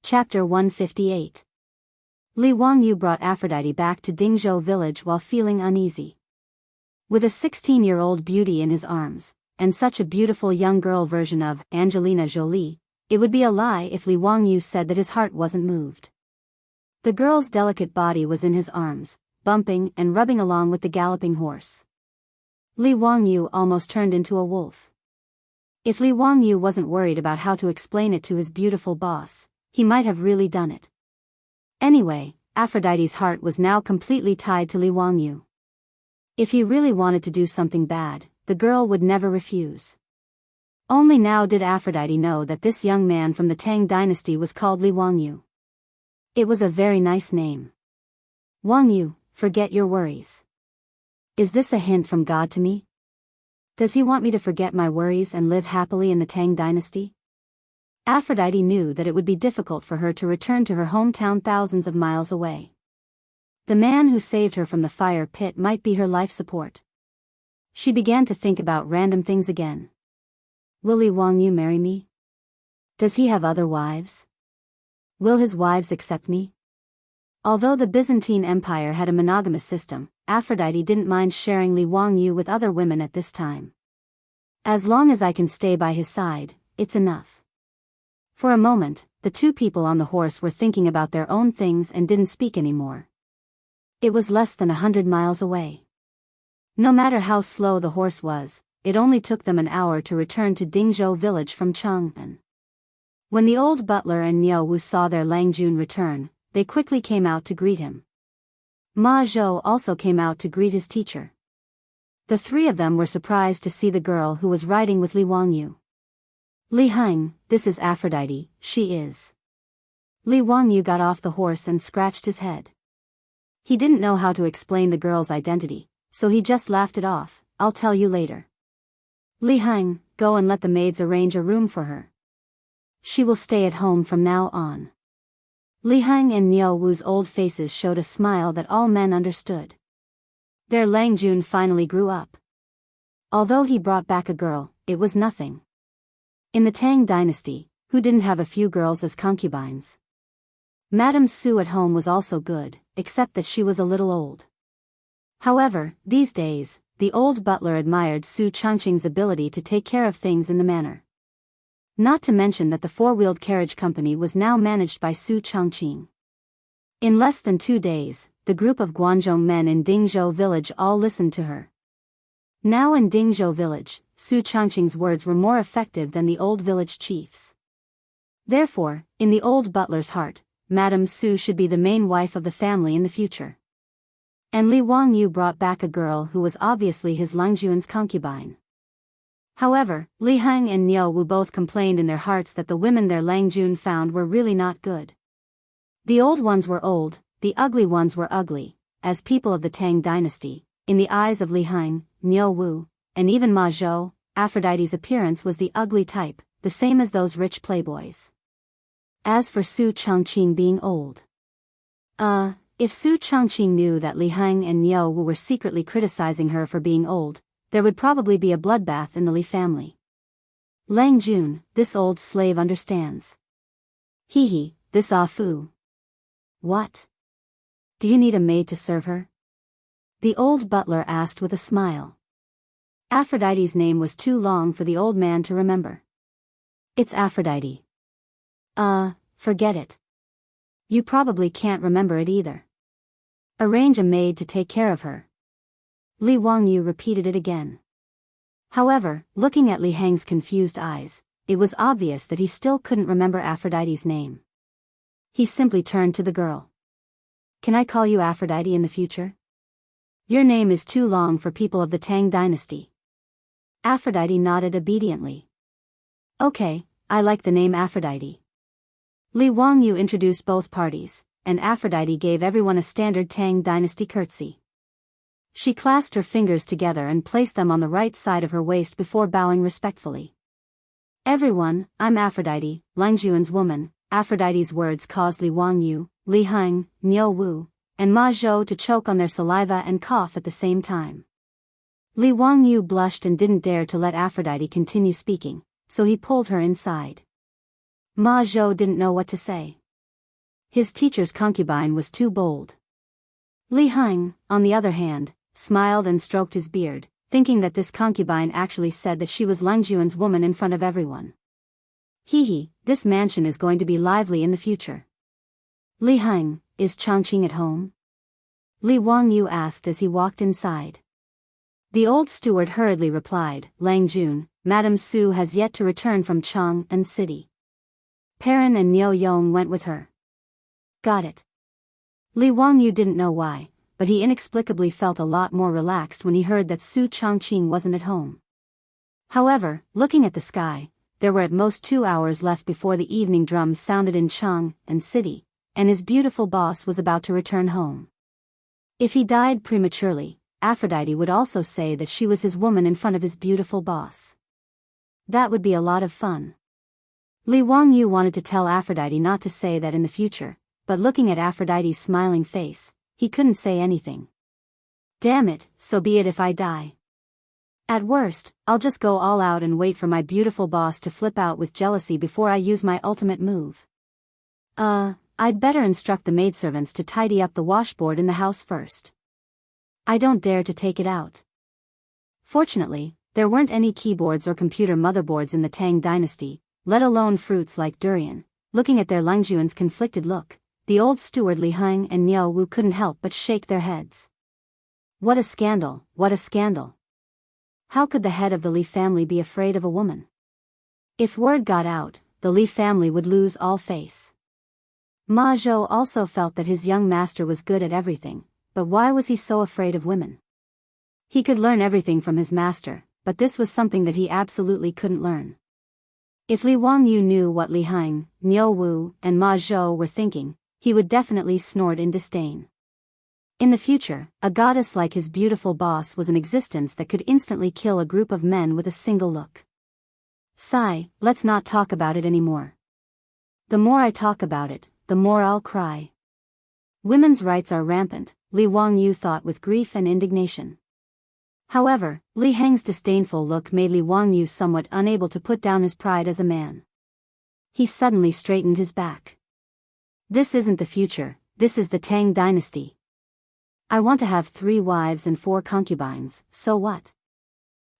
Chapter 158. Li Wangyu brought Aphrodite back to Dingzhou village while feeling uneasy. With a 16-year-old beauty in his arms, and such a beautiful young girl version of Angelina Jolie, it would be a lie if Li Wangyu said that his heart wasn't moved. The girl's delicate body was in his arms, bumping and rubbing along with the galloping horse. Li Wangyu almost turned into a wolf. If Li Wangyu wasn't worried about how to explain it to his beautiful boss, he might have really done it. Anyway, Aphrodite's heart was now completely tied to Li Wangyu. If he really wanted to do something bad, the girl would never refuse. Only now did Aphrodite know that this young man from the Tang dynasty was called Li Wangyu. It was a very nice name. Wangyu, forget your worries. Is this a hint from God to me? Does he want me to forget my worries and live happily in the Tang dynasty? Aphrodite knew that it would be difficult for her to return to her hometown thousands of miles away. The man who saved her from the fire pit might be her life support. She began to think about random things again. Will Li Wangyu marry me? Does he have other wives? Will his wives accept me? Although the Byzantine Empire had a monogamous system, Aphrodite didn't mind sharing Li Wangyu with other women at this time. As long as I can stay by his side, it's enough. For a moment, the two people on the horse were thinking about their own things and didn't speak anymore. It was less than 100 miles away. No matter how slow the horse was, it only took them an hour to return to Dingzhou village from Chang'an. When the old butler and Niu Wu saw their Langjun return, they quickly came out to greet him. Ma Zhou also came out to greet his teacher. The three of them were surprised to see the girl who was riding with Li Wangyu. Li Heng, this is Aphrodite, she is. Li Wangyu got off the horse and scratched his head. He didn't know how to explain the girl's identity, so he just laughed it off. I'll tell you later. Li Heng, go and let the maids arrange a room for her. She will stay at home from now on. Li Heng and Niu Wu's old faces showed a smile that all men understood. Their Langjun finally grew up. Although he brought back a girl, it was nothing. In the Tang dynasty, who didn't have a few girls as concubines? Madame Su at home was also good, except that she was a little old. However, these days, the old butler admired Su Changqing's ability to take care of things in the manor. Not to mention that the four-wheeled carriage company was now managed by Su Changqing. In less than 2 days, the group of Guanzhong men in Dingzhou village all listened to her. Now in Dingzhou village, Su Changqing's words were more effective than the old village chief's. Therefore, in the old butler's heart, Madame Su should be the main wife of the family in the future. And Li Wangyu brought back a girl who was obviously his Langjuan's concubine. However, Li Heng and Niu Wu both complained in their hearts that the women their Langjun found were really not good. The old ones were old, the ugly ones were ugly, as people of the Tang dynasty, in the eyes of Li Heng, Niu Wu, and even Ma Zhou, Aphrodite's appearance was the ugly type, the same as those rich playboys. As for Su Changqing being old. If Su Changqing knew that Li Heng and Niu Wu were secretly criticizing her for being old, there would probably be a bloodbath in the Li family. Lang Jun, this old slave understands. Hee, this Ah Fu. What? Do you need a maid to serve her? The old butler asked with a smile. Aphrodite's name was too long for the old man to remember. It's Aphrodite. Forget it. You probably can't remember it either. Arrange a maid to take care of her. Li Wangyu repeated it again. However, looking at Li Heng's confused eyes, it was obvious that he still couldn't remember Aphrodite's name. He simply turned to the girl. Can I call you Aphrodite in the future? Your name is too long for people of the Tang dynasty. Aphrodite nodded obediently. Okay, I like the name Aphrodite. Li Wangyu introduced both parties, and Aphrodite gave everyone a standard Tang dynasty curtsy. She clasped her fingers together and placed them on the right side of her waist before bowing respectfully. Everyone, I'm Aphrodite, Langjuan's woman. Aphrodite's words caused Li Wangyu, Li Heng, Niu Wu, and Ma Zhou to choke on their saliva and cough at the same time. Li Wangyu blushed and didn't dare to let Aphrodite continue speaking, so he pulled her inside. Ma Zhou didn't know what to say. His teacher's concubine was too bold. Li Heng, on the other hand, smiled and stroked his beard, thinking that this concubine actually said that she was Lang Juan's woman in front of everyone. Hee, this mansion is going to be lively in the future. Li Heng, is Chongqing at home? Li Wangyu asked as he walked inside. The old steward hurriedly replied, Lang Jun, Madame Su has yet to return from Chang'an City. Perrin and Niu Yong went with her. Got it. Li Wangyu didn't know why, but he inexplicably felt a lot more relaxed when he heard that Su Chongqing wasn't at home. However, looking at the sky, there were at most 2 hours left before the evening drums sounded in Chang'an City, and his beautiful boss was about to return home. If he died prematurely, Aphrodite would also say that she was his woman in front of his beautiful boss. That would be a lot of fun. Li Wangyu wanted to tell Aphrodite not to say that in the future, but looking at Aphrodite's smiling face, he couldn't say anything. Damn it, so be it if I die. At worst, I'll just go all out and wait for my beautiful boss to flip out with jealousy before I use my ultimate move. I'd better instruct the maidservants to tidy up the washboard in the house first. I don't dare to take it out. Fortunately, there weren't any keyboards or computer motherboards in the Tang dynasty, let alone fruits like durian. Looking at their Langjuan's conflicted look, the old steward Li Heng and Niu Wu couldn't help but shake their heads. What a scandal, what a scandal. How could the head of the Li family be afraid of a woman? If word got out, the Li family would lose all face. Ma Zhou also felt that his young master was good at everything, but why was he so afraid of women? He could learn everything from his master, but this was something that he absolutely couldn't learn. If Li Wangyu knew what Li Heng, Niu Wu, and Ma Zhou were thinking, he would definitely snort in disdain. In the future, a goddess like his beautiful boss was an existence that could instantly kill a group of men with a single look. Sigh, let's not talk about it anymore. The more I talk about it, the more I'll cry. Women's rights are rampant, Li Wangyu thought with grief and indignation. However, Li Heng's disdainful look made Li Wangyu somewhat unable to put down his pride as a man. He suddenly straightened his back. This isn't the future, this is the Tang dynasty. I want to have 3 wives and 4 concubines, so what?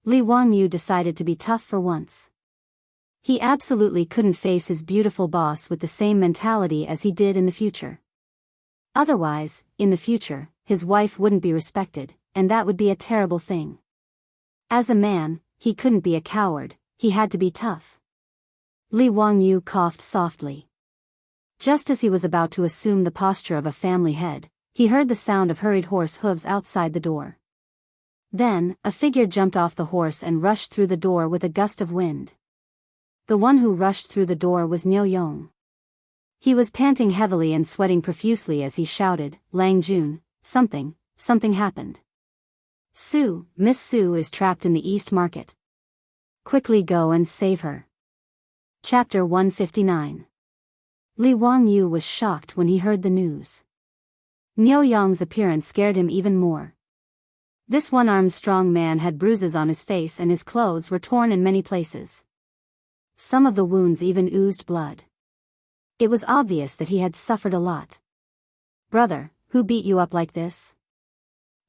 Li Wangyu decided to be tough for once. He absolutely couldn't face his beautiful boss with the same mentality as he did in the future. Otherwise, in the future, his wife wouldn't be respected, and that would be a terrible thing. As a man, he couldn't be a coward, he had to be tough. Li Wangyu coughed softly. Just as he was about to assume the posture of a family head, he heard the sound of hurried horse hooves outside the door. Then, a figure jumped off the horse and rushed through the door with a gust of wind. The one who rushed through the door was Niu Yong. He was panting heavily and sweating profusely as he shouted, Lang Jun, something happened. Miss Su is trapped in the East Market. Quickly go and save her. Chapter 159. Li Wangyu was shocked when he heard the news. Niu Yong's appearance scared him even more. This one-armed strong man had bruises on his face and his clothes were torn in many places. Some of the wounds even oozed blood. It was obvious that he had suffered a lot. Brother, who beat you up like this?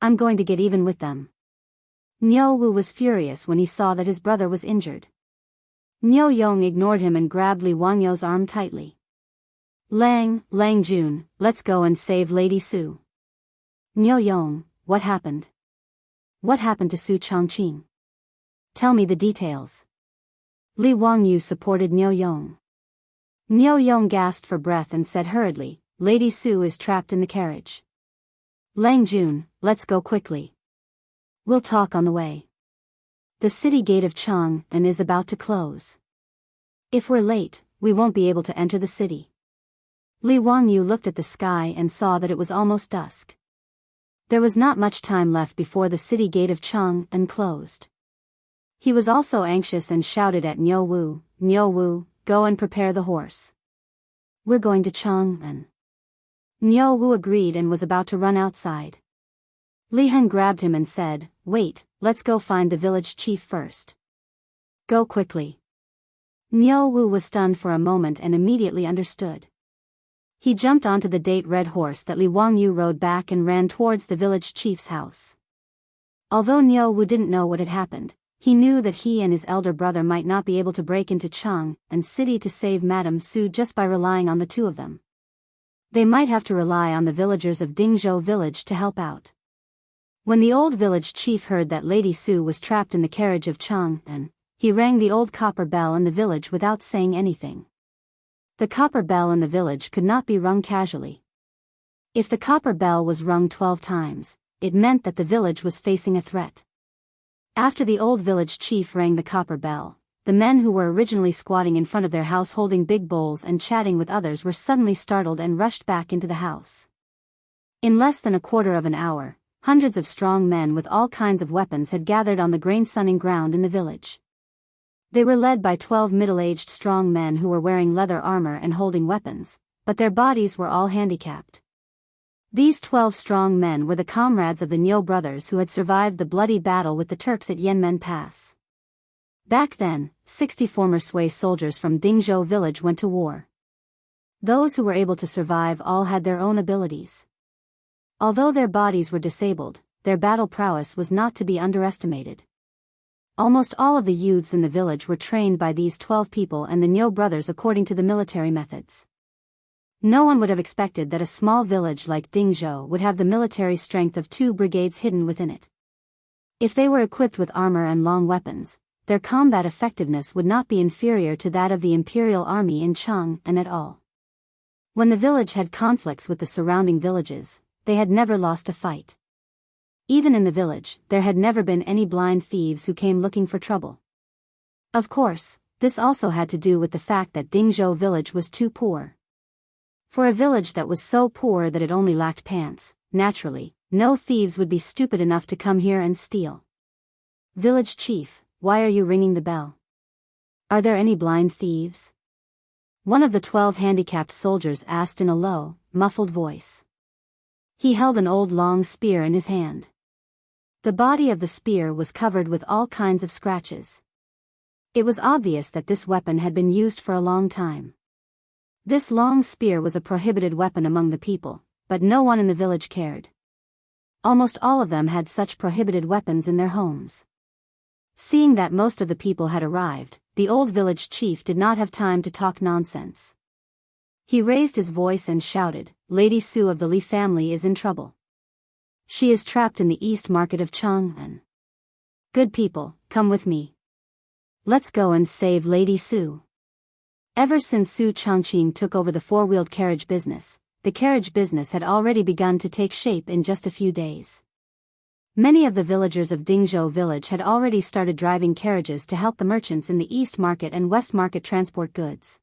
I'm going to get even with them. Niu Wu was furious when he saw that his brother was injured. Niu Yong ignored him and grabbed Li Wangyu's arm tightly. Lang Jun, let's go and save Lady Su. Niu Yong, what happened? What happened to Su Chongqing? Tell me the details. Li Wangyu supported Niu Yong. Niu Yong gasped for breath and said hurriedly, Lady Su is trapped in the carriage. Lang Jun, let's go quickly. We'll talk on the way. The city gate of Chang'an is about to close. If we're late, we won't be able to enter the city. Li Wangyu looked at the sky and saw that it was almost dusk. There was not much time left before the city gate of Chang'an closed. He was also anxious and shouted at Niu Wu, go and prepare the horse. We're going to Chang'an. Niu Wu agreed and was about to run outside. Li Heng grabbed him and said, wait, let's go find the village chief first. Go quickly. Niu Wu was stunned for a moment and immediately understood. He jumped onto the date red horse that Li Wangyu rode back and ran towards the village chief's house. Although Niu Wu didn't know what had happened, he knew that he and his elder brother might not be able to break into Cheng and city to save Madame Su just by relying on the two of them. They might have to rely on the villagers of Dingzhou village to help out. When the old village chief heard that Lady Su was trapped in the carriage of Cheng, he rang the old copper bell in the village without saying anything. The copper bell in the village could not be rung casually. If the copper bell was rung 12 times, it meant that the village was facing a threat. After the old village chief rang the copper bell, the men who were originally squatting in front of their house holding big bowls and chatting with others were suddenly startled and rushed back into the house. In less than a quarter of an hour, hundreds of strong men with all kinds of weapons had gathered on the grain-sunning ground in the village. They were led by 12 middle-aged strong men who were wearing leather armor and holding weapons, but their bodies were all handicapped. These 12 strong men were the comrades of the Niu brothers who had survived the bloody battle with the Turks at Yanmen Pass. Back then, 60 former Sui soldiers from Dingzhou village went to war. Those who were able to survive all had their own abilities. Although their bodies were disabled, their battle prowess was not to be underestimated. Almost all of the youths in the village were trained by these 12 people and the Niu brothers according to the military methods. No one would have expected that a small village like Dingzhou would have the military strength of 2 brigades hidden within it. If they were equipped with armor and long weapons, their combat effectiveness would not be inferior to that of the imperial army in Cheng and at all. When the village had conflicts with the surrounding villages, they had never lost a fight. Even in the village, there had never been any blind thieves who came looking for trouble. Of course, this also had to do with the fact that Dingzhou village was too poor. For a village that was so poor that it only lacked pants, naturally, no thieves would be stupid enough to come here and steal. Village chief, why are you ringing the bell? Are there any blind thieves? One of the 12 handicapped soldiers asked in a low, muffled voice. He held an old long spear in his hand. The body of the spear was covered with all kinds of scratches. It was obvious that this weapon had been used for a long time. This long spear was a prohibited weapon among the people, but no one in the village cared. Almost all of them had such prohibited weapons in their homes. Seeing that most of the people had arrived, the old village chief did not have time to talk nonsense. He raised his voice and shouted, "Lady Su of the Li family is in trouble. She is trapped in the East Market of Chang'an. Good people, come with me. Let's go and save Lady Su." Ever since Su Changqing took over the four-wheeled carriage business, the carriage business had already begun to take shape in just a few days. Many of the villagers of Dingzhou village had already started driving carriages to help the merchants in the East Market and West Market transport goods.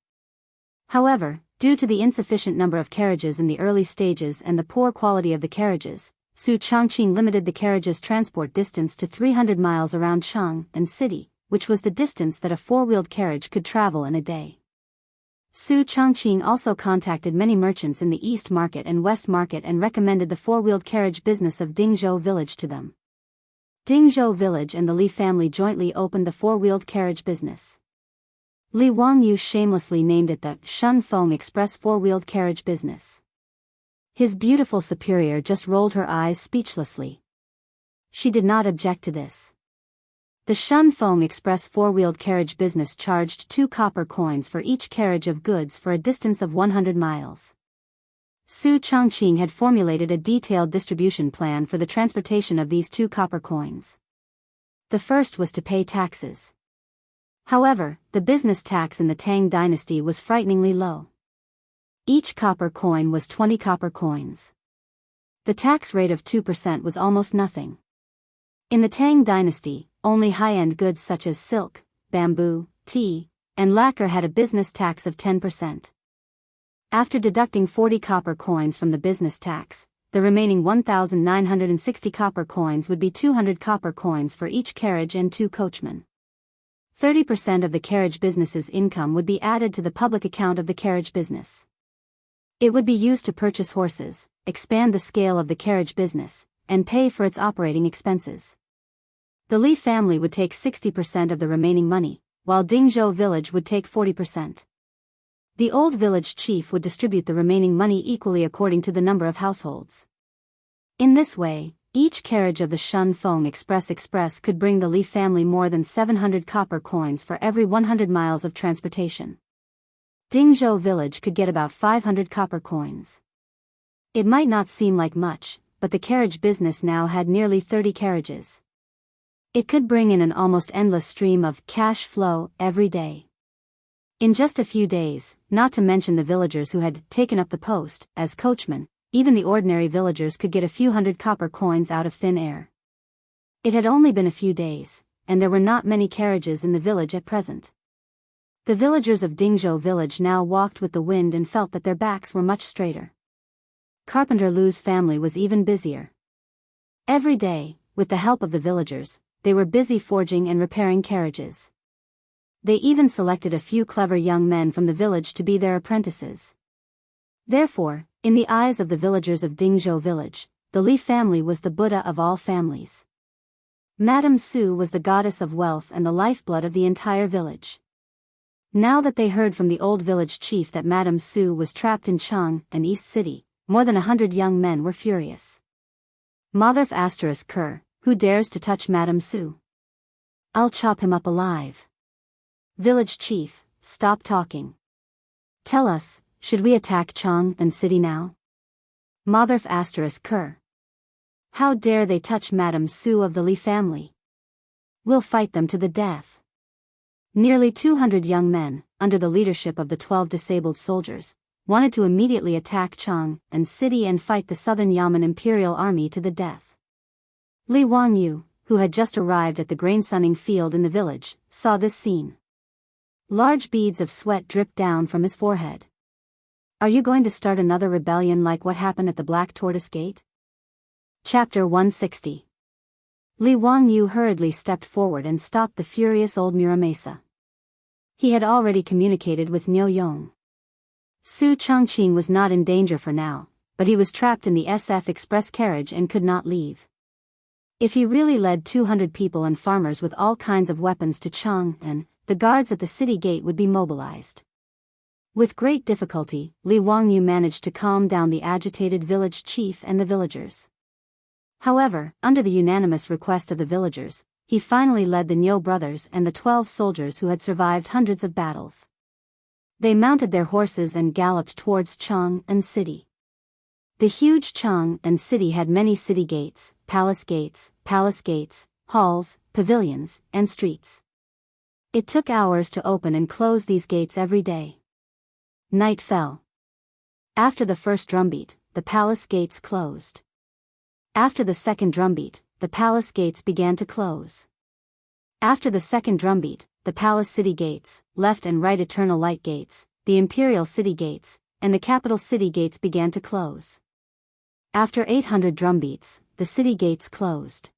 However, due to the insufficient number of carriages in the early stages and the poor quality of the carriages, Su Changqing limited the carriage's transport distance to 300 miles around Chang'an city, which was the distance that a four-wheeled carriage could travel in a day. Su Changqing also contacted many merchants in the East Market and West Market and recommended the four-wheeled carriage business of Dingzhou village to them. Dingzhou village and the Li family jointly opened the four-wheeled carriage business. Li Wangyu shamelessly named it the Shunfeng Express four-wheeled carriage business. His beautiful superior just rolled her eyes speechlessly. She did not object to this. The Shunfeng Express four-wheeled carriage business charged 2 copper coins for each carriage of goods for a distance of 100 miles. Su Changqing had formulated a detailed distribution plan for the transportation of these 2 copper coins. The first was to pay taxes. However, the business tax in the Tang dynasty was frighteningly low. Each copper coin was 20 copper coins. The tax rate of 2% was almost nothing. In the Tang dynasty, only high-end goods such as silk, bamboo, tea, and lacquer had a business tax of 10%. After deducting 40 copper coins from the business tax, the remaining 1,960 copper coins would be 200 copper coins for each carriage and 2 coachmen. 30% of the carriage business's income would be added to the public account of the carriage business. It would be used to purchase horses, expand the scale of the carriage business, and pay for its operating expenses. The Li family would take 60% of the remaining money, while Dingzhou village would take 40%. The old village chief would distribute the remaining money equally according to the number of households. In this way, each carriage of the Shun Feng Express could bring the Li family more than 700 copper coins for every 100 miles of transportation. Dingzhou village could get about 500 copper coins. It might not seem like much, but the carriage business now had nearly 30 carriages. It could bring in an almost endless stream of cash flow every day. In just a few days, not to mention the villagers who had taken up the post as coachmen, even the ordinary villagers could get a few hundred copper coins out of thin air. It had only been a few days, and there were not many carriages in the village at present. The villagers of Dingzhou village now walked with the wind and felt that their backs were much straighter. Carpenter Lu's family was even busier. Every day, with the help of the villagers, they were busy forging and repairing carriages. They even selected a few clever young men from the village to be their apprentices. Therefore, in the eyes of the villagers of Dingzhou village, the Li family was the Buddha of all families. Madame Su was the goddess of wealth and the lifeblood of the entire village. Now that they heard from the old village chief that Madame Su was trapped in Cheng and East City, more than 100 young men were furious. Mother ****, who dares to touch Madame Su? I'll chop him up alive. Village chief, stop talking. Tell us, should we attack Cheng and City now? Mother ****, how dare they touch Madame Su of the Li family? We'll fight them to the death. Nearly 200 young men, under the leadership of the 12 disabled soldiers, wanted to immediately attack Cheng and City and fight the Southern Yamen Imperial Army to the death. Li Wangyu, who had just arrived at the grain-sunning field in the village, saw this scene. Large beads of sweat dripped down from his forehead. Are you going to start another rebellion like what happened at the Black Tortoise Gate? Chapter 160. Li Wangyu hurriedly stepped forward and stopped the furious old Muramasa. He had already communicated with Niu Yong. Su Chongqing was not in danger for now, but he was trapped in the SF Express carriage and could not leave. If he really led 200 people and farmers with all kinds of weapons to Cheng, the guards at the city gate would be mobilized. With great difficulty, Li Wangyu managed to calm down the agitated village chief and the villagers. However, under the unanimous request of the villagers, he finally led the Niu brothers and the 12 soldiers who had survived hundreds of battles. They mounted their horses and galloped towards Cheng and City. The huge Cheng and City had many city gates, palace gates, halls, pavilions, and streets. It took hours to open and close these gates every day. Night fell. After the first drumbeat, the palace gates closed. After the second drumbeat, the palace gates began to close. After the second drumbeat, the palace city gates, left and right eternal light gates, the imperial city gates, and the capital city gates began to close. After 800 drumbeats, the city gates closed.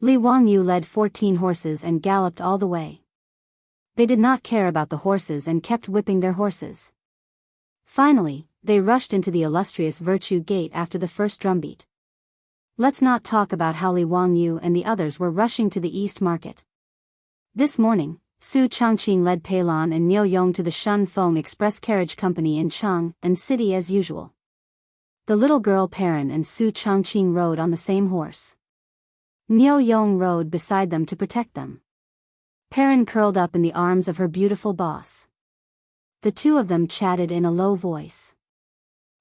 Li Wangyu led 14 horses and galloped all the way. They did not care about the horses and kept whipping their horses. Finally, they rushed into the illustrious Virtue Gate after the first drumbeat. Let's not talk about how Li Wangyu and the others were rushing to the East Market. This morning, Su Chongqing led Peilan and Niu Yong to the Shun Feng Express Carriage Company in Cheng and City as usual. The little girl Perrin and Su Chongqing rode on the same horse. Niu Yong rode beside them to protect them. Perrin curled up in the arms of her beautiful boss. The two of them chatted in a low voice.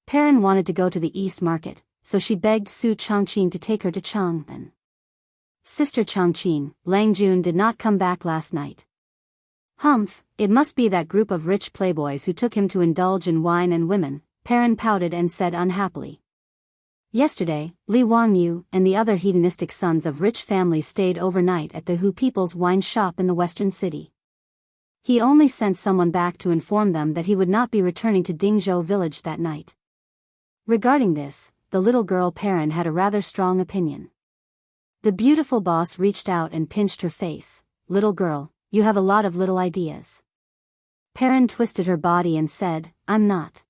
Perrin wanted to go to the East Market, so she begged Su Chongqing to take her to Cheng. Sister Chongqing, Lang Jun did not come back last night. Humph, it must be that group of rich playboys who took him to indulge in wine and women, Perrin pouted and said unhappily. Yesterday, Li Wangyu and the other hedonistic sons of rich families stayed overnight at the Hu People's wine shop in the western city. He only sent someone back to inform them that he would not be returning to Dingzhou village that night. Regarding this, the little girl Perrin had a rather strong opinion. The beautiful boss reached out and pinched her face. Little girl, you have a lot of little ideas. Perrin twisted her body and said, I'm not.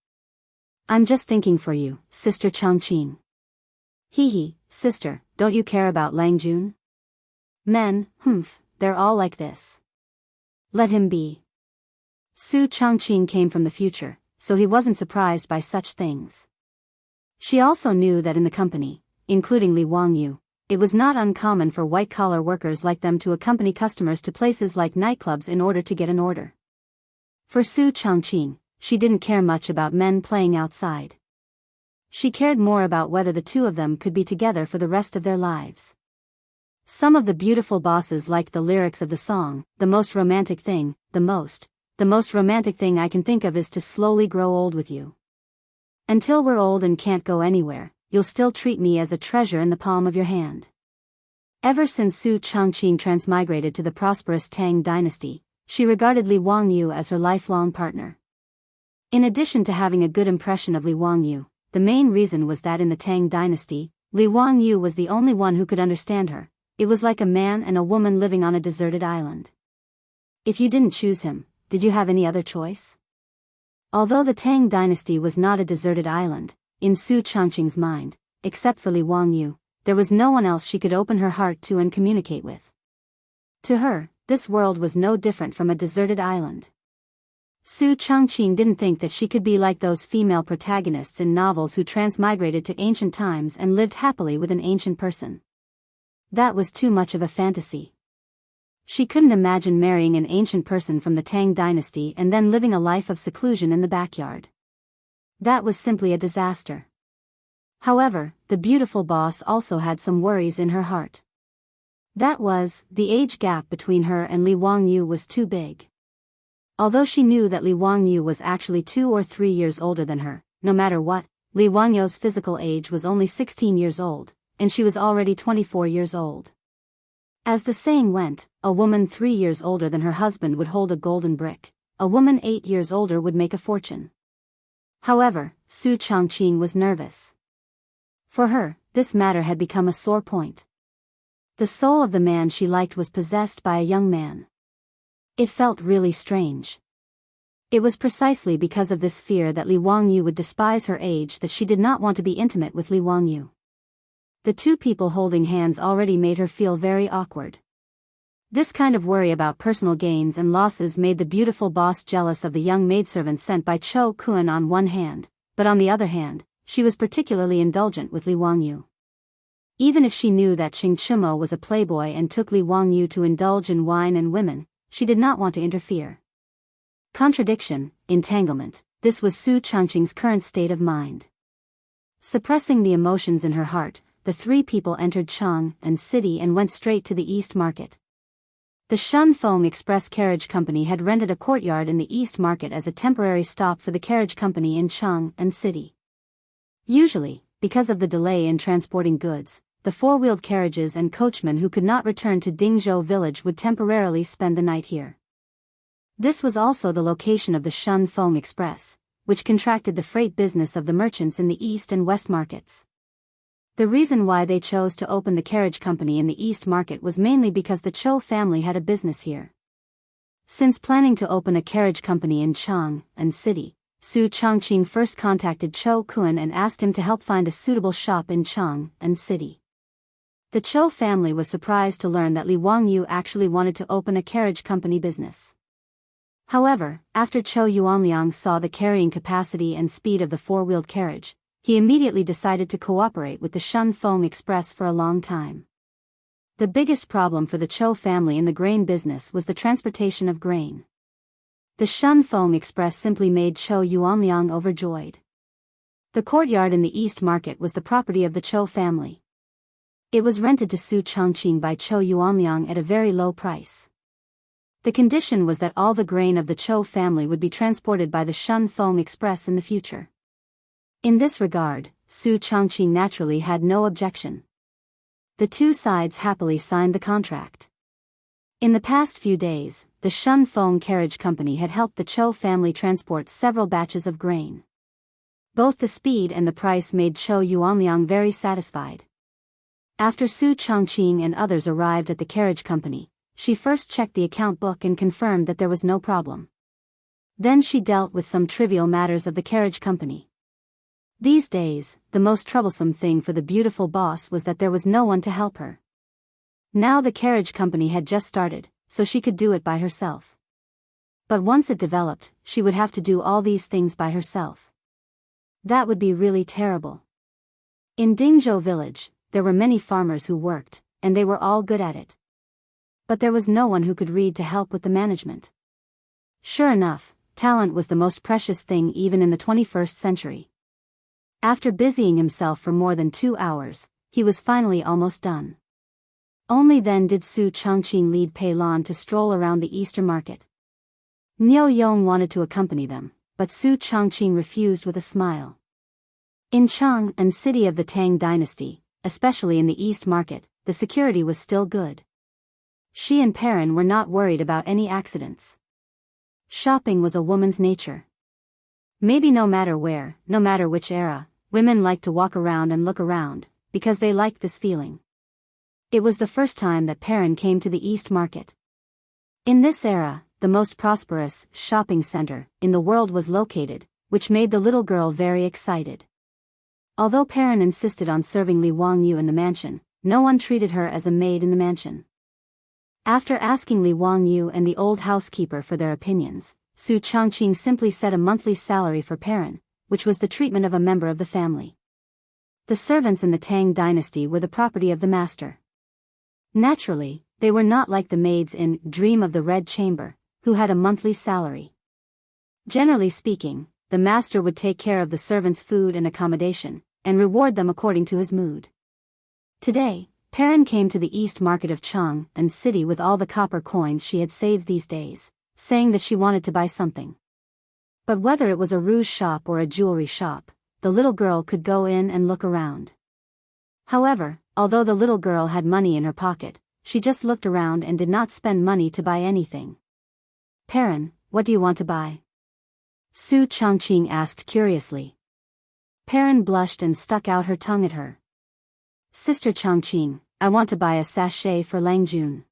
I'm just thinking for you, Sister Chongqing. Hee, sister, don't you care about Lang Jun? Men, they're all like this. Let him be. Su Chongqing came from the future, so he wasn't surprised by such things. She also knew that in the company, including Li Wangyu, it was not uncommon for white-collar workers like them to accompany customers to places like nightclubs in order to get an order. For Su Chongqing, she didn't care much about men playing outside. She cared more about whether the two of them could be together for the rest of their lives. Some of the beautiful bosses liked the lyrics of the song, the most romantic thing I can think of is to slowly grow old with you. Until we're old and can't go anywhere, you'll still treat me as a treasure in the palm of your hand. Ever since Su Chongqing transmigrated to the prosperous Tang dynasty, she regarded Li Wangyu as her lifelong partner. In addition to having a good impression of Li Wangyu, the main reason was that in the Tang dynasty, Li Wangyu was the only one who could understand her. It was like a man and a woman living on a deserted island. If you didn't choose him, did you have any other choice? Although the Tang dynasty was not a deserted island, in Su Chongqing's mind, except for Li Wangyu, there was no one else she could open her heart to and communicate with. To her, this world was no different from a deserted island. Su Chongqing didn't think that she could be like those female protagonists in novels who transmigrated to ancient times and lived happily with an ancient person. That was too much of a fantasy. She couldn't imagine marrying an ancient person from the Tang dynasty and then living a life of seclusion in the backyard. That was simply a disaster. However, the beautiful boss also had some worries in her heart. That was, the age gap between her and Li Wangyu was too big. Although she knew that Li Wangyu was actually 2 or 3 years older than her, no matter what, Li Wangyu's physical age was only 16 years old, and she was already 24 years old. As the saying went, a woman 3 years older than her husband would hold a golden brick, a woman 8 years older would make a fortune. However, Su Chongqing was nervous. For her, this matter had become a sore point. The soul of the man she liked was possessed by a young man. It felt really strange. It was precisely because of this fear that Li Wangyu would despise her age that she did not want to be intimate with Li Wangyu. The two people holding hands already made her feel very awkward. This kind of worry about personal gains and losses made the beautiful boss jealous of the young maidservant sent by Cho Kun on one hand, but on the other hand, she was particularly indulgent with Li Wangyu. Even if she knew that Xing Chumo was a playboy and took Li Wangyu to indulge in wine and women, she did not want to interfere. Contradiction, entanglement, this was Su Chongqing's current state of mind. Suppressing the emotions in her heart, the three people entered Chang and City and went straight to the East Market. The Shun Feng Express Carriage Company had rented a courtyard in the East Market as a temporary stop for the carriage company in Chang and City. Usually, because of the delay in transporting goods, the four-wheeled carriages and coachmen who could not return to Dingzhou village would temporarily spend the night here. This was also the location of the Shun Feng Express, which contracted the freight business of the merchants in the East and West markets. The reason why they chose to open the carriage company in the East Market was mainly because the Cho family had a business here. Since planning to open a carriage company in Chang and City, Su Chongqing first contacted Cho Kun and asked him to help find a suitable shop in Chang and City. The Cho family was surprised to learn that Li Wangyu actually wanted to open a carriage company business. However, after Cho Yuanliang saw the carrying capacity and speed of the four-wheeled carriage, he immediately decided to cooperate with the Shun Feng Express for a long time. The biggest problem for the Cho family in the grain business was the transportation of grain. The Shun Feng Express simply made Cho Yuanliang overjoyed. The courtyard in the East Market was the property of the Cho family. It was rented to Su Chongqing by Cho Yuanliang at a very low price. The condition was that all the grain of the Cho family would be transported by the Shun Feng Express in the future. In this regard, Su Chongqing naturally had no objection. The two sides happily signed the contract. In the past few days, the Shun Feng Carriage Company had helped the Cho family transport several batches of grain. Both the speed and the price made Cho Yuanliang very satisfied. After Su Chongqing and others arrived at the carriage company, she first checked the account book and confirmed that there was no problem. Then she dealt with some trivial matters of the carriage company. These days, the most troublesome thing for the beautiful boss was that there was no one to help her. Now the carriage company had just started, so she could do it by herself. But once it developed, she would have to do all these things by herself. That would be really terrible. In Dingzhou village, there were many farmers who worked, and they were all good at it. But there was no one who could read to help with the management. Sure enough, talent was the most precious thing even in the 21st century. After busying himself for more than 2 hours, he was finally almost done. Only then did Su Changqing lead Pei Lan to stroll around the Easter market. Niu Yong wanted to accompany them, but Su Changqing refused with a smile. In Chang, and city of the Tang dynasty, especially in the East Market, the security was still good. She and Perrin were not worried about any accidents. Shopping was a woman's nature. Maybe no matter where, no matter which era, women liked to walk around and look around, because they liked this feeling. It was the first time that Perrin came to the East Market. In this era, the most prosperous shopping center in the world was located, which made the little girl very excited. Although Perrin insisted on serving Li Wangyu in the mansion, no one treated her as a maid in the mansion. After asking Li Wangyu and the old housekeeper for their opinions, Su Changqing simply set a monthly salary for Perrin, which was the treatment of a member of the family. The servants in the Tang dynasty were the property of the master. Naturally, they were not like the maids in Dream of the Red Chamber, who had a monthly salary. Generally speaking, the master would take care of the servants' food and accommodation, and reward them according to his mood. Today, Perrin came to the East Market of Chang and city with all the copper coins she had saved these days, saying that she wanted to buy something. But whether it was a rouge shop or a jewelry shop, the little girl could go in and look around. However, although the little girl had money in her pocket, she just looked around and did not spend money to buy anything. Perrin, what do you want to buy? Su Changqing asked curiously. Perrin blushed and stuck out her tongue at her. Sister Changqing, I want to buy a sachet for Langjun.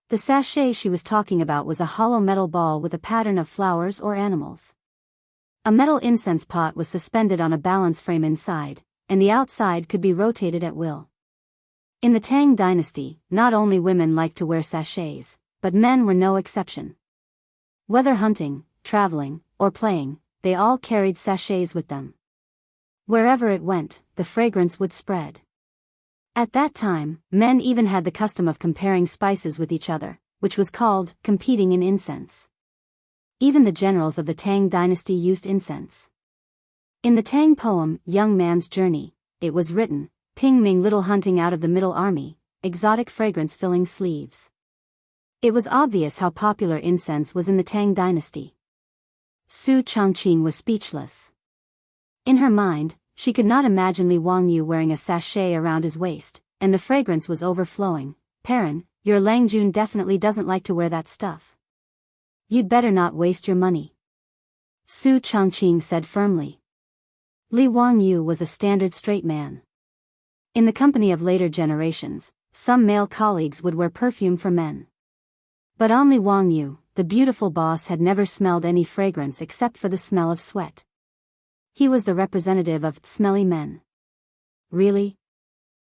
The sachet she was talking about was a hollow metal ball with a pattern of flowers or animals. A metal incense pot was suspended on a balance frame inside, and the outside could be rotated at will. In the Tang dynasty, not only women liked to wear sachets, but men were no exception. Whether hunting, traveling, or playing, they all carried sachets with them. Wherever it went, the fragrance would spread. At that time, men even had the custom of comparing spices with each other, which was called competing in incense. Even the generals of the Tang dynasty used incense. In the Tang poem, Young Man's Journey, it was written, Ping Ming little hunting out of the middle army, exotic fragrance filling sleeves. It was obvious how popular incense was in the Tang dynasty. Su Changqing was speechless. In her mind, she could not imagine Li Wangyu wearing a sachet around his waist, and the fragrance was overflowing. Perrin, your Langjun definitely doesn't like to wear that stuff. You'd better not waste your money. Su Changqing said firmly. Li Wangyu was a standard straight man. In the company of later generations, some male colleagues would wear perfume for men. But on Li Wangyu, the beautiful boss had never smelled any fragrance except for the smell of sweat. He was the representative of smelly men. Really?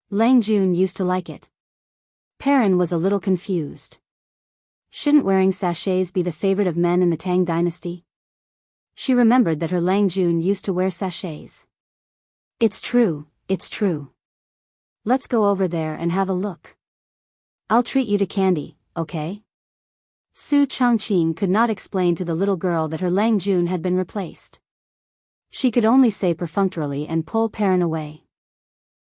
Langjun used to like it. Perrin was a little confused. Shouldn't wearing sachets be the favorite of men in the Tang dynasty? She remembered that her Langjun used to wear sachets. It's true, it's true. Let's go over there and have a look. I'll treat you to candy, okay? Su Changqing could not explain to the little girl that her Langjun had been replaced. She could only say perfunctorily and pull Perrin away.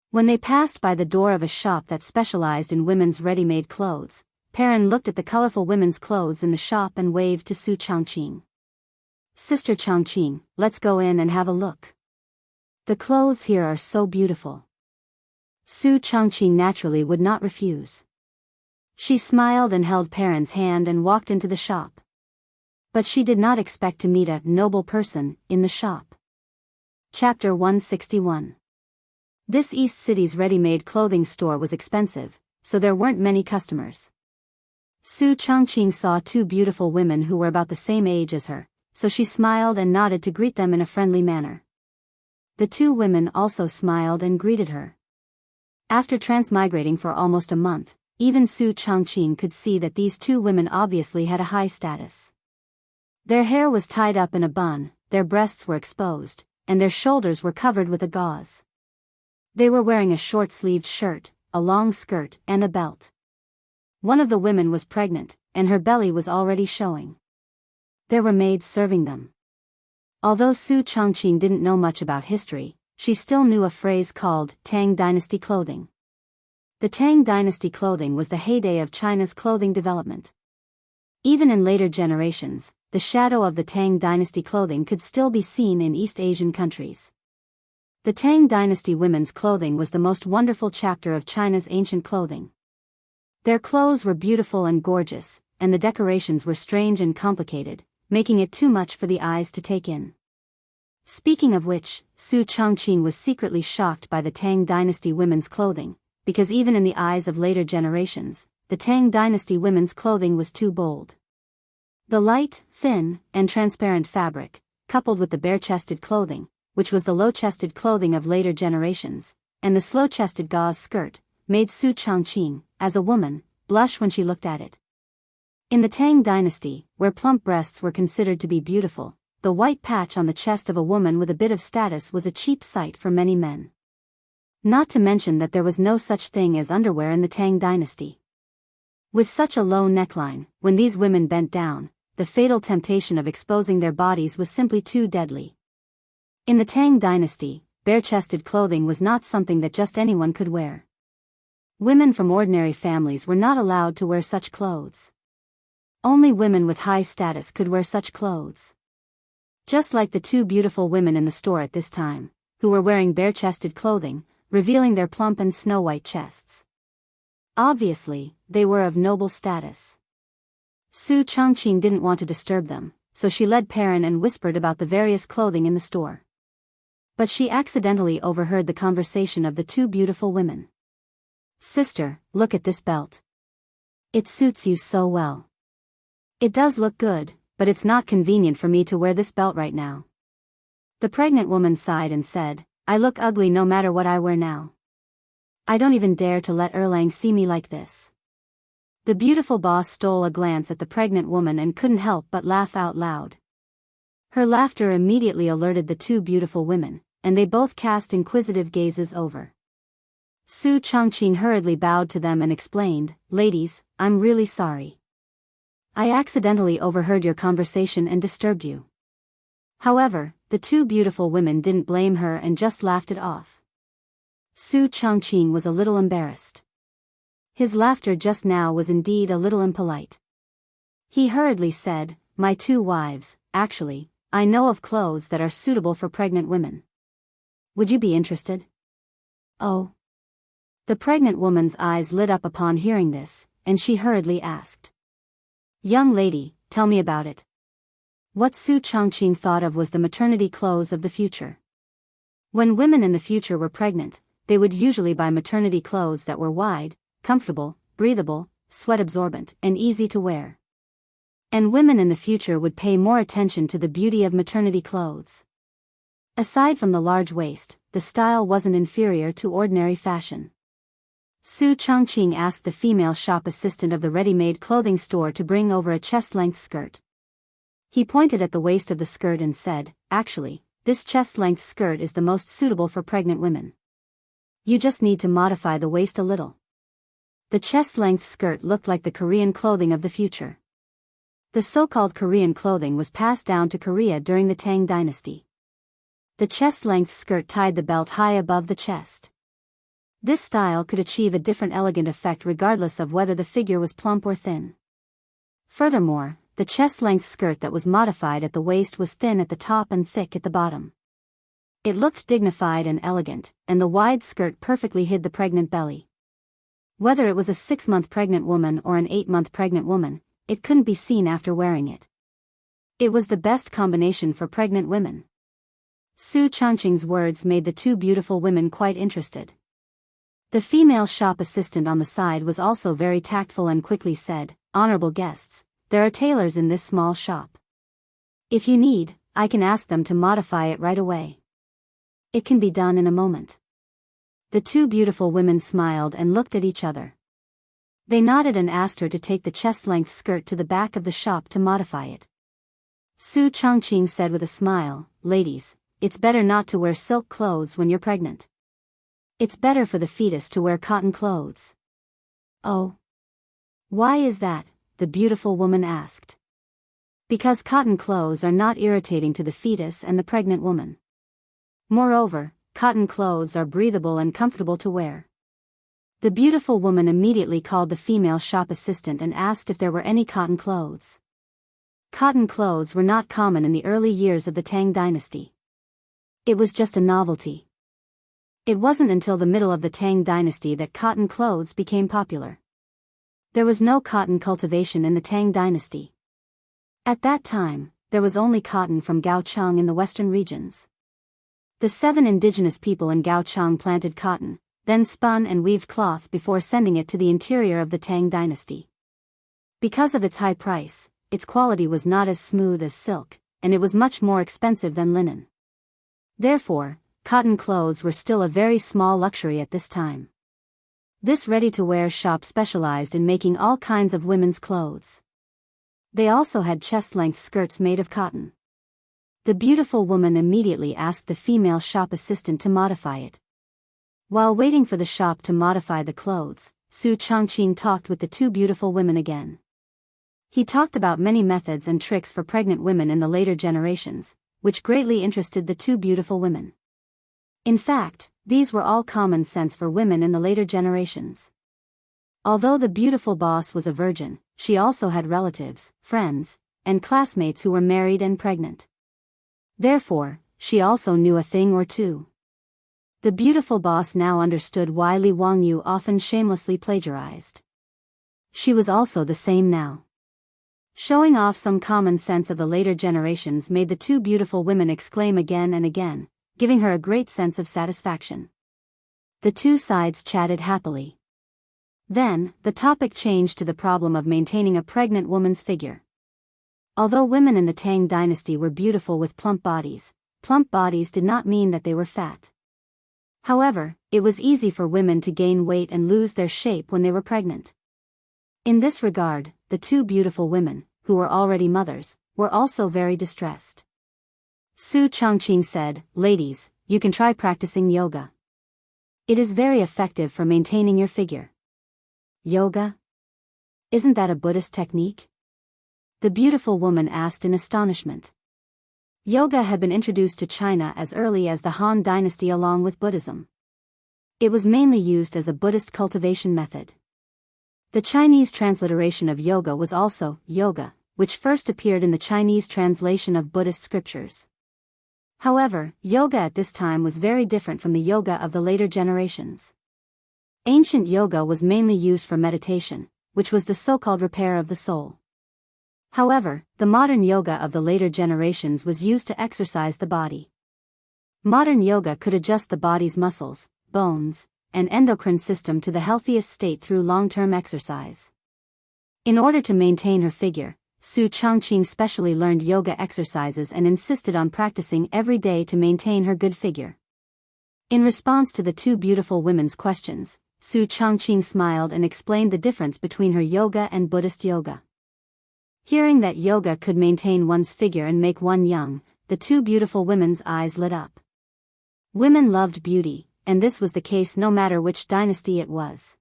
When they passed by the door of a shop that specialized in women's ready-made clothes, Perrin looked at the colorful women's clothes in the shop and waved to Su Changqing. Sister Changqing, let's go in and have a look. The clothes here are so beautiful. Su Changqing naturally would not refuse. She smiled and held Perrin's hand and walked into the shop. But she did not expect to meet a noble person in the shop. Chapter 161. This East City's ready-made clothing store was expensive, so there weren't many customers. Su Changqing saw two beautiful women who were about the same age as her, so she smiled and nodded to greet them in a friendly manner. The two women also smiled and greeted her. After transmigrating for almost a month, even Su Changqing could see that these two women obviously had a high status. Their hair was tied up in a bun, their breasts were exposed, and their shoulders were covered with a gauze. They were wearing a short-sleeved shirt, a long skirt, and a belt. One of the women was pregnant, and her belly was already showing. There were maids serving them. Although Su Chongqing didn't know much about history, she still knew a phrase called Tang Dynasty clothing. The Tang Dynasty clothing was the heyday of China's clothing development. Even in later generations, the shadow of the Tang Dynasty clothing could still be seen in East Asian countries. The Tang Dynasty women's clothing was the most wonderful chapter of China's ancient clothing. Their clothes were beautiful and gorgeous, and the decorations were strange and complicated, making it too much for the eyes to take in. Speaking of which, Su Chongqing was secretly shocked by the Tang Dynasty women's clothing, because even in the eyes of later generations, the Tang Dynasty women's clothing was too bold. The light, thin, and transparent fabric, coupled with the bare-chested clothing, which was the low-chested clothing of later generations, and the slow-chested gauze skirt, made Su Chongqing, as a woman, blush when she looked at it. In the Tang Dynasty, where plump breasts were considered to be beautiful, the white patch on the chest of a woman with a bit of status was a cheap sight for many men. Not to mention that there was no such thing as underwear in the Tang Dynasty. With such a low neckline, when these women bent down, the fatal temptation of exposing their bodies was simply too deadly. In the Tang Dynasty, bare-chested clothing was not something that just anyone could wear. Women from ordinary families were not allowed to wear such clothes. Only women with high status could wear such clothes. Just like the two beautiful women in the store at this time, who were wearing bare-chested clothing, revealing their plump and snow-white chests. Obviously, they were of noble status. Su Chongqing didn't want to disturb them, so she led Perrin and whispered about the various clothing in the store. But she accidentally overheard the conversation of the two beautiful women. "Sister, look at this belt. It suits you so well. It does look good, but it's not convenient for me to wear this belt right now." The pregnant woman sighed and said, "I look ugly no matter what I wear now. I don't even dare to let Erlang see me like this." The beautiful boss stole a glance at the pregnant woman and couldn't help but laugh out loud. Her laughter immediately alerted the two beautiful women, and they both cast inquisitive gazes over. Su Chongqing hurriedly bowed to them and explained, "Ladies, I'm really sorry. I accidentally overheard your conversation and disturbed you." However, the two beautiful women didn't blame her and just laughed it off. Su Chongqing was a little embarrassed. His laughter just now was indeed a little impolite. He hurriedly said, "My two wives, actually, I know of clothes that are suitable for pregnant women. Would you be interested?" "Oh." The pregnant woman's eyes lit up upon hearing this, and she hurriedly asked, "Young lady, tell me about it." What Su Chongqing thought of was the maternity clothes of the future. When women in the future were pregnant, they would usually buy maternity clothes that were wide, comfortable, breathable, sweat-absorbent, and easy to wear. And women in the future would pay more attention to the beauty of maternity clothes. Aside from the large waist, the style wasn't inferior to ordinary fashion. Su Chongqing asked the female shop assistant of the ready-made clothing store to bring over a chest-length skirt. He pointed at the waist of the skirt and said, "Actually, this chest-length skirt is the most suitable for pregnant women. You just need to modify the waist a little." The chest-length skirt looked like the Korean clothing of the future. The so-called Korean clothing was passed down to Korea during the Tang Dynasty. The chest-length skirt tied the belt high above the chest. This style could achieve a different elegant effect regardless of whether the figure was plump or thin. Furthermore, the chest-length skirt that was modified at the waist was thin at the top and thick at the bottom. It looked dignified and elegant, and the wide skirt perfectly hid the pregnant belly. Whether it was a 6-month pregnant woman or an 8-month pregnant woman, it couldn't be seen after wearing it. It was the best combination for pregnant women. Su Chongqing's words made the two beautiful women quite interested. The female shop assistant on the side was also very tactful and quickly said, "Honorable guests, there are tailors in this small shop. If you need, I can ask them to modify it right away. It can be done in a moment." The two beautiful women smiled and looked at each other. They nodded and asked her to take the chest-length skirt to the back of the shop to modify it. Su Chongqing said with a smile, "Ladies, it's better not to wear silk clothes when you're pregnant. It's better for the fetus to wear cotton clothes." "Oh. Why is that?" the beautiful woman asked. "Because cotton clothes are not irritating to the fetus and the pregnant woman. Moreover, cotton clothes are breathable and comfortable to wear." The beautiful woman immediately called the female shop assistant and asked if there were any cotton clothes. Cotton clothes were not common in the early years of the Tang dynasty. It was just a novelty. It wasn't until the middle of the Tang dynasty that cotton clothes became popular. There was no cotton cultivation in the Tang dynasty. At that time, there was only cotton from Gaochang in the western regions. The 7 indigenous people in Gaochang planted cotton, then spun and weaved cloth before sending it to the interior of the Tang dynasty. Because of its high price, its quality was not as smooth as silk, and it was much more expensive than linen. Therefore, cotton clothes were still a very small luxury at this time. This ready-to-wear shop specialized in making all kinds of women's clothes. They also had chest-length skirts made of cotton. The beautiful woman immediately asked the female shop assistant to modify it. While waiting for the shop to modify the clothes, Su Chongqing talked with the 2 beautiful women again. He talked about many methods and tricks for pregnant women in the later generations, which greatly interested the 2 beautiful women. In fact, these were all common sense for women in the later generations. Although the beautiful boss was a virgin, she also had relatives, friends, and classmates who were married and pregnant. Therefore, she also knew a thing or two. The beautiful boss now understood why Li Wangyu often shamelessly plagiarized. She was also the same now. Showing off some common sense of the later generations made the 2 beautiful women exclaim again and again, giving her a great sense of satisfaction. The 2 sides chatted happily. Then, the topic changed to the problem of maintaining a pregnant woman's figure. Although women in the Tang dynasty were beautiful with plump bodies did not mean that they were fat. However, it was easy for women to gain weight and lose their shape when they were pregnant. In this regard, the 2 beautiful women, who were already mothers, were also very distressed. Su Chongqing said, "Ladies, you can try practicing yoga. It is very effective for maintaining your figure." "Yoga? Isn't that a Buddhist technique?" the beautiful woman asked in astonishment. Yoga had been introduced to China as early as the Han Dynasty along with Buddhism. It was mainly used as a Buddhist cultivation method. The Chinese transliteration of yoga was also yoga, which first appeared in the Chinese translation of Buddhist scriptures. However, yoga at this time was very different from the yoga of the later generations. Ancient yoga was mainly used for meditation, which was the so-called repair of the soul. However, the modern yoga of the later generations was used to exercise the body. Modern yoga could adjust the body's muscles, bones, and endocrine system to the healthiest state through long-term exercise. In order to maintain her figure, Su Chongqing specially learned yoga exercises and insisted on practicing every day to maintain her good figure. In response to the 2 beautiful women's questions, Su Chongqing smiled and explained the difference between her yoga and Buddhist yoga. Hearing that yoga could maintain one's figure and make one young, the 2 beautiful women's eyes lit up. Women loved beauty, and this was the case no matter which dynasty it was.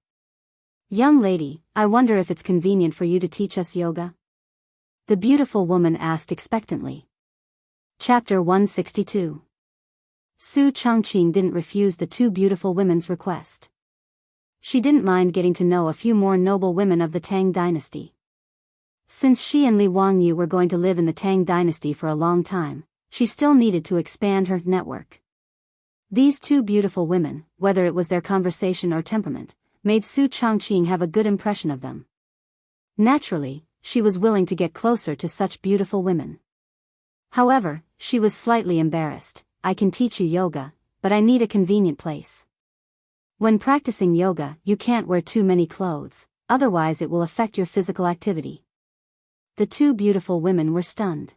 "Young lady, I wonder if it's convenient for you to teach us yoga?" the beautiful woman asked expectantly. Chapter 162. Su Chongqing didn't refuse the 2 beautiful women's request. She didn't mind getting to know a few more noble women of the Tang dynasty. Since she and Li Wangyu were going to live in the Tang dynasty for a long time, she still needed to expand her network. These 2 beautiful women, whether it was their conversation or temperament, made Su Chongqing have a good impression of them. Naturally, she was willing to get closer to such beautiful women. However, she was slightly embarrassed. "I can teach you yoga, but I need a convenient place. When practicing yoga, you can't wear too many clothes, otherwise it will affect your physical activity." The 2 beautiful women were stunned.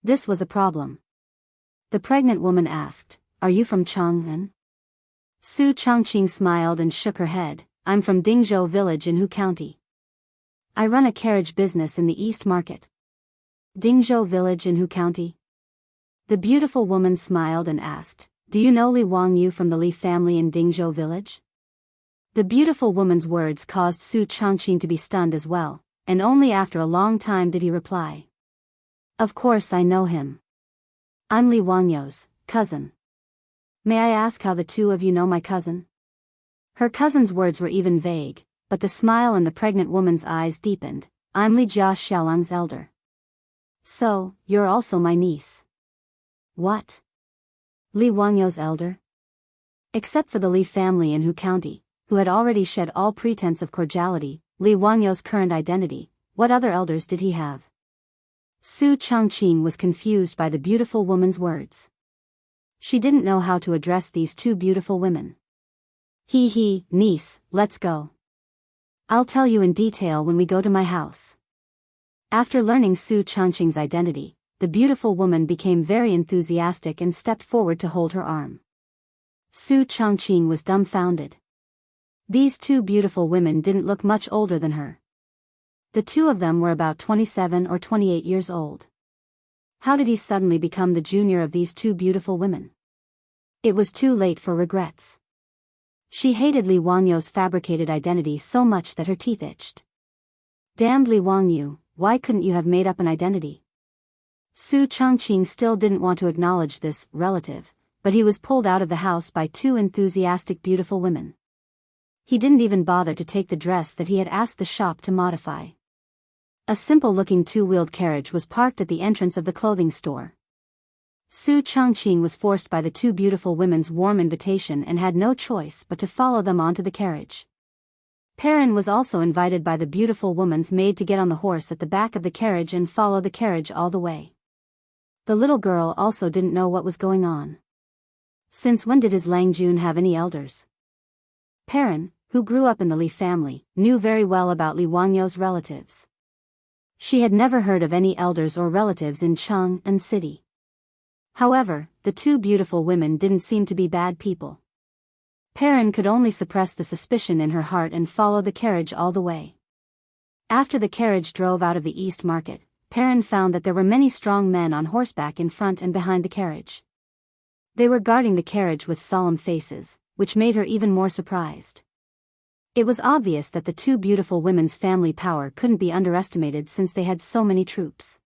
This was a problem. The pregnant woman asked, "Are you from Chang'an?" Su Chongqing smiled and shook her head. "I'm from Dingzhou village in Hu County. I run a carriage business in the East Market." Dingzhou Village in Hu County? The beautiful woman smiled and asked, "Do you know Li Wangyu from the Li family in Dingzhou Village?" The beautiful woman's words caused Su Chongqing to be stunned as well, and only after a long time did he reply. "Of course I know him. I'm Li Wangyu's cousin. May I ask how the two of you know my cousin?" Her cousin's words were even vague, but the smile in the pregnant woman's eyes deepened. "I'm Li Jia Xiaolang's elder." "So, you're also my niece." "What? Li Wangyu's elder?" Except for the Li family in Hu County, who had already shed all pretense of cordiality, Li Wangyu's current identity, what other elders did he have? Su Chongqing was confused by the beautiful woman's words. She didn't know how to address these two beautiful women. Niece, let's go. I'll tell you in detail when we go to my house." After learning Su Chongqing's identity, the beautiful woman became very enthusiastic and stepped forward to hold her arm. Su Chongqing was dumbfounded. These two beautiful women didn't look much older than her. The two of them were about 27 or 28 years old. How did he suddenly become the junior of these two beautiful women? It was too late for regrets. She hated Li Wangyu's fabricated identity so much that her teeth itched. "Damned Li Wangyu, why couldn't you have made up an identity?" Su Chongqing still didn't want to acknowledge this relative, but he was pulled out of the house by two enthusiastic beautiful women. He didn't even bother to take the dress that he had asked the shop to modify. A simple-looking two-wheeled carriage was parked at the entrance of the clothing store. Su Chongqing was forced by the two beautiful women's warm invitation and had no choice but to follow them onto the carriage. Perrin was also invited by the beautiful woman's maid to get on the horse at the back of the carriage and follow the carriage all the way. The little girl also didn't know what was going on. Since when did his Langjun have any elders? Perrin, who grew up in the Li family, knew very well about Li Wangyu's relatives. She had never heard of any elders or relatives in Chang'an City. However, the two beautiful women didn't seem to be bad people. Perrin could only suppress the suspicion in her heart and follow the carriage all the way. After the carriage drove out of the East Market, Perrin found that there were many strong men on horseback in front and behind the carriage. They were guarding the carriage with solemn faces, which made her even more surprised. It was obvious that the two beautiful women's family power couldn't be underestimated since they had so many troops.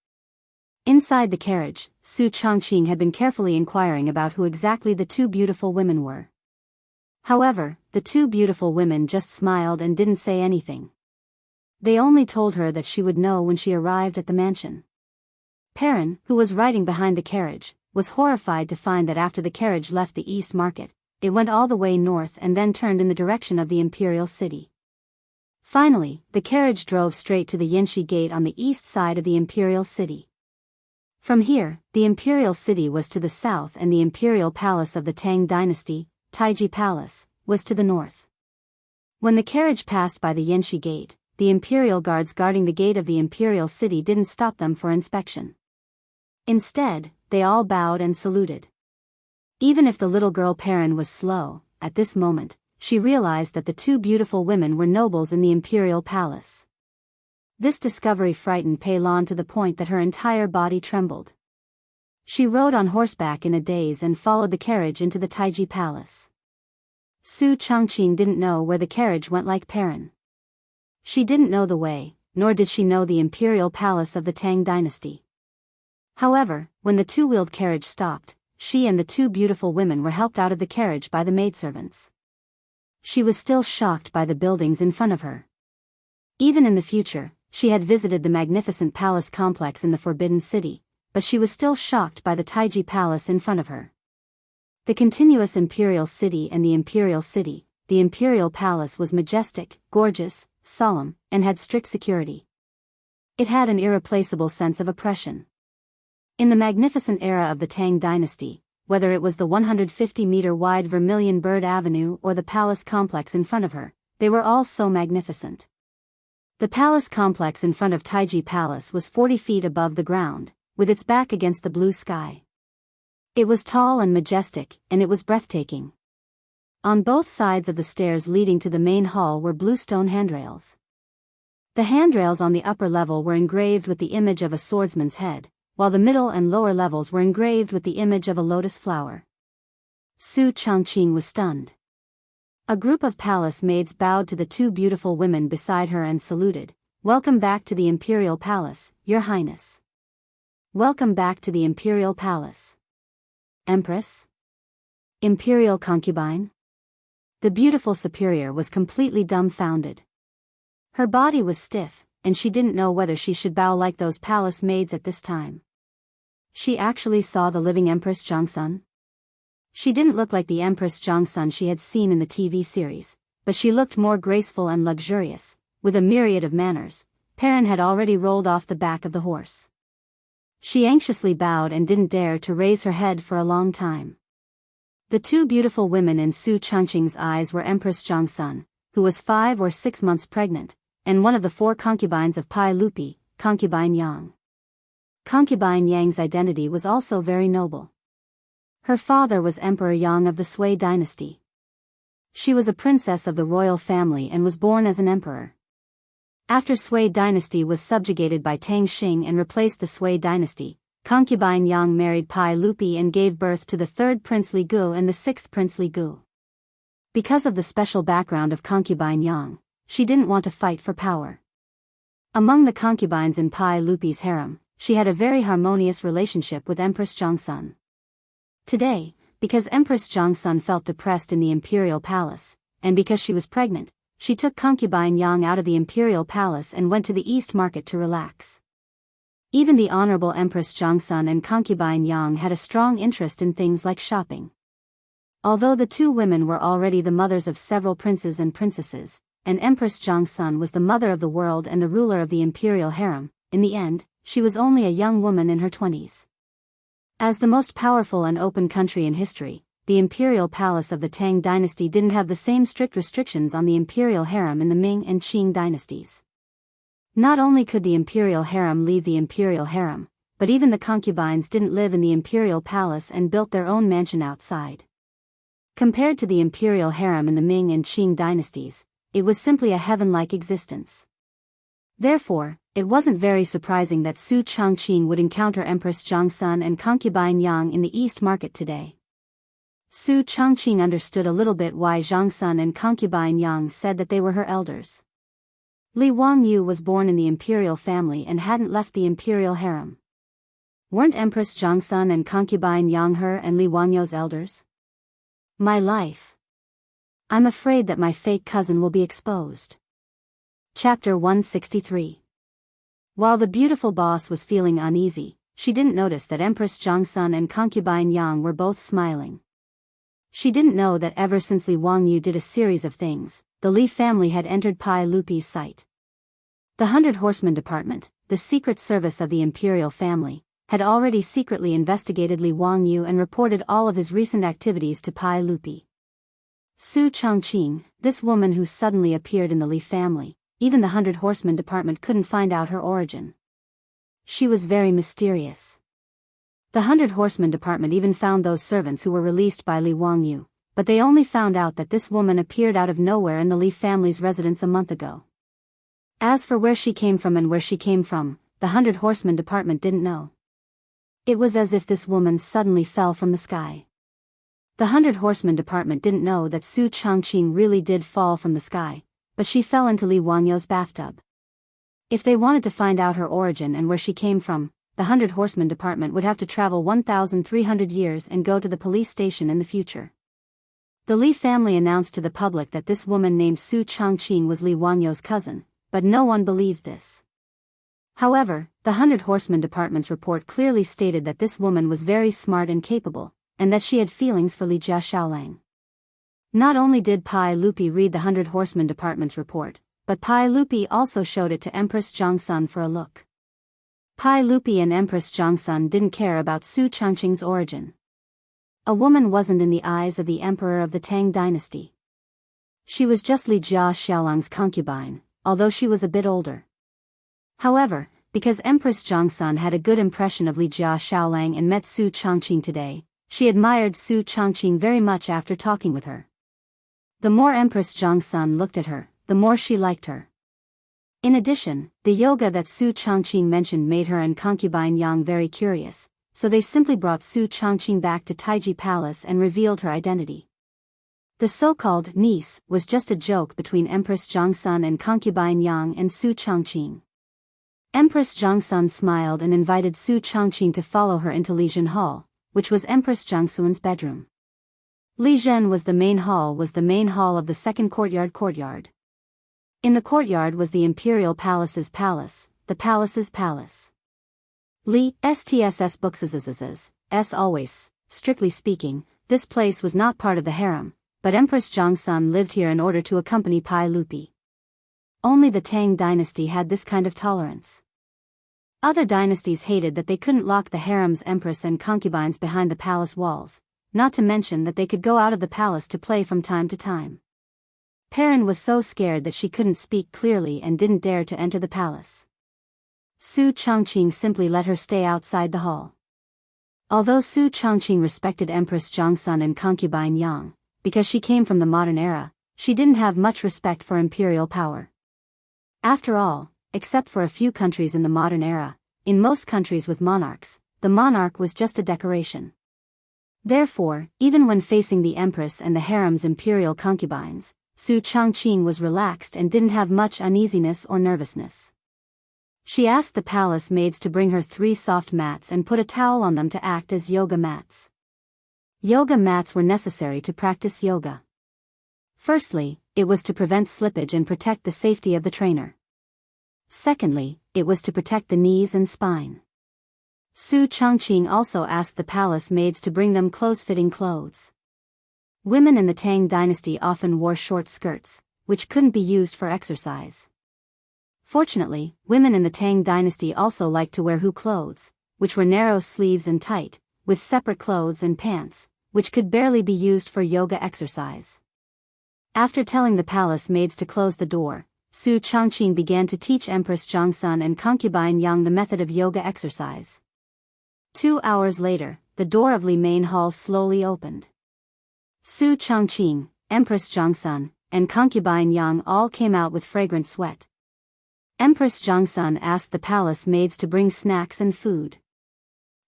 Inside the carriage, Su Chongqing had been carefully inquiring about who exactly the two beautiful women were. However, the two beautiful women just smiled and didn't say anything. They only told her that she would know when she arrived at the mansion. Perrin, who was riding behind the carriage, was horrified to find that after the carriage left the East Market, it went all the way north and then turned in the direction of the Imperial City. Finally, the carriage drove straight to the Yanxi Gate on the east side of the Imperial City. From here, the Imperial City was to the south and the Imperial Palace of the Tang Dynasty, Taiji Palace, was to the north. When the carriage passed by the Yanxi Gate, the Imperial guards guarding the gate of the Imperial City didn't stop them for inspection. Instead, they all bowed and saluted. Even if the little girl Perrin was slow, at this moment, she realized that the two beautiful women were nobles in the Imperial Palace. This discovery frightened Pei Lan to the point that her entire body trembled. She rode on horseback in a daze and followed the carriage into the Taiji Palace. Su Chongqing didn't know where the carriage went like Perrin. She didn't know the way, nor did she know the Imperial Palace of the Tang Dynasty. However, when the two-wheeled carriage stopped, she and the two beautiful women were helped out of the carriage by the maidservants. She was still shocked by the buildings in front of her. Even in the future, she had visited the magnificent palace complex in the Forbidden City, but she was still shocked by the Taiji Palace in front of her. The continuous Imperial City and the Imperial City, the Imperial Palace was majestic, gorgeous, solemn, and had strict security. It had an irreplaceable sense of oppression. In the magnificent era of the Tang Dynasty, whether it was the 150-meter-wide Vermilion Bird Avenue or the palace complex in front of her, they were all so magnificent. The palace complex in front of Taiji Palace was 40 feet above the ground, with its back against the blue sky. It was tall and majestic, and it was breathtaking. On both sides of the stairs leading to the main hall were blue stone handrails. The handrails on the upper level were engraved with the image of a swordsman's head, while the middle and lower levels were engraved with the image of a lotus flower. Su Changqing was stunned. A group of palace maids bowed to the two beautiful women beside her and saluted. "Welcome back to the Imperial Palace, Your Highness." "Welcome back to the Imperial Palace." "Empress? Imperial concubine?" The beautiful superior was completely dumbfounded. Her body was stiff, and she didn't know whether she should bow like those palace maids at this time. She actually saw the living Empress Zhongsun. She didn't look like the Empress Zhongsun she had seen in the TV series, but she looked more graceful and luxurious, with a myriad of manners. Perrin had already rolled off the back of the horse. She anxiously bowed and didn't dare to raise her head for a long time. The two beautiful women in Su Changqing's eyes were Empress Zhongsun, who was 5 or 6 months pregnant, and one of the 4 concubines of Pai Lupi, Concubine Yang. Concubine Yang's identity was also very noble. Her father was Emperor Yang of the Sui dynasty. She was a princess of the royal family and was born as an emperor. After Sui dynasty was subjugated by Tang Xing and replaced the Sui dynasty, Concubine Yang married Pai Lupi and gave birth to the 3rd Prince Li Gu and the 6th Prince Li Gu. Because of the special background of Concubine Yang, she didn't want to fight for power. Among the concubines in Pai Lupi's harem, she had a very harmonious relationship with Empress Zhongsun. Today, because Empress Zhongsun felt depressed in the imperial palace, and because she was pregnant, she took Concubine Yang out of the imperial palace and went to the East Market to relax. Even the Honorable Empress Zhongsun and Concubine Yang had a strong interest in things like shopping. Although the two women were already the mothers of several princes and princesses, and Empress Zhongsun was the mother of the world and the ruler of the imperial harem, in the end, she was only a young woman in her 20s. As the most powerful and open country in history, the imperial palace of the Tang dynasty didn't have the same strict restrictions on the imperial harem in the Ming and Qing dynasties. Not only could the imperial harem leave the imperial harem, but even the concubines didn't live in the imperial palace and built their own mansion outside. Compared to the imperial harem in the Ming and Qing dynasties, it was simply a heaven-like existence. Therefore, it wasn't very surprising that Su Changqing would encounter Empress Zhongsun and Concubine Yang in the East Market today. Su Changqing understood a little bit why Zhongsun and Concubine Yang said that they were her elders. Li Wangyu was born in the imperial family and hadn't left the imperial harem. Weren't Empress Zhongsun and Concubine Yang her and Li Wangyu's elders? My life. I'm afraid that my fake cousin will be exposed. Chapter 163. While the beautiful boss was feeling uneasy, she didn't notice that Empress Zhongsun and Concubine Yang were both smiling. She didn't know that ever since Li Wangyu did a series of things, the Li family had entered Pai Lupi's sight. The 100 Horsemen Department, the secret service of the imperial family, had already secretly investigated Li Wangyu and reported all of his recent activities to Pai Lupi. Su Changqing, this woman who suddenly appeared in the Li family, even the 100 Horsemen Department couldn't find out her origin. She was very mysterious. The 100 Horsemen Department even found those servants who were released by Li Wangyu, but they only found out that this woman appeared out of nowhere in the Li family's residence a month ago. As for where she came from, the 100 Horsemen Department didn't know. It was as if this woman suddenly fell from the sky. The 100 Horsemen Department didn't know that Su Changqing really did fall from the sky, but she fell into Li Wangyu's bathtub. If they wanted to find out her origin and where she came from, the 100 Horsemen Department would have to travel 1,300 years and go to the police station in the future. The Li family announced to the public that this woman named Su Changqing was Li Wangyu's cousin, but no one believed this. However, the 100 Horsemen Department's report clearly stated that this woman was very smart and capable, and that she had feelings for Li Jia Xiaolang. Not only did Pai Lupi read the 100 Horsemen Department's report, but Pai Lupi also showed it to Empress Zhongsun for a look. Pai Lupi and Empress Zhongsun didn't care about Su Changqing's origin. A woman wasn't in the eyes of the emperor of the Tang dynasty. She was just Li Jia Xiaolang's concubine, although she was a bit older. However, because Empress Zhongsun had a good impression of Li Jia Xiaolang and met Su Changqing today, she admired Su Changqing very much after talking with her. The more Empress Zhongsun looked at her, the more she liked her. In addition, the yoga that Su Changqing mentioned made her and concubine Yang very curious, so they simply brought Su Changqing back to Taiji Palace and revealed her identity. The so-called niece was just a joke between Empress Zhongsun and concubine Yang and Su Changqing. Empress Zhongsun smiled and invited Su Changqing to follow her into Lizhen Hall, which was Empress Zhongsun's bedroom. Lizhen was the main hall of the second courtyard. In the courtyard was the imperial palace's palace, the palace's palace. Li STSS books as always, strictly speaking, this place was not part of the harem, but Empress Zhongsun lived here in order to accompany Pai Lupi. Only the Tang dynasty had this kind of tolerance. Other dynasties hated that they couldn't lock the harem's empress and concubines behind the palace walls, not to mention that they could go out of the palace to play from time to time. Perrin was so scared that she couldn't speak clearly and didn't dare to enter the palace. Su Changqing simply let her stay outside the hall. Although Su Changqing respected Empress Zhongsun and concubine Yang, because she came from the modern era, she didn't have much respect for imperial power. After all, except for a few countries in the modern era, in most countries with monarchs, the monarch was just a decoration. Therefore, even when facing the empress and the harem's imperial concubines, Su Changqing was relaxed and didn't have much uneasiness or nervousness. She asked the palace maids to bring her 3 soft mats and put a towel on them to act as yoga mats. Yoga mats were necessary to practice yoga. Firstly, it was to prevent slippage and protect the safety of the trainer. Secondly, it was to protect the knees and spine. Su Changqing also asked the palace maids to bring them close-fitting clothes. Women in the Tang dynasty often wore short skirts, which couldn't be used for exercise. Fortunately, women in the Tang dynasty also liked to wear hu clothes, which were narrow sleeves and tight, with separate clothes and pants, which could barely be used for yoga exercise. After telling the palace maids to close the door, Su Changqing began to teach Empress Zhongsun and concubine Yang the method of yoga exercise. 2 hours later, the door of Li Main Hall slowly opened. Su Changqing, Empress Zhongsun, and concubine Yang all came out with fragrant sweat. Empress Zhongsun asked the palace maids to bring snacks and food.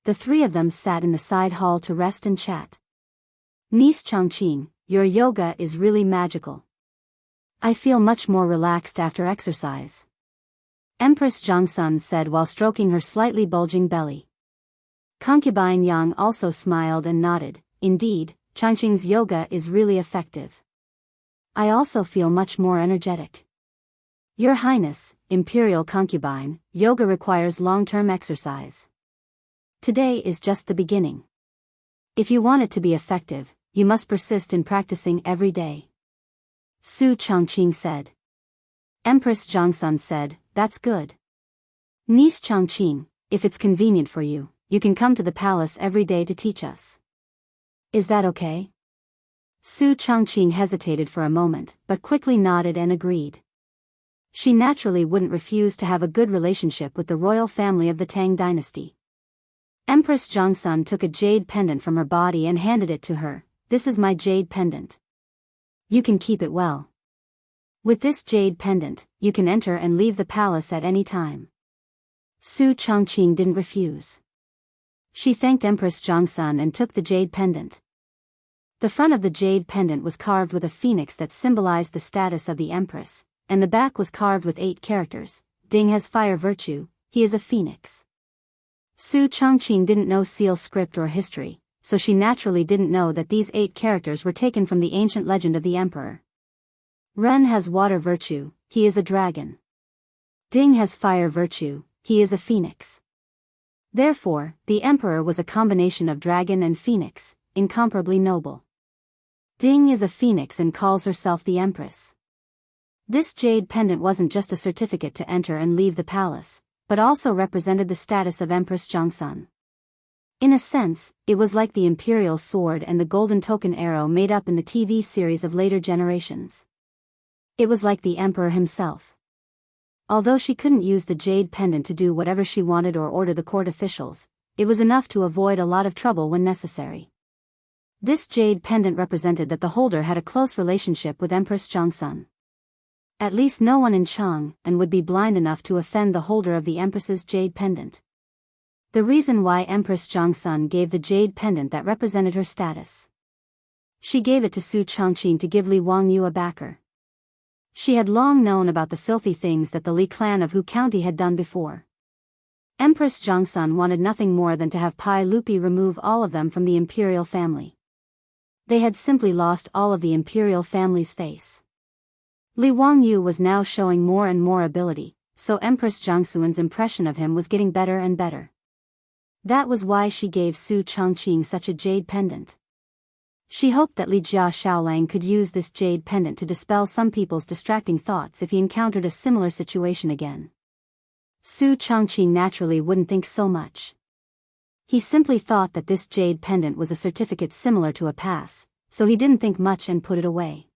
The 3 of them sat in the side hall to rest and chat. Niece Changqing, your yoga is really magical. I feel much more relaxed after exercise. Empress Zhongsun said while stroking her slightly bulging belly. Concubine Yang also smiled and nodded. Indeed, Changqing's yoga is really effective. I also feel much more energetic. Your Highness, Imperial Concubine, yoga requires long-term exercise. Today is just the beginning. If you want it to be effective, you must persist in practicing every day. Su Changqing said. Empress Zhongsun said, that's good. Niece Changqing, if it's convenient for you, you can come to the palace every day to teach us. Is that okay? Su Changqing hesitated for a moment, but quickly nodded and agreed. She naturally wouldn't refuse to have a good relationship with the royal family of the Tang dynasty. Empress Zhongsun took a jade pendant from her body and handed it to her. This is my jade pendant. You can keep it well. With this jade pendant, you can enter and leave the palace at any time. Su Changqing didn't refuse. She thanked Empress Zhongsun and took the jade pendant. The front of the jade pendant was carved with a phoenix that symbolized the status of the empress, and the back was carved with 8 characters. Ding has fire virtue, he is a phoenix. Su Changqing didn't know seal script or history, so she naturally didn't know that these 8 characters were taken from the ancient legend of the emperor. Ren has water virtue, he is a dragon. Ding has fire virtue, he is a phoenix. Therefore, the emperor was a combination of dragon and phoenix, incomparably noble. Ding is a phoenix and calls herself the empress. This jade pendant wasn't just a certificate to enter and leave the palace, but also represented the status of Empress Zhongsun. In a sense, it was like the imperial sword and the golden token arrow made up in the TV series of later generations. It was like the emperor himself. Although she couldn't use the jade pendant to do whatever she wanted or order the court officials, it was enough to avoid a lot of trouble when necessary. This jade pendant represented that the holder had a close relationship with Empress Zhongsun. At least no one in Chang'an would be blind enough to offend the holder of the Empress's jade pendant. The reason why Empress Zhongsun gave the jade pendant that represented her status. She gave it to Su Changqing to give Li Wangyu a backer. She had long known about the filthy things that the Li clan of Hu County had done before. Empress Zhongsun wanted nothing more than to have Pai Lupi remove all of them from the imperial family. They had simply lost all of the imperial family's face. Li Wangyu was now showing more and more ability, so Empress Zhongsun's impression of him was getting better and better. That was why she gave Su Changqing such a jade pendant. She hoped that Li Jia Shaolang could use this jade pendant to dispel some people's distracting thoughts if he encountered a similar situation again. Su Changqing naturally wouldn't think so much. He simply thought that this jade pendant was a certificate similar to a pass, so he didn't think much and put it away.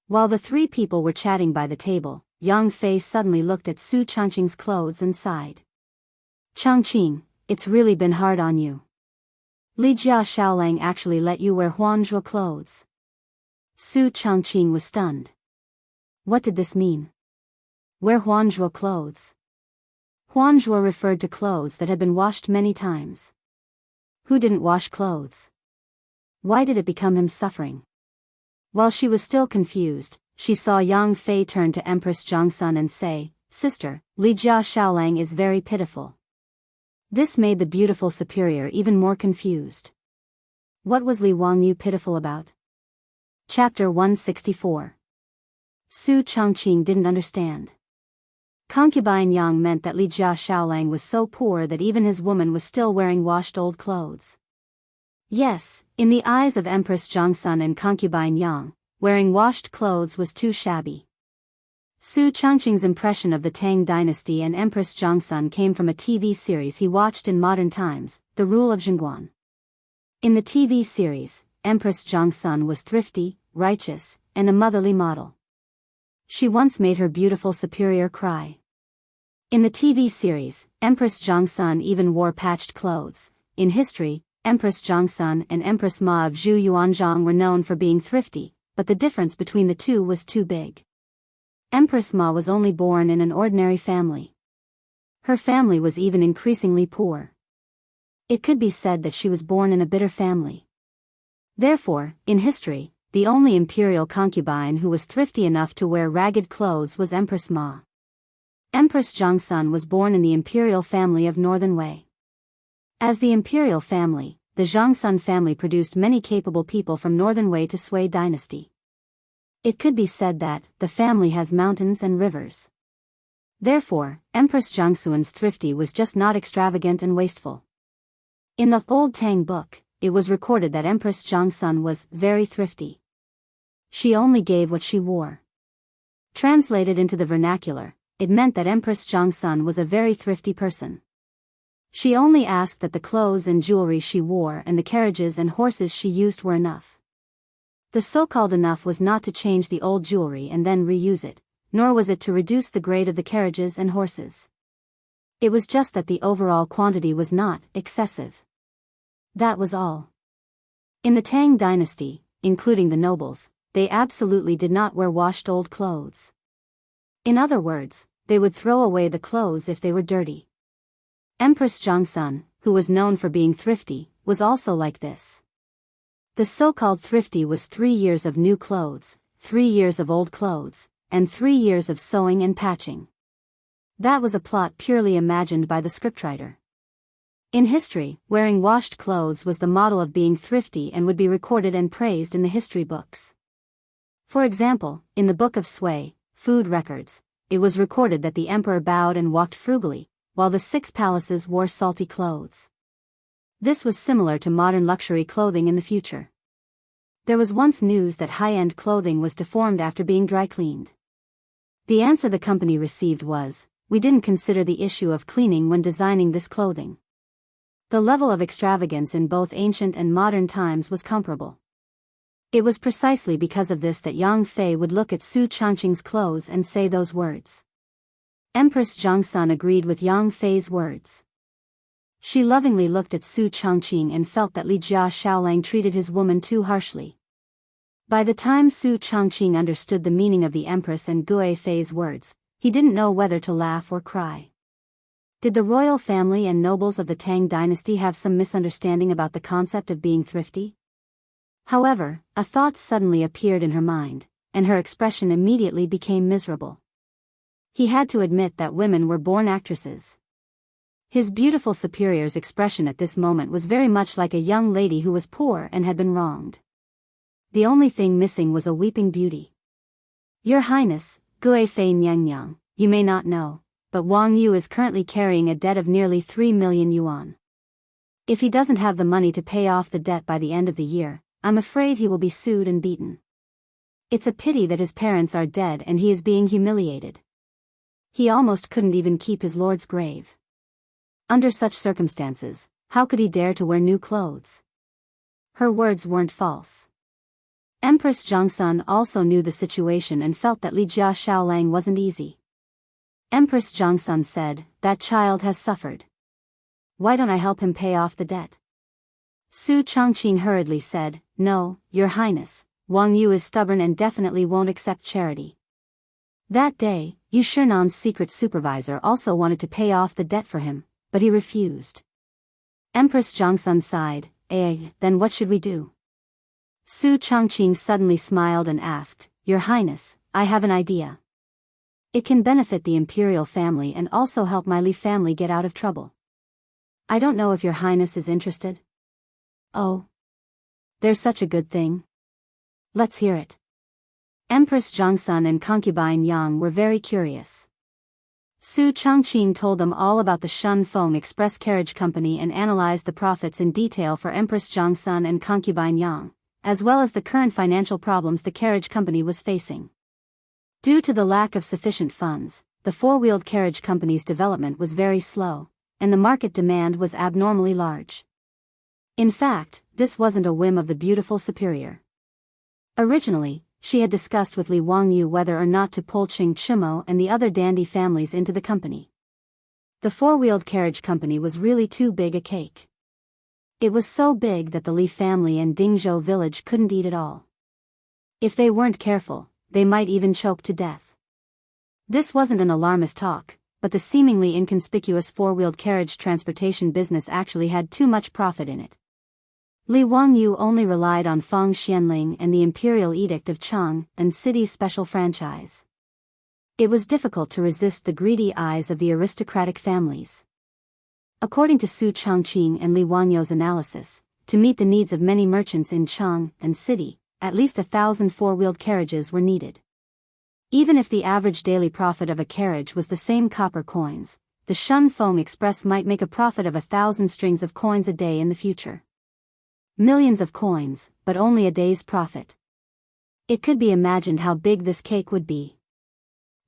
While the three people were chatting by the table, Yang Fei suddenly looked at Su Changqing's clothes and sighed. "Changqing, it's really been hard on you. Li Jia Shaolang actually let you wear Huanzhuo clothes." Su Changqing was stunned. What did this mean? Wear Huanzhuo clothes? Huanzhuo referred to clothes that had been washed many times. Who didn't wash clothes? Why did it become him suffering? While she was still confused, she saw Yang Fei turn to Empress Zhongsun and say, "Sister, Li Jia Shaolang is very pitiful." This made the beautiful superior even more confused. What was Li Wangyu pitiful about? Chapter 164. Su Changqing didn't understand. Concubine Yang meant that Li Jia Shaolang was so poor that even his woman was still wearing washed old clothes. Yes, in the eyes of Empress Zhongsun and concubine Yang, wearing washed clothes was too shabby. Su Changqing's impression of the Tang dynasty and Empress Zhongsun came from a TV series he watched in modern times, The Rule of Zhongguan. In the TV series, Empress Zhongsun was thrifty, righteous, and a motherly model. She once made her beautiful superior cry. In the TV series, Empress Zhongsun even wore patched clothes. In history, Empress Zhongsun and Empress Ma of Zhu Yuanzhang were known for being thrifty, but the difference between the two was too big. Empress Ma was only born in an ordinary family. Her family was even increasingly poor. It could be said that she was born in a bitter family. Therefore, in history, the only imperial concubine who was thrifty enough to wear ragged clothes was Empress Ma. Empress Zhongsun was born in the imperial family of Northern Wei. As the imperial family, the Zhongsun family produced many capable people from Northern Wei to Sui dynasty. It could be said that the family has mountains and rivers. Therefore, Empress Zhongsun's thrifty was just not extravagant and wasteful. In the old Tang book, it was recorded that Empress Zhongsun was very thrifty. She only gave what she wore. Translated into the vernacular, it meant that Empress Zhongsun was a very thrifty person. She only asked that the clothes and jewelry she wore and the carriages and horses she used were enough. The so-called enough was not to change the old jewelry and then reuse it, nor was it to reduce the grade of the carriages and horses. It was just that the overall quantity was not excessive. That was all. In the Tang dynasty, including the nobles, they absolutely did not wear washed old clothes. In other words, they would throw away the clothes if they were dirty. Empress Zhongsun, who was known for being thrifty, was also like this. The so-called thrifty was 3 years of new clothes, 3 years of old clothes, and 3 years of sewing and patching. That was a plot purely imagined by the scriptwriter. In history, wearing washed clothes was the model of being thrifty and would be recorded and praised in the history books. For example, in the Book of Sui, Food Records, it was recorded that the emperor bowed and walked frugally, while the 6 palaces wore salty clothes. This was similar to modern luxury clothing in the future. There was once news that high-end clothing was deformed after being dry cleaned. The answer the company received was, "We didn't consider the issue of cleaning when designing this clothing." The level of extravagance in both ancient and modern times was comparable. It was precisely because of this that Yang Fei would look at Su Changqing's clothes and say those words. Empress Zhongsun agreed with Yang Fei's words. She lovingly looked at Su Changqing and felt that Li Jia Shaolang treated his woman too harshly. By the time Su Chongqing understood the meaning of the Empress and Gui Fei's words, he didn't know whether to laugh or cry. Did the royal family and nobles of the Tang dynasty have some misunderstanding about the concept of being thrifty? However, a thought suddenly appeared in her mind, and her expression immediately became miserable. He had to admit that women were born actresses. His beautiful superior's expression at this moment was very much like a young lady who was poor and had been wronged. The only thing missing was a weeping beauty. Your Highness, Gui Fei Nyang, you may not know, but Wang Yu is currently carrying a debt of nearly 3 million yuan. If he doesn't have the money to pay off the debt by the end of the year, I'm afraid he will be sued and beaten. It's a pity that his parents are dead and he is being humiliated. He almost couldn't even keep his lord's grave. Under such circumstances, how could he dare to wear new clothes? Her words weren't false. Empress Zhongsun also knew the situation and felt that Li Jia Shaolang wasn't easy. Empress Zhongsun said, "That child has suffered. Why don't I help him pay off the debt?" Su Chongqing hurriedly said, "No, Your Highness, Wang Yu is stubborn and definitely won't accept charity." That day, Yu Shernan's secret supervisor also wanted to pay off the debt for him, but he refused. Empress Zhongsun sighed, then what should we do?" Su Chongqing suddenly smiled and asked, "Your Highness, I have an idea. It can benefit the imperial family and also help my Li family get out of trouble. I don't know if Your Highness is interested." "Oh. There's such a good thing. Let's hear it." Empress Zhongsun and concubine Yang were very curious. Su Chongqing told them all about the Shun Feng Express Carriage Company and analyzed the profits in detail for Empress Zhongsun and concubine Yang, as well as the current financial problems the carriage company was facing. Due to the lack of sufficient funds, the four-wheeled carriage company's development was very slow, and the market demand was abnormally large. In fact, this wasn't a whim of the beautiful superior. Originally, she had discussed with Li Wangyu whether or not to pull Qing Chimo and the other dandy families into the company. The four-wheeled carriage company was really too big a cake. It was so big that the Li family and Dingzhou village couldn't eat it all. If they weren't careful, they might even choke to death. This wasn't an alarmist talk, but the seemingly inconspicuous four-wheeled carriage transportation business actually had too much profit in it. Li Wangyu only relied on Feng Xianling and the Imperial Edict of Cheng and City's special franchise. It was difficult to resist the greedy eyes of the aristocratic families. According to Su Chongqing and Li Wangyu's analysis, to meet the needs of many merchants in Cheng and City, at least 1,000 four-wheeled carriages were needed. Even if the average daily profit of a carriage was the same copper coins, the Shun Feng Express might make a profit of 1,000 strings of coins a day in the future. Millions of coins, but only a day's profit. It could be imagined how big this cake would be.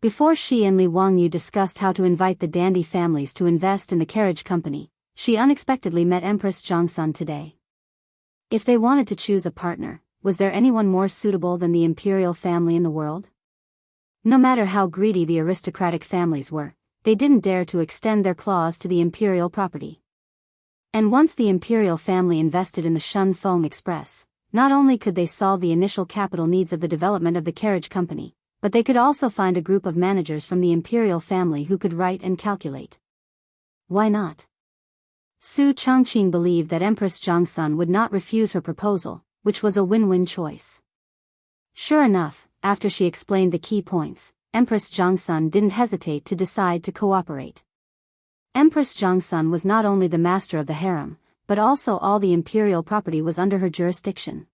Before she and Li Wangyu discussed how to invite the dandy families to invest in the carriage company, she unexpectedly met Empress Zhongsun today. If they wanted to choose a partner, was there anyone more suitable than the imperial family in the world? No matter how greedy the aristocratic families were, they didn't dare to extend their claws to the imperial property. And once the imperial family invested in the Shun Feng Express, not only could they solve the initial capital needs of the development of the carriage company, but they could also find a group of managers from the imperial family who could write and calculate. Why not? Su Chongqing believed that Empress Zhongsun would not refuse her proposal, which was a win-win choice. Sure enough, after she explained the key points, Empress Zhongsun didn't hesitate to decide to cooperate. Empress Zhongsun was not only the master of the harem, but also all the imperial property was under her jurisdiction.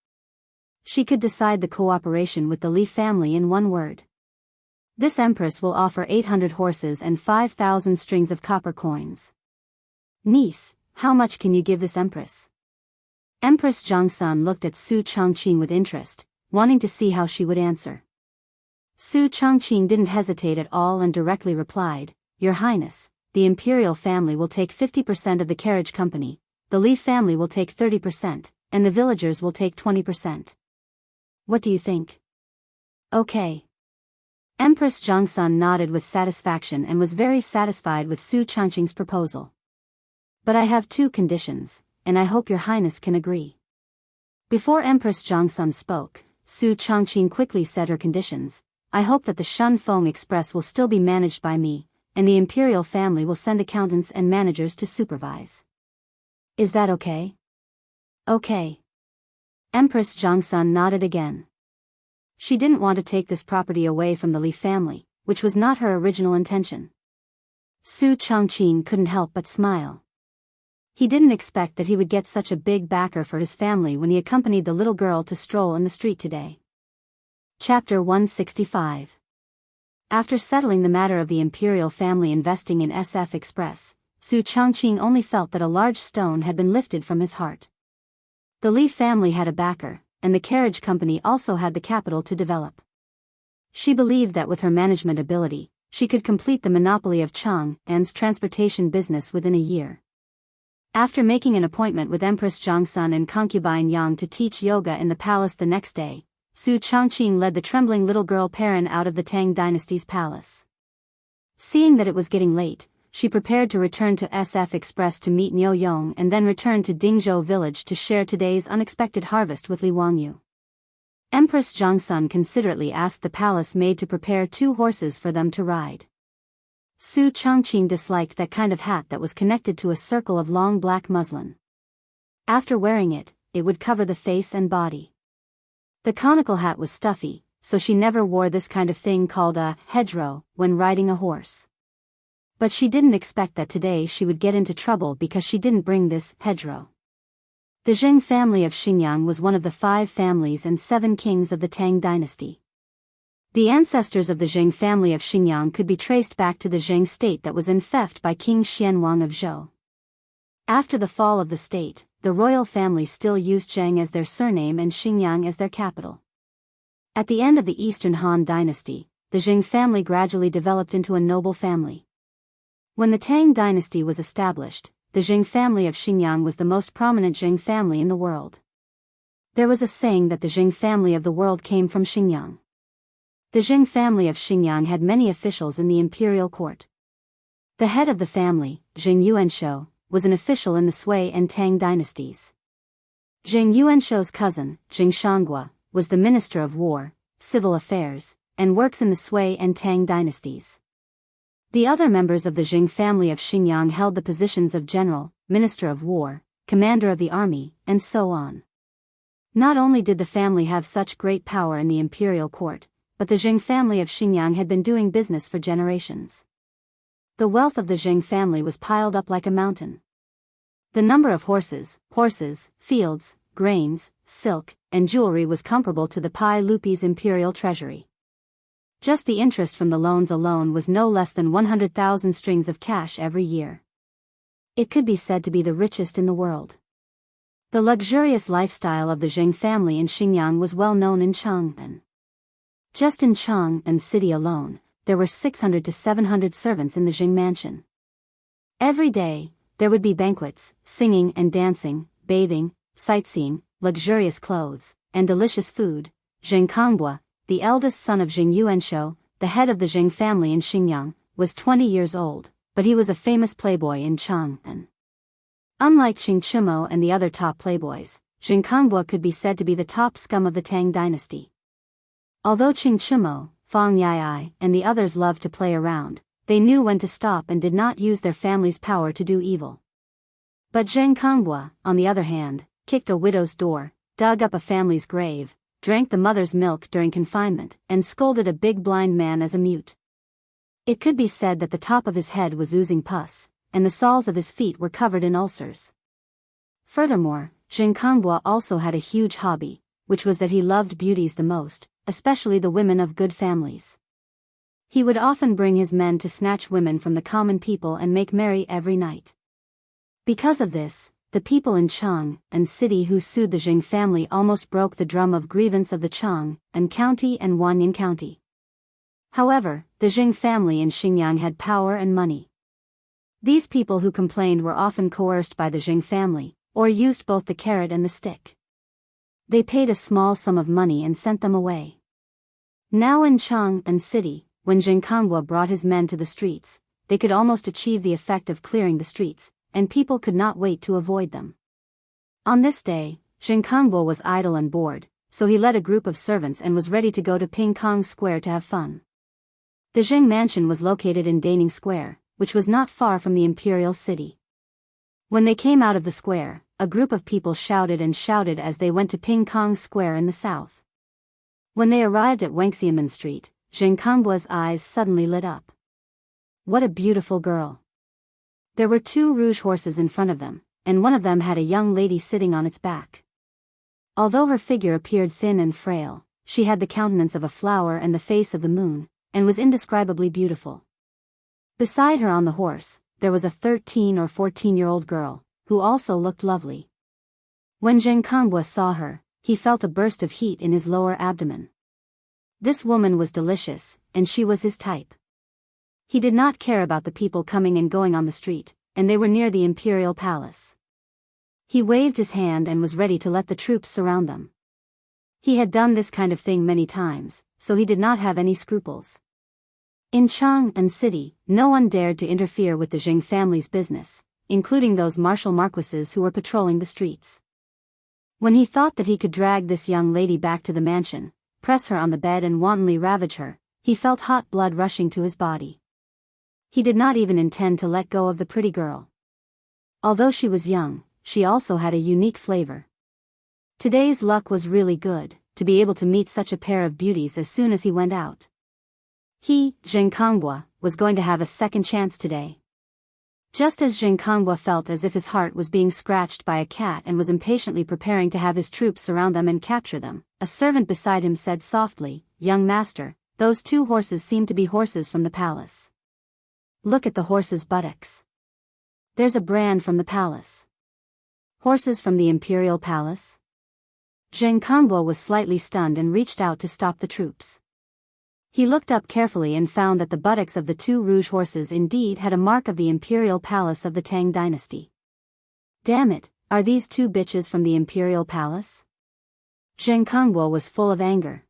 She could decide the cooperation with the Li family in one word. This empress will offer 800 horses and 5,000 strings of copper coins. Niece, how much can you give this empress? Empress Zhongsun looked at Su Chongqing with interest, wanting to see how she would answer. Su Chongqing didn't hesitate at all and directly replied, "Your Highness, the imperial family will take 50% of the carriage company, the Li family will take 30%, and the villagers will take 20%. What do you think?" "Okay." Empress Zhongsun nodded with satisfaction and was very satisfied with Su Chongqing's proposal. "But I have two conditions, and I hope Your Highness can agree." Before Empress Zhongsun spoke, Su Chongqing quickly said her conditions. I hope that the Shunfeng Express will still be managed by me, and the imperial family will send accountants and managers to supervise. Is that okay? Okay. Empress Zhongsun nodded again. She didn't want to take this property away from the Li family, which was not her original intention. Su Chongqing couldn't help but smile. He didn't expect that he would get such a big backer for his family when he accompanied the little girl to stroll in the street today. Chapter 165. After settling the matter of the imperial family investing in SF Express, Su Chongqing only felt that a large stone had been lifted from his heart. The Li family had a backer, and the carriage company also had the capital to develop. She believed that with her management ability, she could complete the monopoly of Chang'an's transportation business within a year. After making an appointment with Empress Zhongsun and concubine Yang to teach yoga in the palace the next day, Su Chongqing led the trembling little girl Perrin out of the Tang dynasty's palace. Seeing that it was getting late, she prepared to return to SF Express to meet Niu Yong and then return to Dingzhou village to share today's unexpected harvest with Li Wangyu. Empress Zhongsun considerately asked the palace maid to prepare 2 horses for them to ride. Su Chongqing disliked that kind of hat that was connected to a circle of long black muslin. After wearing it, it would cover the face and body. The conical hat was stuffy, so she never wore this kind of thing called a hedgerow when riding a horse. But she didn't expect that today she would get into trouble because she didn't bring this hedgerow. The Jing family of Xinjiang was one of the 5 families and 7 kings of the Tang dynasty. The ancestors of the Jing family of Xinjiang could be traced back to the Jing state that was infected by King Xianwang of Zhou. After the fall of the state, the royal family still used Zheng as their surname and Xinjiang as their capital. At the end of the Eastern Han dynasty, the Jing family gradually developed into a noble family. When the Tang dynasty was established, the Jing family of Xinjiang was the most prominent Jing family in the world. There was a saying that the Jing family of the world came from Xinjiang. The Jing family of Xinjiang had many officials in the imperial court. The head of the family, Jing Yuanshou, was an official in the Sui and Tang dynasties. Jing Yuanshou's cousin, Jing Shangua, was the Minister of War, Civil Affairs, and works in the Sui and Tang dynasties. The other members of the Jing family of Xinjiang held the positions of General, Minister of War, Commander of the Army, and so on. Not only did the family have such great power in the imperial court, but the Jing family of Xinjiang had been doing business for generations. The wealth of the Jing family was piled up like a mountain. The number of horses, fields, grains, silk, and jewelry was comparable to the Pai Lupi's imperial treasury. Just the interest from the loans alone was no less than 100,000 strings of cash every year. It could be said to be the richest in the world. The luxurious lifestyle of the Jing family in Xinjiang was well known in Chang'an. Just in Chang'an city alone, there were 600 to 700 servants in the Jing mansion. Every day, there would be banquets, singing and dancing, bathing, sightseeing, luxurious clothes, and delicious food. Jing Kongbua, the eldest son of Jing Yuanshou, the head of the Jing family in Xinjiang, was 20 years old, but he was a famous playboy in Chang'an. Unlike Qing Chumo and the other top playboys, Jing Kongbua could be said to be the top scum of the Tang dynasty. Although Qing Chumo, Fang Yai, and the others loved to play around, they knew when to stop and did not use their family's power to do evil. But Zheng Kongbua, on the other hand, kicked a widow's door, dug up a family's grave, drank the mother's milk during confinement, and scolded a big blind man as a mute. It could be said that the top of his head was oozing pus, and the soles of his feet were covered in ulcers. Furthermore, Zheng Kongbua also had a huge hobby, which was that he loved beauties the most, especially the women of good families. He would often bring his men to snatch women from the common people and make merry every night. Because of this, the people in Chang'an city who sued the Jing family almost broke the drum of grievance of the Chang'an county and Wanyan county. However, the Jing family in Xinjiang had power and money. These people who complained were often coerced by the Jing family, or used both the carrot and the stick. They paid a small sum of money and sent them away. Now in Chang'an city, when Jing Kongbua brought his men to the streets, they could almost achieve the effect of clearing the streets, and people could not wait to avoid them. On this day, Jing Kongbua was idle and bored, so he led a group of servants and was ready to go to Ping Kong Square to have fun. The Jing mansion was located in Daning Square, which was not far from the imperial city. When they came out of the square, a group of people shouted and shouted as they went to Ping Kong Square in the south. When they arrived at Wangxiamen Street, Zheng Kongbua's eyes suddenly lit up. What a beautiful girl! There were 2 rouge horses in front of them, and one of them had a young lady sitting on its back. Although her figure appeared thin and frail, she had the countenance of a flower and the face of the moon, and was indescribably beautiful. Beside her on the horse, there was a 13 or 14-year-old girl, who also looked lovely. When Zheng Kongbua saw her, he felt a burst of heat in his lower abdomen. This woman was delicious, and she was his type. He did not care about the people coming and going on the street, and they were near the imperial palace. He waved his hand and was ready to let the troops surround them. He had done this kind of thing many times, so he did not have any scruples. In Chang'an City, no one dared to interfere with the Jing family's business, including those martial marquises who were patrolling the streets. When he thought that he could drag this young lady back to the mansion, press her on the bed and wantonly ravage her, he felt hot blood rushing to his body. He did not even intend to let go of the pretty girl. Although she was young, she also had a unique flavor. Today's luck was really good, to be able to meet such a pair of beauties as soon as he went out. He, Zheng Kongbua, was going to have a second chance today. Just as Zheng Kongbua felt as if his heart was being scratched by a cat and was impatiently preparing to have his troops surround them and capture them, a servant beside him said softly, "Young master, those 2 horses seem to be horses from the palace. Look at the horses' buttocks. There's a brand from the palace. Horses from the imperial palace?" Zheng Kongbua was slightly stunned and reached out to stop the troops. He looked up carefully and found that the buttocks of the 2 rouge horses indeed had a mark of the imperial palace of the Tang dynasty. Damn it, are these 2 bitches from the imperial palace? Zheng Kongbua was full of anger.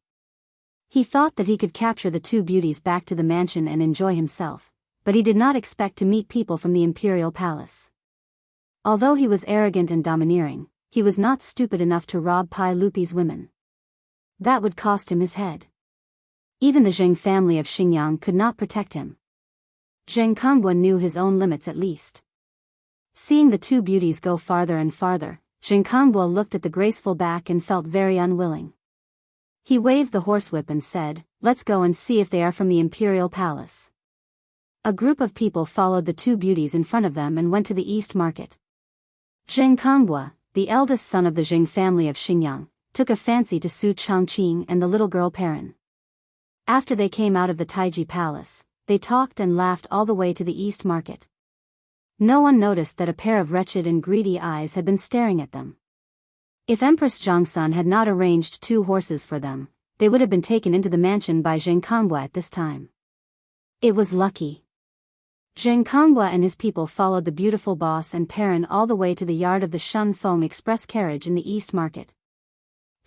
He thought that he could capture the 2 beauties back to the mansion and enjoy himself, but he did not expect to meet people from the imperial palace. Although he was arrogant and domineering, he was not stupid enough to rob Pai Lupi's women. That would cost him his head. Even the Zheng family of Xingyang could not protect him. Zheng Kongbua knew his own limits at least. Seeing the 2 beauties go farther and farther, Zheng Kongbua looked at the graceful back and felt very unwilling. He waved the horsewhip and said, "Let's go and see if they are from the imperial palace." A group of people followed the 2 beauties in front of them and went to the East Market. Zheng Kongbua, the eldest son of the Zheng family of Xingyang, took a fancy to Su Chongqing and the little girl Perrin. After they came out of the Taiji Palace, they talked and laughed all the way to the East Market. No one noticed that a pair of wretched and greedy eyes had been staring at them. If Empress Zhongsun had not arranged 2 horses for them, they would have been taken into the mansion by Zheng Kongbua at this time. It was lucky. Zheng Kongbua and his people followed the beautiful boss and Perrin all the way to the yard of the Shun Feng Express carriage in the East Market.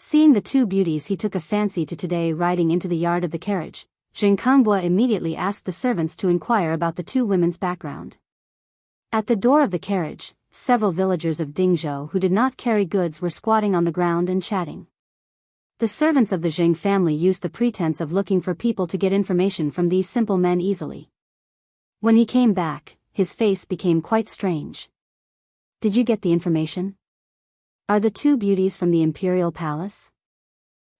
Seeing the 2 beauties he took a fancy to today riding into the yard of the carriage, Zheng Kongbua immediately asked the servants to inquire about the 2 women's background. At the door of the carriage, several villagers of Dingzhou who did not carry goods were squatting on the ground and chatting. The servants of the Zheng family used the pretense of looking for people to get information from these simple men easily. When he came back, his face became quite strange. "Did you get the information? Are the 2 beauties from the imperial palace?"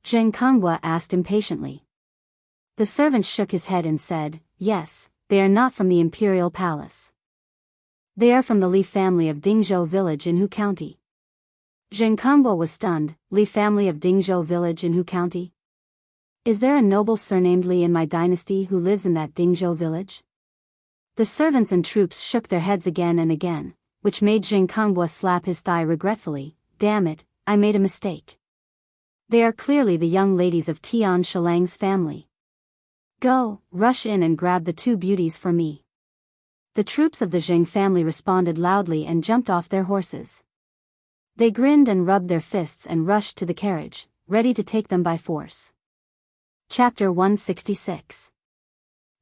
Zheng Kongbua asked impatiently. The servant shook his head and said, "Yes, they are not from the imperial palace. They are from the Li family of Dingzhou village in Hu County." Zheng Kongbua was stunned. "Li family of Dingzhou village in Hu County? Is there a noble surnamed Li in my dynasty who lives in that Dingzhou village?" The servants and troops shook their heads again and again, which made Zheng Kongbua slap his thigh regretfully. "Damn it, I made a mistake. They are clearly the young ladies of Tian Shilang's family. Go, rush in and grab the 2 beauties for me." The troops of the Zheng family responded loudly and jumped off their horses. They grinned and rubbed their fists and rushed to the carriage, ready to take them by force. Chapter 166.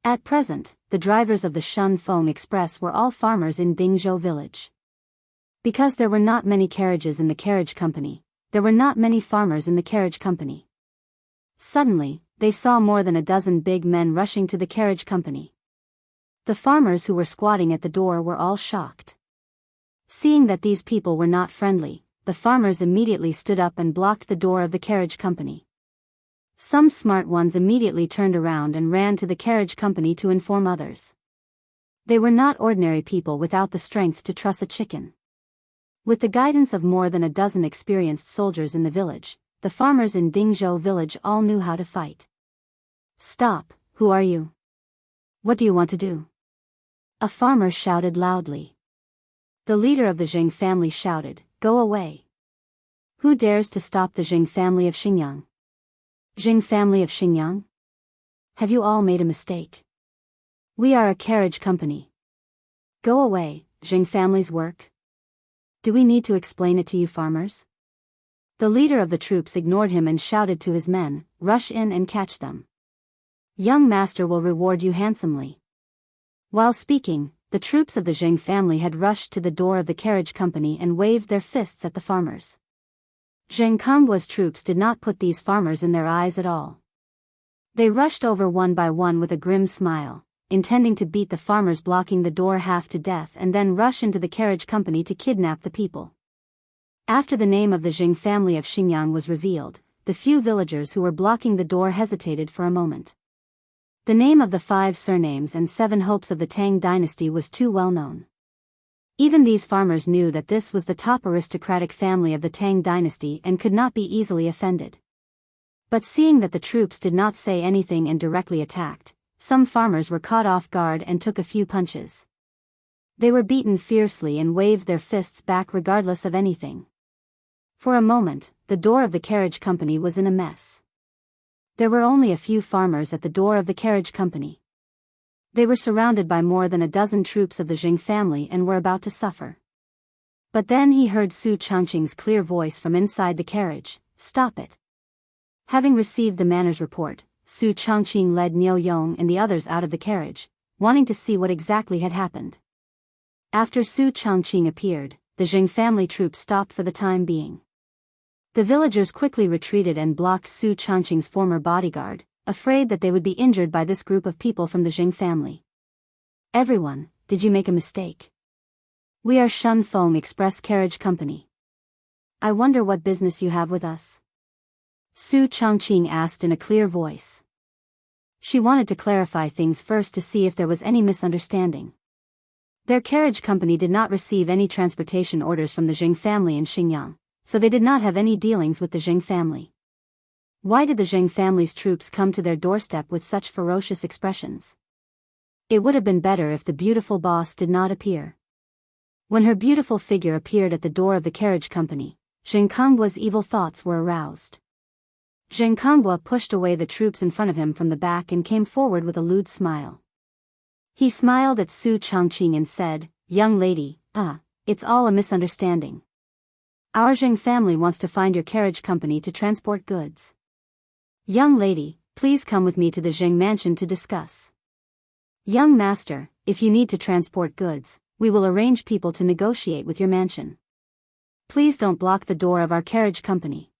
At present, the drivers of the Shun Feng Express were all farmers in Dingzhou village. Because there were not many carriages in the carriage company, there were not many farmers in the carriage company. Suddenly, they saw more than a dozen big men rushing to the carriage company. The farmers who were squatting at the door were all shocked. Seeing that these people were not friendly, the farmers immediately stood up and blocked the door of the carriage company. Some smart ones immediately turned around and ran to the carriage company to inform others. They were not ordinary people without the strength to truss a chicken. With the guidance of more than a dozen experienced soldiers in the village, the farmers in Dingzhou village all knew how to fight. "Stop, who are you? What do you want to do?" A farmer shouted loudly. The leader of the Jing family shouted, "Go away! Who dares to stop the Jing family of Xinjiang? Jing family of Xinjiang? Have you all made a mistake? We are a carriage company. Go away, Jing family's work. Do we need to explain it to you farmers?" The leader of the troops ignored him and shouted to his men, "Rush in and catch them. Young master will reward you handsomely." While speaking, the troops of the Jing family had rushed to the door of the carriage company and waved their fists at the farmers. Zheng Kongwa's troops did not put these farmers in their eyes at all. They rushed over one by one with a grim smile, intending to beat the farmers blocking the door half to death and then rush into the carriage company to kidnap the people. After the name of the Jing family of Xinjiang was revealed, the few villagers who were blocking the door hesitated for a moment. The name of the 5 surnames and 7 hopes of the Tang dynasty was too well known. Even these farmers knew that this was the top aristocratic family of the Tang dynasty and could not be easily offended. But seeing that the troops did not say anything and directly attacked, some farmers were caught off guard and took a few punches. They were beaten fiercely and waved their fists back regardless of anything. For a moment, the door of the carriage company was in a mess. There were only a few farmers at the door of the carriage company. They were surrounded by more than a dozen troops of the Jing family and were about to suffer. But then he heard Su Changqing's clear voice from inside the carriage, "Stop it." Having received the manners report, Su Changqing led Niu Yong and the others out of the carriage, wanting to see what exactly had happened. After Su Changqing appeared, the Jing family troops stopped for the time being. The villagers quickly retreated and blocked Su Changqing's former bodyguard, afraid that they would be injured by this group of people from the Jing family. "Everyone, did you make a mistake? We are Shun Feng Express Carriage Company. I wonder what business you have with us?" Su Changqing asked in a clear voice. She wanted to clarify things first to see if there was any misunderstanding. Their carriage company did not receive any transportation orders from the Jing family in Xinjiang, so they did not have any dealings with the Jing family. Why did the Jing family's troops come to their doorstep with such ferocious expressions? It would have been better if the beautiful boss did not appear. When her beautiful figure appeared at the door of the carriage company, Zheng Kongwa's evil thoughts were aroused. Zheng Kongwa pushed away the troops in front of him from the back and came forward with a lewd smile. He smiled at Su Changqing and said, "Young lady, it's all a misunderstanding. Our Zheng family wants to find your carriage company to transport goods. Young lady, please come with me to the Zheng mansion to discuss." "Young master, if you need to transport goods, we will arrange people to negotiate with your mansion. Please don't block the door of our carriage company."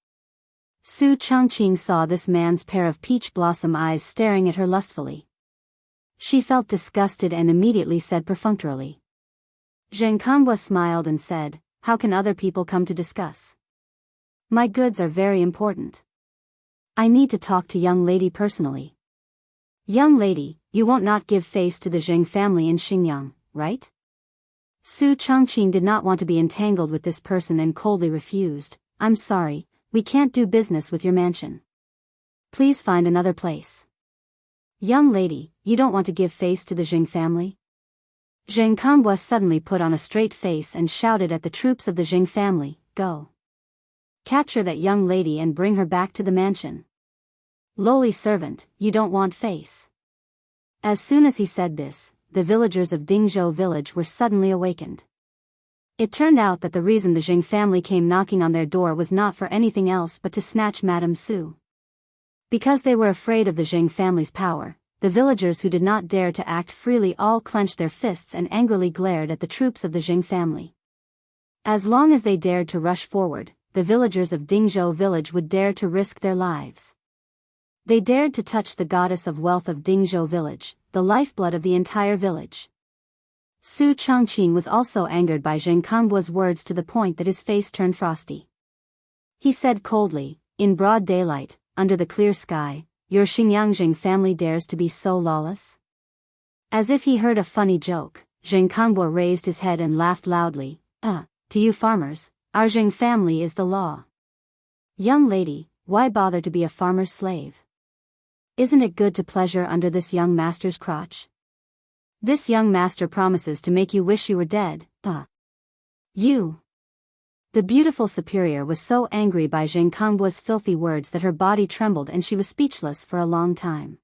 Su Changqing saw this man's pair of peach blossom eyes staring at her lustfully. She felt disgusted and immediately said perfunctorily. Zheng Kongwa smiled and said, "How can other people come to discuss? My goods are very important. I need to talk to young lady personally." "Young lady, you won't not give face to the Zheng family in Xinjiang, right?" Su Changqing did not want to be entangled with this person and coldly refused, "I'm sorry, we can't do business with your mansion. Please find another place." "Young lady, you don't want to give face to the Jing family?" Zheng Kongwa suddenly put on a straight face and shouted at the troops of the Jing family, "Go! Capture that young lady and bring her back to the mansion. Lowly servant, you don't want face." As soon as he said this, the villagers of Dingzhou village were suddenly awakened. It turned out that the reason the Jing family came knocking on their door was not for anything else but to snatch Madame Su. Because they were afraid of the Jing family's power, the villagers who did not dare to act freely all clenched their fists and angrily glared at the troops of the Jing family. As long as they dared to rush forward, the villagers of Dingzhou village would dare to risk their lives. They dared to touch the goddess of wealth of Dingzhou village, the lifeblood of the entire village. Su Chongqing was also angered by Zheng Kangbu's words to the point that his face turned frosty. He said coldly, in broad daylight, under the clear sky, "Your Xinyangjing family dares to be so lawless?" As if he heard a funny joke, Zheng Kangbu raised his head and laughed loudly. To you farmers, our Zheng family is the law. Young lady, why bother to be a farmer's slave? Isn't it good to pleasure under this young master's crotch? This young master promises to make you wish you were dead. You. The beautiful superior was so angry by Zheng Kangbu's filthy words that her body trembled and she was speechless for a long time.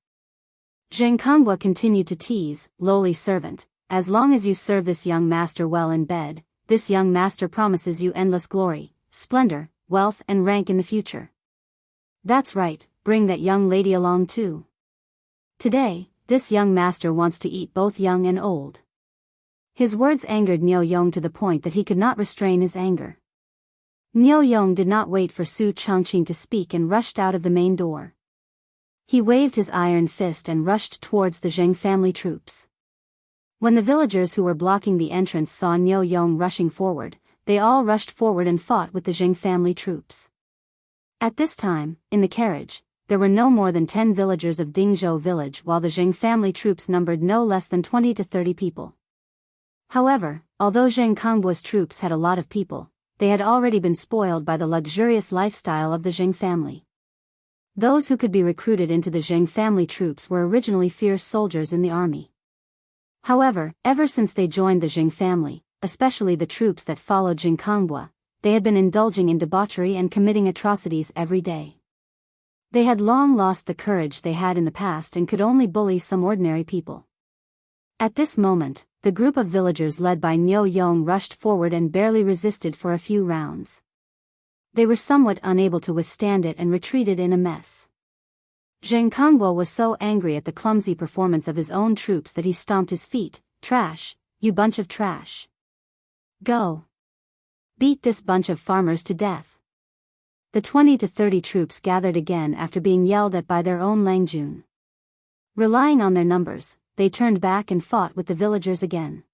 Zheng Kangbu continued to tease, "Lowly servant, as long as you serve this young master well in bed, this young master promises you endless glory, splendor, wealth and rank in the future. That's right, bring that young lady along too. Today, this young master wants to eat both young and old." His words angered Niu Yong to the point that he could not restrain his anger. Niu Yong did not wait for Su Chongqing to speak and rushed out of the main door. He waved his iron fist and rushed towards the Zheng family troops. When the villagers who were blocking the entrance saw Niu Yong rushing forward, they all rushed forward and fought with the Zheng family troops. At this time, in the carriage, there were no more than 10 villagers of Dingzhou village while the Zheng family troops numbered no less than 20 to 30 people. However, although Zheng Kangbu's troops had a lot of people, they had already been spoiled by the luxurious lifestyle of the Zheng family. Those who could be recruited into the Zheng family troops were originally fierce soldiers in the army. However, ever since they joined the Zheng family, especially the troops that followed Zheng Kangbu, they had been indulging in debauchery and committing atrocities every day. They had long lost the courage they had in the past and could only bully some ordinary people. At this moment, the group of villagers led by Niu Yong rushed forward and barely resisted for a few rounds. They were somewhat unable to withstand it and retreated in a mess. Zheng Kangbu was so angry at the clumsy performance of his own troops that he stomped his feet. "Trash, you bunch of trash. Go. Beat this bunch of farmers to death." The 20 to 30 troops gathered again after being yelled at by their own Langjun. Relying on their numbers, they turned back and fought with the villagers again.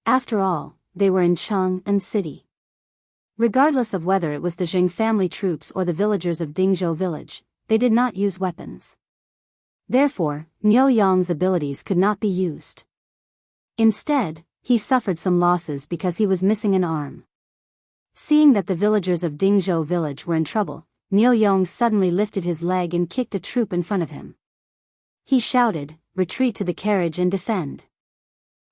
After all, they were in Chang'an City. Regardless of whether it was the Zheng family troops or the villagers of Dingzhou village, they did not use weapons. Therefore, Niu Yong's abilities could not be used. Instead, he suffered some losses because he was missing an arm. Seeing that the villagers of Dingzhou village were in trouble, Niu Yong suddenly lifted his leg and kicked a troop in front of him. He shouted, "Retreat to the carriage and defend."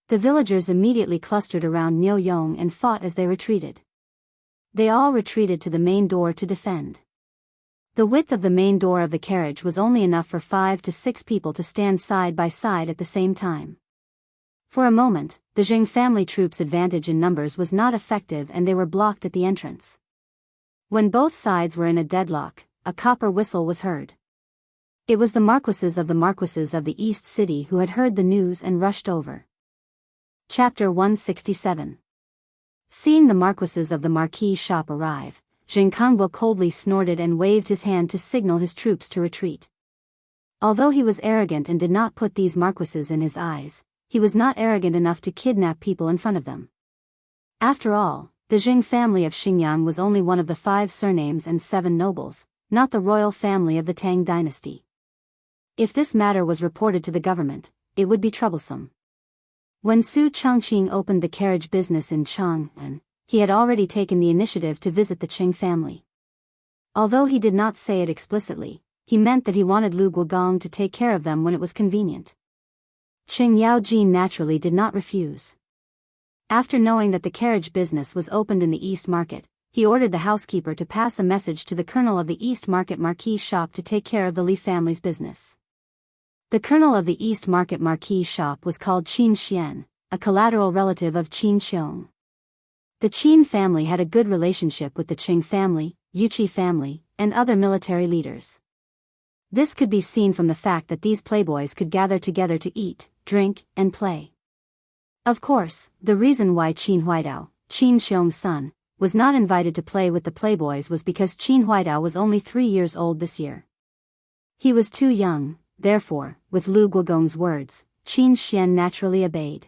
The villagers immediately clustered around Niu Yong and fought as they retreated. They all retreated to the main door to defend. The width of the main door of the carriage was only enough for 5 to 6 people to stand side by side at the same time. For a moment, the Zheng family troops' advantage in numbers was not effective and they were blocked at the entrance. When both sides were in a deadlock, a copper whistle was heard. It was the marquises of the East City who had heard the news and rushed over. Chapter 167. Seeing the marquises of the marquis shop arrive, Zheng Kangbu coldly snorted and waved his hand to signal his troops to retreat. Although he was arrogant and did not put these marquises in his eyes, he was not arrogant enough to kidnap people in front of them. After all, the Zheng family of Xinjiang was only one of the 5 surnames and 7 nobles, not the royal family of the Tang dynasty. If this matter was reported to the government, it would be troublesome. When Su Chongqing opened the carriage business in Chang'an, he had already taken the initiative to visit the Qing family. Although he did not say it explicitly, he meant that he wanted Lu Guogong to take care of them when it was convenient. Qing Yaojin naturally did not refuse. After knowing that the carriage business was opened in the East Market, he ordered the housekeeper to pass a message to the colonel of the East Market Marquis shop to take care of the Li family's business. The colonel of the East Market Marquis shop was called Qin Xian, a collateral relative of Qin Xiong. The Qin family had a good relationship with the Qing family, Yuqi family, and other military leaders. This could be seen from the fact that these playboys could gather together to eat, drink, and play. Of course, the reason why Qin Huaidao, Qin Xiong's son, was not invited to play with the Playboys was because Qin Huaidao was only 3 years old this year. He was too young, therefore, with Lu Guogong's words, Qin Xian naturally obeyed.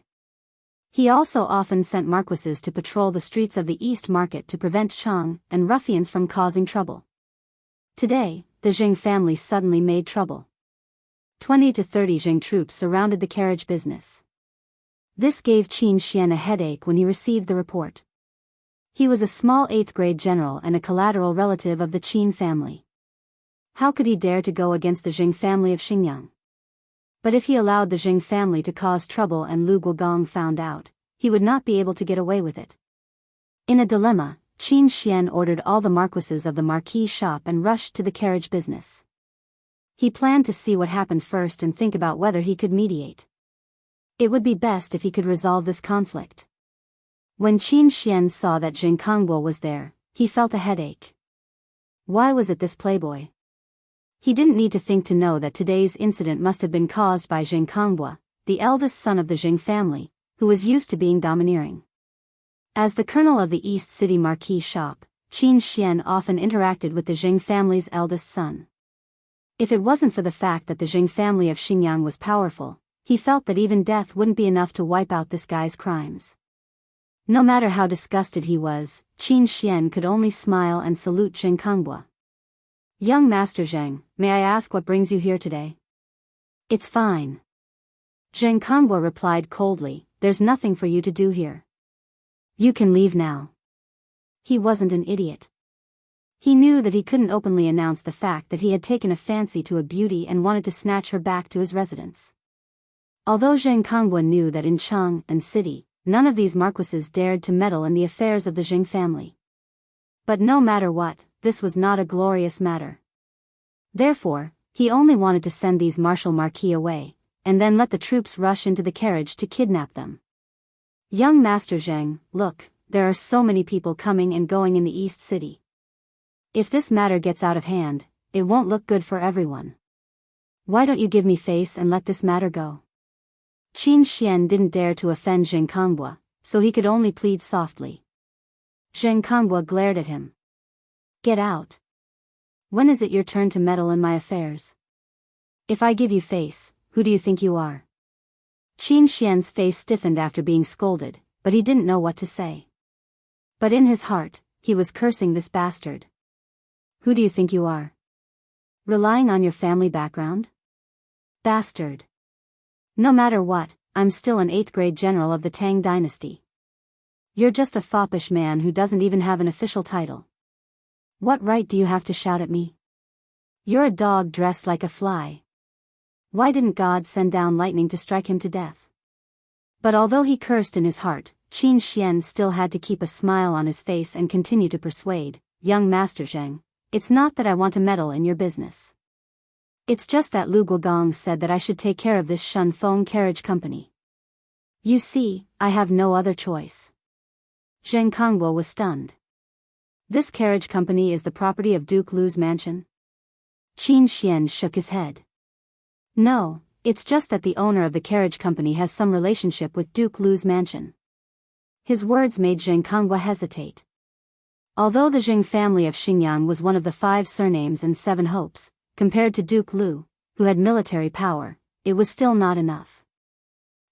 He also often sent marquises to patrol the streets of the East Market to prevent Chang and ruffians from causing trouble. Today, the Jing family suddenly made trouble. 20 to 30 Jing troops surrounded the carriage business. This gave Qin Xian a headache when he received the report. He was a small 8th-grade general and a collateral relative of the Qin family. How could he dare to go against the Jing family of Xinjiang? But if he allowed the Jing family to cause trouble and Lu Guogong found out, he would not be able to get away with it. In a dilemma, Qin Xian ordered all the marquises of the marquis shop and rushed to the carriage business. He planned to see what happened first and think about whether he could mediate. It would be best if he could resolve this conflict. When Qin Xian saw that Jing Kongbo was there, he felt a headache. Why was it this playboy? He didn't need to think to know that today's incident must have been caused by Jing Kongbo, the eldest son of the Jing family, who was used to being domineering. As the colonel of the East City Marquis shop, Qin Xian often interacted with the Jing family's eldest son. If it wasn't for the fact that the Jing family of Xinjiang was powerful, he felt that even death wouldn't be enough to wipe out this guy's crimes. No matter how disgusted he was, Qin Xian could only smile and salute Jing Kongbo. Young Master Zheng, may I ask what brings you here today? It's fine. Zheng Kongbo replied coldly, there's nothing for you to do here. You can leave now. He wasn't an idiot. He knew that he couldn't openly announce the fact that he had taken a fancy to a beauty and wanted to snatch her back to his residence. Although Zheng Kongbo knew that in Chang and City, none of these marquises dared to meddle in the affairs of the Jing family. But no matter what, this was not a glorious matter. Therefore, he only wanted to send these martial marquis away, and then let the troops rush into the carriage to kidnap them. Young Master Zheng, look, there are so many people coming and going in the East City. If this matter gets out of hand, it won't look good for everyone. Why don't you give me face and let this matter go? Qin Xian didn't dare to offend Zheng Kongbo, so he could only plead softly. Zheng Kongbo glared at him. Get out. When is it your turn to meddle in my affairs? If I give you face, who do you think you are? Qin Xian's face stiffened after being scolded, but he didn't know what to say. But in his heart, he was cursing this bastard. Who do you think you are? Relying on your family background? Bastard. No matter what, I'm still an 8th-grade general of the Tang dynasty. You're just a foppish man who doesn't even have an official title. What right do you have to shout at me? You're a dog dressed like a fly. Why didn't God send down lightning to strike him to death? But although he cursed in his heart, Qin Xian still had to keep a smile on his face and continue to persuade, young Master Zheng, it's not that I want to meddle in your business. It's just that Lu Guogong said that I should take care of this Shun Feng carriage company. You see, I have no other choice. Zheng Kongbo was stunned. This carriage company is the property of Duke Lu's mansion? Qin Xian shook his head. No, it's just that the owner of the carriage company has some relationship with Duke Lu's mansion. His words made Zheng Kongbo hesitate. Although the Jing family of Xinjiang was one of the 5 surnames and 7 hopes, compared to Duke Lu, who had military power, it was still not enough.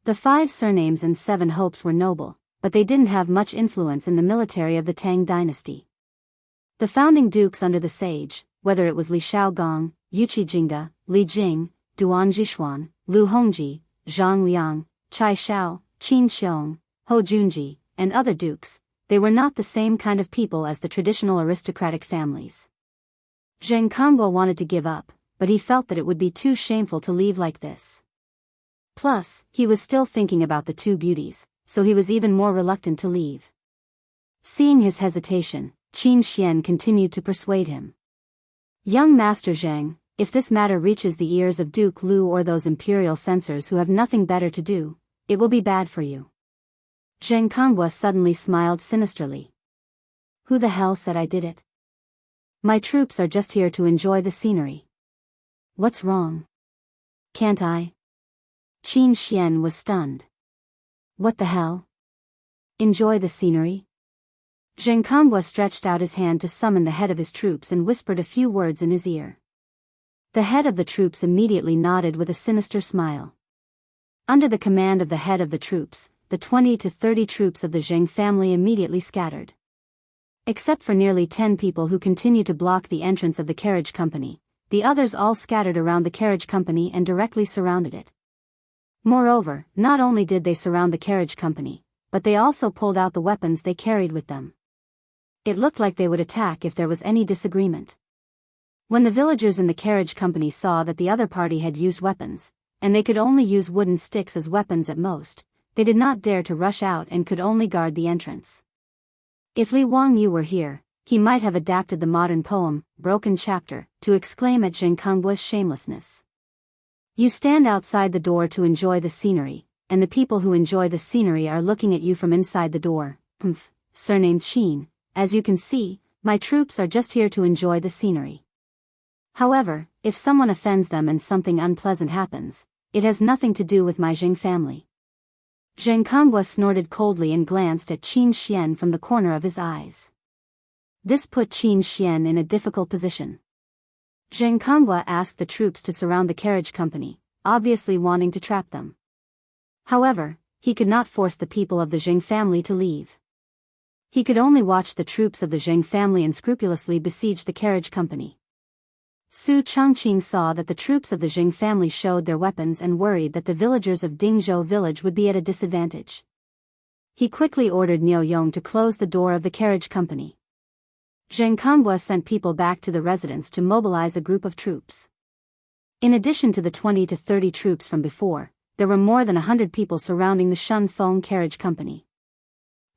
The 5 surnames and 7 hopes were noble, but they didn't have much influence in the military of the Tang dynasty. The founding dukes under the sage, whether it was Li Shaogong, Yuqi Jingda, Li Jing, Duan Jishuan, Lu Hongji, Zhang Liang, Chai Shao, Qin Xiong, Ho Junji, and other dukes, they were not the same kind of people as the traditional aristocratic families. Zheng Kongbo wanted to give up, but he felt that it would be too shameful to leave like this. Plus, he was still thinking about the 2 beauties, so he was even more reluctant to leave. Seeing his hesitation, Qin Xian continued to persuade him. Young Master Zheng, if this matter reaches the ears of Duke Lu or those imperial censors who have nothing better to do, it will be bad for you. Zheng Kongbo suddenly smiled sinisterly. Who the hell said I did it? My troops are just here to enjoy the scenery. What's wrong? Can't I? Qin Xian was stunned. What the hell? Enjoy the scenery? Zheng Konghua stretched out his hand to summon the head of his troops and whispered a few words in his ear. The head of the troops immediately nodded with a sinister smile. Under the command of the head of the troops, the 20 to 30 troops of the Zheng family immediately scattered. Except for nearly 10 people who continued to block the entrance of the carriage company, the others all scattered around the carriage company and directly surrounded it. Moreover, not only did they surround the carriage company, but they also pulled out the weapons they carried with them. It looked like they would attack if there was any disagreement. When the villagers in the carriage company saw that the other party had used weapons, and they could only use wooden sticks as weapons at most, they did not dare to rush out and could only guard the entrance. If Li Wangyu were here, he might have adapted the modern poem, Broken Chapter, to exclaim at Zheng Konghua's shamelessness. You stand outside the door to enjoy the scenery, and the people who enjoy the scenery are looking at you from inside the door. Surnamed Qin, as you can see, my troops are just here to enjoy the scenery. However, if someone offends them and something unpleasant happens, it has nothing to do with my Zheng family. Zheng Konghua snorted coldly and glanced at Qin Xian from the corner of his eyes. This put Qin Xian in a difficult position. Zheng Konghua asked the troops to surround the carriage company, obviously wanting to trap them. However, he could not force the people of the Zheng family to leave. He could only watch the troops of the Zheng family unscrupulously besiege the carriage company. Su Chongqing saw that the troops of the Zheng family showed their weapons and worried that the villagers of Dingzhou village would be at a disadvantage. He quickly ordered Niu Yong to close the door of the carriage company. Zheng Konghua sent people back to the residence to mobilize a group of troops. In addition to the 20 to 30 troops from before, there were more than 100 people surrounding the Shun Feng carriage company.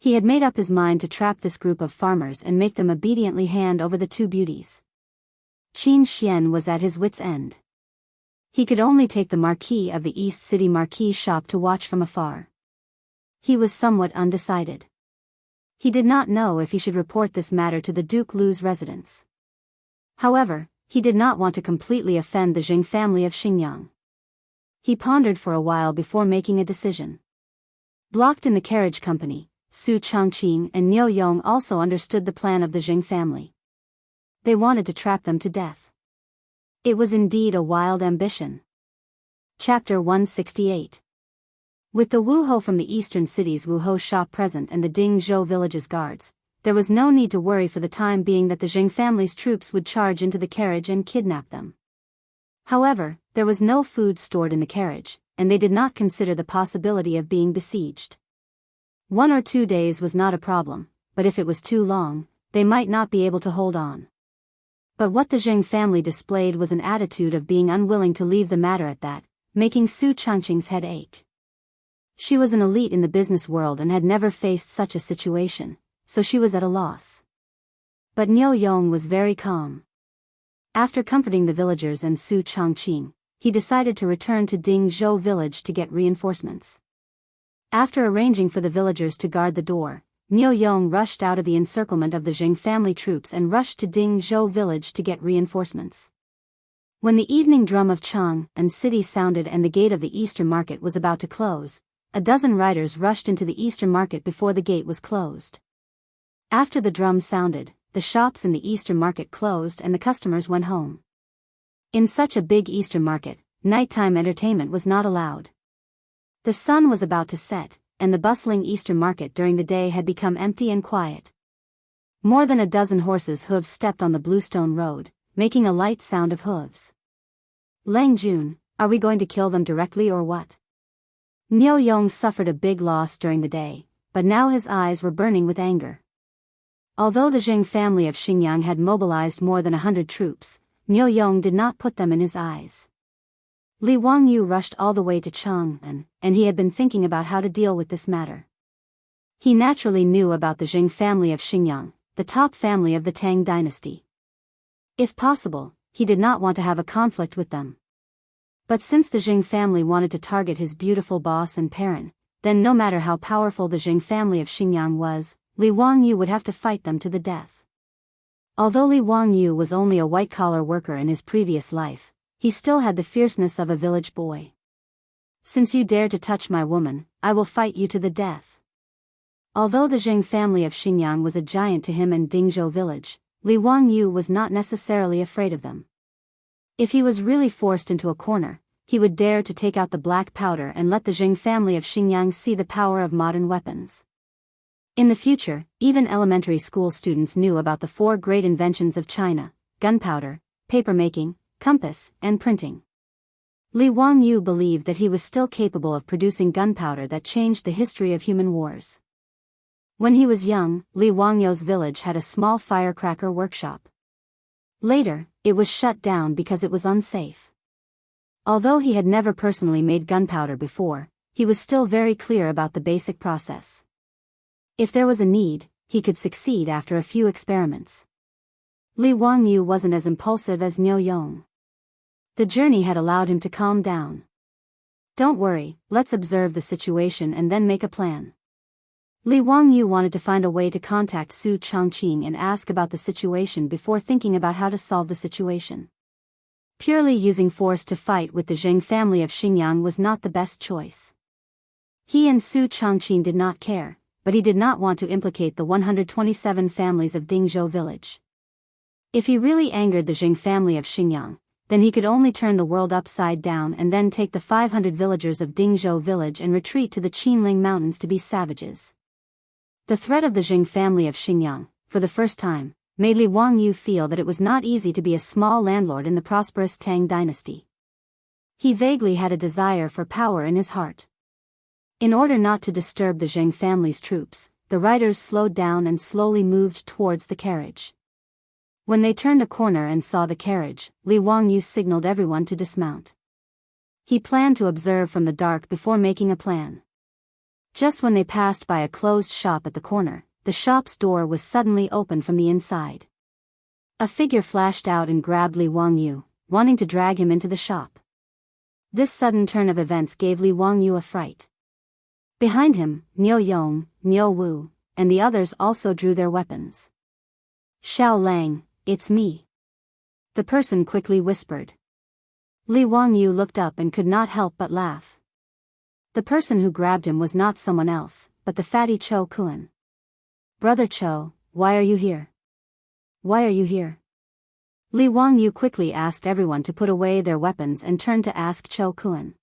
He had made up his mind to trap this group of farmers and make them obediently hand over the two beauties. Qin Xian was at his wit's end. He could only take the Marquis of the East City Marquis shop to watch from afar. He was somewhat undecided. He did not know if he should report this matter to the Duke Lu's residence. However, he did not want to completely offend the Zheng family of Xingyang. He pondered for a while before making a decision. Blocked in the carriage company, Su Chongqing and Niu Yong also understood the plan of the Zheng family. They wanted to trap them to death. It was indeed a wild ambition. Chapter 168. With the Wuhou from the eastern city's Wuhou shop present and the Dingzhou village's guards, there was no need to worry for the time being that the Zheng family's troops would charge into the carriage and kidnap them. However, there was no food stored in the carriage, and they did not consider the possibility of being besieged. 1 or 2 days was not a problem, but if it was too long, they might not be able to hold on. But what the Zheng family displayed was an attitude of being unwilling to leave the matter at that, making Su Chongqing's head ache. She was an elite in the business world and had never faced such a situation, so she was at a loss. But Niu Yong was very calm. After comforting the villagers and Su Chongqing, he decided to return to Dingzhou village to get reinforcements. After arranging for the villagers to guard the door, Niu Yong rushed out of the encirclement of the Zheng family troops and rushed to Dingzhou village to get reinforcements. When the evening drum of Chang'an city sounded and the gate of the Eastern market was about to close, a dozen riders rushed into the Eastern market before the gate was closed. After the drum sounded, the shops in the Eastern market closed and the customers went home. In such a big Eastern market, nighttime entertainment was not allowed. The sun was about to set, and the bustling Eastern market during the day had become empty and quiet. More than a dozen horses' hooves stepped on the bluestone road, making a light sound of hooves. Lang Jun, are we going to kill them directly or what? Niu Yong suffered a big loss during the day, but now his eyes were burning with anger. Although the Zheng family of Xingyang had mobilized more than 100 troops, Niu Yong did not put them in his eyes. Li Wangyu rushed all the way to Chang'an, and he had been thinking about how to deal with this matter. He naturally knew about the Zheng family of Xingyang, the top family of the Tang dynasty. If possible, he did not want to have a conflict with them. But since the Zheng family wanted to target his beautiful boss and parent, then no matter how powerful the Zheng family of Xingyang was, Li Wangyu would have to fight them to the death. Although Li Wangyu was only a white-collar worker in his previous life, he still had the fierceness of a village boy. Since you dare to touch my woman, I will fight you to the death. Although the Jing family of Xinjiang was a giant to him and Dingzhou village, Li Wangyu was not necessarily afraid of them. If he was really forced into a corner, he would dare to take out the black powder and let the Jing family of Xinjiang see the power of modern weapons. In the future, even elementary school students knew about the 4 great inventions of China: gunpowder, papermaking, compass, and printing. Li Wangyu believed that he was still capable of producing gunpowder that changed the history of human wars. When he was young, Li Wangyu's village had a small firecracker workshop. Later, it was shut down because it was unsafe. Although he had never personally made gunpowder before, he was still very clear about the basic process. If there was a need, he could succeed after a few experiments. Li Wangyu wasn't as impulsive as Niu Yong. The journey had allowed him to calm down. "Don't worry, let's observe the situation and then make a plan." Li Wangyu wanted to find a way to contact Su Chongqing and ask about the situation before thinking about how to solve the situation. Purely using force to fight with the Jing family of Xinjiang was not the best choice. He and Su Chongqing did not care, but he did not want to implicate the 127 families of Dingzhou village. If he really angered the Jing family of Xinjiang, then he could only turn the world upside down and then take the 500 villagers of Dingzhou village and retreat to the Qinling mountains to be savages. The threat of the Jing family of Xinjiang, for the first time, made Li Wangyu feel that it was not easy to be a small landlord in the prosperous Tang dynasty. He vaguely had a desire for power in his heart. In order not to disturb the Jing family's troops, the riders slowed down and slowly moved towards the carriage. When they turned a corner and saw the carriage, Li Wangyu signaled everyone to dismount. He planned to observe from the dark before making a plan. Just when they passed by a closed shop at the corner, the shop's door was suddenly opened from the inside. A figure flashed out and grabbed Li Wangyu, wanting to drag him into the shop. This sudden turn of events gave Li Wangyu a fright. Behind him, Niu Yong, Niu Wu, and the others also drew their weapons. "Xiao Lang, it's me," the person quickly whispered. Li Wangyu looked up and could not help but laugh. The person who grabbed him was not someone else, but the fatty Cho Kun. "Brother Cho, why are you here? Why are you here?" Li Wangyu quickly asked everyone to put away their weapons and turned to ask Cho Kun.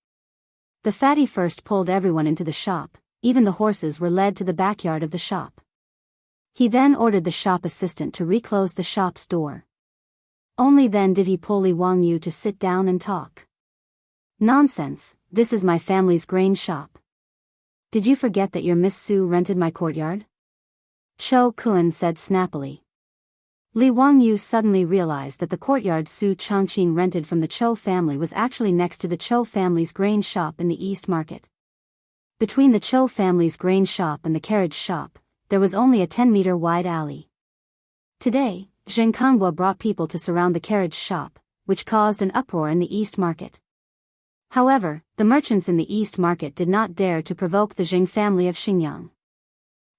The fatty first pulled everyone into the shop, even the horses were led to the backyard of the shop. He then ordered the shop assistant to reclose the shop's door. Only then did he pull Li Wangyu to sit down and talk. "Nonsense, this is my family's grain shop. Did you forget that your Miss Su rented my courtyard?" Cho Kun said snappily. Li Wangyu suddenly realized that the courtyard Su Chongqing rented from the Cho family was actually next to the Cho family's grain shop in the East Market. Between the Cho family's grain shop and the carriage shop, there was only a 10-meter wide alley. Today, Zheng Kongbo brought people to surround the carriage shop, which caused an uproar in the East Market. However, the merchants in the East Market did not dare to provoke the Jing family of Xinjiang.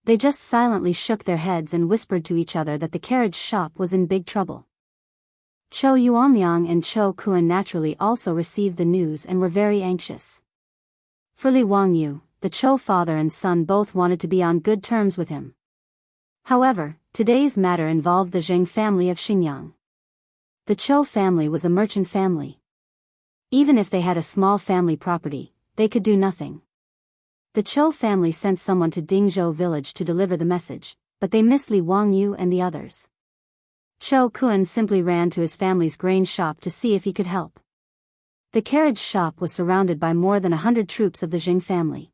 They just silently shook their heads and whispered to each other that the carriage shop was in big trouble. Cho Yuanliang and Cho Kun naturally also received the news and were very anxious. For Li Wangyu, the Cho father and son both wanted to be on good terms with him. However, today's matter involved the Zheng family of Xinjiang. The Cho family was a merchant family. Even if they had a small family property, they could do nothing. The Cho family sent someone to Dingzhou village to deliver the message, but they missed Li Wangyu and the others. Cho Kun simply ran to his family's grain shop to see if he could help. The carriage shop was surrounded by more than 100 troops of the Jing family.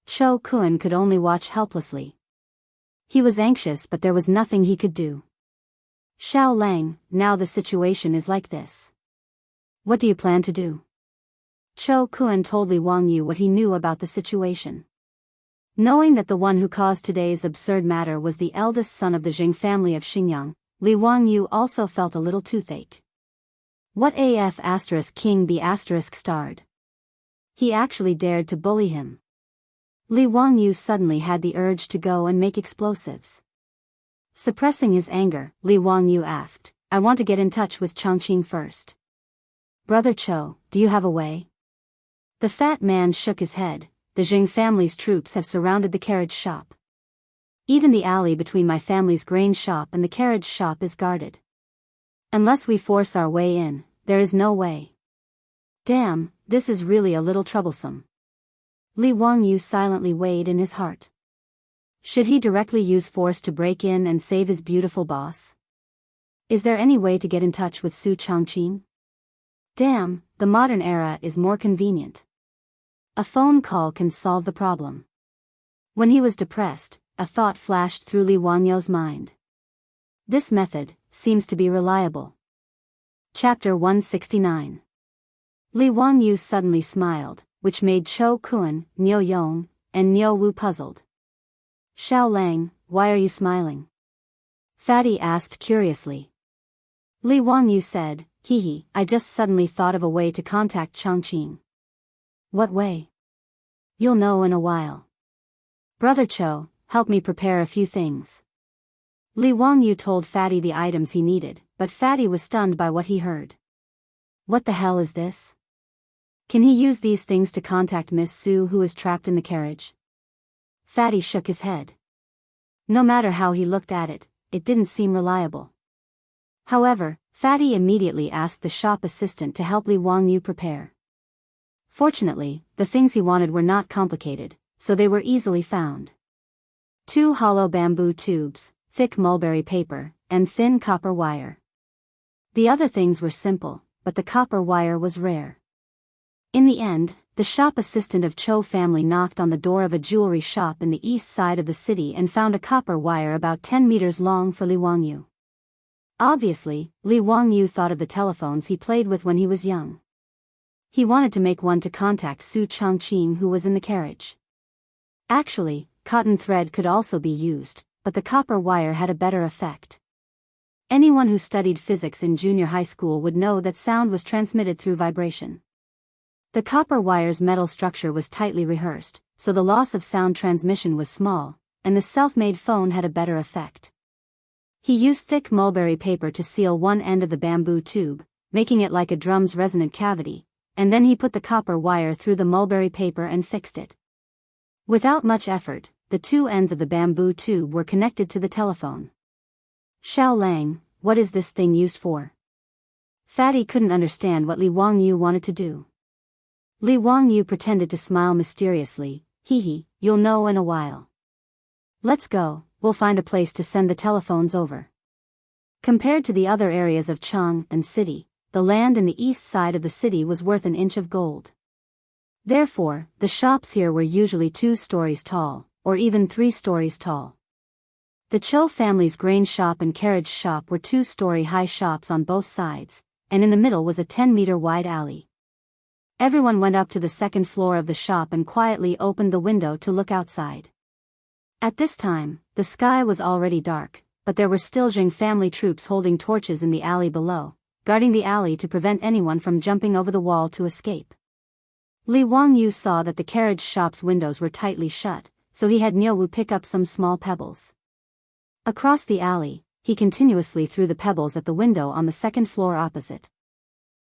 Cho Kun could only watch helplessly. He was anxious, but there was nothing he could do. "Xiao Lang, now the situation is like this. What do you plan to do?" Cho Kun told Li Wangyu what he knew about the situation. Knowing that the one who caused today's absurd matter was the eldest son of the Jing family of Xinjiang, Li Wangyu also felt a little toothache. What af *king be *starred? He actually dared to bully him. Li Wangyu suddenly had the urge to go and make explosives. Suppressing his anger, Li Wangyu asked, "I want to get in touch with Chongqing first. Brother Cho, do you have a way?" The fat man shook his head. "The Jing family's troops have surrounded the carriage shop. Even the alley between my family's grain shop and the carriage shop is guarded. Unless we force our way in, there is no way. Damn, this is really a little troublesome. Li Wangyu silently weighed in his heart. Should he directly use force to break in and save his beautiful boss? Is there any way to get in touch with Su Chongqing? Damn, the modern era is more convenient. A phone call can solve the problem. When he was depressed, a thought flashed through Li Wangyu's mind. This method seems to be reliable. Chapter 169. Li Wangyu suddenly smiled, which made Cho Kun, Niu Yong, and Niu Wu puzzled. Xiao Lang, why are you smiling? Fatty asked curiously. Li Wangyu said, hee, I just suddenly thought of a way to contact Chongqing. What way? You'll know in a while. Brother Cho, help me prepare a few things. Li Wangyu told Fatty the items he needed, but Fatty was stunned by what he heard. What the hell is this? Can he use these things to contact Miss Su who is trapped in the carriage? Fatty shook his head. No matter how he looked at it, it didn't seem reliable. However, Fatty immediately asked the shop assistant to help Li Wangyu prepare. Fortunately, the things he wanted were not complicated, so they were easily found. 2 hollow bamboo tubes, thick mulberry paper, and thin copper wire. The other things were simple, but the copper wire was rare. In the end, the shop assistant of Cho family knocked on the door of a jewelry shop in the east side of the city and found a copper wire about 10 meters long for Li Wangyu. Obviously, Li Wangyu thought of the telephones he played with when he was young. He wanted to make one to contact Su Chongqing who was in the carriage. Actually, cotton thread could also be used, but the copper wire had a better effect. Anyone who studied physics in junior high school would know that sound was transmitted through vibration. The copper wire's metal structure was tightly rehearsed, so the loss of sound transmission was small, and the self-made phone had a better effect. He used thick mulberry paper to seal one end of the bamboo tube, making it like a drum's resonant cavity, and then he put the copper wire through the mulberry paper and fixed it. Without much effort, the 2 ends of the bamboo tube were connected to the telephone. Xiao Lang, what is this thing used for? Fatty couldn't understand what Li Wangyu wanted to do. Li Wangyu pretended to smile mysteriously, hee, you'll know in a while. Let's go, we'll find a place to send the telephones over. Compared to the other areas of Chang and city, the land in the east side of the city was worth an inch of gold. Therefore, the shops here were usually 2 stories tall, or even 3 stories tall. The Cho family's grain shop and carriage shop were 2-story high shops on both sides, and in the middle was a 10-meter wide alley. Everyone went up to the second floor of the shop and quietly opened the window to look outside. At this time, the sky was already dark, but there were still Jing family troops holding torches in the alley below, guarding the alley to prevent anyone from jumping over the wall to escape. Li Wangyu saw that the carriage shop's windows were tightly shut, so he had Niu Wu pick up some small pebbles. Across the alley, he continuously threw the pebbles at the window on the second floor opposite.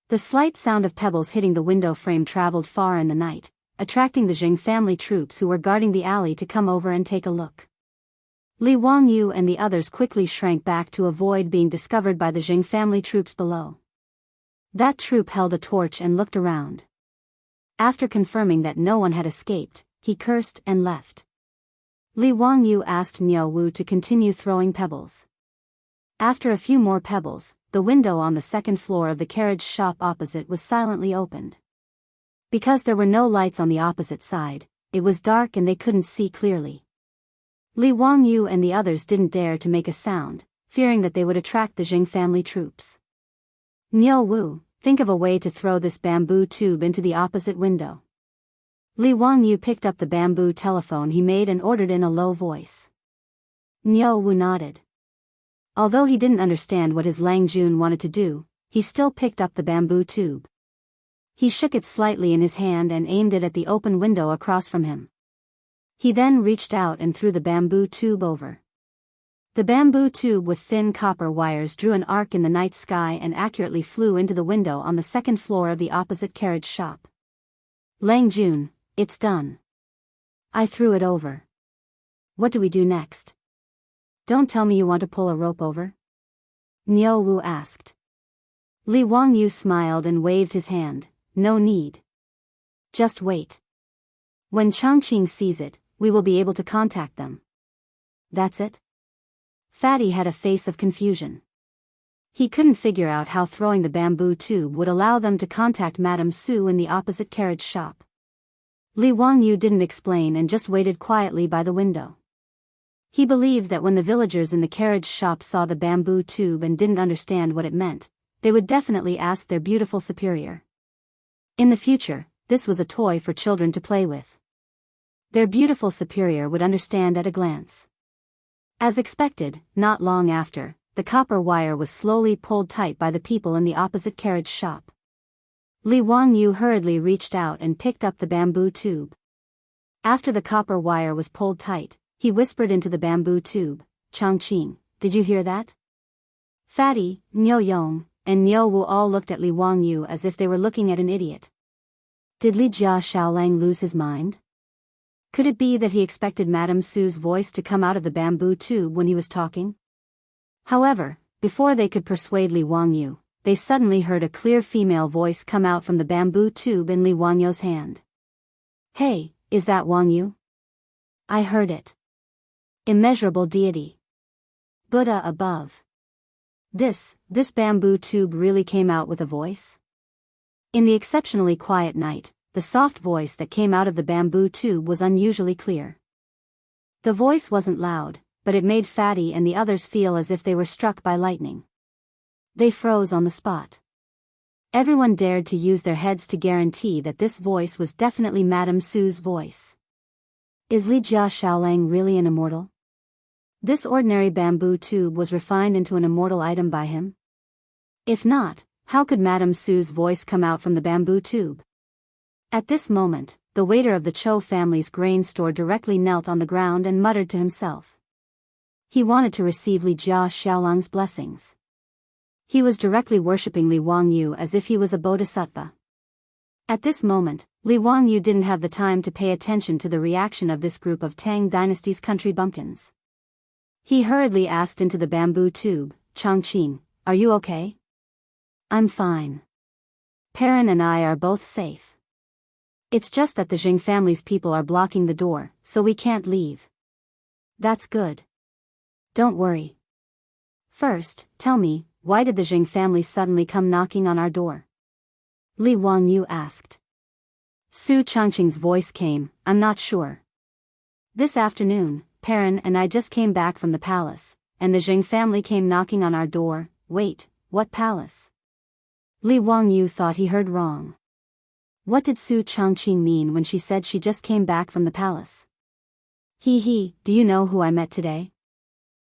The slight sound of pebbles hitting the window frame traveled far in the night, attracting the Jing family troops who were guarding the alley to come over and take a look. Li Wangyu and the others quickly shrank back to avoid being discovered by the Jing family troops below. That troop held a torch and looked around. After confirming that no one had escaped, he cursed and left. Li Wangyu asked Niu Wu to continue throwing pebbles. After a few more pebbles, the window on the second floor of the carriage shop opposite was silently opened. Because there were no lights on the opposite side, it was dark and they couldn't see clearly. Li Wangyu and the others didn't dare to make a sound, fearing that they would attract the Jing family troops. Niu Wu, think of a way to throw this bamboo tube into the opposite window. Li Wangyu picked up the bamboo telephone he made and ordered in a low voice. Niu Wu nodded. Although he didn't understand what his Lang Jun wanted to do, he still picked up the bamboo tube. He shook it slightly in his hand and aimed it at the open window across from him. He then reached out and threw the bamboo tube over. The bamboo tube with thin copper wires drew an arc in the night sky and accurately flew into the window on the second floor of the opposite carriage shop. Lang Jun, it's done. I threw it over. What do we do next? Don't tell me you want to pull a rope over? Niu Wu asked. Li Wangyu smiled and waved his hand. No need. Just wait. When Changqing sees it, we will be able to contact them. That's it? Fatty had a face of confusion. He couldn't figure out how throwing the bamboo tube would allow them to contact Madame Su in the opposite carriage shop. Li Wangyu didn't explain and just waited quietly by the window. He believed that when the villagers in the carriage shop saw the bamboo tube and didn't understand what it meant, they would definitely ask their beautiful superior. In the future, this was a toy for children to play with. Their beautiful superior would understand at a glance. As expected, not long after, the copper wire was slowly pulled tight by the people in the opposite carriage shop. Li Wangyu hurriedly reached out and picked up the bamboo tube. After the copper wire was pulled tight, he whispered into the bamboo tube, Changqing, did you hear that? Fatty, Niu Yong, and Niu Wu all looked at Li Wangyu as if they were looking at an idiot. Did Li Jia Xiaolang lose his mind? Could it be that he expected Madame Su's voice to come out of the bamboo tube when he was talking? However, before they could persuade Li Wangyu, they suddenly heard a clear female voice come out from the bamboo tube in Li Wangyu's hand. Hey, is that Wangyu? I heard it. Immeasurable deity. Buddha above. This bamboo tube really came out with a voice? In the exceptionally quiet night, the soft voice that came out of the bamboo tube was unusually clear. The voice wasn't loud, but it made Fatty and the others feel as if they were struck by lightning. They froze on the spot. Everyone dared to use their heads to guarantee that this voice was definitely Madame Su's voice. Is Li Jia Xiaolang really an immortal? This ordinary bamboo tube was refined into an immortal item by him? If not, how could Madame Su's voice come out from the bamboo tube? At this moment, the waiter of the Cho family's grain store directly knelt on the ground and muttered to himself. He wanted to receive Li Jia Xiaolang's blessings. He was directly worshipping Li Wangyu as if he was a bodhisattva. At this moment, Li Wangyu didn't have the time to pay attention to the reaction of this group of Tang Dynasty's country bumpkins. He hurriedly asked into the bamboo tube, Changqing, are you okay? I'm fine. Perrin and I are both safe. It's just that the Jing family's people are blocking the door, so we can't leave. That's good. Don't worry. First, tell me, why did the Jing family suddenly come knocking on our door? Li Wangyu asked. Su Changqing's voice came, I'm not sure. This afternoon, Perrin and I just came back from the palace, and the Jing family came knocking on our door. Wait, what palace? Li Wangyu thought he heard wrong. What did Su Changqing mean when she said she just came back from the palace? Do you know who I met today?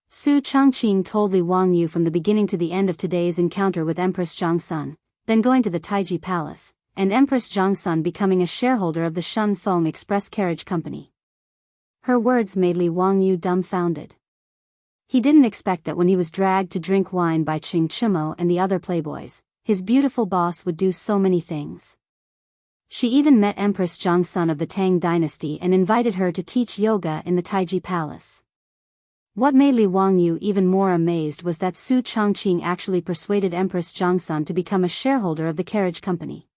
Su Changqing told Li Wangyu from the beginning to the end of today's encounter with Empress Zhongsun, then going to the Taiji Palace, and Empress Zhongsun becoming a shareholder of the Shun Feng Express Carriage Company. Her words made Li Wangyu dumbfounded. He didn't expect that when he was dragged to drink wine by Qing Chumo and the other playboys, his beautiful boss would do so many things. She even met Empress Zhongsun of the Tang Dynasty and invited her to teach yoga in the Taiji Palace. What made Li Wangyu even more amazed was that Su Changqing actually persuaded Empress Zhongsun to become a shareholder of the carriage company.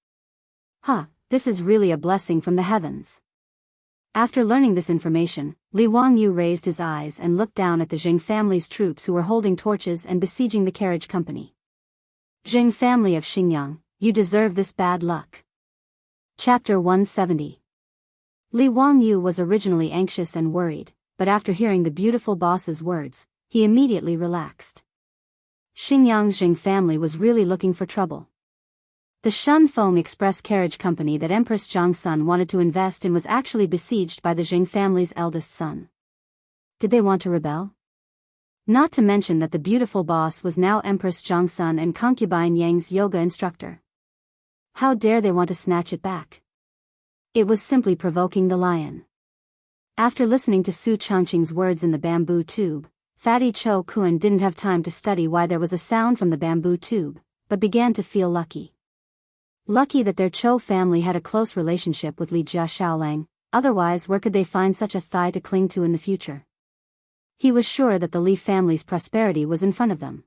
This is really a blessing from the heavens. After learning this information, Li Wangyu raised his eyes and looked down at the Jing family's troops who were holding torches and besieging the carriage company. Jing family of Xingyang, you deserve this bad luck. Chapter 170. Li Wangyu was originally anxious and worried, but after hearing the beautiful boss's words, he immediately relaxed. Xingyang's Jing family was really looking for trouble. The Shun Feng Express Carriage Company that Empress Zhongsun wanted to invest in was actually besieged by the Jing family's eldest son. Did they want to rebel? Not to mention that the beautiful boss was now Empress Zhongsun and concubine Yang's yoga instructor. How dare they want to snatch it back? It was simply provoking the lion. After listening to Su Changqing's words in the bamboo tube, Fatty Cho Kun didn't have time to study why there was a sound from the bamboo tube, but began to feel lucky. Lucky that their Cho family had a close relationship with Li Jia Xiaolang, otherwise where could they find such a thigh to cling to in the future? He was sure that the Li family's prosperity was in front of them.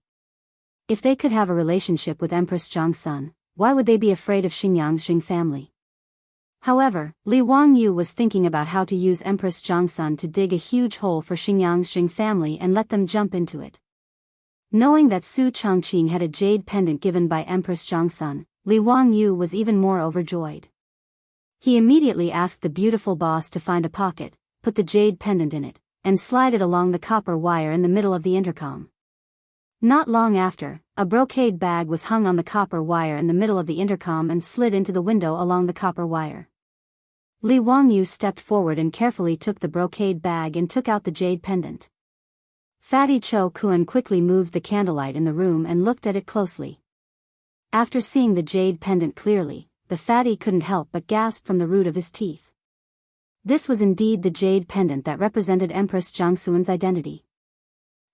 If they could have a relationship with Empress Zhongsun, why would they be afraid of Xinyang's Jing family? However, Li Wangyu was thinking about how to use Empress Zhongsun to dig a huge hole for Xinyang's Jing family and let them jump into it. Knowing that Su Chongqing had a jade pendant given by Empress Zhongsun, Li Wangyu was even more overjoyed. He immediately asked the beautiful boss to find a pocket, put the jade pendant in it, and slide it along the copper wire in the middle of the intercom. Not long after, a brocade bag was hung on the copper wire in the middle of the intercom and slid into the window along the copper wire. Li Wangyu stepped forward and carefully took the brocade bag and took out the jade pendant. Fatty Cho Kuan quickly moved the candlelight in the room and looked at it closely. After seeing the jade pendant clearly, the fatty couldn't help but gasp from the root of his teeth. This was indeed the jade pendant that represented Empress Zhongsun's identity.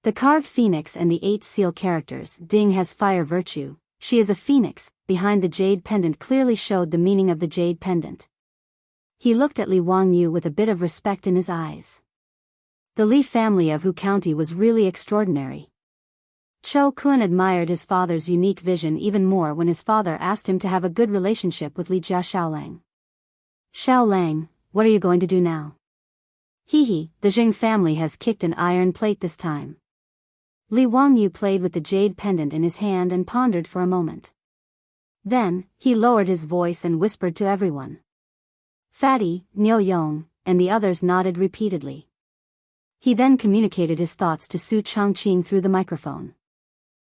The carved phoenix and the 8 seal characters, Ding has fire virtue, she is a phoenix, behind the jade pendant clearly showed the meaning of the jade pendant. He looked at Li Wangyu with a bit of respect in his eyes. The Li family of Hu County was really extraordinary. Cho Kun admired his father's unique vision even more when his father asked him to have a good relationship with Li Jia Xiaolang. Xiaolang, what are you going to do now? Hee, the Jing family has kicked an iron plate this time. Li Wangyu played with the jade pendant in his hand and pondered for a moment. Then, he lowered his voice and whispered to everyone. Fatty, Niu Yong, and the others nodded repeatedly. He then communicated his thoughts to Su Chongqing through the microphone.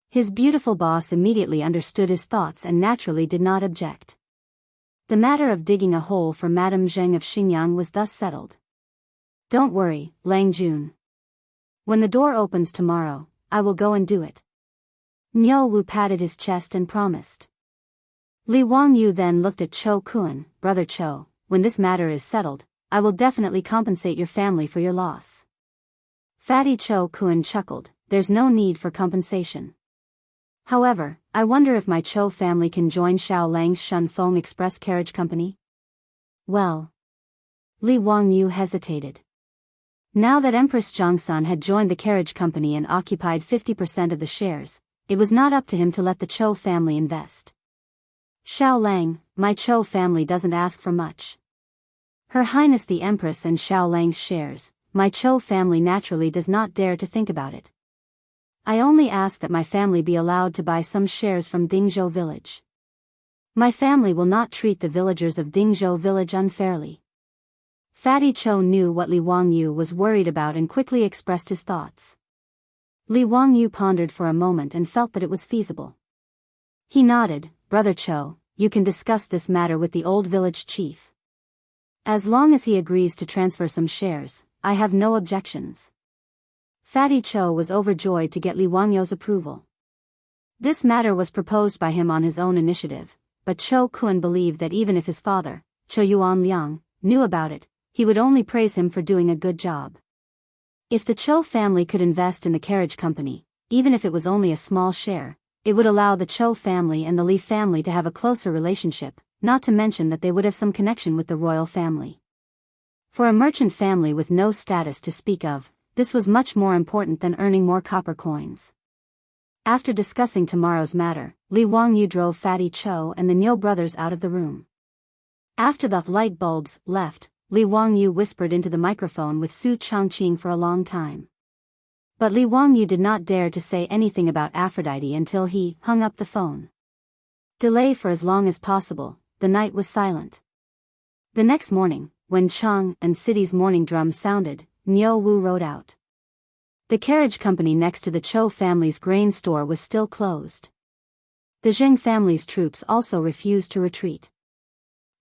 His beautiful boss immediately understood his thoughts and naturally did not object. The matter of digging a hole for Madame Zheng of Xinyang was thus settled. Don't worry, Lang Jun. When the door opens tomorrow, I will go and do it. Niu Wu patted his chest and promised. Li Wangyu then looked at Cho Kun, Brother Cho, when this matter is settled, I will definitely compensate your family for your loss. Fatty Cho Kun chuckled, there's no need for compensation. However, I wonder if my Cho family can join Xiao Lang's Shunfeng Express Carriage Company? Well. Li Wangyu hesitated. Now that Empress Zhongsun had joined the carriage company and occupied 50% of the shares, it was not up to him to let the Cho family invest. Xiao Lang, my Cho family doesn't ask for much. Her Highness the Empress and Xiao Lang's shares, my Cho family naturally does not dare to think about it. I only ask that my family be allowed to buy some shares from Dingzhou village. My family will not treat the villagers of Dingzhou village unfairly. Fatty Cho knew what Li Wangyu was worried about and quickly expressed his thoughts. Li Wangyu pondered for a moment and felt that it was feasible. He nodded, Brother Cho, you can discuss this matter with the old village chief. As long as he agrees to transfer some shares, I have no objections. Fatty Cho was overjoyed to get Li Wangyu's approval. This matter was proposed by him on his own initiative, but Cho Kun believed that even if his father, Cho Yuan Liang, knew about it, he would only praise him for doing a good job. If the Cho family could invest in the carriage company, even if it was only a small share, it would allow the Cho family and the Li family to have a closer relationship, not to mention that they would have some connection with the royal family. For a merchant family with no status to speak of, this was much more important than earning more copper coins. After discussing tomorrow's matter, Li Wangyu drove Fatty Cho and the Niu brothers out of the room. After the light bulbs left, Li Wangyu whispered into the microphone with Su Chongqing for a long time. But Li Wangyu did not dare to say anything about Aphrodite until he hung up the phone. Delay for as long as possible, the night was silent. The next morning, when Chang and City's morning drum sounded, Niu Wu rode out. The carriage company next to the Cho family's grain store was still closed. The Zheng family's troops also refused to retreat.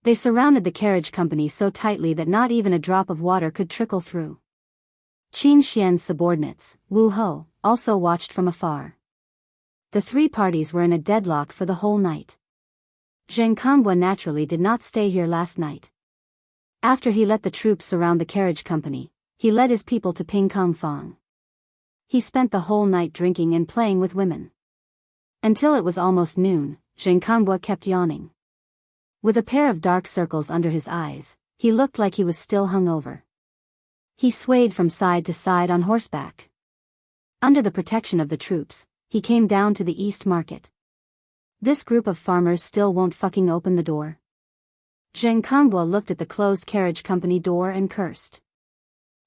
They surrounded the carriage company so tightly that not even a drop of water could trickle through. Qin Xian's subordinates, Wu Ho, also watched from afar. The three parties were in a deadlock for the whole night. Zheng Kangwa naturally did not stay here last night. After he let the troops surround the carriage company, he led his people to Pingkangfang. He spent the whole night drinking and playing with women. Until it was almost noon, Zheng Kangwa kept yawning. With a pair of dark circles under his eyes, he looked like he was still hungover. He swayed from side to side on horseback. Under the protection of the troops, he came down to the East Market. This group of farmers still won't fucking open the door. Zheng Kongbua looked at the closed carriage company door and cursed.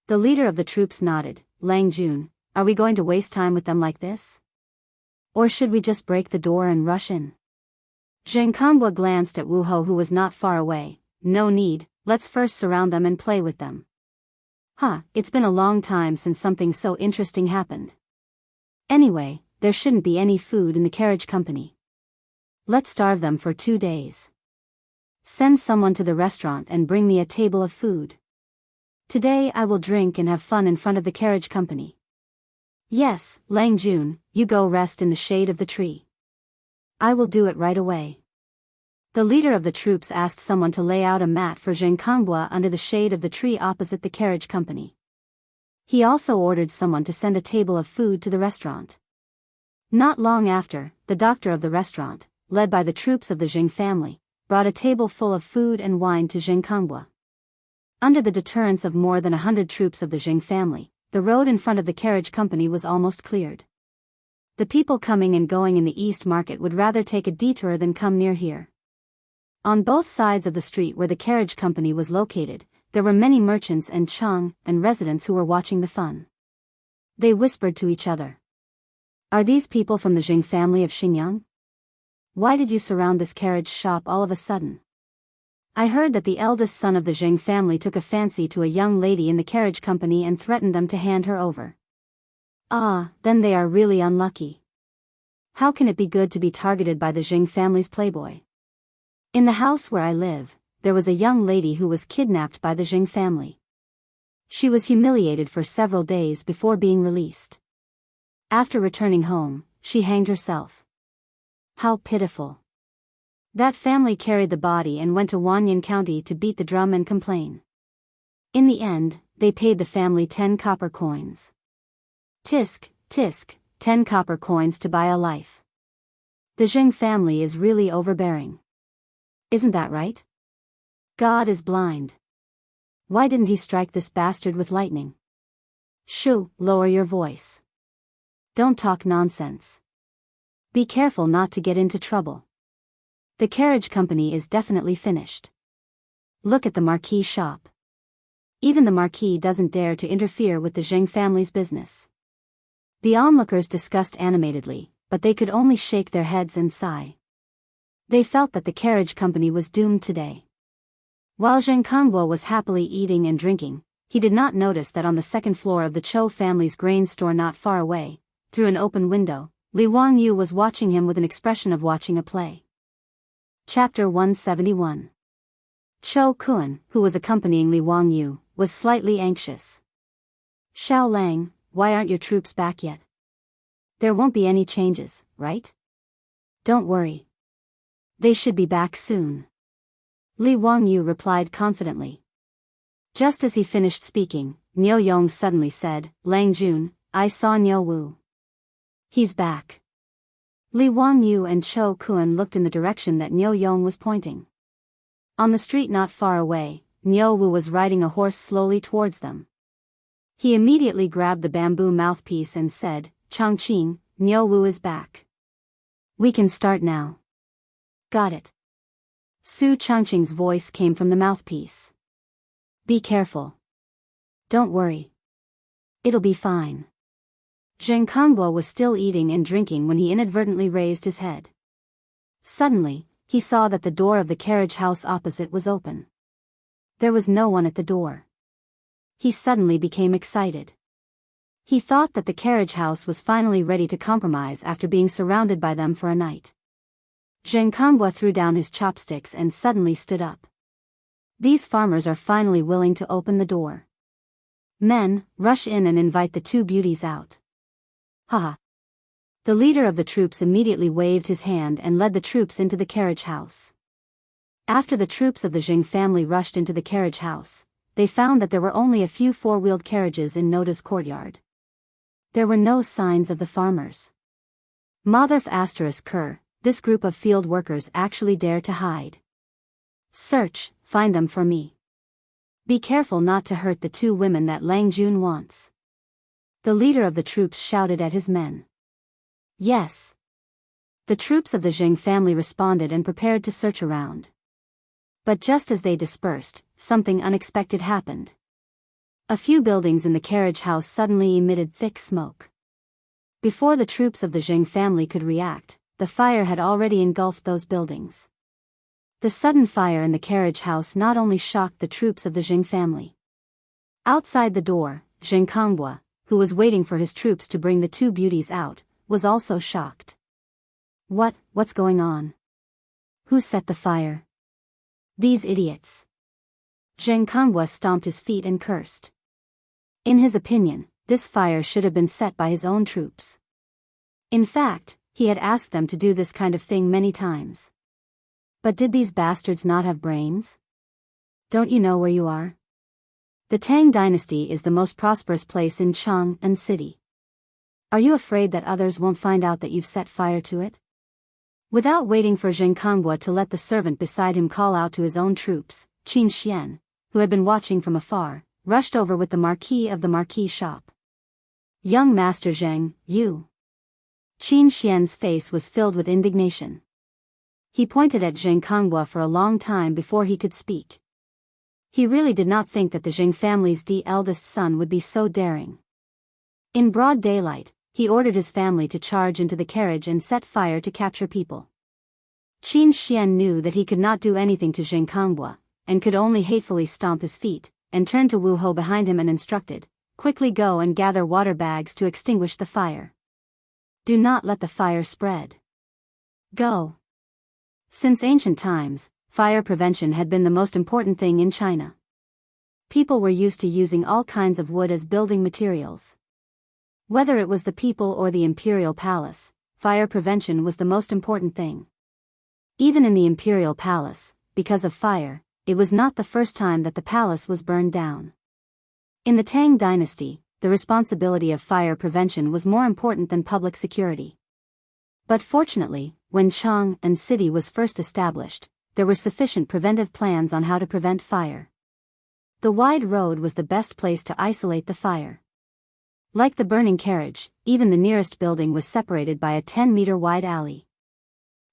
The leader of the troops nodded. Lang Jun, are we going to waste time with them like this? Or should we just break the door and rush in? Zheng Kongbua glanced at Wu Ho, who was not far away. No need, let's first surround them and play with them. It's been a long time since something so interesting happened. Anyway, there shouldn't be any food in the carriage company. Let's starve them for 2 days. Send someone to the restaurant and bring me a table of food. Today I will drink and have fun in front of the carriage company. Yes, Lang Jun, you go rest in the shade of the tree. I will do it right away. The leader of the troops asked someone to lay out a mat for Zheng Kongbua under the shade of the tree opposite the carriage company. He also ordered someone to send a table of food to the restaurant. Not long after, the doctor of the restaurant, led by the troops of the Zheng family, brought a table full of food and wine to Zheng Kongbua. Under the deterrence of more than 100 troops of the Zheng family, the road in front of the carriage company was almost cleared. The people coming and going in the East Market would rather take a detour than come near here. On both sides of the street where the carriage company was located, there were many merchants and Chang and residents who were watching the fun. They whispered to each other. Are these people from the Zheng family of Xinjiang? Why did you surround this carriage shop all of a sudden? I heard that the eldest son of the Zheng family took a fancy to a young lady in the carriage company and threatened them to hand her over. Then they are really unlucky. How can it be good to be targeted by the Zheng family's playboy? In the house where I live, there was a young lady who was kidnapped by the Zheng family. She was humiliated for several days before being released. After returning home, she hanged herself. How pitiful. That family carried the body and went to Wanyan County to beat the drum and complain. In the end, they paid the family 10 copper coins. Tisk, tisk, 10 copper coins to buy a life. The Zheng family is really overbearing. Isn't that right? God is blind. Why didn't he strike this bastard with lightning? Shoo, lower your voice. Don't talk nonsense. Be careful not to get into trouble. The carriage company is definitely finished. Look at the marquee shop. Even the marquis doesn't dare to interfere with the Zheng family's business. The onlookers discussed animatedly, but they could only shake their heads and sigh. They felt that the carriage company was doomed today. While Zheng Kongbua was happily eating and drinking, he did not notice that on the second floor of the Cho family's grain store not far away, through an open window, Li Wangyu was watching him with an expression of watching a play. Chapter 171. Cho Kun, who was accompanying Li Wangyu, was slightly anxious. Xiao Lang, why aren't your troops back yet? There won't be any changes, right? Don't worry. They should be back soon. Li Wangyu replied confidently. Just as he finished speaking, Niu Yong suddenly said, Lang Jun, I saw Niu Wu. He's back. Li Wangyu and Cho Kun looked in the direction that Niu Yong was pointing. On the street not far away, Niu Wu was riding a horse slowly towards them. He immediately grabbed the bamboo mouthpiece and said, Chongqing, Niu Wu is back. We can start now. Got it. Su Chongqing's voice came from the mouthpiece. Be careful. Don't worry. It'll be fine. Zheng Kongbua was still eating and drinking when he inadvertently raised his head. Suddenly, he saw that the door of the carriage house opposite was open. There was no one at the door. He suddenly became excited. He thought that the carriage house was finally ready to compromise after being surrounded by them for a night. Zheng Kongbua threw down his chopsticks and suddenly stood up. These farmers are finally willing to open the door. Men, rush in and invite the two beauties out. Haha. The leader of the troops immediately waved his hand and led the troops into the carriage house. After the troops of the Zheng family rushed into the carriage house, they found that there were only a few four-wheeled carriages in Noda's courtyard. There were no signs of the farmers. Motherf *Ker, this group of field workers actually dare to hide. Search, find them for me. Be careful not to hurt the two women that Lang Jun wants. The leader of the troops shouted at his men. Yes. The troops of the Jing family responded and prepared to search around. But just as they dispersed, something unexpected happened. A few buildings in the carriage house suddenly emitted thick smoke. Before the troops of the Jing family could react, the fire had already engulfed those buildings. The sudden fire in the carriage house not only shocked the troops of the Jing family. Outside the door, Jing Konghua, who was waiting for his troops to bring the two beauties out, was also shocked. What's going on? Who set the fire? These idiots. Jing Konghua stomped his feet and cursed. In his opinion, this fire should have been set by his own troops. In fact, he had asked them to do this kind of thing many times. But did these bastards not have brains? Don't you know where you are? The Tang dynasty is the most prosperous place in Chang'an City. Are you afraid that others won't find out that you've set fire to it? Without waiting for Jing Konghua to let the servant beside him call out to his own troops, Qin Xian, who had been watching from afar, rushed over with the marquis of the marquis shop. Young Master Zheng, you. Qin Xian's face was filled with indignation. He pointed at Jing Konghua for a long time before he could speak. He really did not think that the Jing family's eldest son would be so daring. In broad daylight, he ordered his family to charge into the carriage and set fire to capture people. Qin Xian knew that he could not do anything to Jing Konghua, and could only hatefully stomp his feet, and turned to Wu Ho behind him and instructed, "Quickly go and gather water bags to extinguish the fire. Do not let the fire spread. Go." Since ancient times, fire prevention had been the most important thing in China. People were used to using all kinds of wood as building materials. Whether it was the people or the imperial palace, fire prevention was the most important thing. Even in the imperial palace, because of fire, it was not the first time that the palace was burned down. In the Tang dynasty, the responsibility of fire prevention was more important than public security. But fortunately, when Chang'an City was first established, there were sufficient preventive plans on how to prevent fire. The wide road was the best place to isolate the fire. Like the burning carriage, even the nearest building was separated by a 10-meter wide alley.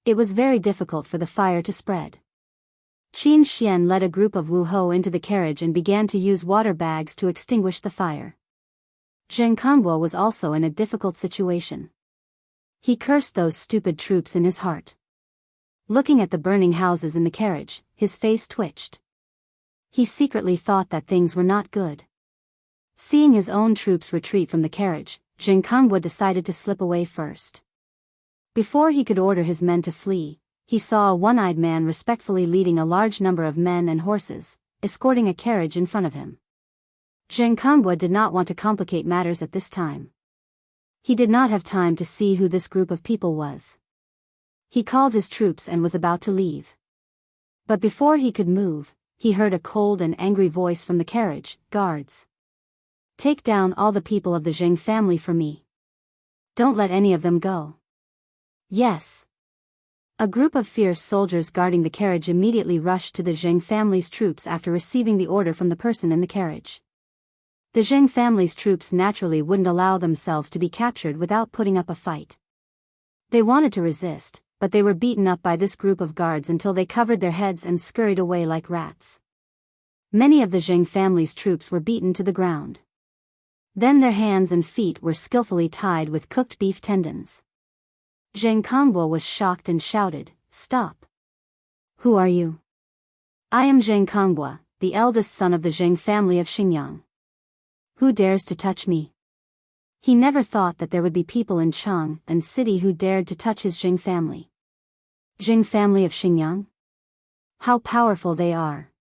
It was very difficult for the fire to spread. Qin Xian led a group of Wu Ho into the carriage and began to use water bags to extinguish the fire. Jing Konghua was also in a difficult situation. He cursed those stupid troops in his heart. Looking at the burning houses in the carriage, his face twitched. He secretly thought that things were not good. Seeing his own troops retreat from the carriage, Jing Konghua decided to slip away first. Before he could order his men to flee, he saw a one-eyed man respectfully leading a large number of men and horses, escorting a carriage in front of him. Jing Konghua did not want to complicate matters at this time. He did not have time to see who this group of people was. He called his troops and was about to leave. But before he could move, he heard a cold and angry voice from the carriage, "Guards! Take down all the people of the Jing family for me. Don't let any of them go." "Yes." A group of fierce soldiers guarding the carriage immediately rushed to the Jing family's troops after receiving the order from the person in the carriage. The Jing family's troops naturally wouldn't allow themselves to be captured without putting up a fight. They wanted to resist, but they were beaten up by this group of guards until they covered their heads and scurried away like rats. Many of the Jing family's troops were beaten to the ground. Then their hands and feet were skillfully tied with cooked beef tendons. Jing Konghua was shocked and shouted, "Stop! Who are you?" "I am Jing Konghua, the eldest son of the Jing family of Xinjiang. Who dares to touch me?" He never thought that there would be people in Chang'an City who dared to touch his Jing family. Jing family of Xinjiang? How powerful they are.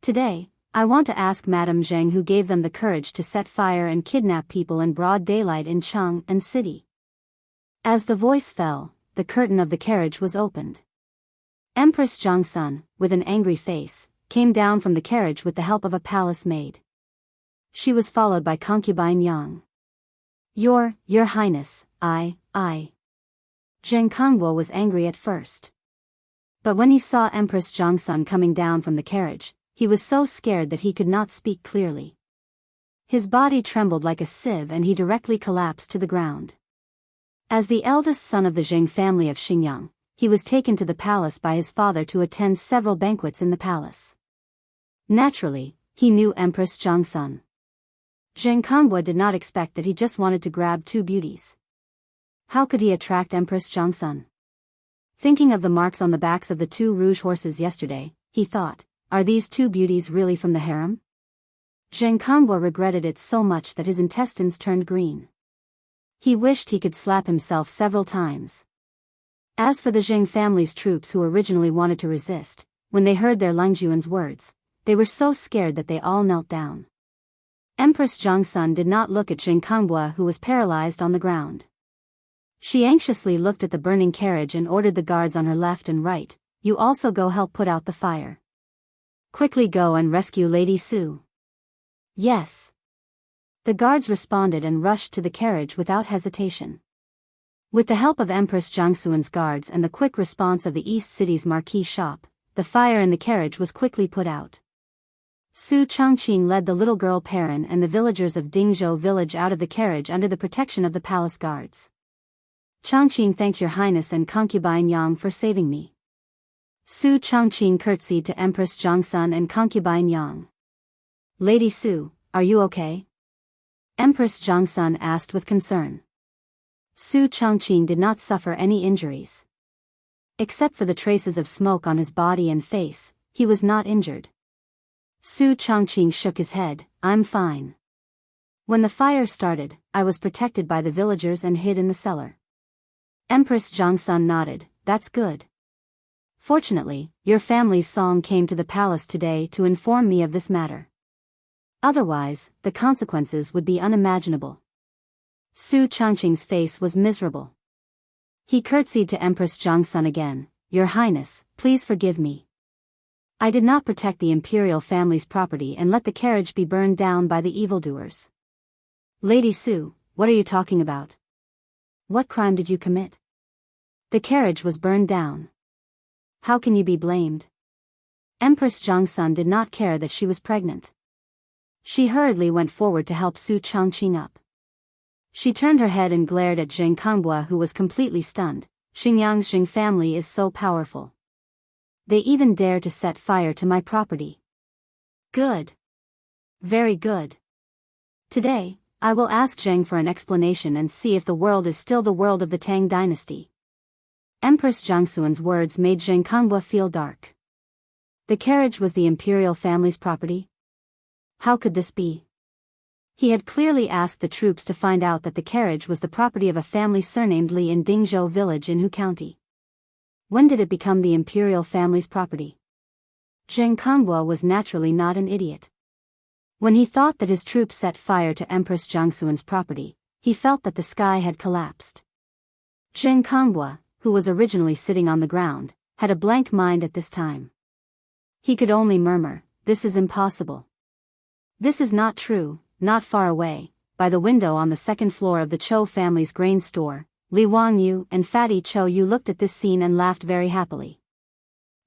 Today, I want to ask Madame Zheng who gave them the courage to set fire and kidnap people in broad daylight in Chang'an City. As the voice fell, the curtain of the carriage was opened. Empress Zhangsun, with an angry face, came down from the carriage with the help of a palace maid. She was followed by concubine Yang. Your Highness, I. Jing Konghua was angry at first. But when he saw Empress Zhangsun coming down from the carriage, he was so scared that he could not speak clearly. His body trembled like a sieve and he directly collapsed to the ground. As the eldest son of the Jing family of Xingyang, he was taken to the palace by his father to attend several banquets in the palace. Naturally, he knew Empress Zhangsun. Zheng Konghua did not expect that he just wanted to grab two beauties. How could he attract Empress Zhangsun? Thinking of the marks on the backs of the two rouge horses yesterday, he thought, are these two beauties really from the harem? Zheng Konghua regretted it so much that his intestines turned green. He wished he could slap himself several times. As for the Jing family's troops who originally wanted to resist, when they heard their Langjuan's words, they were so scared that they all knelt down. Empress Zhangsun did not look at Zheng Konghua, who was paralyzed on the ground. She anxiously looked at the burning carriage and ordered the guards on her left and right, "You also go help put out the fire. Quickly go and rescue Lady Su." "Yes." The guards responded and rushed to the carriage without hesitation. With the help of Empress Zhangsun's guards and the quick response of the East City's marquee shop, the fire in the carriage was quickly put out. Su Chongqing led the little girl Perrin and the villagers of Dingzhou village out of the carriage under the protection of the palace guards. "Chongqing thanks your highness and concubine Yang for saving me." Su Chongqing curtsied to Empress Zhangsun and concubine Yang. "Lady Su, are you okay?" Empress Zhangsun asked with concern. Su Chongqing did not suffer any injuries. Except for the traces of smoke on his body and face, he was not injured. Su Chongqing shook his head, "I'm fine. When the fire started, I was protected by the villagers and hid in the cellar." Empress Zhangsun nodded, "That's good. Fortunately, your family's song came to the palace today to inform me of this matter. Otherwise, the consequences would be unimaginable." Su Chongqing's face was miserable. He curtsied to Empress Zhangsun again, "Your Highness, please forgive me. I did not protect the imperial family's property and let the carriage be burned down by the evildoers." "Lady Su, what are you talking about? What crime did you commit? The carriage was burned down. How can you be blamed?" Empress Zhangsun did not care that she was pregnant. She hurriedly went forward to help Su Chongqing up. She turned her head and glared at Zheng Konghua, who was completely stunned. "Xingyang's Jing family is so powerful. They even dare to set fire to my property. Good. Very good. Today, I will ask Zheng for an explanation and see if the world is still the world of the Tang dynasty." Empress Zhangsun's words made Zheng Konghua feel dark. The carriage was the imperial family's property? How could this be? He had clearly asked the troops to find out that the carriage was the property of a family surnamed Li in Dingzhou village in Hu County. When did it become the imperial family's property? Zheng Konghua was naturally not an idiot. When he thought that his troops set fire to Empress Zhangsun's property, he felt that the sky had collapsed. Zheng Konghua, who was originally sitting on the ground, had a blank mind at this time. He could only murmur, "This is impossible. This is not true." Not far away, by the window on the second floor of the Chou family's grain store, Li Wangyu and Fatty Chou Yu looked at this scene and laughed very happily.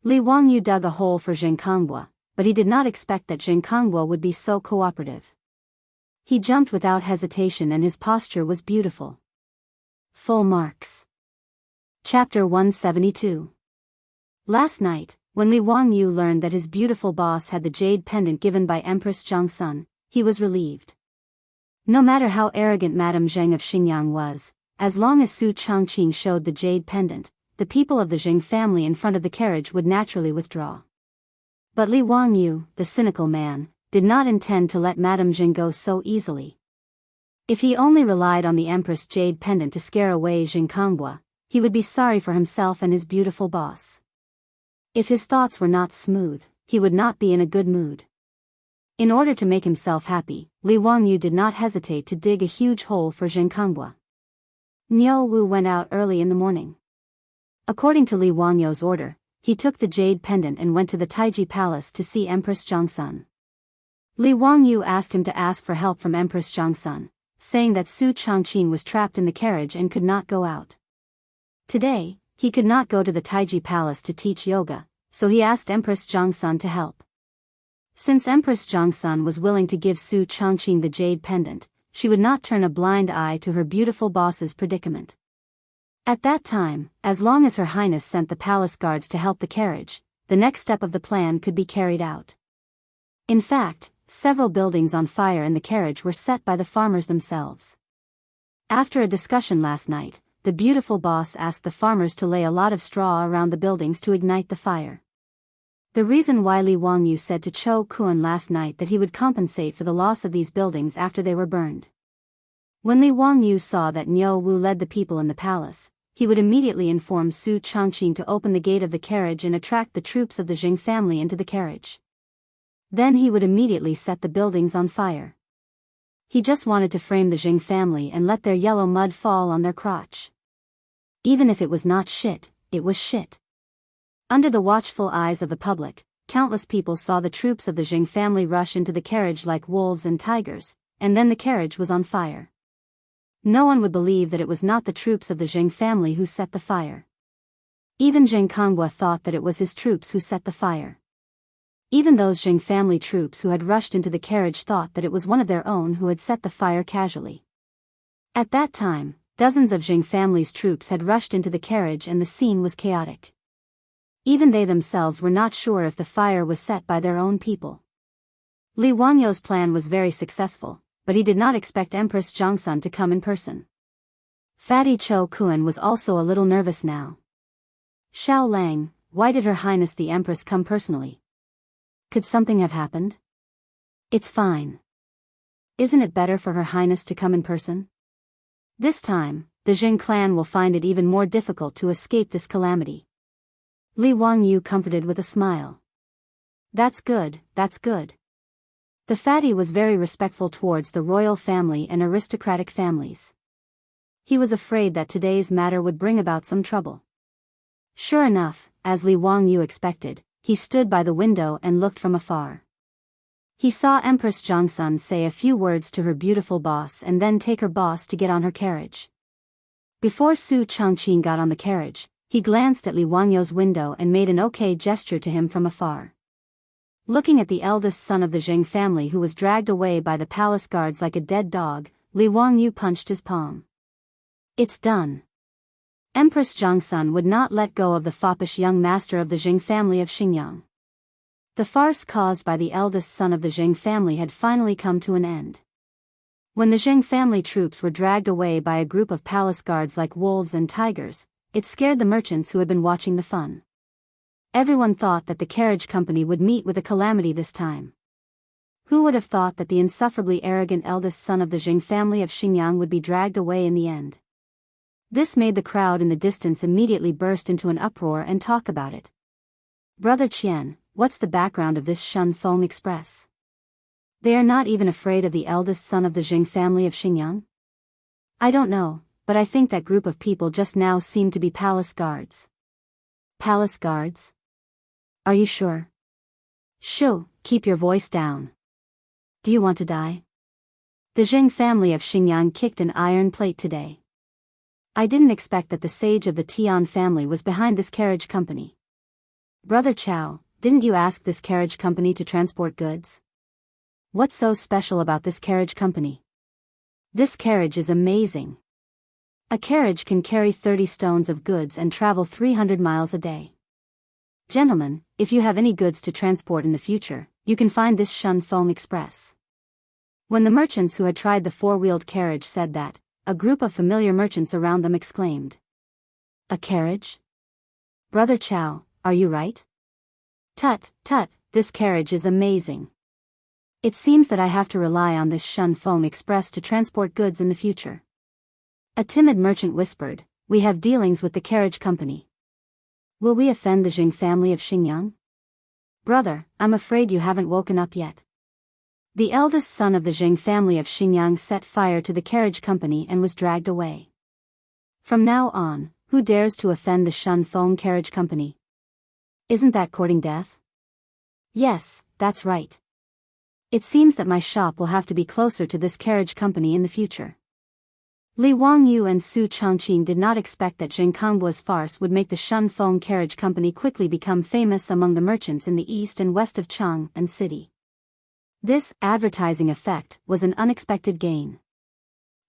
Li Wangyu dug a hole for Zheng Konghua, but he did not expect that Zheng Konghua would be so cooperative. He jumped without hesitation and his posture was beautiful. Full marks. Chapter 172. Last night, when Li Wangyu learned that his beautiful boss had the jade pendant given by Empress Zhangsun, he was relieved. No matter how arrogant Madame Zheng of Xingyang was, as long as Su Chongqing showed the jade pendant, the people of the Zheng family in front of the carriage would naturally withdraw. But Li Wangyu, the cynical man, did not intend to let Madame Zheng go so easily. If he only relied on the Empress jade pendant to scare away Zheng Konghua, he would be sorry for himself and his beautiful boss. If his thoughts were not smooth, he would not be in a good mood. In order to make himself happy, Li Wangyu did not hesitate to dig a huge hole for Zheng Konghua. Niu Wu went out early in the morning. According to Li Wangyu's order, he took the jade pendant and went to the Taiji Palace to see Empress Zhangsun. Li Wangyu asked him to ask for help from Empress Zhangsun, saying that Su Chongqing was trapped in the carriage and could not go out. Today, he could not go to the Taiji Palace to teach yoga, so he asked Empress Zhangsun to help. Since Empress Jongsun was willing to give Su Chongqing the jade pendant, she would not turn a blind eye to her beautiful boss's predicament. At that time, as long as Her Highness sent the palace guards to help the carriage, the next step of the plan could be carried out. In fact, several buildings on fire in the carriage were set by the farmers themselves. After a discussion last night, the beautiful boss asked the farmers to lay a lot of straw around the buildings to ignite the fire. The reason why Li Wangyu said to Cho Kun last night that he would compensate for the loss of these buildings after they were burned. When Li Wangyu saw that Niu Wu led the people in the palace, he would immediately inform Su Chongqing to open the gate of the carriage and attract the troops of the Jing family into the carriage. Then he would immediately set the buildings on fire. He just wanted to frame the Jing family and let their yellow mud fall on their crotch. Even if it was not shit, it was shit. Under the watchful eyes of the public, countless people saw the troops of the Jing family rush into the carriage like wolves and tigers, and then the carriage was on fire. No one would believe that it was not the troops of the Jing family who set the fire. Even Jing Konghua thought that it was his troops who set the fire. Even those Jing family troops who had rushed into the carriage thought that it was one of their own who had set the fire casually. At that time, dozens of Jing family's troops had rushed into the carriage and the scene was chaotic. Even they themselves were not sure if the fire was set by their own people. Li Wangyu's plan was very successful, but he did not expect Empress Jongsun to come in person. Fatty Cho Kun was also a little nervous now. Xiao Lang, why did Her Highness the Empress come personally? Could something have happened? It's fine. Isn't it better for Her Highness to come in person? This time, the Jing clan will find it even more difficult to escape this calamity. Li Wangyu comforted with a smile. That's good, that's good. The fatty was very respectful towards the royal family and aristocratic families. He was afraid that today's matter would bring about some trouble. Sure enough, as Li Wangyu expected, he stood by the window and looked from afar. He saw Empress Jongsun say a few words to her beautiful boss and then take her boss to get on her carriage. Before Su Chongqing got on the carriage, he glanced at Li Wangyu's window and made an okay gesture to him from afar. Looking at the eldest son of the Jing family who was dragged away by the palace guards like a dead dog, Li Wangyu punched his palm. It's done. Empress Jongsun would not let go of the foppish young master of the Jing family of Xingyang. The farce caused by the eldest son of the Jing family had finally come to an end. When the Jing family troops were dragged away by a group of palace guards like wolves and tigers, it scared the merchants who had been watching the fun. Everyone thought that the carriage company would meet with a calamity this time. Who would have thought that the insufferably arrogant eldest son of the Jing family of Xingyang would be dragged away in the end? This made the crowd in the distance immediately burst into an uproar and talk about it. Brother Qian, what's the background of this Shun Feng Express? They are not even afraid of the eldest son of the Jing family of Xingyang? I don't know, but I think that group of people just now seem to be palace guards. Palace guards? Are you sure? Shoo, keep your voice down. Do you want to die? The Jing family of Xingyang kicked an iron plate today. I didn't expect that the sage of the Tian family was behind this carriage company. Brother Chow, didn't you ask this carriage company to transport goods? What's so special about this carriage company? This carriage is amazing. A carriage can carry 30 stones of goods and travel 300 miles a day. Gentlemen, if you have any goods to transport in the future, you can find this Shun Feng Express. When the merchants who had tried the four-wheeled carriage said that, a group of familiar merchants around them exclaimed. A carriage? Brother Chow, are you right? Tut, tut, this carriage is amazing. It seems that I have to rely on this Shun Feng Express to transport goods in the future. A timid merchant whispered, we have dealings with the carriage company. Will we offend the Jing family of Xingyang? Brother, I'm afraid you haven't woken up yet. The eldest son of the Jing family of Xingyang set fire to the carriage company and was dragged away. From now on, who dares to offend the Shun Feng carriage company? Isn't that courting death? Yes, that's right. It seems that my shop will have to be closer to this carriage company in the future. Li Wangyu and Su Chongqing did not expect that Jing Kongbua's farce would make the Shun Feng carriage company quickly become famous among the merchants in the east and west of Chang'an City. This advertising effect was an unexpected gain.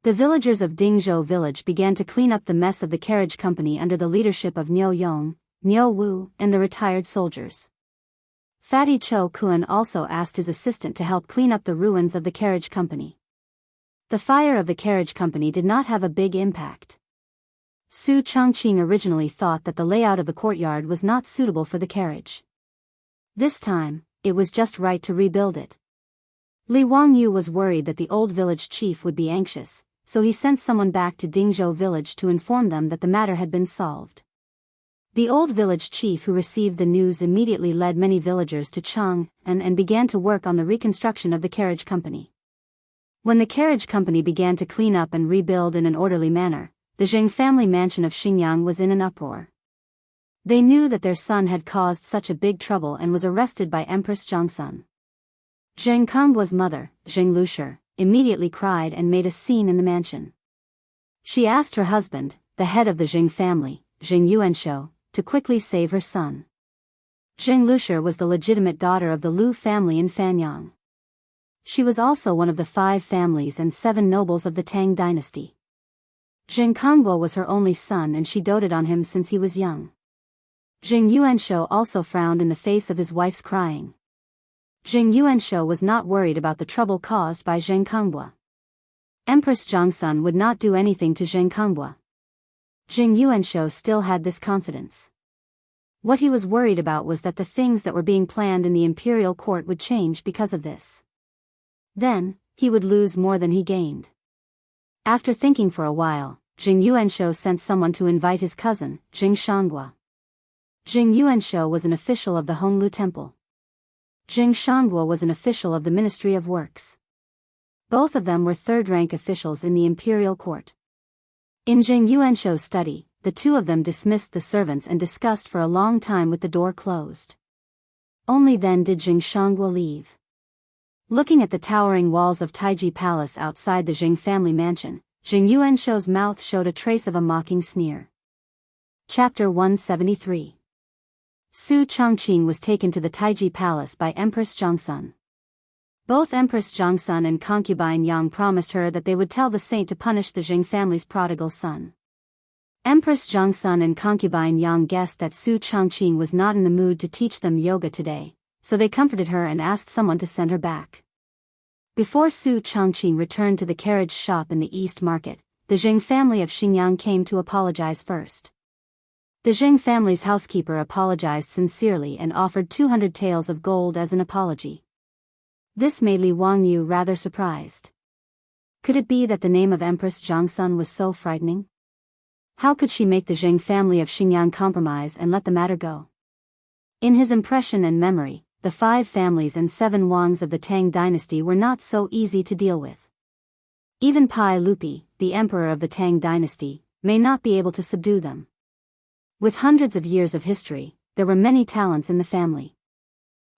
The villagers of Dingzhou village began to clean up the mess of the carriage company under the leadership of Niu Yong, Niu Wu, and the retired soldiers. Fatty Cho Kuan also asked his assistant to help clean up the ruins of the carriage company. The fire of the carriage company did not have a big impact. Su Chongqing originally thought that the layout of the courtyard was not suitable for the carriage. This time, it was just right to rebuild it. Li Wangyu was worried that the old village chief would be anxious, so he sent someone back to Dingzhou village to inform them that the matter had been solved. The old village chief who received the news immediately led many villagers to Chang and began to work on the reconstruction of the carriage company. When the carriage company began to clean up and rebuild in an orderly manner, the Zheng family mansion of Xingyang was in an uproar. They knew that their son had caused such a big trouble and was arrested by Empress Zhongsun. Zheng Konggua's mother, Zheng Lushi, immediately cried and made a scene in the mansion. She asked her husband, the head of the Zheng family, Zheng Yuanshou, to quickly save her son. Zheng Lushi was the legitimate daughter of the Lu family in Fanyang. She was also one of the 5 families and 7 nobles of the Tang dynasty. Zheng Konggua was her only son and she doted on him since he was young. Zheng Yuanshou also frowned in the face of his wife's crying. Zheng Yuanshou was not worried about the trouble caused by Zheng Konggua. Empress Zhongsun would not do anything to Zheng Konggua. Zheng Yuanshou still had this confidence. What he was worried about was that the things that were being planned in the imperial court would change because of this. Then, he would lose more than he gained. After thinking for a while, Zheng Yuanshou sent someone to invite his cousin, Zheng Shanggua. Zheng Yuanshou was an official of the Honglu Temple. Zheng Shanggua was an official of the Ministry of Works. Both of them were third-rank officials in the imperial court. In Zheng Yuanshou's study, the two of them dismissed the servants and discussed for a long time with the door closed. Only then did Zheng Shanggua leave. Looking at the towering walls of Taiji Palace outside the Zheng family mansion, Zheng Yuanshou's mouth showed a trace of a mocking sneer. Chapter 173. Su Chongqing was taken to the Taiji Palace by Empress Zhongsun. Both Empress Zhongsun and concubine Yang promised her that they would tell the saint to punish the Zheng family's prodigal son. Empress Zhongsun and concubine Yang guessed that Su Chongqing was not in the mood to teach them yoga today, so they comforted her and asked someone to send her back. Before Su Chongqing returned to the carriage shop in the East Market, the Zheng family of Xingyang came to apologize first. The Zheng family's housekeeper apologized sincerely and offered 200 taels of gold as an apology. This made Li Wangyu rather surprised. Could it be that the name of Empress Zhongsun was so frightening? How could she make the Zheng family of Xingyang compromise and let the matter go? In his impression and memory, the 5 families and 7 Wangs of the Tang dynasty were not so easy to deal with. Even Pai Lupi, the emperor of the Tang dynasty, may not be able to subdue them. With hundreds of years of history, there were many talents in the family.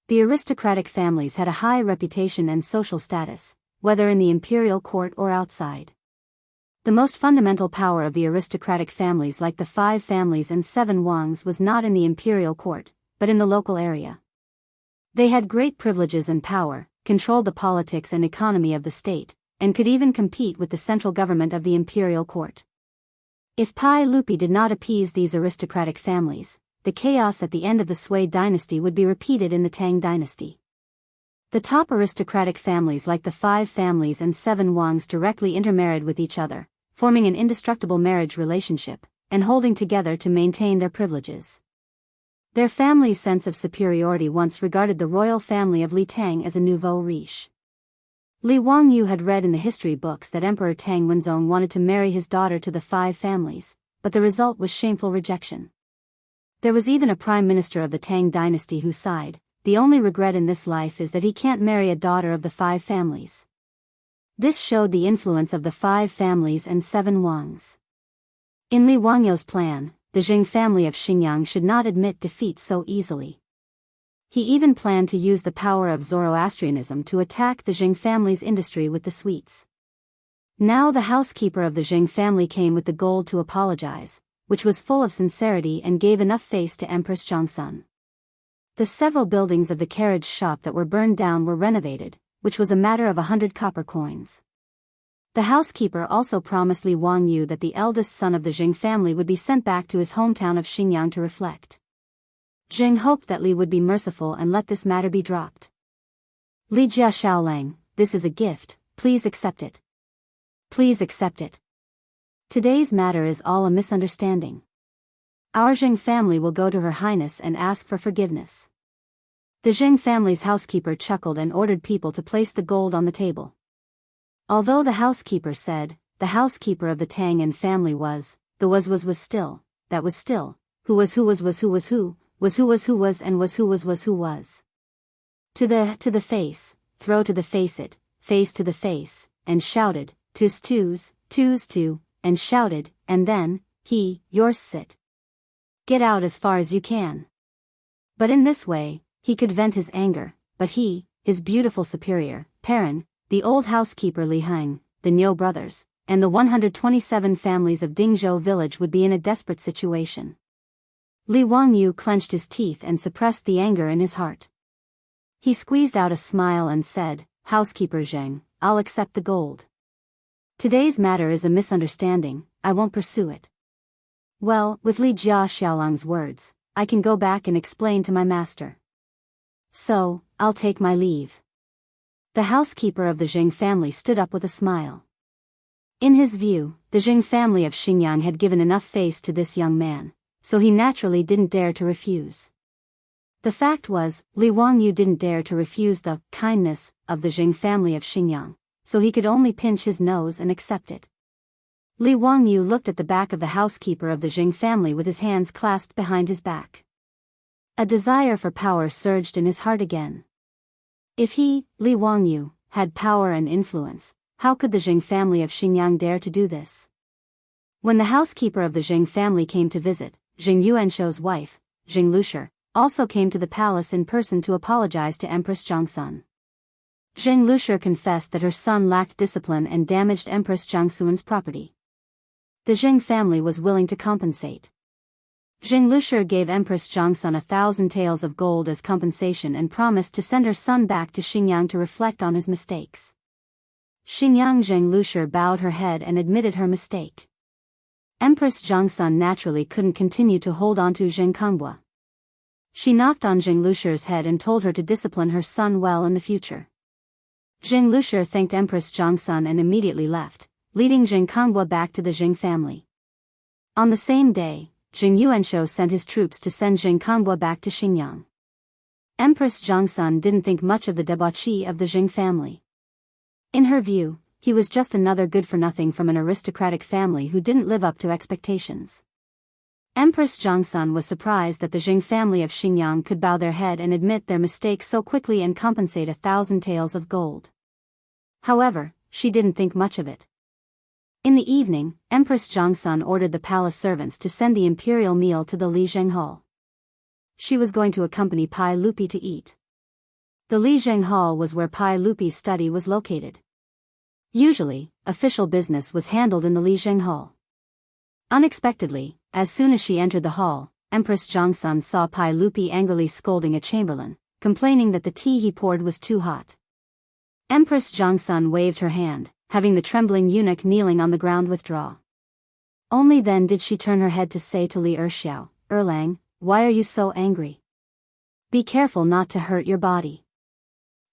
The aristocratic families had a high reputation and social status, whether in the imperial court or outside. The most fundamental power of the aristocratic families like the 5 families and 7 Wangs was not in the imperial court, but in the local area. They had great privileges and power, controlled the politics and economy of the state, and could even compete with the central government of the imperial court. If Pai Lupi did not appease these aristocratic families, the chaos at the end of the Sui dynasty would be repeated in the Tang dynasty. The top aristocratic families like the 5 families and 7 Wangs directly intermarried with each other, forming an indestructible marriage relationship, and holding together to maintain their privileges. Their family's sense of superiority once regarded the royal family of Li Tang as a nouveau riche. Li Wangyu had read in the history books that Emperor Tang Wenzong wanted to marry his daughter to the 5 families, but the result was shameful rejection. There was even a prime minister of the Tang dynasty who sighed, "The only regret in this life is that he can't marry a daughter of the 5 families." This showed the influence of the 5 families and 7 Wangs. In Li Wangyu's plan, the Zheng family of Xingyang should not admit defeat so easily. He even planned to use the power of Zoroastrianism to attack the Zheng family's industry with the sweets. Now the housekeeper of the Zheng family came with the gold to apologize, which was full of sincerity and gave enough face to Empress Zhongsun. The several buildings of the carriage shop that were burned down were renovated, which was a matter of 100 copper coins. The housekeeper also promised Li Wangyu that the eldest son of the Jing family would be sent back to his hometown of Xinjiang to reflect. Jing hoped that Li would be merciful and let this matter be dropped. Li Jia Xiaolang, this is a gift, please accept it. Please accept it. Today's matter is all a misunderstanding. Our Jing family will go to Her Highness and ask for forgiveness. The Jing family's housekeeper chuckled and ordered people to place the gold on the table. Although the housekeeper said, the housekeeper of the Tang and family was still, that was still, who was who was who was who and was who was. To the face, throw to the face it, face to the face, and shouted, twos, and shouted, and then, yours sit. Get out as far as you can. But in this way, he could vent his anger, but his beautiful superior, Perrin, the old housekeeper Li Heng, the Niu brothers, and the 127 families of Dingzhou village would be in a desperate situation. Li Wangyu clenched his teeth and suppressed the anger in his heart. He squeezed out a smile and said, Housekeeper Zheng, I'll accept the gold. Today's matter is a misunderstanding, I won't pursue it. Well, with Li Jia Xiaolang's words, I can go back and explain to my master. So, I'll take my leave. The housekeeper of the Jing family stood up with a smile. In his view, the Jing family of Xinjiang had given enough face to this young man, so he naturally didn't dare to refuse. The fact was, Li Wangyu didn't dare to refuse the kindness of the Jing family of Xinjiang, so he could only pinch his nose and accept it. Li Wangyu looked at the back of the housekeeper of the Jing family with his hands clasped behind his back. A desire for power surged in his heart again. If he, Li Wangyu, had power and influence, how could the Jing family of Xinjiang dare to do this? When the housekeeper of the Jing family came to visit, Jing Yuanshou's wife, Jing Lushi, also came to the palace in person to apologize to Empress Jiangsun. Jing Lushi confessed that her son lacked discipline and damaged Empress Jiangsun's property. The Jing family was willing to compensate. Jing Lushi gave Empress Jiangsun 1,000 taels of gold as compensation and promised to send her son back to Xinjiang to reflect on his mistakes. Xinjiang Jing Lushi bowed her head and admitted her mistake. Empress Jiangsun naturally couldn't continue to hold on to Jing Kongbua. She knocked on Jing Lushi's head and told her to discipline her son well in the future. Jing Lushi thanked Empress Jiangsun and immediately left, leading Jing Kongbua back to the Jing family. On the same day, Jing Yuanshou sent his troops to send Jing Kongbua back to Xinjiang. Empress Jiangsun didn't think much of the debauchee of the Jing family. In her view, he was just another good-for-nothing from an aristocratic family who didn't live up to expectations. Empress Jiangsun was surprised that the Jing family of Xinjiang could bow their head and admit their mistake so quickly and compensate 1,000 taels of gold. However, she didn't think much of it. In the evening, Empress Jiangsun ordered the palace servants to send the imperial meal to the Li Zheng Hall. She was going to accompany Pai Lupi to eat. The Li Zheng Hall was where Pai Lupi's study was located. Usually, official business was handled in the Li Zheng Hall. Unexpectedly, as soon as she entered the hall, Empress Jiangsun saw Pai Lupi angrily scolding a chamberlain, complaining that the tea he poured was too hot. Empress Jiangsun waved her hand, having the trembling eunuch kneeling on the ground withdraw. Only then did she turn her head to say to Li Erxiao, Erlang, why are you so angry? Be careful not to hurt your body.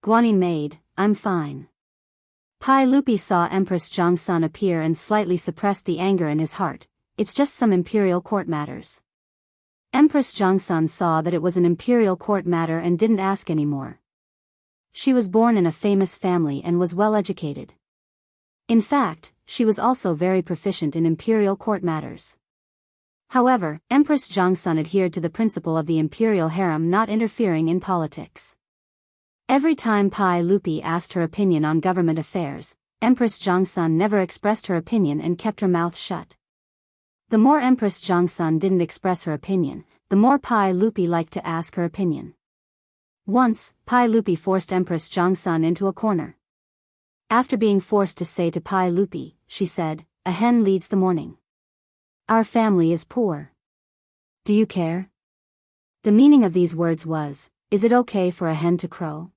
Guanyin maid, I'm fine. Pai Lupi saw Empress Jiangsun appear and slightly suppressed the anger in his heart. It's just some imperial court matters. Empress Jiangsun saw that it was an imperial court matter and didn't ask any more. She was born in a famous family and was well educated. In fact, she was also very proficient in imperial court matters. However, Empress Jiangsun adhered to the principle of the imperial harem not interfering in politics. Every time Pai Lupi asked her opinion on government affairs, Empress Jiangsun never expressed her opinion and kept her mouth shut. The more Empress Jiangsun didn't express her opinion, the more Pai Lupi liked to ask her opinion. Once, Pai Lupi forced Empress Jiangsun into a corner. After being forced to say to Pai Lupi, she said, a hen leads the morning. Our family is poor. Do you care? The meaning of these words was, is it okay for a hen to crow?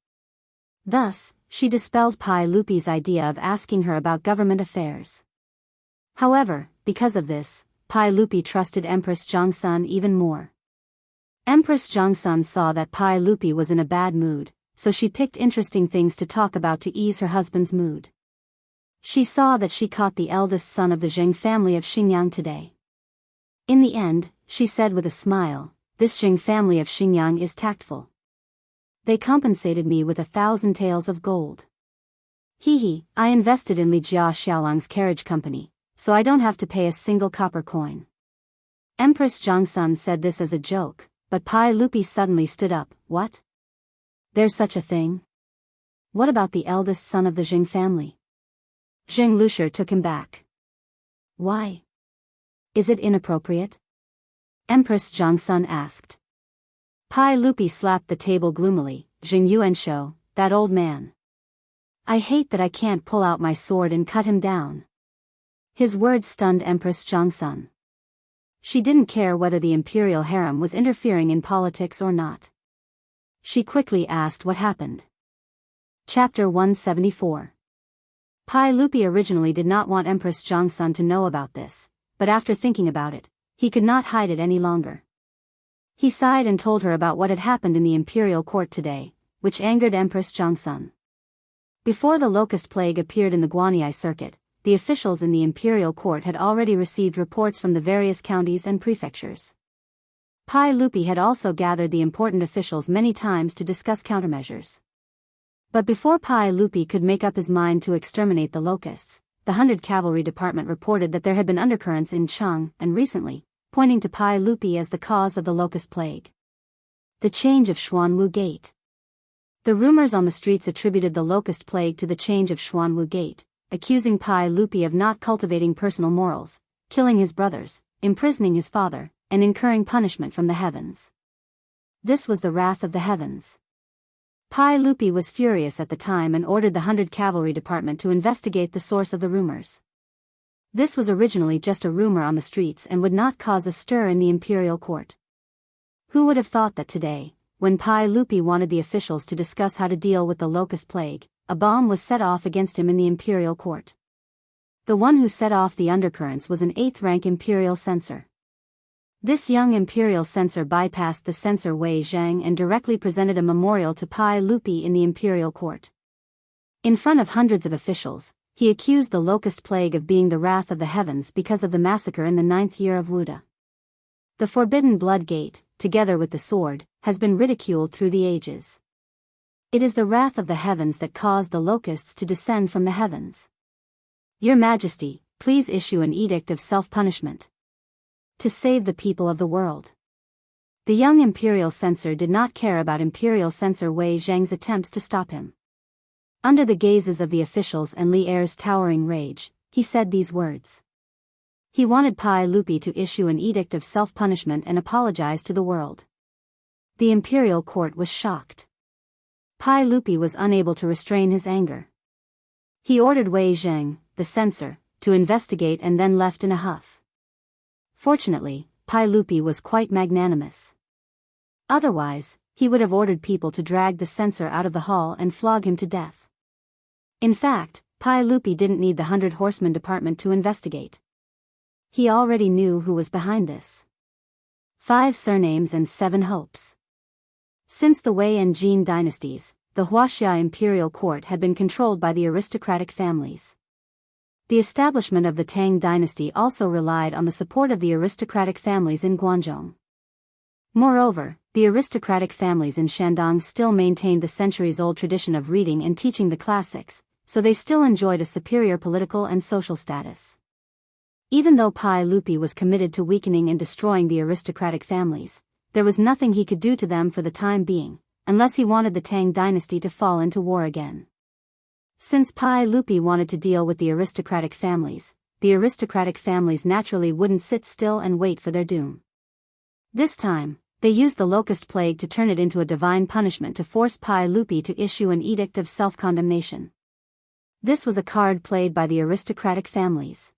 Thus, she dispelled Pai Lupi's idea of asking her about government affairs. However, because of this, Pai Lupi trusted Empress Jongsun even more. Empress Jongsun saw that Pai Lupi was in a bad mood, so she picked interesting things to talk about to ease her husband's mood. She saw that she caught the eldest son of the Zheng family of Xinjiang today. In the end, she said with a smile, "This Zheng family of Xinjiang is tactful. They compensated me with 1,000 taels of gold. Hee, I invested in Li Jia Xiaolang's carriage company, so I don't have to pay a single copper coin." Empress Jongsun said this as a joke, but Pai Lupi suddenly stood up. "What? There's such a thing? What about the eldest son of the Zheng family?" Zheng Lushir took him back. "Why? Is it inappropriate?" Empress Jongsun asked. Pai Lupi slapped the table gloomily. "Zheng Yuanshou, that old man. I hate that I can't pull out my sword and cut him down." His words stunned Empress Jongsun. She didn't care whether the imperial harem was interfering in politics or not. She quickly asked what happened. Chapter 174. Pai Lupi originally did not want Empress Jongsun to know about this, but after thinking about it, he could not hide it any longer. He sighed and told her about what had happened in the imperial court today, which angered Empress Jongsun. Before the locust plague appeared in the Guanyi circuit, the officials in the imperial court had already received reports from the various counties and prefectures. Pai Lupi had also gathered the important officials many times to discuss countermeasures. But before Pai Lupi could make up his mind to exterminate the locusts, the 100 Cavalry Department reported that there had been undercurrents in Cheng, and recently, pointing to Pai Lupi as the cause of the locust plague. The change of Xuanwu Gate. The rumors on the streets attributed the locust plague to the change of Xuanwu Gate, accusing Pai Lupi of not cultivating personal morals, killing his brothers, imprisoning his father, and incurring punishment from the heavens. This was the wrath of the heavens. Pai Lupi was furious at the time and ordered the 100 Cavalry Department to investigate the source of the rumors. This was originally just a rumor on the streets and would not cause a stir in the imperial court. Who would have thought that today, when Pai Lupi wanted the officials to discuss how to deal with the locust plague, a bomb was set off against him in the imperial court. The one who set off the undercurrents was an 8th-rank imperial censor. This young imperial censor bypassed the censor Wei Zhang and directly presented a memorial to Pai Lupi in the imperial court. In front of hundreds of officials, he accused the locust plague of being the wrath of the heavens because of the massacre in the 9th year of Wuda. The forbidden blood gate, together with the sword, has been ridiculed through the ages. It is the wrath of the heavens that caused the locusts to descend from the heavens. Your Majesty, please issue an edict of self-punishment to save the people of the world. The young imperial censor did not care about imperial censor Wei Zhang's attempts to stop him. Under the gazes of the officials and Li Er's towering rage, he said these words. He wanted Pai Lupi to issue an edict of self-punishment and apologize to the world. The imperial court was shocked. Pai Lupi was unable to restrain his anger. He ordered Wei Zhang, the censor, to investigate and then left in a huff. Fortunately, Pai Lupi was quite magnanimous. Otherwise, he would have ordered people to drag the censor out of the hall and flog him to death. In fact, Pai Lupi didn't need the 100 Horsemen Department to investigate. He already knew who was behind this. 5 surnames and 7 hopes. Since the Wei and Jin dynasties, the Huaxia imperial court had been controlled by the aristocratic families. The establishment of the Tang dynasty also relied on the support of the aristocratic families in Guangzhou. Moreover, the aristocratic families in Shandong still maintained the centuries-old tradition of reading and teaching the classics, so they still enjoyed a superior political and social status. Even though Pai Lupi was committed to weakening and destroying the aristocratic families, there was nothing he could do to them for the time being, unless he wanted the Tang dynasty to fall into war again. Since Pai Lupi wanted to deal with the aristocratic families naturally wouldn't sit still and wait for their doom. This time, they used the locust plague to turn it into a divine punishment to force Pai Lupi to issue an edict of self-condemnation. This was a card played by the aristocratic families.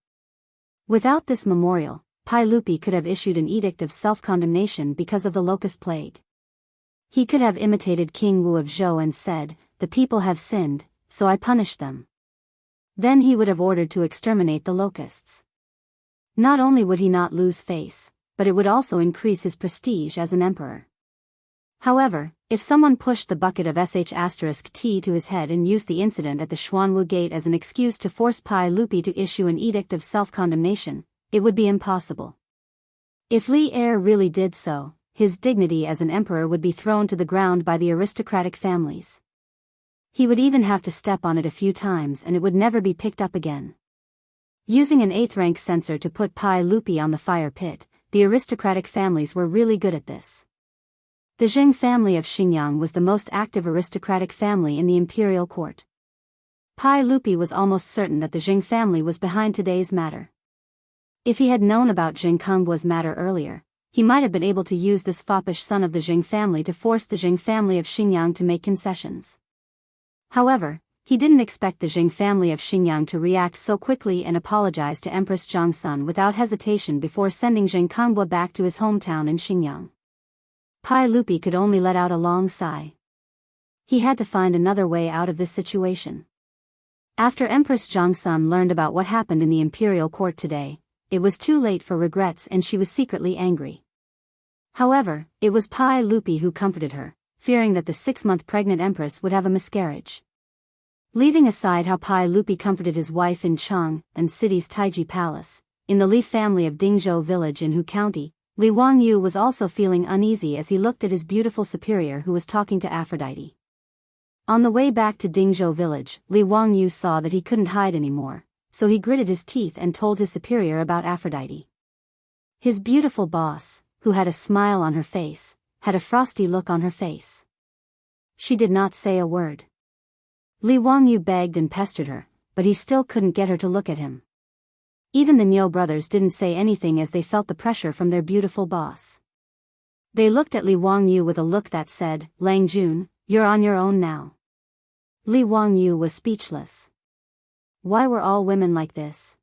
Without this memorial, Pai Lupi could have issued an edict of self-condemnation because of the locust plague. He could have imitated King Wu of Zhou and said, "The people have sinned, so I punished them." Then he would have ordered to exterminate the locusts. Not only would he not lose face, but it would also increase his prestige as an emperor. However, if someone pushed the bucket of sh*T to his head and used the incident at the Xuanwu Gate as an excuse to force Pai Lupi to issue an edict of self-condemnation, it would be impossible. If Li Er really did so, his dignity as an emperor would be thrown to the ground by the aristocratic families. He would even have to step on it a few times and it would never be picked up again. Using an 8th rank censer to put Pai Lupi on the fire pit, the aristocratic families were really good at this. The Jing family of Xinjiang was the most active aristocratic family in the imperial court. Pai Lupi was almost certain that the Jing family was behind today's matter. If he had known about Jing Konggua's matter earlier, he might have been able to use this foppish son of the Jing family to force the Jing family of Xinjiang to make concessions. However, he didn't expect the Jing family of Xinjiang to react so quickly and apologize to Empress Zhongsun without hesitation before sending Jing Konghua back to his hometown in Xinjiang. Pai Lupi could only let out a long sigh. He had to find another way out of this situation. After Empress Zhongsun learned about what happened in the imperial court today, it was too late for regrets and she was secretly angry. However, it was Pai Lupi who comforted her, fearing that the 6-month pregnant empress would have a miscarriage. Leaving aside how Pai Lupi comforted his wife in Chang and city's Taiji Palace, in the Li family of Dingzhou village in Hu County, Li Wangyu was also feeling uneasy as he looked at his beautiful superior who was talking to Aphrodite. On the way back to Dingzhou village, Li Wangyu saw that he couldn't hide anymore, so he gritted his teeth and told his superior about Aphrodite. His beautiful boss, who had a smile on her face, had a frosty look on her face. She did not say a word. Li Wangyu begged and pestered her, but he still couldn't get her to look at him. Even the Niu brothers didn't say anything as they felt the pressure from their beautiful boss. They looked at Li Wangyu with a look that said, "Lang Jun, you're on your own now." Li Wangyu was speechless. Why were all women like this?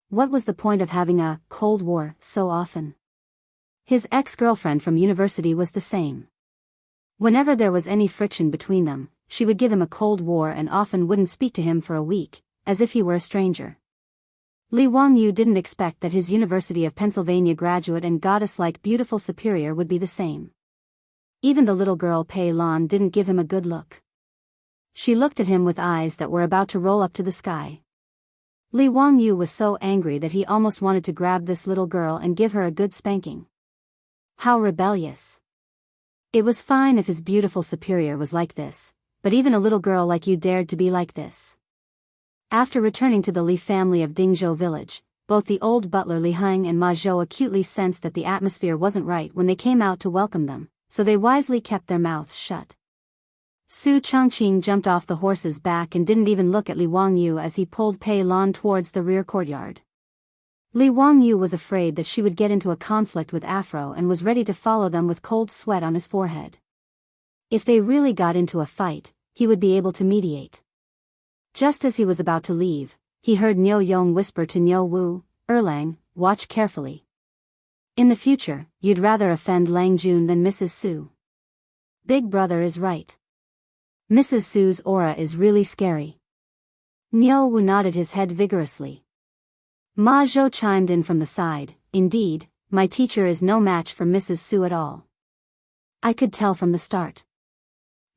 What was the point of having a Cold War so often? His ex-girlfriend from university was the same. Whenever there was any friction between them, she would give him a Cold War and often wouldn't speak to him for a week, as if he were a stranger. Li Wangyu didn't expect that his University of Pennsylvania graduate and goddess-like beautiful superior would be the same. Even the little girl Pei Lan didn't give him a good look. She looked at him with eyes that were about to roll up to the sky. Li Wangyu was so angry that he almost wanted to grab this little girl and give her a good spanking. How rebellious. It was fine if his beautiful superior was like this, but even a little girl like you dared to be like this. After returning to the Li family of Dingzhou village, both the old butler Li Heng and Ma Zhou acutely sensed that the atmosphere wasn't right when they came out to welcome them, so they wisely kept their mouths shut. Su Chongqing jumped off the horse's back and didn't even look at Li Wangyu as he pulled Pei Lan towards the rear courtyard. Li Wangyu was afraid that she would get into a conflict with Afro and was ready to follow them with cold sweat on his forehead. If they really got into a fight, he would be able to mediate. Just as he was about to leave, he heard Niu Yong whisper to Niu Wu, "Erlang, watch carefully. In the future, you'd rather offend Lang Jun than Mrs. Su. Big brother is right. Mrs. Su's aura is really scary." Niu Wu nodded his head vigorously. Ma Zhou chimed in from the side, "Indeed, my teacher is no match for Mrs. Su at all. I could tell from the start.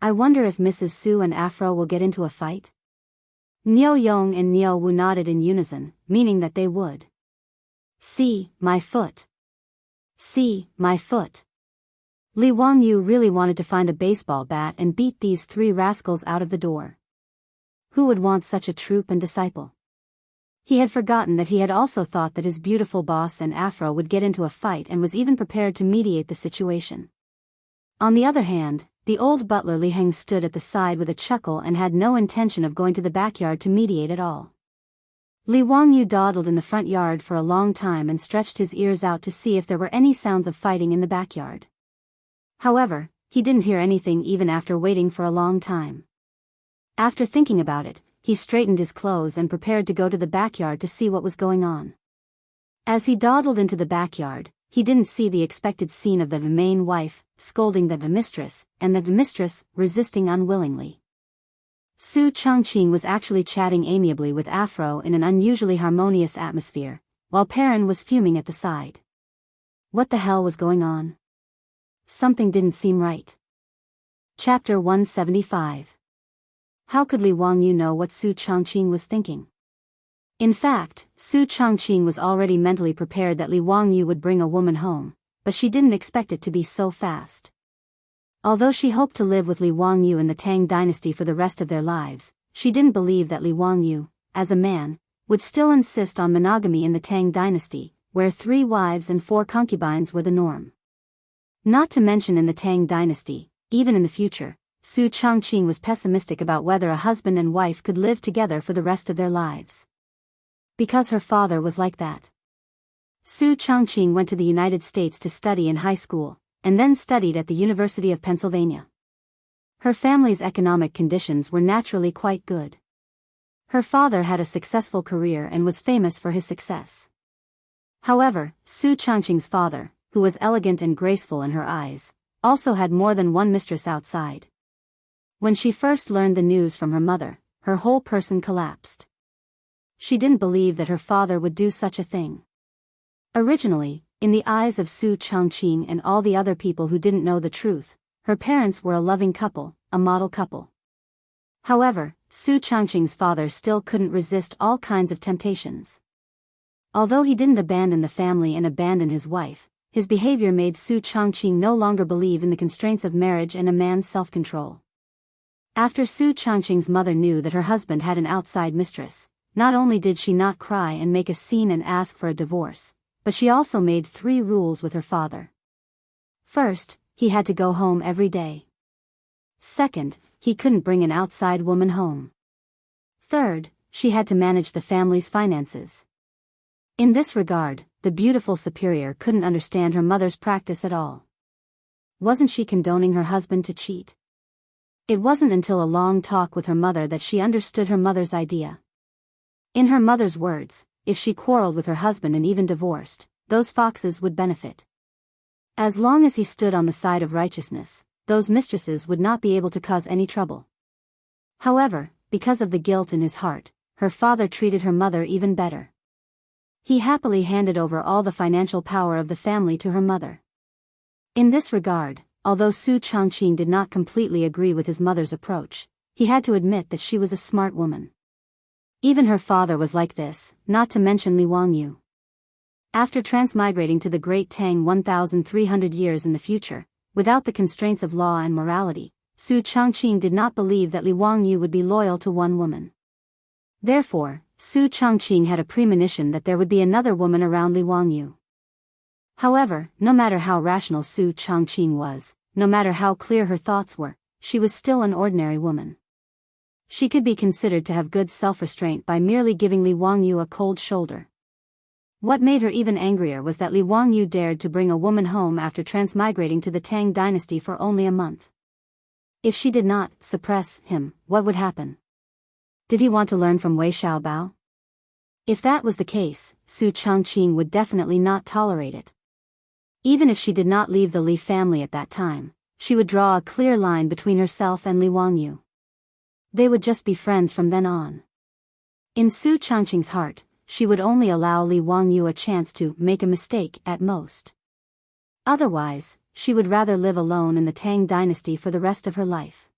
I wonder if Mrs. Su and Afro will get into a fight?" Niu Yong and Niu Wu nodded in unison, meaning that they would. "See, my foot. See, my foot." Li Wangyu really wanted to find a baseball bat and beat these 3 rascals out of the door. Who would want such a troop and disciple? He had forgotten that he had also thought that his beautiful boss and Afro would get into a fight and was even prepared to mediate the situation. On the other hand, the old butler Li Heng stood at the side with a chuckle and had no intention of going to the backyard to mediate at all. Li Wangyu dawdled in the front yard for a long time and stretched his ears out to see if there were any sounds of fighting in the backyard. However, he didn't hear anything even after waiting for a long time. After thinking about it, he straightened his clothes and prepared to go to the backyard to see what was going on. As he dawdled into the backyard, he didn't see the expected scene of the main wife, scolding the mistress, and the mistress, resisting unwillingly. Su Changqing was actually chatting amiably with Afro in an unusually harmonious atmosphere, while Perrin was fuming at the side. What the hell was going on? Something didn't seem right. Chapter 175. How could Li Wangyu know what Su Changqing was thinking? In fact, Su Changqing was already mentally prepared that Li Wangyu would bring a woman home, but she didn't expect it to be so fast. Although she hoped to live with Li Wangyu in the Tang dynasty for the rest of their lives, she didn't believe that Li Wangyu, as a man, would still insist on monogamy in the Tang dynasty, where 3 wives and 4 concubines were the norm. Not to mention in the Tang dynasty, even in the future, Su Changqing was pessimistic about whether a husband and wife could live together for the rest of their lives. Because her father was like that. Su Changqing went to the United States to study in high school, and then studied at the University of Pennsylvania. Her family's economic conditions were naturally quite good. Her father had a successful career and was famous for his success. However, Su Changqing's father, who was elegant and graceful in her eyes, also had more than one mistress outside. When she first learned the news from her mother, her whole person collapsed. She didn't believe that her father would do such a thing. Originally, in the eyes of Su Changqing and all the other people who didn't know the truth, her parents were a loving couple, a model couple. However, Su Changqing's father still couldn't resist all kinds of temptations. Although he didn't abandon the family and abandon his wife, his behavior made Su Changqing no longer believe in the constraints of marriage and a man's self-control. After Su Changqing's mother knew that her husband had an outside mistress, not only did she not cry and make a scene and ask for a divorce, but she also made 3 rules with her father. First, he had to go home every day. Second, he couldn't bring an outside woman home. Third, she had to manage the family's finances. In this regard, the beautiful superior couldn't understand her mother's practice at all. Wasn't she condoning her husband to cheat? It wasn't until a long talk with her mother that she understood her mother's idea. In her mother's words, if she quarreled with her husband and even divorced, those foxes would benefit. As long as he stood on the side of righteousness, those mistresses would not be able to cause any trouble. However, because of the guilt in his heart, her father treated her mother even better. He happily handed over all the financial power of the family to her mother. In this regard, although Su Changqing did not completely agree with his mother's approach, he had to admit that she was a smart woman. Even her father was like this, not to mention Li Wangyu. After transmigrating to the Great Tang 1,300 years in the future, without the constraints of law and morality, Su Changqing did not believe that Li Wangyu would be loyal to one woman. Therefore, Su Changqing had a premonition that there would be another woman around Li Wangyu. However, no matter how rational Su Changqing was, no matter how clear her thoughts were, she was still an ordinary woman. She could be considered to have good self-restraint by merely giving Li Wangyu a cold shoulder. What made her even angrier was that Li Wangyu dared to bring a woman home after transmigrating to the Tang dynasty for only a month. If she did not suppress him, what would happen? Did he want to learn from Wei Xiaobao? If that was the case, Su Changqing would definitely not tolerate it. Even if she did not leave the Li family at that time, she would draw a clear line between herself and Li Wangyu. They would just be friends from then on. In Su Changqing's heart, she would only allow Li Wangyu a chance to make a mistake at most. Otherwise, she would rather live alone in the Tang dynasty for the rest of her life.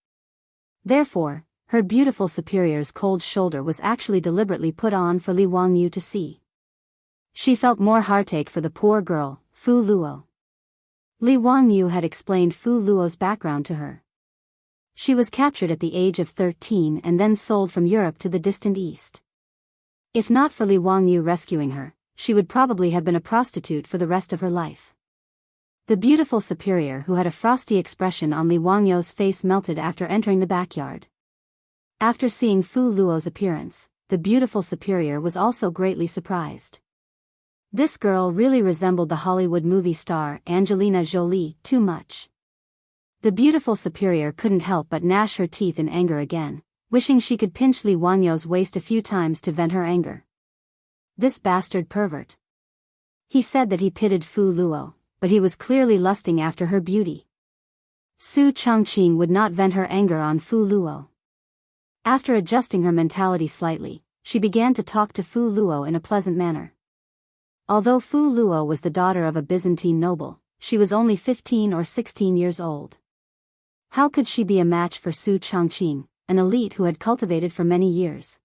Therefore, her beautiful superior's cold shoulder was actually deliberately put on for Li Wangyu to see. She felt more heartache for the poor girl, Fu Luo. Li Wangyu had explained Fu Luo's background to her. She was captured at the age of 13 and then sold from Europe to the distant East. If not for Li Wangyu rescuing her, she would probably have been a prostitute for the rest of her life. The beautiful superior who had a frosty expression on Li Wangyu's face melted after entering the backyard. After seeing Fu Luo's appearance, the beautiful superior was also greatly surprised. This girl really resembled the Hollywood movie star Angelina Jolie too much. The beautiful superior couldn't help but gnash her teeth in anger again, wishing she could pinch Li Wangyu's waist a few times to vent her anger. This bastard pervert. He said that he pitied Fu Luo, but he was clearly lusting after her beauty. Su Changqing would not vent her anger on Fu Luo. After adjusting her mentality slightly, she began to talk to Fu Luo in a pleasant manner. Although Fu Luo was the daughter of a Byzantine noble, she was only 15 or 16 years old. How could she be a match for Su Chongqing, an elite who had cultivated for many years?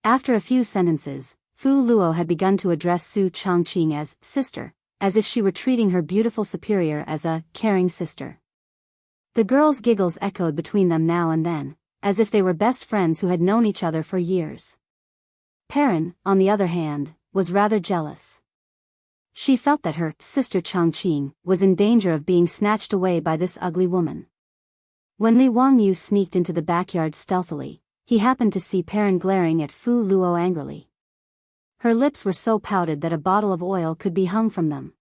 After a few sentences, Fu Luo had begun to address Su Chongqing as sister, as if she were treating her beautiful superior as a caring sister. The girls' giggles echoed between them now and then, as if they were best friends who had known each other for years. Perrin, on the other hand, was rather jealous. She felt that her sister Chongqing was in danger of being snatched away by this ugly woman. When Li Wangyu sneaked into the backyard stealthily, he happened to see Perrin glaring at Fu Luo angrily. Her lips were so pouted that a bottle of oil could be hung from them.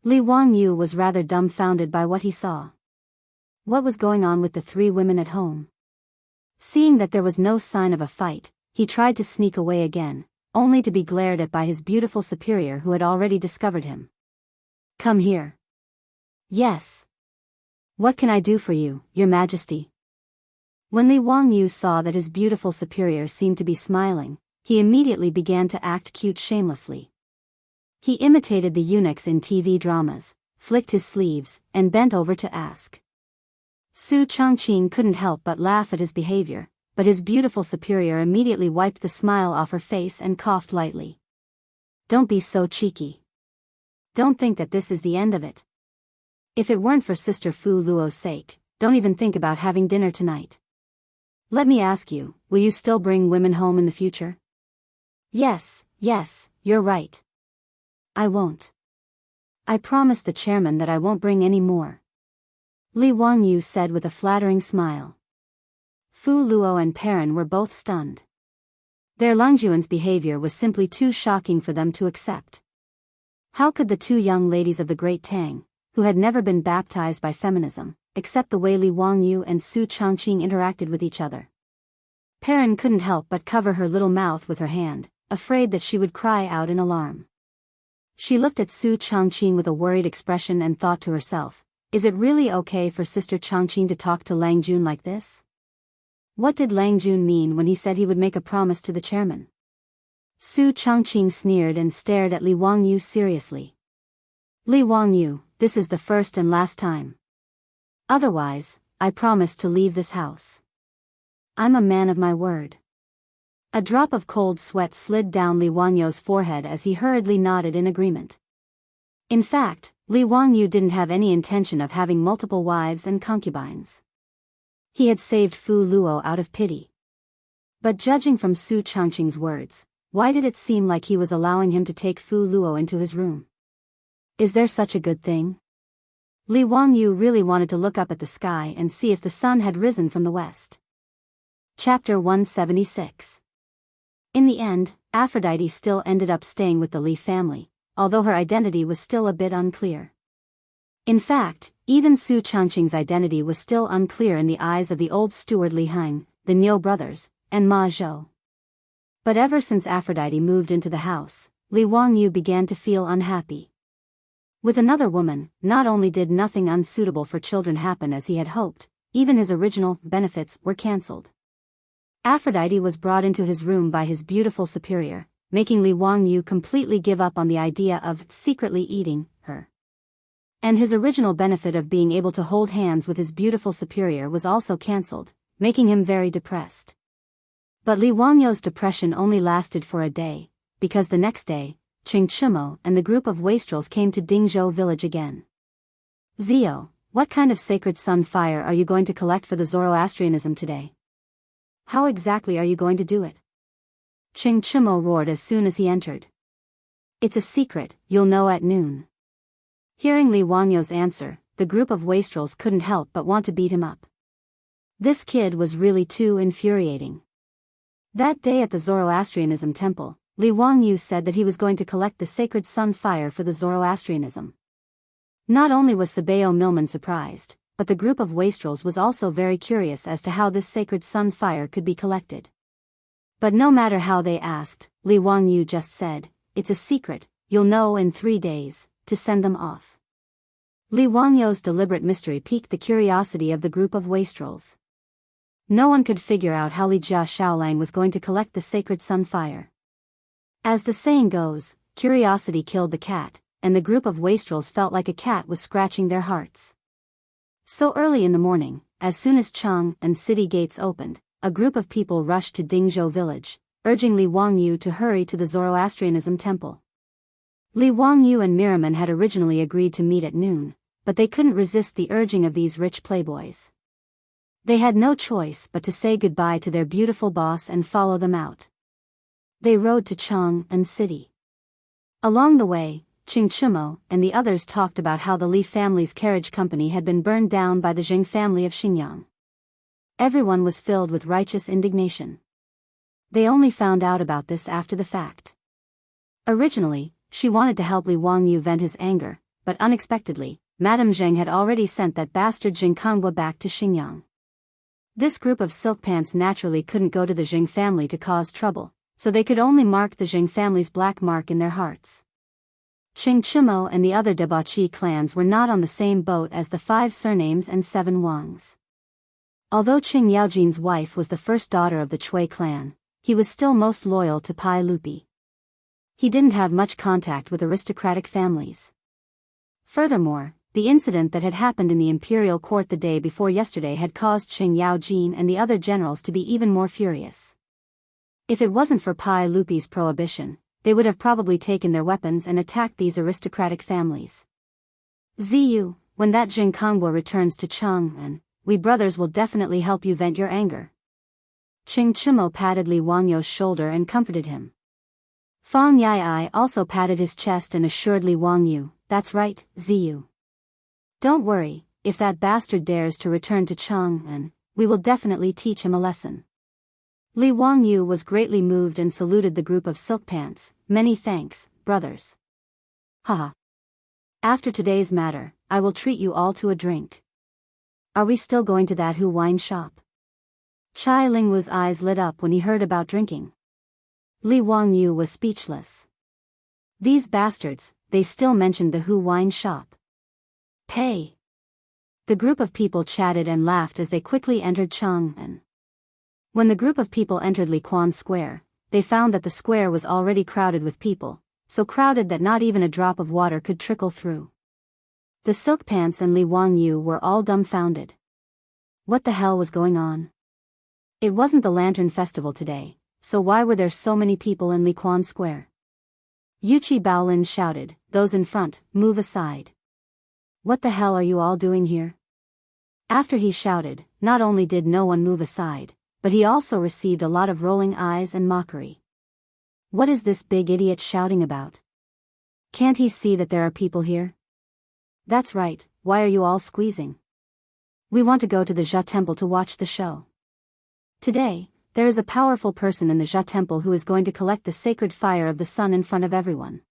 Li Wangyu was rather dumbfounded by what he saw. What was going on with the three women at home? Seeing that there was no sign of a fight, he tried to sneak away again, only to be glared at by his beautiful superior who had already discovered him. Come here. Yes. What can I do for you, Your Majesty? When Li Wangyu saw that his beautiful superior seemed to be smiling, he immediately began to act cute shamelessly. He imitated the eunuchs in TV dramas, flicked his sleeves, and bent over to ask. Su Chongqing couldn't help but laugh at his behavior, but his beautiful superior immediately wiped the smile off her face and coughed lightly. Don't be so cheeky. Don't think that this is the end of it. If it weren't for Sister Fu Luo's sake, don't even think about having dinner tonight. Let me ask you, will you still bring women home in the future? Yes, you're right. I won't. I promise the chairman that I won't bring any more. Li Wangyu said with a flattering smile. Fu Luo and Perrin were both stunned. Their Longjuan's behavior was simply too shocking for them to accept. How could the two young ladies of the Great Tang, who had never been baptized by feminism, accept the way Li Wangyu and Su Chongqing interacted with each other? Perrin couldn't help but cover her little mouth with her hand, afraid that she would cry out in alarm. She looked at Su Chongqing with a worried expression and thought to herself, is it really okay for Sister Chongqing to talk to Lang Jun like this? What did Lang Jun mean when he said he would make a promise to the chairman? Su Chongqing sneered and stared at Li Wangyu seriously. Li Wangyu, this is the first and last time. Otherwise, I promise to leave this house. I'm a man of my word. A drop of cold sweat slid down Li Wangyu's forehead as he hurriedly nodded in agreement. In fact, Li Wangyu didn't have any intention of having multiple wives and concubines. He had saved Fu Luo out of pity. But judging from Su Chongqing's words, why did it seem like he was allowing him to take Fu Luo into his room? Is there such a good thing? Li Wangyu really wanted to look up at the sky and see if the sun had risen from the west. Chapter 176. In the end, Aphrodite still ended up staying with the Li family, although her identity was still a bit unclear. In fact, even Su Chongqing's identity was still unclear in the eyes of the old steward Li Heng, the Niu brothers, and Ma Zhou. But ever since Aphrodite moved into the house, Li Wangyu began to feel unhappy. With another woman, not only did nothing unsuitable for children happen as he had hoped, even his original benefits were cancelled. Aphrodite was brought into his room by his beautiful superior, making Li Wangyu completely give up on the idea of secretly eating her. And his original benefit of being able to hold hands with his beautiful superior was also cancelled, making him very depressed. But Li Wangyu's depression only lasted for a day, because the next day, Qing Chimo and the group of wastrels came to Dingzhou village again. Zio, what kind of sacred sun fire are you going to collect for the Zoroastrianism today? How exactly are you going to do it? Qing Chimo roared as soon as he entered. It's a secret, you'll know at noon. Hearing Li Wangyu's answer, the group of wastrels couldn't help but want to beat him up. This kid was really too infuriating. That day at the Zoroastrianism temple, Li Wangyu said that he was going to collect the sacred sun fire for the Zoroastrianism. Not only was Sabeo Milman surprised, but the group of wastrels was also very curious as to how this sacred sun fire could be collected. But no matter how they asked, Li Wangyu just said, it's a secret, you'll know in 3 days, to send them off. Li Wangyu's deliberate mystery piqued the curiosity of the group of wastrels. No one could figure out how Li Jia Shaolang was going to collect the sacred sun fire. As the saying goes, curiosity killed the cat, and the group of wastrels felt like a cat was scratching their hearts. So early in the morning, as soon as Cheng and city gates opened, a group of people rushed to Dingzhou village, urging Li Wangyu to hurry to the Zoroastrianism temple. Li Wangyu and Miraman had originally agreed to meet at noon, but they couldn't resist the urging of these rich playboys. They had no choice but to say goodbye to their beautiful boss and follow them out. They rode to Cheng and city. Along the way, Qing Chumo and the others talked about how the Li family's carriage company had been burned down by the Jing family of Xinjiang. Everyone was filled with righteous indignation. They only found out about this after the fact. Originally, she wanted to help Li Wangyu vent his anger, but unexpectedly, Madame Zheng had already sent that bastard Jing Kangwa back to Xinjiang. This group of silk pants naturally couldn't go to the Jing family to cause trouble, so they could only mark the Jing family's black mark in their hearts. Qing Chumo and the other debauchee clans were not on the same boat as the 5 surnames and 7 Wangs. Although Qing Yaojin's wife was the first daughter of the Chui clan, he was still most loyal to Pai Lupi. He didn't have much contact with aristocratic families. Furthermore, the incident that had happened in the imperial court the day before yesterday had caused Qing Yaojin and the other generals to be even more furious. If it wasn't for Pai Lupi's prohibition, they would have probably taken their weapons and attacked these aristocratic families. Ziyu, when that Jing Kangwa returns to Chang'an, we brothers will definitely help you vent your anger. Qing Chumo patted Li Wangyu's shoulder and comforted him. Fang Yai also patted his chest and assured Li Wangyu, "That's right, Ziyu. Don't worry, if that bastard dares to return to Chang'an, we will definitely teach him a lesson." Li Wangyu was greatly moved and saluted the group of silk pants. "Many thanks, brothers. Haha. After today's matter, I will treat you all to a drink. Are we still going to that Hu wine shop?" Chai Lingwu's eyes lit up when he heard about drinking. Li Wangyu was speechless. These bastards, they still mentioned the Hu wine shop. Pay. The group of people chatted and laughed as they quickly entered Chang'an. When the group of people entered Liquan Square, they found that the square was already crowded with people, so crowded that not even a drop of water could trickle through. The silk pants and Li Wangyu were all dumbfounded. What the hell was going on? It wasn't the Lantern Festival today, so why were there so many people in Liquan Square? Yuchi Baolin shouted, "Those in front, move aside. What the hell are you all doing here?" After he shouted, not only did no one move aside, but he also received a lot of rolling eyes and mockery. What is this big idiot shouting about? Can't he see that there are people here? That's right, why are you all squeezing? We want to go to the Zha Temple to watch the show. Today, there is a powerful person in the Zha Temple who is going to collect the sacred fire of the sun in front of everyone.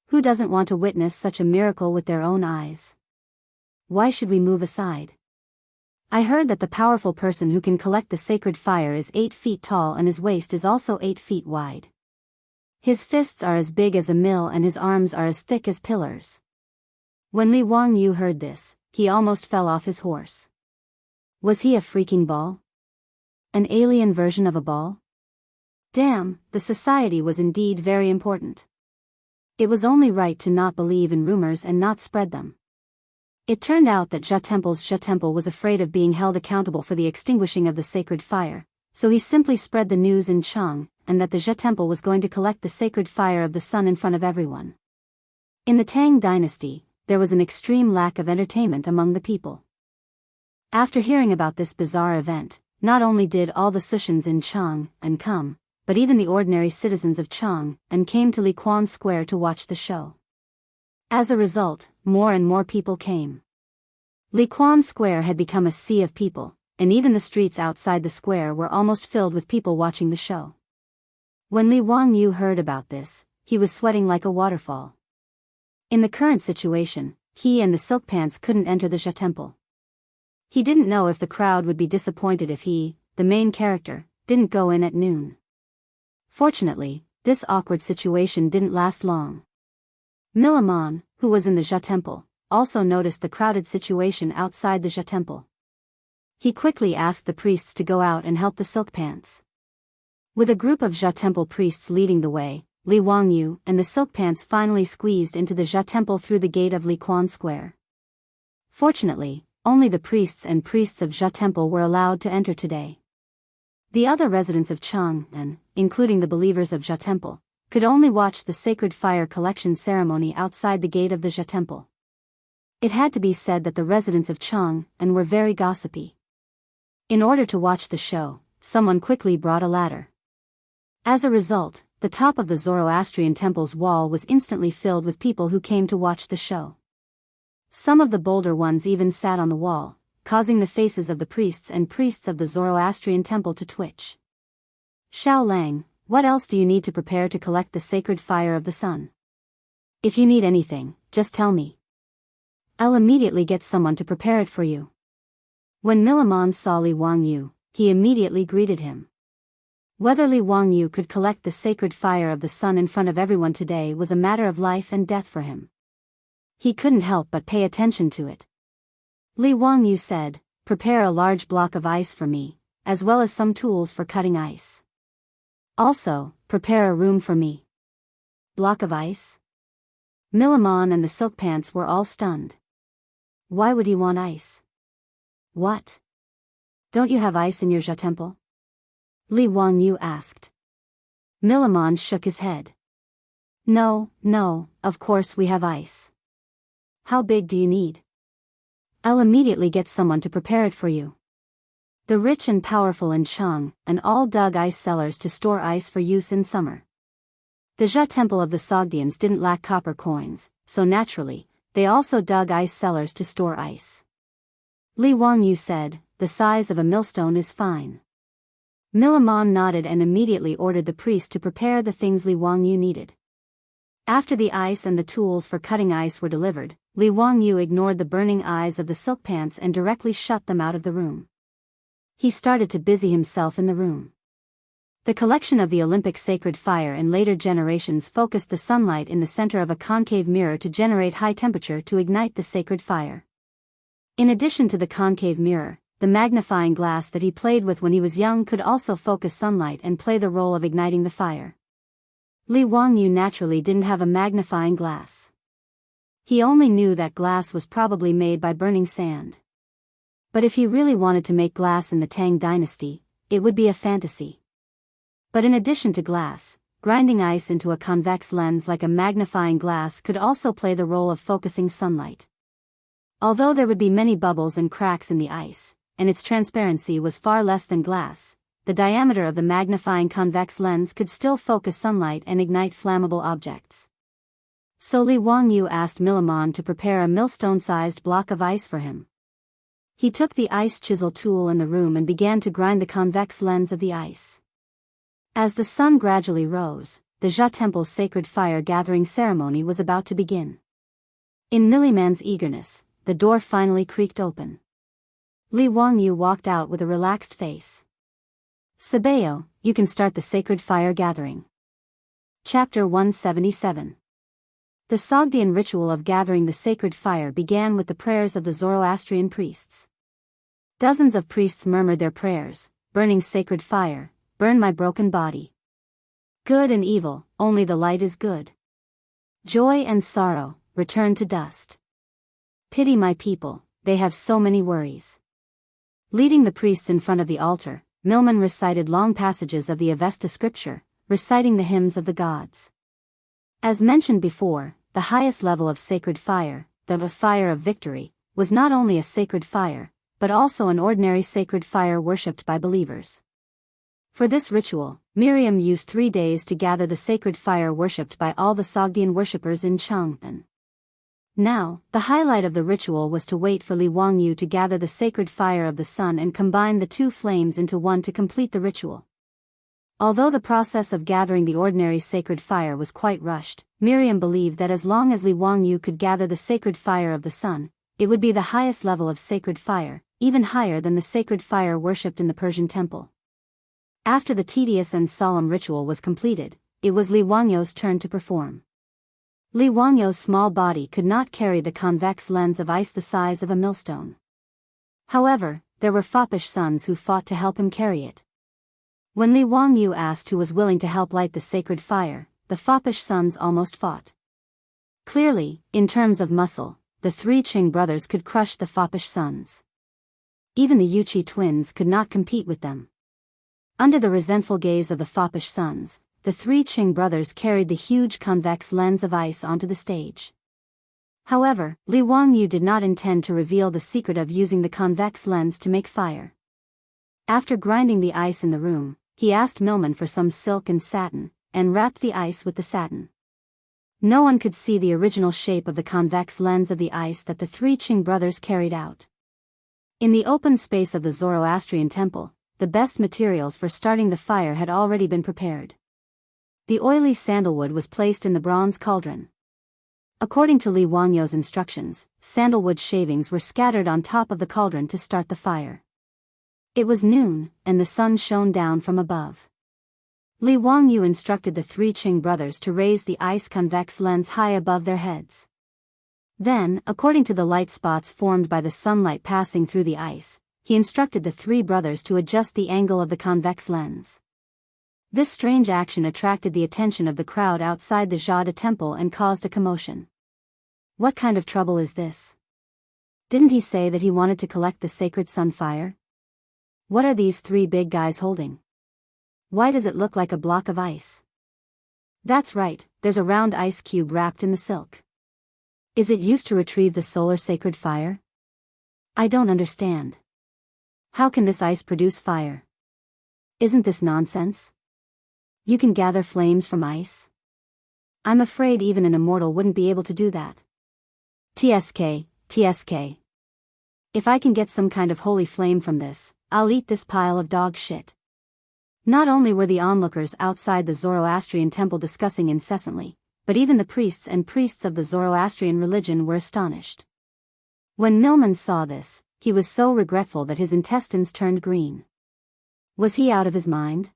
Who doesn't want to witness such a miracle with their own eyes? Why should we move aside? I heard that the powerful person who can collect the sacred fire is 8 feet tall and his waist is also 8 feet wide. His fists are as big as a mill and his arms are as thick as pillars. When Li Wangyu heard this, he almost fell off his horse. Was he a freaking ball? An alien version of a ball? Damn, the society was indeed very important. It was only right to not believe in rumors and not spread them. It turned out that Zha Temple was afraid of being held accountable for the extinguishing of the sacred fire, so he simply spread the news in Chang, and that the Zha Temple was going to collect the sacred fire of the sun in front of everyone. In the Tang dynasty, there was an extreme lack of entertainment among the people. After hearing about this bizarre event, not only did all the Sushans in Chang and come, but even the ordinary citizens of Chang and came to Liquan Square to watch the show. As a result, more and more people came. Liquan Square had become a sea of people, and even the streets outside the square were almost filled with people watching the show. When Li Wangyu heard about this, he was sweating like a waterfall. In the current situation, he and the silk pants couldn't enter the Zha Temple. He didn't know if the crowd would be disappointed if he, the main character, didn't go in at noon. Fortunately, this awkward situation didn't last long. Milamon, who was in the Zha Temple, also noticed the crowded situation outside the Zha Temple. He quickly asked the priests to go out and help the silk pants. With a group of Jia Temple priests leading the way, Li Wangyu and the silk pants finally squeezed into the Jia Temple through the gate of Li Quan Square. Fortunately, only the priests and priests of Jia Temple were allowed to enter today. The other residents of Chang'an, including the believers of Jia Temple, could only watch the sacred fire collection ceremony outside the gate of the Jia Temple. It had to be said that the residents of Chang'an were very gossipy. In order to watch the show, someone quickly brought a ladder. As a result, the top of the Zoroastrian temple's wall was instantly filled with people who came to watch the show. Some of the bolder ones even sat on the wall, causing the faces of the priests and priests of the Zoroastrian temple to twitch. Xiao Lang, what else do you need to prepare to collect the sacred fire of the sun? If you need anything, just tell me. I'll immediately get someone to prepare it for you. When Milamon saw Li Wangyu, he immediately greeted him. Whether Li Wangyu could collect the sacred fire of the sun in front of everyone today was a matter of life and death for him. He couldn't help but pay attention to it. Li Wangyu said, "Prepare a large block of ice for me, as well as some tools for cutting ice. Also, prepare a room for me." Block of ice? Milamon and the silk pants were all stunned. Why would he want ice? What? Don't you have ice in your Jia temple? Li Wangyu asked. Milamon shook his head. No, of course we have ice. How big do you need? I'll immediately get someone to prepare it for you. The rich and powerful in Chang'an all dug ice cellars to store ice for use in summer. The Jia temple of the Sogdians didn't lack copper coins, so naturally, they also dug ice cellars to store ice. Li Wangyu said, "The size of a millstone is fine." Milamon nodded and immediately ordered the priest to prepare the things Li Wangyu needed. After the ice and the tools for cutting ice were delivered, Li Wangyu ignored the burning eyes of the silk pants and directly shut them out of the room. He started to busy himself in the room. The collection of the Olympic sacred fire in later generations focused the sunlight in the center of a concave mirror to generate high temperature to ignite the sacred fire. In addition to the concave mirror, the magnifying glass that he played with when he was young could also focus sunlight and play the role of igniting the fire. Li Wangyu naturally didn't have a magnifying glass. He only knew that glass was probably made by burning sand. But if he really wanted to make glass in the Tang dynasty, it would be a fantasy. But in addition to glass, grinding ice into a convex lens like a magnifying glass could also play the role of focusing sunlight. Although there would be many bubbles and cracks in the ice, and its transparency was far less than glass, the diameter of the magnifying convex lens could still focus sunlight and ignite flammable objects. So Li Wangyu asked Milamon to prepare a millstone-sized block of ice for him. He took the ice chisel tool in the room and began to grind the convex lens of the ice. As the sun gradually rose, the Jia temple's sacred fire gathering ceremony was about to begin. In Milliman's eagerness, the door finally creaked open. Li Wangyu walked out with a relaxed face. "Sabeo, you can start the sacred fire gathering." Chapter 177. The Sogdian ritual of gathering the sacred fire began with the prayers of the Zoroastrian priests. Dozens of priests murmured their prayers, "Burning sacred fire, burn my broken body. Good and evil, only the light is good. Joy and sorrow, return to dust. Pity my people, they have so many worries." Leading the priests in front of the altar, Milman recited long passages of the Avesta scripture, reciting the hymns of the gods. As mentioned before, the highest level of sacred fire, the fire of victory, was not only a sacred fire, but also an ordinary sacred fire worshipped by believers. For this ritual, Miriam used 3 days to gather the sacred fire worshipped by all the Sogdian worshippers in Chang'an. Now, the highlight of the ritual was to wait for Li Wangyu to gather the sacred fire of the sun and combine the two flames into one to complete the ritual. Although the process of gathering the ordinary sacred fire was quite rushed, Miriam believed that as long as Li Wangyu could gather the sacred fire of the sun, it would be the highest level of sacred fire, even higher than the sacred fire worshipped in the Persian temple. After the tedious and solemn ritual was completed, it was Li Wangyu's turn to perform. Li Wangyu's small body could not carry the convex lens of ice the size of a millstone. However, there were foppish sons who fought to help him carry it. When Li Wangyu asked who was willing to help light the sacred fire, the foppish sons almost fought. Clearly, in terms of muscle, the three Qing brothers could crush the foppish sons. Even the Yuqi twins could not compete with them. Under the resentful gaze of the foppish sons, the three Qing brothers carried the huge convex lens of ice onto the stage. However, Li Wangyu did not intend to reveal the secret of using the convex lens to make fire. After grinding the ice in the room, he asked Milman for some silk and satin, and wrapped the ice with the satin. No one could see the original shape of the convex lens of the ice that the three Qing brothers carried out. In the open space of the Zoroastrian temple, the best materials for starting the fire had already been prepared. The oily sandalwood was placed in the bronze cauldron. According to Li Wangyu's instructions, sandalwood shavings were scattered on top of the cauldron to start the fire. It was noon, and the sun shone down from above. Li Wangyu instructed the three Qing brothers to raise the ice convex lens high above their heads. Then, according to the light spots formed by the sunlight passing through the ice, he instructed the three brothers to adjust the angle of the convex lens. This strange action attracted the attention of the crowd outside the Jade temple and caused a commotion. What kind of trouble is this? Didn't he say that he wanted to collect the sacred sun fire? What are these three big guys holding? Why does it look like a block of ice? That's right, there's a round ice cube wrapped in the silk. Is it used to retrieve the solar sacred fire? I don't understand. How can this ice produce fire? Isn't this nonsense? You can gather flames from ice? I'm afraid even an immortal wouldn't be able to do that. TSK. If I can get some kind of holy flame from this, I'll eat this pile of dog shit. Not only were the onlookers outside the Zoroastrian temple discussing incessantly, but even the priests of the Zoroastrian religion were astonished. When Milman saw this, he was so regretful that his intestines turned green. Was he out of his mind?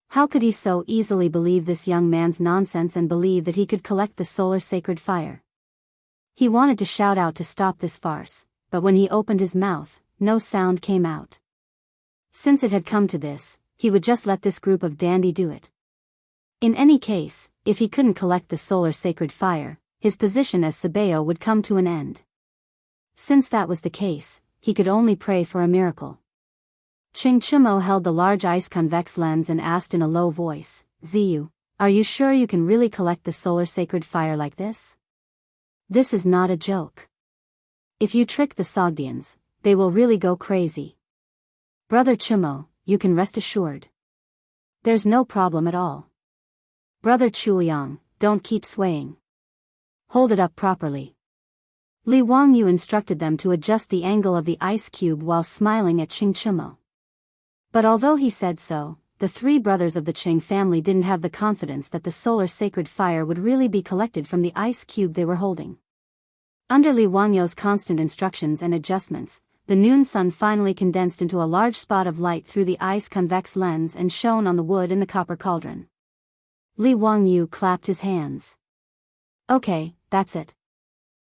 How could he so easily believe this young man's nonsense and believe that he could collect the solar sacred fire? He wanted to shout out to stop this farce, but when he opened his mouth, no sound came out. Since it had come to this, he would just let this group of dandy do it. In any case, if he couldn't collect the solar sacred fire, his position as Sabeo would come to an end. Since that was the case, he could only pray for a miracle. Qing Chumo held the large ice convex lens and asked in a low voice, Ziyu, are you sure you can really collect the solar sacred fire like this? This is not a joke. If you trick the Sogdians, they will really go crazy. Brother Chumo, you can rest assured. There's no problem at all. Brother Chuliang, don't keep swaying. Hold it up properly. Li Wangyu instructed them to adjust the angle of the ice cube while smiling at Qing Chumo. But although he said so, the three brothers of the Qing family didn't have the confidence that the solar sacred fire would really be collected from the ice cube they were holding. Under Li Wangyu's constant instructions and adjustments, the noon sun finally condensed into a large spot of light through the ice convex lens and shone on the wood in the copper cauldron. Li Wangyu clapped his hands. Okay, that's it.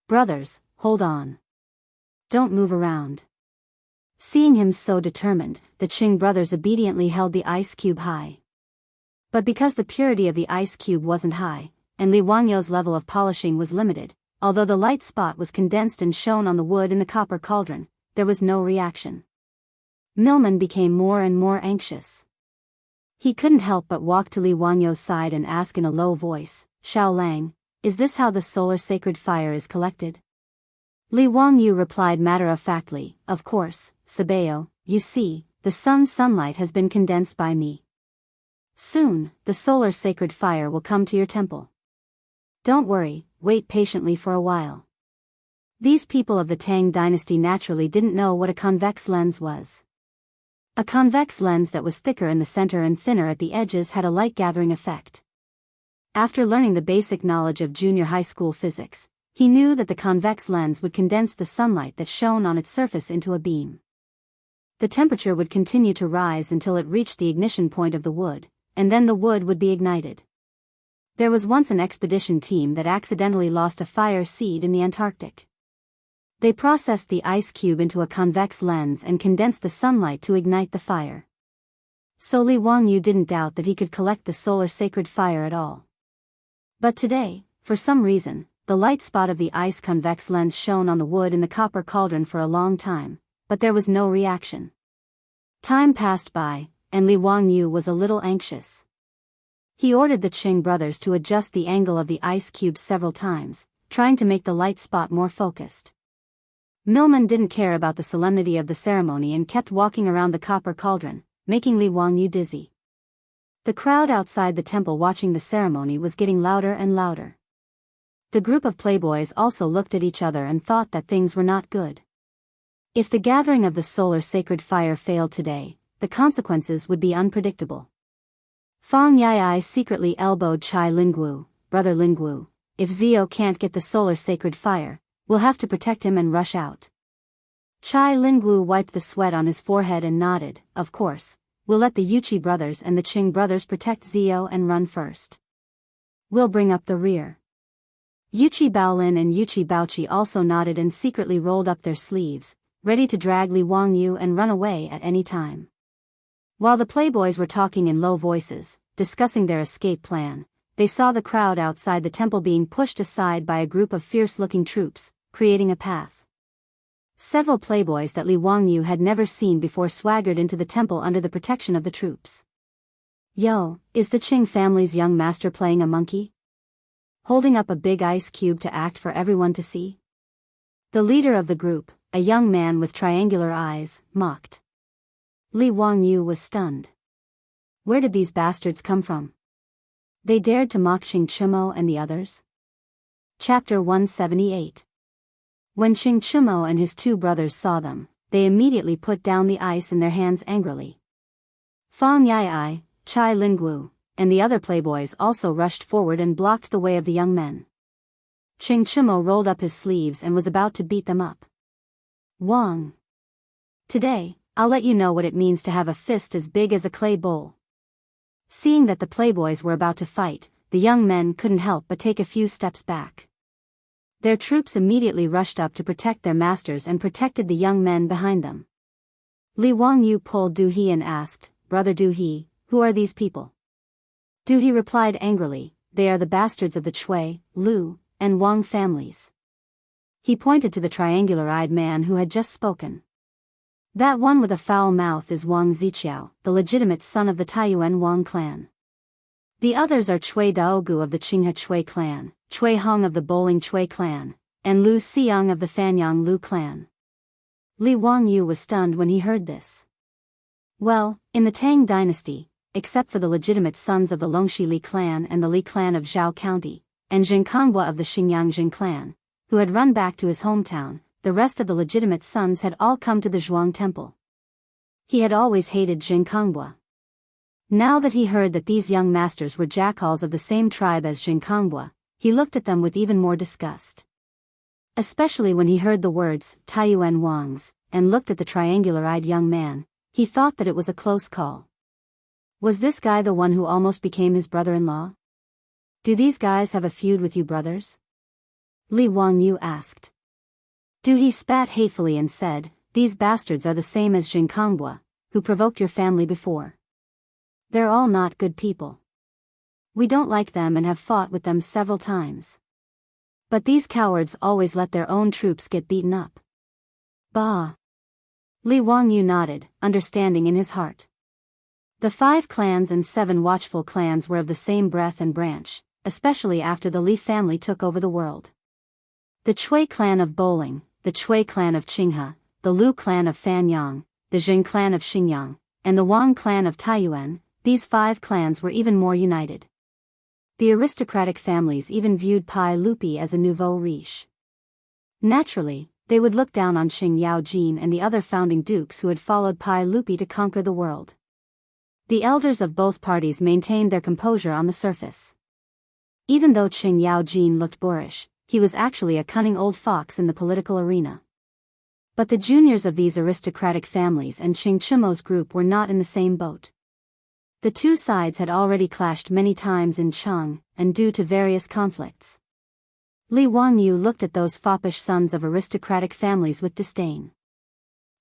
Brothers, hold on. Don't move around. Seeing him so determined, the Qing brothers obediently held the ice cube high. But because the purity of the ice cube wasn't high, and Li Wangyu's level of polishing was limited, although the light spot was condensed and shone on the wood in the copper cauldron, there was no reaction. Milman became more and more anxious. He couldn't help but walk to Li Wangyu's side and ask in a low voice, Xiao Lang, is this how the solar sacred fire is collected? Li Wangyu replied matter-of-factly, of course, Sabeo, you see, the sun's sunlight has been condensed by me. Soon, the solar sacred fire will come to your temple. Don't worry, wait patiently for a while. These people of the Tang dynasty naturally didn't know what a convex lens was. A convex lens that was thicker in the center and thinner at the edges had a light-gathering effect. After learning the basic knowledge of junior high school physics, he knew that the convex lens would condense the sunlight that shone on its surface into a beam. The temperature would continue to rise until it reached the ignition point of the wood, and then the wood would be ignited. There was once an expedition team that accidentally lost a fire seed in the Antarctic. They processed the ice cube into a convex lens and condensed the sunlight to ignite the fire. So Li Wangyu didn't doubt that he could collect the solar sacred fire at all. But today, for some reason, the light spot of the ice convex lens shone on the wood in the copper cauldron for a long time, but there was no reaction. Time passed by, and Li Wangyu was a little anxious. He ordered the Qing brothers to adjust the angle of the ice cube several times, trying to make the light spot more focused. Millman didn't care about the solemnity of the ceremony and kept walking around the copper cauldron, making Li Wangyu dizzy. The crowd outside the temple watching the ceremony was getting louder and louder. The group of playboys also looked at each other and thought that things were not good. If the gathering of the solar sacred fire failed today, the consequences would be unpredictable. Fang Yai secretly elbowed Chai Lingguo, brother Lingguo. If Zio can't get the solar sacred fire, we'll have to protect him and rush out. Chai Lingguo wiped the sweat on his forehead and nodded. Of course, we'll let the Yuchi brothers and the Qing brothers protect Zio and run first. We'll bring up the rear. Yuchi Baolin and Yuchi Baochi also nodded and secretly rolled up their sleeves, ready to drag Li Wangyu and run away at any time. While the playboys were talking in low voices, discussing their escape plan, they saw the crowd outside the temple being pushed aside by a group of fierce-looking troops, creating a path. Several playboys that Li Wangyu had never seen before swaggered into the temple under the protection of the troops. Yo, is the Qing family's young master playing a monkey? Holding up a big ice cube to act for everyone to see? The leader of the group, a young man with triangular eyes, mocked. Li Wangyu was stunned. Where did these bastards come from? They dared to mock Qing Chumo and the others? Chapter 178. When Qing Chumo and his two brothers saw them, they immediately put down the ice in their hands angrily. Fang Yai, Chai Lingguo, and the other playboys also rushed forward and blocked the way of the young men. Qing Chumo rolled up his sleeves and was about to beat them up. Wang. Today, I'll let you know what it means to have a fist as big as a clay bowl. Seeing that the playboys were about to fight, the young men couldn't help but take a few steps back. Their troops immediately rushed up to protect their masters and protected the young men behind them. Li Wangyu pulled Du He and asked, "Brother Du He, who are these people?" Du He replied angrily, "They are the bastards of the Chui, Lu, and Wang families." He pointed to the triangular-eyed man who had just spoken. That one with a foul mouth is Wang Ziqiao, the legitimate son of the Taiyuan Wang clan. The others are Chui Daogu of the Qinghe Chui clan, Chui Hong of the Bowling Chui clan, and Lu Xiang of the Fanyang Lu clan. Li Wangyu was stunned when he heard this. Well, in the Tang dynasty, except for the legitimate sons of the Longxi Li clan and the Li clan of Zhao County, and Jin Konghua of the Xingyang Jin clan, who had run back to his hometown, the rest of the legitimate sons had all come to the Zhuang temple. He had always hated Jin Konghua. Now that he heard that these young masters were jackals of the same tribe as Jin Konghua, he looked at them with even more disgust. Especially when he heard the words, Taiyuan Wangs, and looked at the triangular-eyed young man, he thought that it was a close call. Was this guy the one who almost became his brother-in-law? Do these guys have a feud with you brothers? Li Wangyu asked. Du He spat hatefully and said, "These bastards are the same as Jin Konghua, who provoked your family before. They're all not good people. We don't like them and have fought with them several times. But these cowards always let their own troops get beaten up." Bah! Li Wangyu nodded, understanding in his heart. The 5 clans and 7 watchful clans were of the same breath and branch, especially after the Li family took over the world. The Chui clan of Bowling, the Chui clan of Qinghe, the Lu clan of Fanyang, the Jin clan of Xingyang, and the Wang clan of Taiyuan, these 5 clans were even more united. The aristocratic families even viewed Pai Lupi as a nouveau riche. Naturally, they would look down on Qing Yaojin and the other founding dukes who had followed Pai Lupi to conquer the world. The elders of both parties maintained their composure on the surface. Even though Qing Yaojin looked boorish, he was actually a cunning old fox in the political arena. But the juniors of these aristocratic families and Qing Chumo's group were not in the same boat. The two sides had already clashed many times in Cheng, and due to various conflicts. Li Wangyu looked at those foppish sons of aristocratic families with disdain.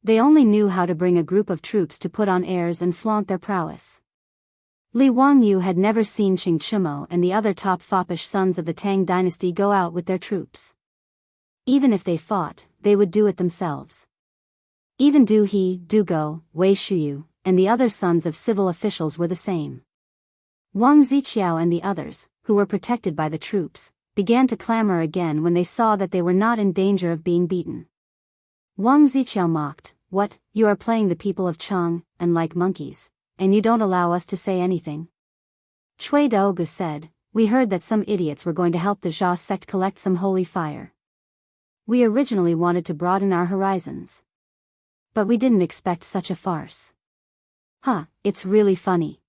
They only knew how to bring a group of troops to put on airs and flaunt their prowess. Li Wangyu had never seen Qing Chimo and the other top foppish sons of the Tang dynasty go out with their troops. Even if they fought, they would do it themselves. Even Du He, Du Go, Wei Shuyu, and the other sons of civil officials were the same. Wang Ziqiao and the others, who were protected by the troops, began to clamor again when they saw that they were not in danger of being beaten. Wang Ziqiao mocked, "What, you are playing the people of Chang, and like monkeys, and you don't allow us to say anything?" Cui Daogu said, "We heard that some idiots were going to help the Jia sect collect some holy fire. We originally wanted to broaden our horizons. But we didn't expect such a farce. Huh, it's really funny."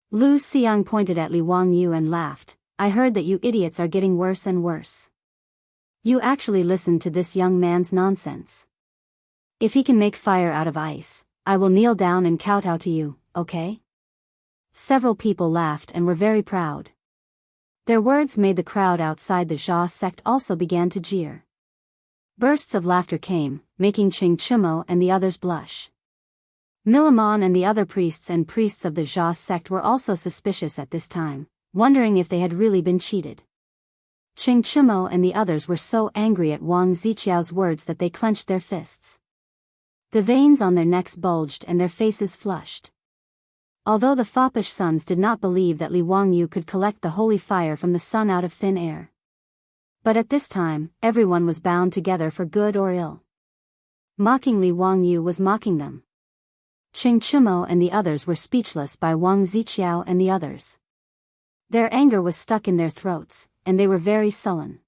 Lu Xiang pointed at Li Wangyu and laughed, "I heard that you idiots are getting worse and worse. You actually listened to this young man's nonsense. If he can make fire out of ice, I will kneel down and kowtow to you, okay?" Several people laughed and were very proud. Their words made the crowd outside the Jia sect also began to jeer. Bursts of laughter came, making Qing Chimo and the others blush. Milamon and the other priests of the Jia sect were also suspicious at this time, wondering if they had really been cheated. Qing Chimo and the others were so angry at Wang Ziqiao's words that they clenched their fists. The veins on their necks bulged and their faces flushed. Although the foppish sons did not believe that Li Wangyu could collect the holy fire from the sun out of thin air. But at this time, everyone was bound together for good or ill. Mocking Li Wangyu was mocking them. Qing Chimo and the others were speechless by Wang Ziqiao and the others. Their anger was stuck in their throats, and they were very sullen.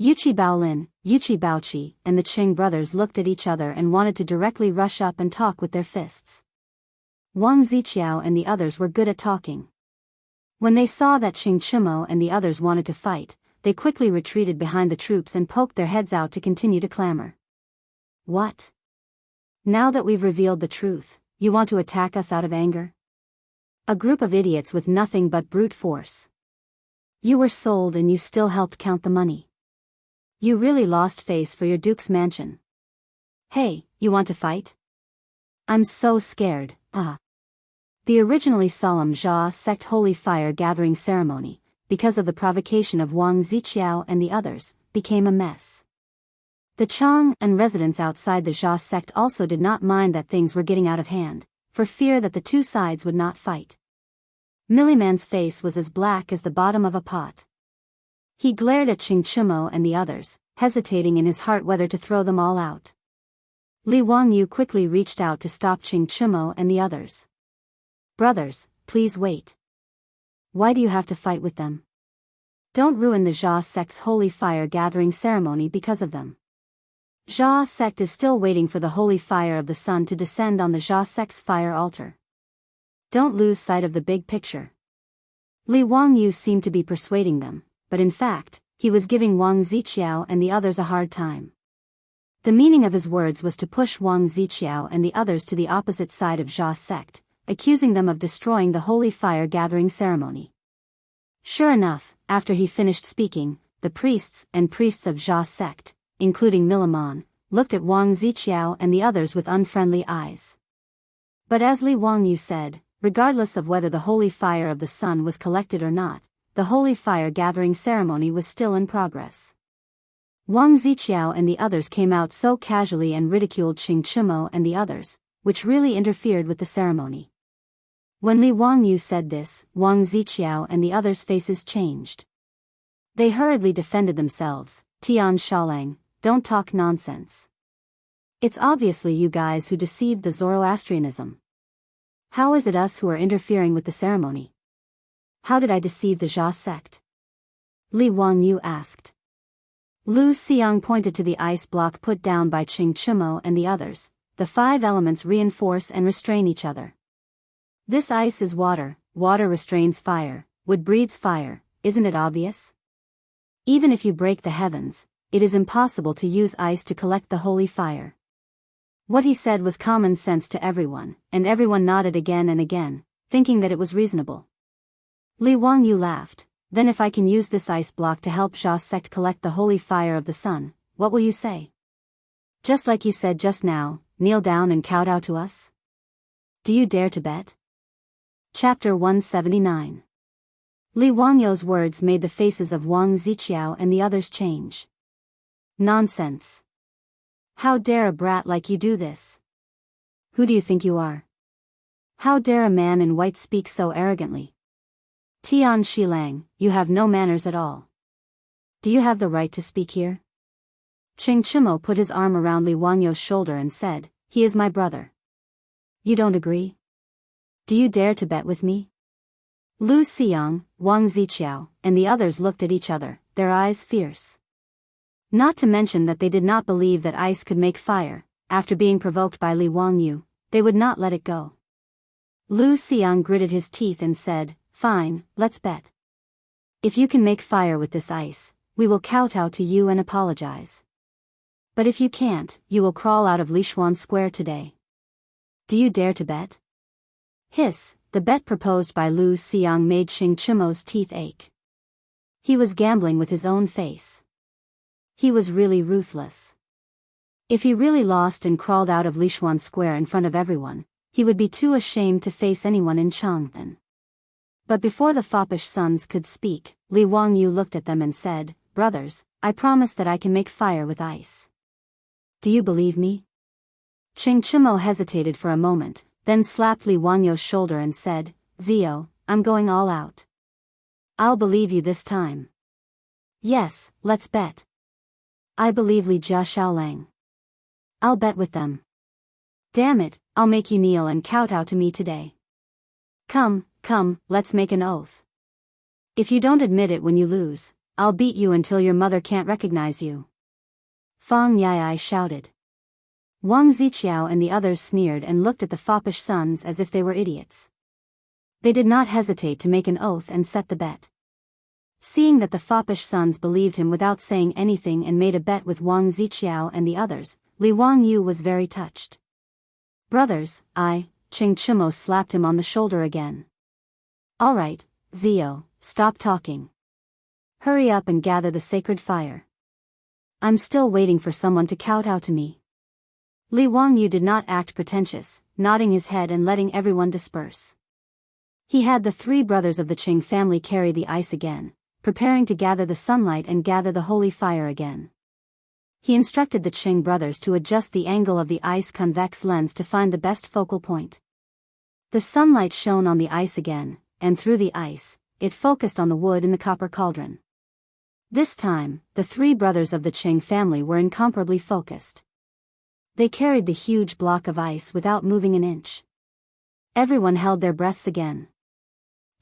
Yuqi Baolin, Yuqi Baoqi, and the Qing brothers looked at each other and wanted to directly rush up and talk with their fists. Wang Ziqiao and the others were good at talking. When they saw that Qing Chimo and the others wanted to fight, they quickly retreated behind the troops and poked their heads out to continue to clamor. "What? Now that we've revealed the truth, you want to attack us out of anger? A group of idiots with nothing but brute force. You were sold and you still helped count the money. You really lost face for your duke's mansion. Hey, you want to fight? I'm so scared, The originally solemn Jia sect holy fire gathering ceremony, because of the provocation of Wang Ziqiao and the others, became a mess. The Chang and residents outside the Jia sect also did not mind that things were getting out of hand, for fear that the two sides would not fight. Milliman's face was as black as the bottom of a pot. He glared at Qing Chimo and the others, hesitating in his heart whether to throw them all out. Li Wangyu quickly reached out to stop Qing Chimo and the others. "Brothers, please wait. Why do you have to fight with them? Don't ruin the Jia sect's holy fire gathering ceremony because of them. Jia sect is still waiting for the holy fire of the sun to descend on the Jia sect's fire altar. Don't lose sight of the big picture." Li Wangyu seemed to be persuading them, but in fact, he was giving Wang Ziqiao and the others a hard time. The meaning of his words was to push Wang Ziqiao and the others to the opposite side of Jia sect, accusing them of destroying the holy fire gathering ceremony. Sure enough, after he finished speaking, the priests of Jia sect, including Milamon, looked at Wang Ziqiao and the others with unfriendly eyes. But as Li Wangyu said, regardless of whether the holy fire of the sun was collected or not, the holy fire gathering ceremony was still in progress. Wang Ziqiao and the others came out so casually and ridiculed Qing Chimo and the others, which really interfered with the ceremony. When Li Wangyu said this, Wang Ziqiao and the others' faces changed. They hurriedly defended themselves. "Tian Shaolang, don't talk nonsense. It's obviously you guys who deceived the Zoroastrianism. How is it us who are interfering with the ceremony? How did I deceive the Jia sect?" Li Wangyu asked. Lu Xiang pointed to the ice block put down by Qing Chimo and the others. "The 5 elements reinforce and restrain each other. This ice is water, water restrains fire, wood breathes fire, isn't it obvious? Even if you break the heavens, it is impossible to use ice to collect the holy fire." What he said was common sense to everyone, and everyone nodded again and again, thinking that it was reasonable. Li Wangyu laughed. Then if I can use this ice block to help Jia sect collect the holy fire of the sun, what will you say? Just like you said just now, kneel down and kowtow to us? Do you dare to bet? Chapter 179. Li Wangyou's words made the faces of Wang Ziqiao and the others change. Nonsense. How dare a brat like you do this? Who do you think you are? How dare a man in white speak so arrogantly? Tian Shilang, you have no manners at all. Do you have the right to speak here? Cheng Chimo put his arm around Li Wangyou's shoulder and said, he is my brother. You don't agree? Do you dare to bet with me? Lu Xiang, Wang Ziqiao, and the others looked at each other, their eyes fierce. Not to mention that they did not believe that ice could make fire. After being provoked by Li Wangyou, they would not let it go. Lu Xiang gritted his teeth and said, fine, let's bet. If you can make fire with this ice, we will kowtow to you and apologize. But if you can't, you will crawl out of Lishuan Square today. Do you dare to bet? Hiss, the bet proposed by Lu Xiang made Cheng Chimo's teeth ache. He was gambling with his own face. He was really ruthless. If he really lost and crawled out of Lishuan Square in front of everyone, he would be too ashamed to face anyone in Chang'an. But before the foppish sons could speak, Li Wangyou looked at them and said, brothers, I promise that I can make fire with ice. Do you believe me? Cheng Chimo hesitated for a moment, then slapped Li Wangyou's shoulder and said, Zio, I'm going all out. I'll believe you this time. Yes, let's bet. I believe Li Jia Xiaolang. I'll bet with them. Damn it, I'll make you kneel and kowtow to me today. Come, let's make an oath. If you don't admit it when you lose, I'll beat you until your mother can't recognize you. Fang Yai shouted. Wang Ziqiao and the others sneered and looked at the foppish sons as if they were idiots. They did not hesitate to make an oath and set the bet. Seeing that the foppish sons believed him without saying anything and made a bet with Wang Ziqiao and the others, Li Wangyou was very touched. Brothers, Cheng Chimo slapped him on the shoulder again. All right, Zio, stop talking. Hurry up and gather the sacred fire. I'm still waiting for someone to kowtow to me. Li Wangyou did not act pretentious, nodding his head and letting everyone disperse. He had the three brothers of the Qing family carry the ice again, preparing to gather the sunlight and gather the holy fire again. He instructed the Qing brothers to adjust the angle of the ice convex lens to find the best focal point. The sunlight shone on the ice again, and through the ice, it focused on the wood in the copper cauldron. This time, the three brothers of the Qing family were incomparably focused. They carried the huge block of ice without moving an inch. Everyone held their breaths again.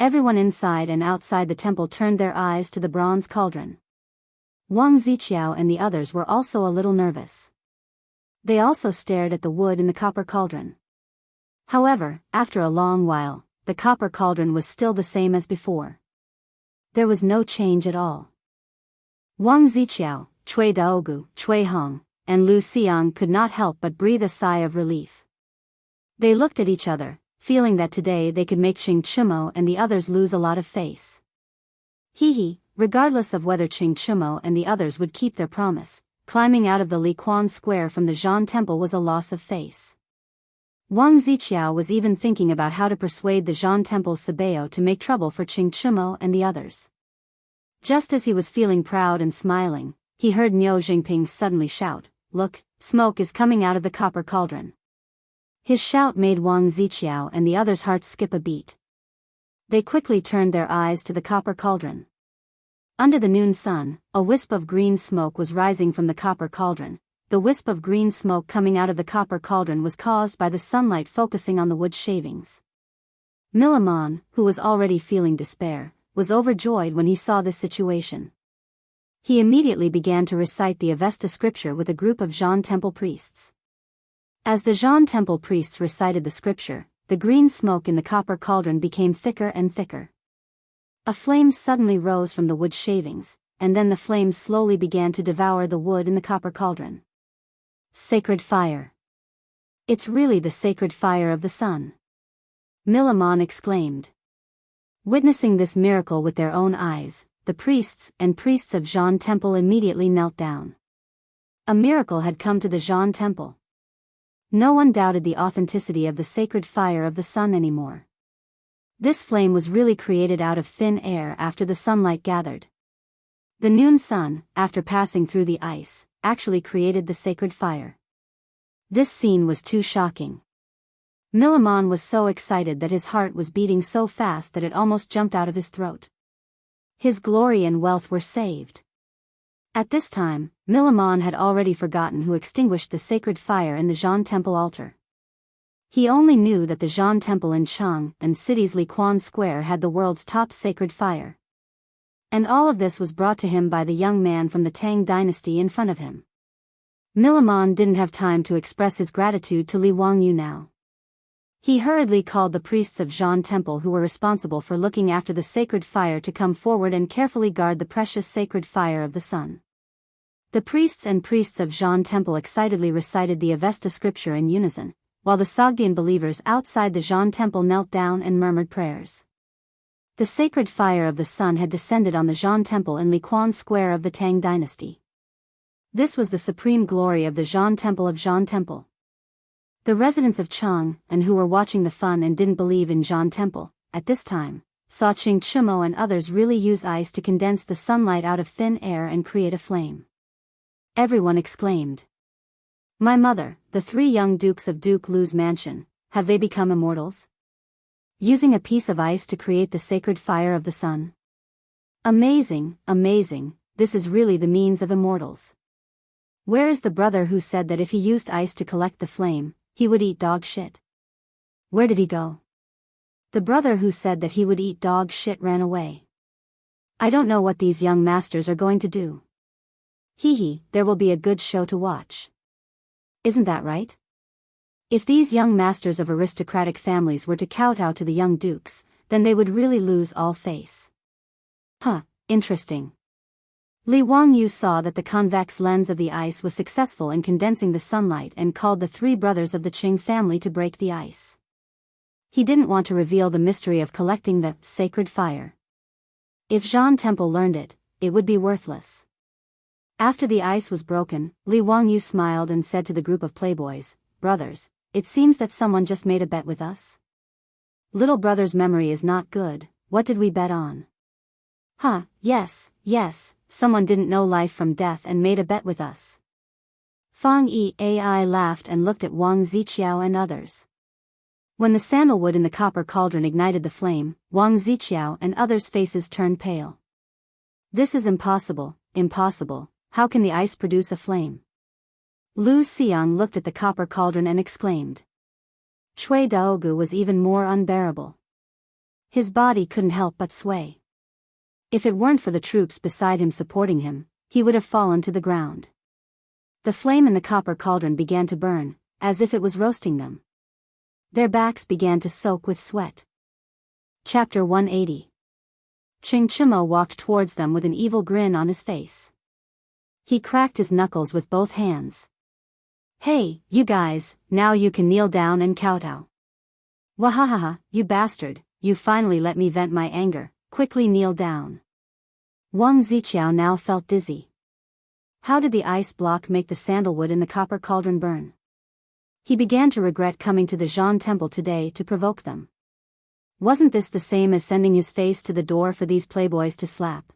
Everyone inside and outside the temple turned their eyes to the bronze cauldron. Wang Ziqiao and the others were also a little nervous. They also stared at the wood in the copper cauldron. However, after a long while, the copper cauldron was still the same as before. There was no change at all. Wang Ziqiao, Cui Daogu, Cui Hong, and Lu Xiang could not help but breathe a sigh of relief. They looked at each other, feeling that today they could make Cheng Chimo and the others lose a lot of face. Regardless of whether Cheng Chimo and the others would keep their promise, climbing out of the Liquan Square from the Zhan Temple was a loss of face. Wang Ziqiao was even thinking about how to persuade the Zhan Temple's Sabeo to make trouble for Cheng Chimo and the others. Just as he was feeling proud and smiling, he heard Niu Jingping suddenly shout, "Look, smoke is coming out of the copper cauldron." His shout made Wang Ziqiao and the others' hearts skip a beat. They quickly turned their eyes to the copper cauldron. Under the noon sun, a wisp of green smoke was rising from the copper cauldron. The wisp of green smoke coming out of the copper cauldron was caused by the sunlight focusing on the wood shavings. Milamon, who was already feeling despair, was overjoyed when he saw this situation. He immediately began to recite the Avesta scripture with a group of Zhan Temple priests. As the Zhan Temple priests recited the scripture, the green smoke in the copper cauldron became thicker and thicker. A flame suddenly rose from the wood shavings, and then the flame slowly began to devour the wood in the copper cauldron. Sacred fire. It's really the sacred fire of the sun. Milamon exclaimed. Witnessing this miracle with their own eyes, the priests of Jean Temple immediately knelt down. A miracle had come to the Jean Temple. No one doubted the authenticity of the sacred fire of the sun anymore. This flame was really created out of thin air after the sunlight gathered. The noon sun, after passing through the ice, actually created the sacred fire. This scene was too shocking. Millamon was so excited that his heart was beating so fast that it almost jumped out of his throat. His glory and wealth were saved. At this time, Millamon had already forgotten who extinguished the sacred fire in the Jean Temple altar. He only knew that the Jean Temple in Chang and city's Liquan Square had the world's top sacred fire. And all of this was brought to him by the young man from the Tang dynasty in front of him. Millamon didn't have time to express his gratitude to Li Wangyu now. He hurriedly called the priests of Jean Temple who were responsible for looking after the sacred fire to come forward and carefully guard the precious sacred fire of the sun. The priests of Jean Temple excitedly recited the Avesta scripture in unison, while the Sogdian believers outside the Jean Temple knelt down and murmured prayers. The sacred fire of the sun had descended on the Jean Temple in Liquan Square of the Tang dynasty. This was the supreme glory of the Jean Temple of Jean Temple. The residents of Chang, and who were watching the fun and didn't believe in Jean Temple, at this time, saw Qing Chumo and others really use ice to condense the sunlight out of thin air and create a flame. Everyone exclaimed. My mother, the 3 young dukes of Duke Lu's mansion, have they become immortals? Using a piece of ice to create the sacred fire of the sun? Amazing, amazing, this is really the means of immortals. Where is the brother who said that if he used ice to collect the flame, he would eat dog shit? Where did he go? The brother who said that he would eat dog shit ran away. I don't know what these young masters are going to do. Hee, there will be a good show to watch. Isn't that right? If these young masters of aristocratic families were to kowtow to the young dukes, then they would really lose all face. Interesting. Li Wangyu saw that the convex lens of the ice was successful in condensing the sunlight and called the 3 brothers of the Qing family to break the ice. He didn't want to reveal the mystery of collecting the sacred fire. If Jean Temple learned it, it would be worthless. After the ice was broken, Li Wangyu smiled and said to the group of playboys, Brothers, it seems that someone just made a bet with us. Little brother's memory is not good, what did we bet on? Yes, someone didn't know life from death and made a bet with us. Fang Yi laughed and looked at Wang Ziqiao and others. When the sandalwood in the copper cauldron ignited the flame, Wang Ziqiao and others' faces turned pale. This is impossible, how can the ice produce a flame? Lu Xiang looked at the copper cauldron and exclaimed. Cui Daogu was even more unbearable. His body couldn't help but sway. If it weren't for the troops beside him supporting him, he would have fallen to the ground. The flame in the copper cauldron began to burn, as if it was roasting them. Their backs began to soak with sweat. Chapter 180. Qing Chumo walked towards them with an evil grin on his face. He cracked his knuckles with both hands. Hey, you guys, now you can kneel down and kowtow. Wahahaha, you bastard, you finally let me vent my anger. Quickly kneel down. Wang Ziqiao now felt dizzy. How did the ice block make the sandalwood in the copper cauldron burn? He began to regret coming to the Jean Temple today to provoke them. Wasn't this the same as sending his face to the door for these playboys to slap?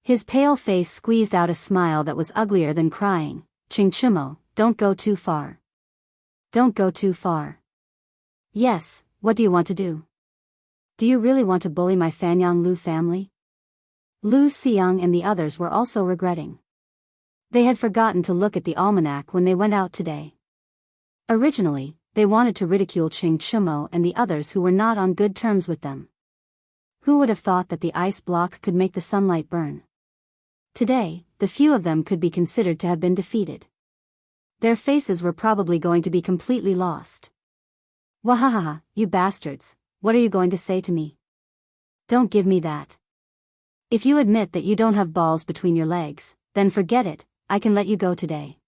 His pale face squeezed out a smile that was uglier than crying. Qing Chumo, don't go too far. Don't go too far. Yes, what do you want to do? Do you really want to bully my Fanyang Lu family? Lu Xiang and the others were also regretting. They had forgotten to look at the almanac when they went out today. Originally, they wanted to ridicule Qing Chumo and the others who were not on good terms with them. Who would have thought that the ice block could make the sunlight burn? Today, the few of them could be considered to have been defeated. Their faces were probably going to be completely lost. Wahahaha, you bastards. What are you going to say to me? Don't give me that. If you admit that you don't have balls between your legs, then forget it, I can let you go today.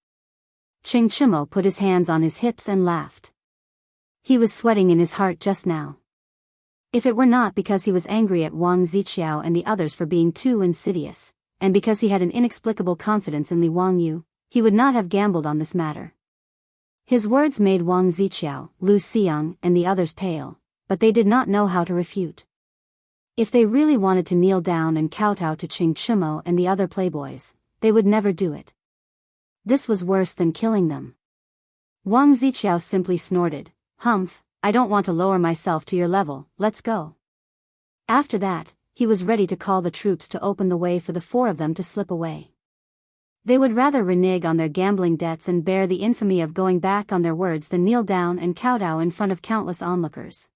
Qing Chumo put his hands on his hips and laughed. He was sweating in his heart just now. If it were not because he was angry at Wang Ziqiao and the others for being too insidious, and because he had an inexplicable confidence in Li Wangyu, he would not have gambled on this matter. His words made Wang Ziqiao, Lu Xiang, and the others pale, but they did not know how to refute. If they really wanted to kneel down and kowtow to Qing Chimo and the other playboys, they would never do it. This was worse than killing them. Wang Ziqiao simply snorted, "Humph, I don't want to lower myself to your level, let's go." After that, he was ready to call the troops to open the way for the four of them to slip away. They would rather renege on their gambling debts and bear the infamy of going back on their words than kneel down and kowtow in front of countless onlookers.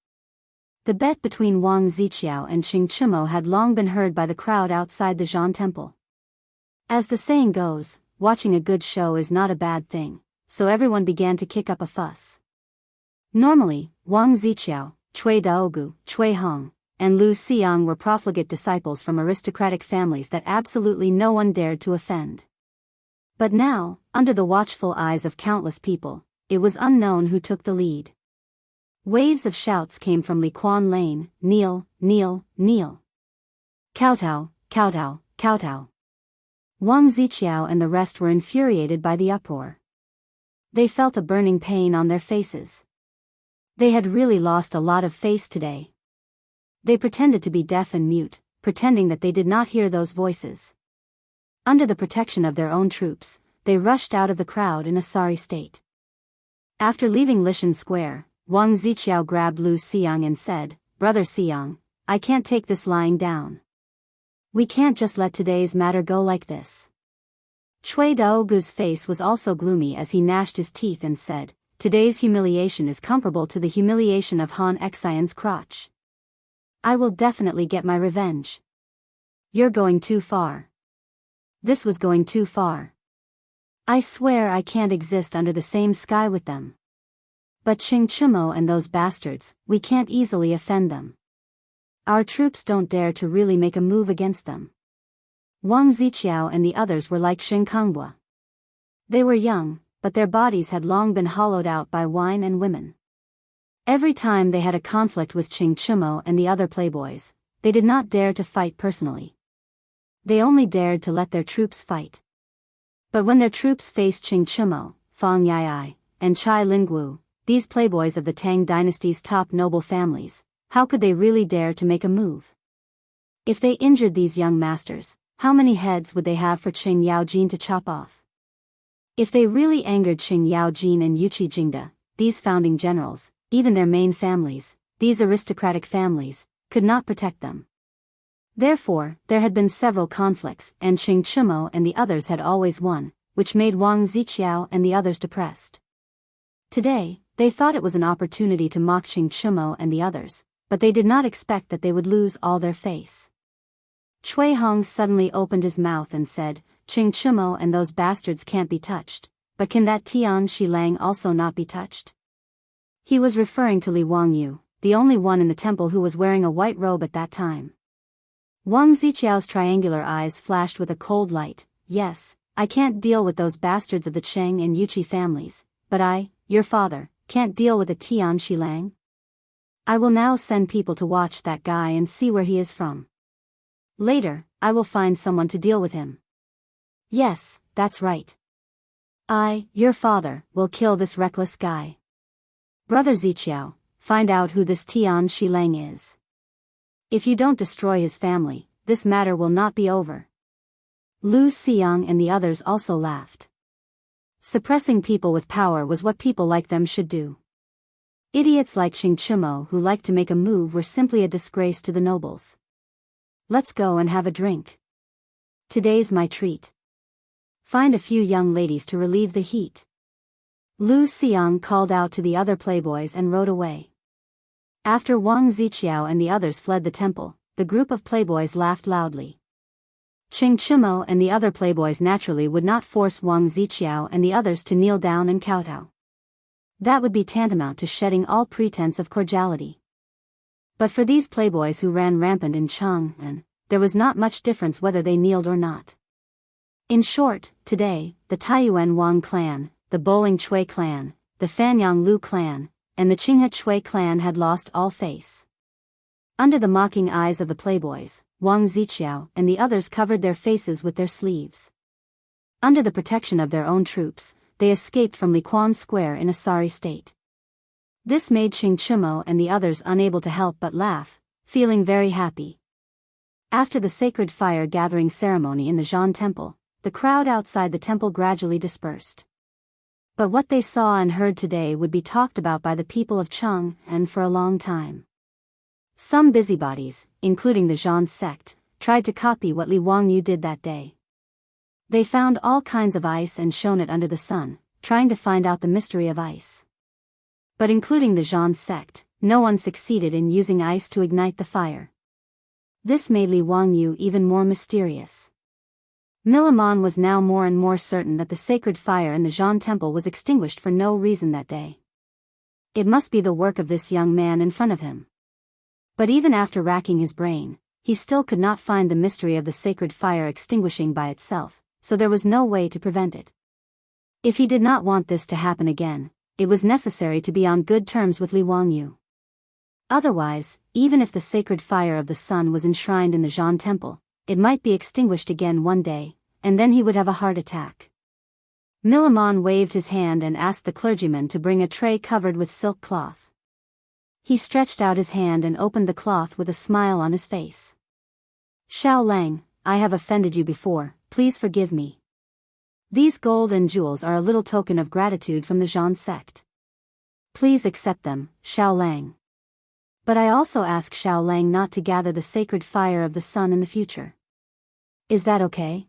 The bet between Wang Ziqiao and Qing Chimo had long been heard by the crowd outside the Zhan temple. As the saying goes, watching a good show is not a bad thing, so everyone began to kick up a fuss. Normally, Wang Ziqiao, Cui Daogu, Cui Hong, and Lu Xiang were profligate disciples from aristocratic families that absolutely no one dared to offend. But now, under the watchful eyes of countless people, it was unknown who took the lead. Waves of shouts came from Li Quan Lane, "Kneel, kneel, kneel. Kowtow, kowtow, kowtow." Wang Ziqiao and the rest were infuriated by the uproar. They felt a burning pain on their faces. They had really lost a lot of face today. They pretended to be deaf and mute, pretending that they did not hear those voices. Under the protection of their own troops, they rushed out of the crowd in a sorry state. After leaving Lishan Square, Wang Ziqiao grabbed Lu Xiang and said, "Brother Xiang, I can't take this lying down. We can't just let today's matter go like this." Cui Daogu's face was also gloomy as he gnashed his teeth and said, "Today's humiliation is comparable to the humiliation of Han Xian's crotch. I will definitely get my revenge." "You're going too far." This was going too far. "I swear I can't exist under the same sky with them. But Qing Chimo and those bastards, we can't easily offend them. Our troops don't dare to really make a move against them." Wang Ziqiao and the others were like Xing Konghua. They were young, but their bodies had long been hollowed out by wine and women. Every time they had a conflict with Qing Chimo and the other playboys, they did not dare to fight personally. They only dared to let their troops fight. But when their troops faced Qing Chimo, Fang Yai, and Chai Lingguo, these playboys of the Tang dynasty's top noble families, how could they really dare to make a move? If they injured these young masters, how many heads would they have for Qing Yaojin to chop off? If they really angered Qing Yaojin and Yuqi Jingda, these founding generals, even their main families, these aristocratic families, could not protect them. Therefore, there had been several conflicts, and Qing Chimo and the others had always won, which made Wang Ziqiao and the others depressed. Today, they thought it was an opportunity to mock Qing Chimo and the others, but they did not expect that they would lose all their face. Cui Hong suddenly opened his mouth and said, "Qing Chimo and those bastards can't be touched, but can that Tian Shilang also not be touched?" He was referring to Li Wangyu, the only one in the temple who was wearing a white robe at that time. Wang Ziqiao's triangular eyes flashed with a cold light. "Yes, I can't deal with those bastards of the Cheng and Yuqi families, but I, your father, can't deal with a Tian Shilang. I will now send people to watch that guy and see where he is from. Later, I will find someone to deal with him. Yes, that's right. I, your father, will kill this reckless guy. Brother Ziqiao, find out who this Tian Shilang is. If you don't destroy his family, this matter will not be over." Lu Xiang and the others also laughed. Suppressing people with power was what people like them should do. Idiots like Qing Chimo who liked to make a move were simply a disgrace to the nobles. "Let's go and have a drink. Today's my treat. Find a few young ladies to relieve the heat." Lu Xiang called out to the other playboys and rode away. After Wang Ziqiao and the others fled the temple, the group of playboys laughed loudly. Qing Chimo and the other playboys naturally would not force Wang Ziqiao and the others to kneel down and kowtow. That would be tantamount to shedding all pretense of cordiality. But for these playboys who ran rampant in Chang'an, there was not much difference whether they kneeled or not. In short, today, the Taiyuan Wang clan, the Bowling Chui clan, the Fanyang Lu clan, and the Qinghe Chui clan had lost all face. Under the mocking eyes of the playboys, Wang Ziqiao and the others covered their faces with their sleeves. Under the protection of their own troops, they escaped from Liquan Square in a sorry state. This made Qing Chimo and the others unable to help but laugh, feeling very happy. After the sacred fire gathering ceremony in the Zhan Temple, the crowd outside the temple gradually dispersed. But what they saw and heard today would be talked about by the people of Cheng and for a long time. Some busybodies, including the Zhan sect, tried to copy what Li Wangyu did that day. They found all kinds of ice and shone it under the sun, trying to find out the mystery of ice. But including the Zhan sect, no one succeeded in using ice to ignite the fire. This made Li Wangyu even more mysterious. Milamon was now more and more certain that the sacred fire in the Zhan temple was extinguished for no reason that day. It must be the work of this young man in front of him. But even after racking his brain, he still could not find the mystery of the sacred fire extinguishing by itself, so there was no way to prevent it. If he did not want this to happen again, it was necessary to be on good terms with Li Wangyu. Otherwise, even if the sacred fire of the sun was enshrined in the Zhan temple, it might be extinguished again one day, and then he would have a heart attack. Milamon waved his hand and asked the clergyman to bring a tray covered with silk cloth. He stretched out his hand and opened the cloth with a smile on his face. Xiao Lang, I have offended you before, please forgive me. These gold and jewels are a little token of gratitude from the Zhan sect. Please accept them, Xiao Lang. But I also ask Xiao Lang not to gather the sacred fire of the sun in the future. Is that okay?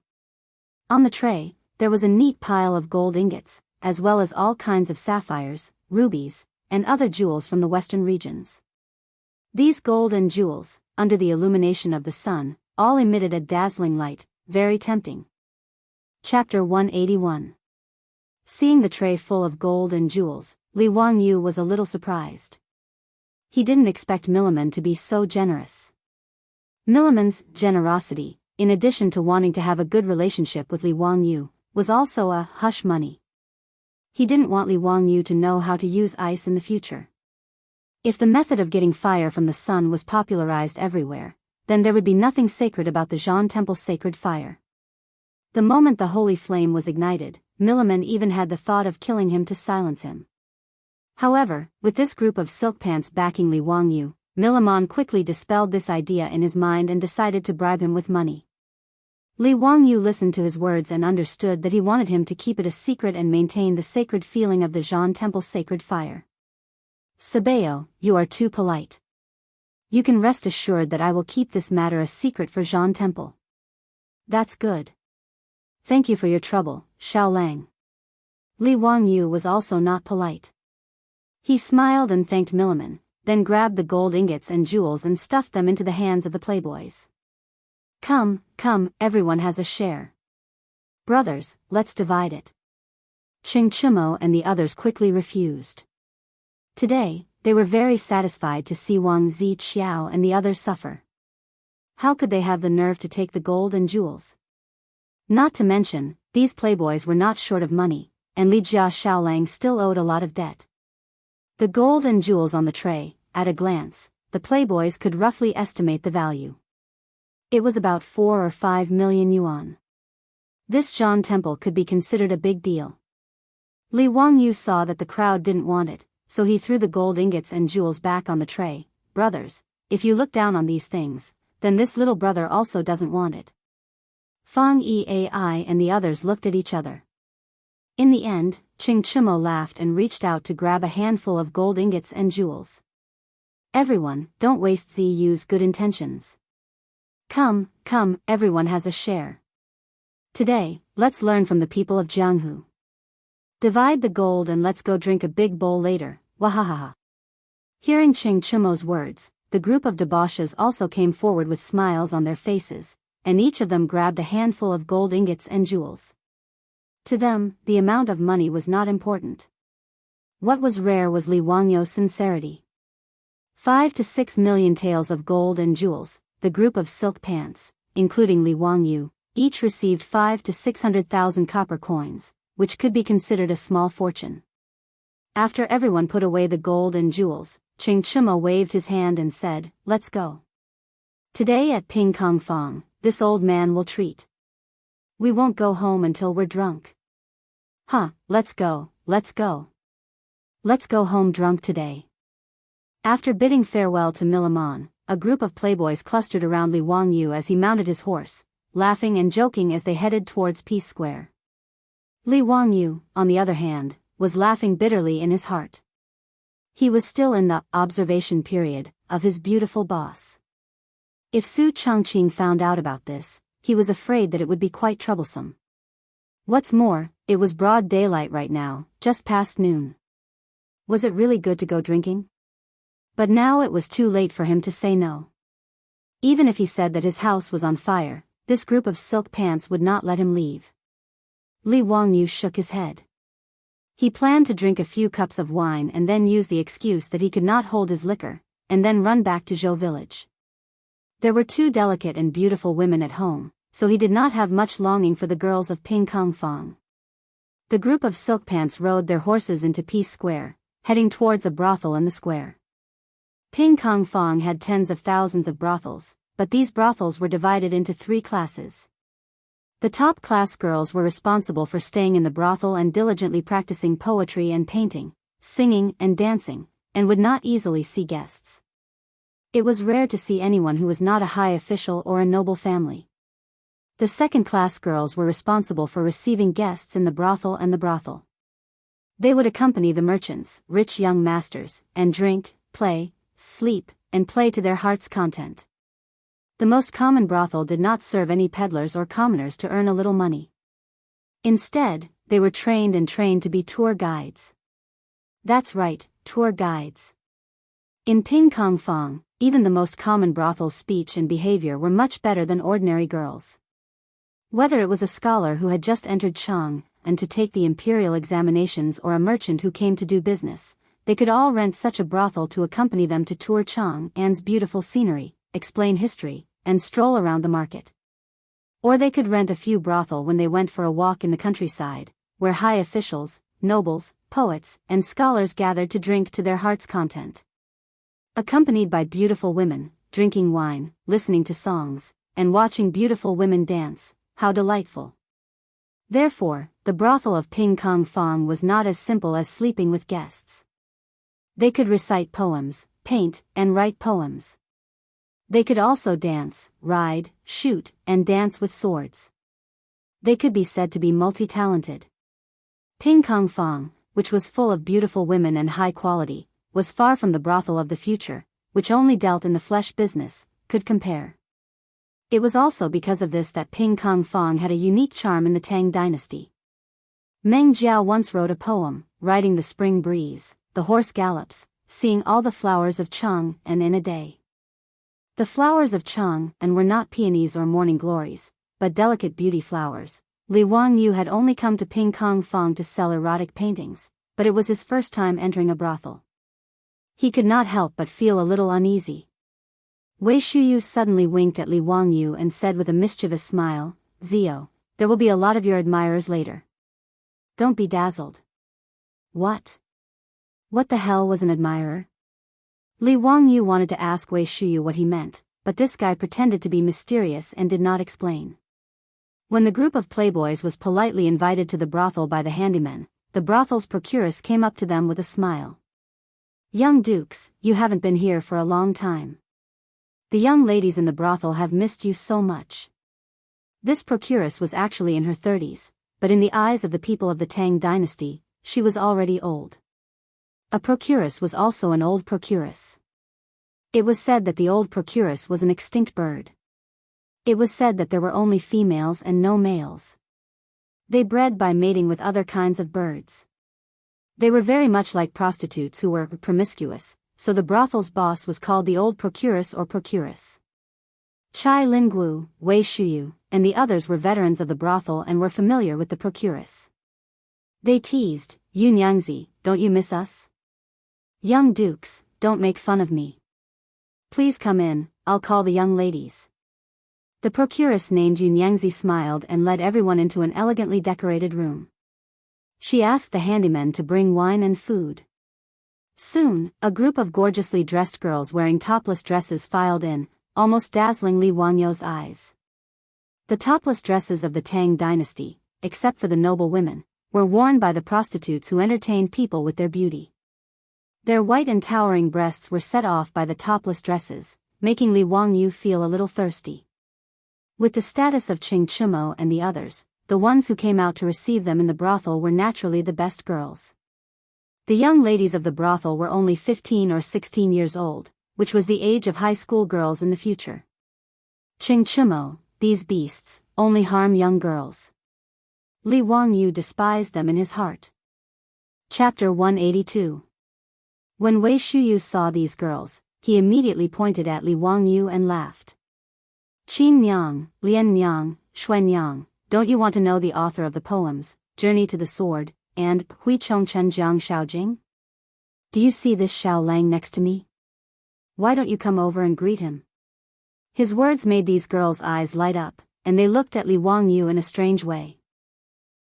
On the tray, there was a neat pile of gold ingots, as well as all kinds of sapphires, rubies, and other jewels from the western regions. These gold and jewels, under the illumination of the sun, all emitted a dazzling light, very tempting. Chapter 181. Seeing the tray full of gold and jewels, Li Wangyu was a little surprised. He didn't expect Milamon to be so generous. Milamon's generosity, in addition to wanting to have a good relationship with Li Wangyu, was also a hush money. He didn't want Li Wangyu to know how to use ice in the future. If the method of getting fire from the sun was popularized everywhere, then there would be nothing sacred about the Zhan temple's sacred fire. The moment the holy flame was ignited, Milamon even had the thought of killing him to silence him. However, with this group of silk pants backing Li Wangyu, Milamon quickly dispelled this idea in his mind and decided to bribe him with money. Li Wangyu listened to his words and understood that he wanted him to keep it a secret and maintain the sacred feeling of the Zhan temple's sacred fire. Sabeo, you are too polite. You can rest assured that I will keep this matter a secret for Zhan temple. That's good. Thank you for your trouble, Xiao Lang. Li Wangyu was also not polite. He smiled and thanked Milamon, then grabbed the gold ingots and jewels and stuffed them into the hands of the playboys. Come, everyone has a share. Brothers, let's divide it. Qing Chimo and the others quickly refused. Today, they were very satisfied to see Wang Ziqiao and the others suffer. How could they have the nerve to take the gold and jewels? Not to mention, these playboys were not short of money, and Li Jia Xiaolang still owed a lot of debt. The gold and jewels on the tray, at a glance, the playboys could roughly estimate the value. It was about 4 or 5 million yuan. This Zhan temple could be considered a big deal. Li Wangyu saw that the crowd didn't want it, so he threw the gold ingots and jewels back on the tray. Brothers, if you look down on these things, then this little brother also doesn't want it. Fang Eai and the others looked at each other. In the end, Qing Chimo laughed and reached out to grab a handful of gold ingots and jewels. Everyone, don't waste Ziyu's good intentions. Come, everyone has a share. Today, let's learn from the people of Jianghu. Divide the gold and let's go drink a big bowl later, wahahaha. Hearing Qing Chimo's words, the group of debauches also came forward with smiles on their faces, and each of them grabbed a handful of gold ingots and jewels. To them, the amount of money was not important. What was rare was Li Wangyu's sincerity. 5 to 6 million taels of gold and jewels, the group of silk pants, including Li Wangyu, each received 5 to 600,000 copper coins, which could be considered a small fortune. After everyone put away the gold and jewels, Ching Chima waved his hand and said, "Let's go. Today at Ping Kong Fong, this old man will treat. We won't go home until we're drunk." "Huh, let's go, let's go. Let's go home drunk today." After bidding farewell to Millimon, a group of playboys clustered around Li Wangyu as he mounted his horse, laughing and joking as they headed towards Peace Square. Li Wangyu, on the other hand, was laughing bitterly in his heart. He was still in the observation period of his beautiful boss. If Su Chongqing found out about this, he was afraid that it would be quite troublesome. What's more, it was broad daylight right now, just past noon. Was it really good to go drinking? But now it was too late for him to say no. Even if he said that his house was on fire, this group of silk pants would not let him leave. Li Wangyu shook his head. He planned to drink a few cups of wine and then use the excuse that he could not hold his liquor, and then run back to Zhou village. There were two delicate and beautiful women at home, so he did not have much longing for the girls of Ping Kong Fong. The group of silk pants rode their horses into Peace Square, heading towards a brothel in the square. Ping Kong Fong had tens of thousands of brothels, but these brothels were divided into three classes. The top-class girls were responsible for staying in the brothel and diligently practicing poetry and painting, singing and dancing, and would not easily see guests. It was rare to see anyone who was not a high official or a noble family. The second-class girls were responsible for receiving guests in the brothel and the brothel. They would accompany the merchants, rich young masters, and drink, play, sleep, and play to their heart's content. The most common brothel did not serve any peddlers or commoners to earn a little money. Instead, they were trained to be tour guides. That's right, tour guides. In Ping Kong Fong, even the most common brothel's speech and behavior were much better than ordinary girls. Whether it was a scholar who had just entered Chang and to take the imperial examinations or a merchant who came to do business, they could all rent such a brothel to accompany them to tour Chang'an's beautiful scenery, explain history, and stroll around the market. Or they could rent a few brothel when they went for a walk in the countryside, where high officials, nobles, poets, and scholars gathered to drink to their heart's content. Accompanied by beautiful women, drinking wine, listening to songs, and watching beautiful women dance, how delightful. Therefore, the brothel of Ping Kong Fong was not as simple as sleeping with guests. They could recite poems, paint, and write poems. They could also dance, ride, shoot, and dance with swords. They could be said to be multi-talented. Ping Kong Fong, which was full of beautiful women and high quality, was far from the brothel of the future, which only dealt in the flesh business, could compare. It was also because of this that Ping Kong Fong had a unique charm in the Tang dynasty. Meng Jiao once wrote a poem, riding the spring breeze, the horse gallops, seeing all the flowers of Chang and in a day. The flowers of Chang and were not peonies or morning glories, but delicate beauty flowers. Li Wangyu had only come to Ping Kong Fong to sell erotic paintings, but it was his first time entering a brothel. He could not help but feel a little uneasy. Wei Shuyu suddenly winked at Li Wangyu and said with a mischievous smile, "Zio, there will be a lot of your admirers later. Don't be dazzled." What? What the hell was an admirer? Li Wangyu wanted to ask Wei Shuyu what he meant, but this guy pretended to be mysterious and did not explain. When the group of playboys was politely invited to the brothel by the handyman, the brothel's procuress came up to them with a smile. "Young dukes, you haven't been here for a long time. The young ladies in the brothel have missed you so much." This procuress was actually in her 30s, but in the eyes of the people of the Tang dynasty, she was already old. A procuress was also an old procuress. It was said that the old procuress was an extinct bird. It was said that there were only females and no males. They bred by mating with other kinds of birds. They were very much like prostitutes who were promiscuous, so the brothel's boss was called the old procuress or procuress. Chai Linggu, Wei Shuyu, and the others were veterans of the brothel and were familiar with the procuress. They teased, "Yun Yangzi, don't you miss us? Young dukes, don't make fun of me. Please come in, I'll call the young ladies." The procuress named Yun Yangzi smiled and led everyone into an elegantly decorated room. She asked the handyman to bring wine and food. Soon, a group of gorgeously dressed girls wearing topless dresses filed in, almost dazzling Li Wangyou's eyes. The topless dresses of the Tang dynasty, except for the noble women, were worn by the prostitutes who entertained people with their beauty. Their white and towering breasts were set off by the topless dresses, making Li Wangyou feel a little thirsty. With the status of Qing Chumo and the others, the ones who came out to receive them in the brothel were naturally the best girls. The young ladies of the brothel were only 15 or 16 years old, which was the age of high school girls in the future. Qing Chumo, these beasts, only harm young girls. Li Wangyou despised them in his heart. Chapter 182. When Wei Shuyu saw these girls, he immediately pointed at Li Wangyou and laughed. Qin Nyang, Lian Nyang, Xuan Yang, don't you want to know the author of the poems, Journey to the Sword, and Hui Chongchen Jiang Shaojing? Do you see this Xiao Lang next to me? Why don't you come over and greet him? His words made these girls' eyes light up, and they looked at Li Wangyou in a strange way.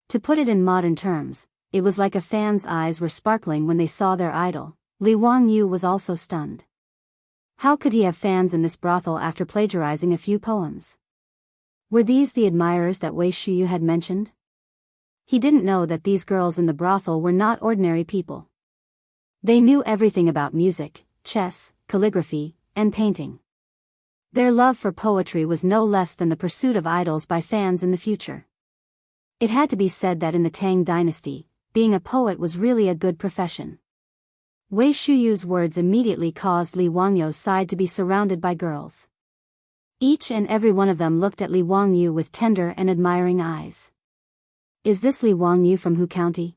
To put it in modern terms, it was like a fan's eyes were sparkling when they saw their idol. Li Wangyou was also stunned. How could he have fans in this brothel after plagiarizing a few poems? Were these the admirers that Wei Shuyu had mentioned? He didn't know that these girls in the brothel were not ordinary people. They knew everything about music, chess, calligraphy, and painting. Their love for poetry was no less than the pursuit of idols by fans in the future. It had to be said that in the Tang dynasty, being a poet was really a good profession. Wei Shuyu's words immediately caused Li Wangyou's side to be surrounded by girls. Each and every one of them looked at Li Wangyou with tender and admiring eyes. Is this Li Wangyou from Hu County?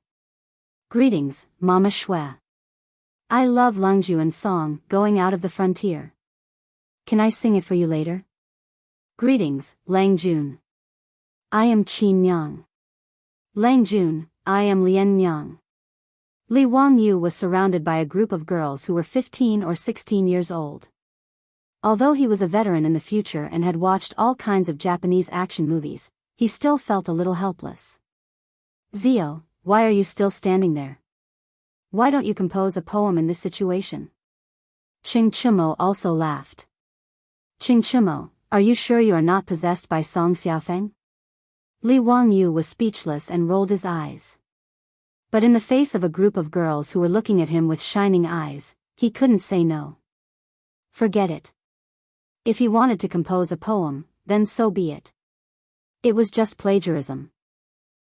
Greetings, Mama Shui. I love Lungjuan's song, Going Out of the Frontier. Can I sing it for you later? Greetings, Lang Jun. I am Qin Nyang. Lang Jun, I am Lian Nyang. Li Wangyou was surrounded by a group of girls who were 15 or 16 years old. Although he was a veteran in the future and had watched all kinds of Japanese action movies, he still felt a little helpless. Zio, why are you still standing there? Why don't you compose a poem in this situation? Qing Chumo also laughed. Qing Chumo, are you sure you are not possessed by Song Xiaofeng? Li Wangyou was speechless and rolled his eyes. But in the face of a group of girls who were looking at him with shining eyes, he couldn't say no. Forget it. If he wanted to compose a poem, then so be it. It was just plagiarism.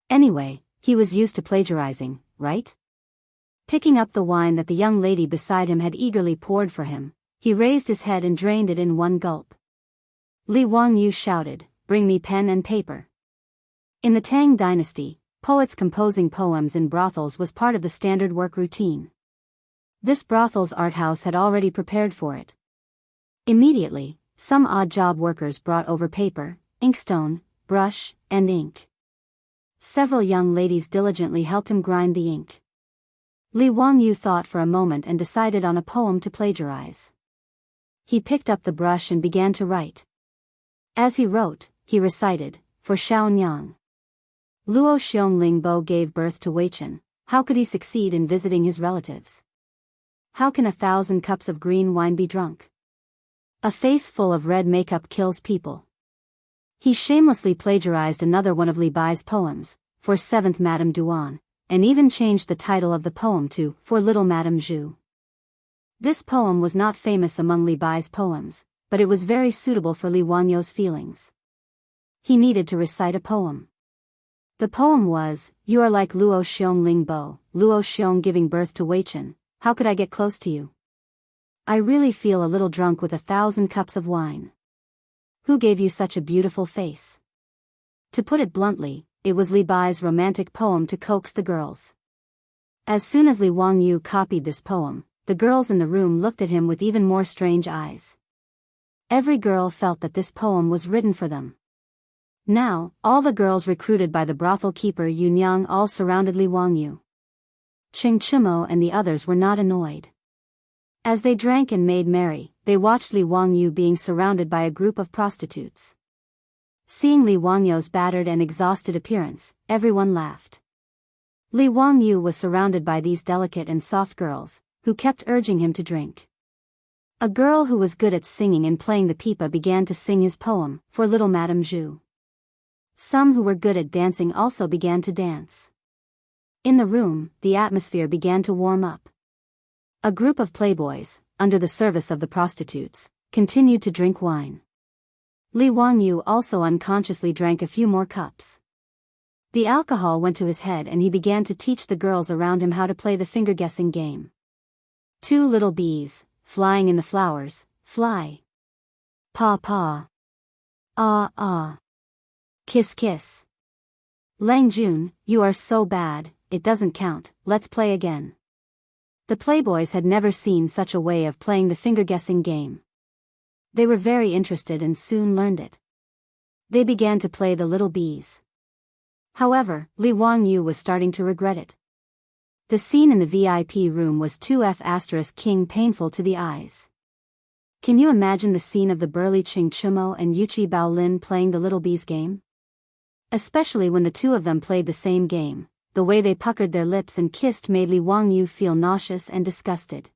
Anyway, he was used to plagiarizing, right? Picking up the wine that the young lady beside him had eagerly poured for him, he raised his head and drained it in one gulp. Li Wangyou shouted, "Bring me pen and paper." In the Tang dynasty, poets composing poems in brothels was part of the standard work routine. This brothel's art house had already prepared for it. Immediately, some odd job workers brought over paper, inkstone, brush, and ink. Several young ladies diligently helped him grind the ink. Li Wangyou thought for a moment and decided on a poem to plagiarize. He picked up the brush and began to write. As he wrote, he recited, "For Xiaonyang. Luo Xiongling gave birth to Weichen. How could he succeed in visiting his relatives? How can 1,000 cups of green wine be drunk? A face full of red makeup kills people." He shamelessly plagiarized another one of Li Bai's poems, For 7th Madame Duan, and even changed the title of the poem to For Little Madame Zhu. This poem was not famous among Li Bai's poems, but it was very suitable for Li Wangyou's feelings. He needed to recite a poem. The poem was, "You are like Luo Xiong Lingbo, Luo Xiong giving birth to Weichen. How could I get close to you? I really feel a little drunk with 1,000 cups of wine. Who gave you such a beautiful face?" To put it bluntly, it was Li Bai's romantic poem to coax the girls. As soon as Li Wangyou copied this poem, the girls in the room looked at him with even more strange eyes. Every girl felt that this poem was written for them. Now, all the girls recruited by the brothel keeper Yunyang all surrounded Li Wangyou. Qing Chumo and the others were not annoyed. As they drank and made merry, they watched Li Wangyou being surrounded by a group of prostitutes. Seeing Li Wangyou's battered and exhausted appearance, everyone laughed. Li Wangyou was surrounded by these delicate and soft girls, who kept urging him to drink. A girl who was good at singing and playing the pipa began to sing his poem, For Little Madame Zhu. Some who were good at dancing also began to dance. In the room, the atmosphere began to warm up. A group of playboys, under the service of the prostitutes, continued to drink wine. Li Wangyu also unconsciously drank a few more cups. The alcohol went to his head and he began to teach the girls around him how to play the finger-guessing game. Two little bees, flying in the flowers, fly. Paw paw. Ah ah. Kiss kiss. Lang Jun, you are so bad, it doesn't count, let's play again. The playboys had never seen such a way of playing the finger-guessing game. They were very interested and soon learned it. They began to play the little bees. However, Li Wangyu was starting to regret it. The scene in the VIP room was too King painful to the eyes. Can you imagine the scene of the burly Ching Chumo and Yuchi Baolin playing the little bees game? Especially when the two of them played the same game, the way they puckered their lips and kissed made Li Wangyu feel nauseous and disgusted.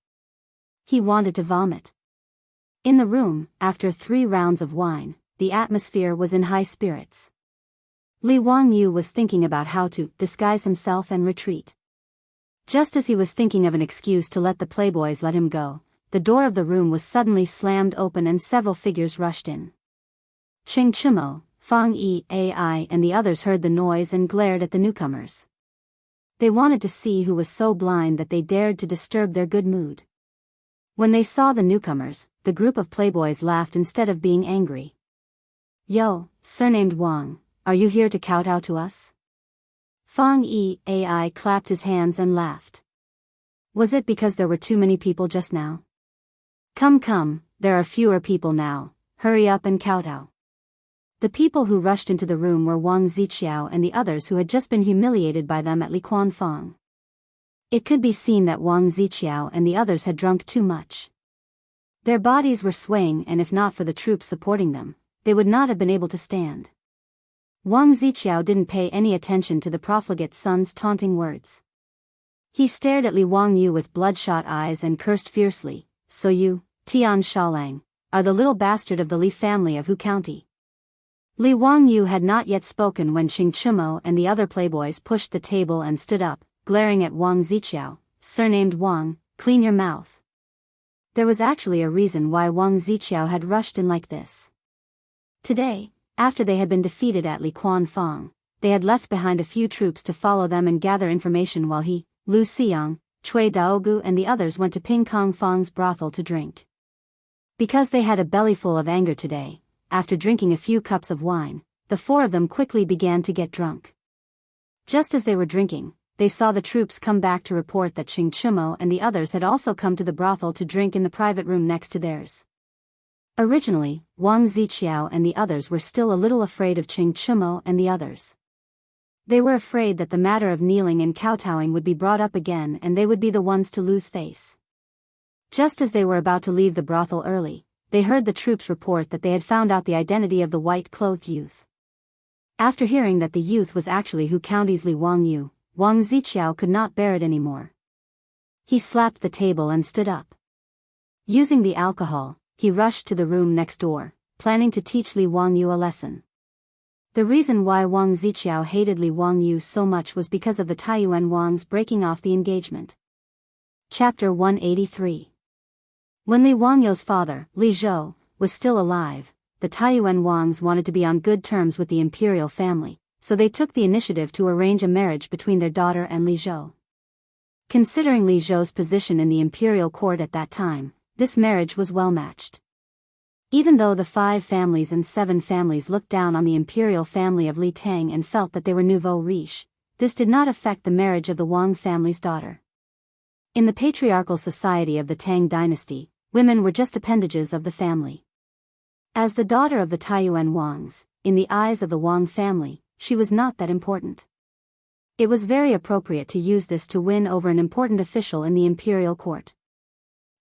He wanted to vomit. In the room, after 3 rounds of wine, the atmosphere was in high spirits. Li Wangyu was thinking about how to disguise himself and retreat. Just as he was thinking of an excuse to let the playboys let him go, the door of the room was suddenly slammed open and several figures rushed in. Ching Chumo, Fang Yi Ai and the others heard the noise and glared at the newcomers. They wanted to see who was so blind that they dared to disturb their good mood. When they saw the newcomers, the group of playboys laughed instead of being angry. Yo, surnamed Wang, are you here to kowtow to us? Fang Yi Ai clapped his hands and laughed. Was it because there were too many people just now? Come, there are fewer people now, hurry up and kowtow. The people who rushed into the room were Wang Ziqiao and the others who had just been humiliated by them at Li Quanfang. It could be seen that Wang Ziqiao and the others had drunk too much. Their bodies were swaying and if not for the troops supporting them, they would not have been able to stand. Wang Ziqiao didn't pay any attention to the profligate son's taunting words. He stared at Li Wangyu with bloodshot eyes and cursed fiercely, so you, Tian Shaolang, are the little bastard of the Li family of Hu County. Li Wangyu had not yet spoken when Ching Chumo and the other playboys pushed the table and stood up, glaring at Wang Ziqiao, surnamed Wang, clean your mouth. There was actually a reason why Wang Ziqiao had rushed in like this. Today, after they had been defeated at Li Quanfang, they had left behind a few troops to follow them and gather information while he, Lu Xiang, Cui Daogu and the others went to Ping Kong Fang's brothel to drink. Because they had a bellyful of anger today, after drinking a few cups of wine, the 4 of them quickly began to get drunk. Just as they were drinking, they saw the troops come back to report that Ching Chumo and the others had also come to the brothel to drink in the private room next to theirs. Originally, Wang Ziqiao and the others were still a little afraid of Ching Chumo and the others. They were afraid that the matter of kneeling and kowtowing would be brought up again and they would be the ones to lose face. Just as they were about to leave the brothel early, they heard the troops report that they had found out the identity of the white-clothed youth. After hearing that the youth was actually Hu County's Li Wangyu, Wang Ziqiao could not bear it anymore. He slapped the table and stood up. Using the alcohol, he rushed to the room next door, planning to teach Li Wangyu a lesson. The reason why Wang Ziqiao hated Li Wangyu so much was because of the Taiyuan Wangs breaking off the engagement. Chapter 183. When Li Wangyu's father, Li Zhou, was still alive, the Taiyuan Wangs wanted to be on good terms with the imperial family, so they took the initiative to arrange a marriage between their daughter and Li Zhou. Considering Li Zhou's position in the imperial court at that time, this marriage was well matched. Even though the 5 families and 7 families looked down on the imperial family of Li Tang and felt that they were nouveau riche, this did not affect the marriage of the Wang family's daughter. In the patriarchal society of the Tang dynasty, women were just appendages of the family. As the daughter of the Taiyuan Wangs, in the eyes of the Wang family, she was not that important. It was very appropriate to use this to win over an important official in the imperial court.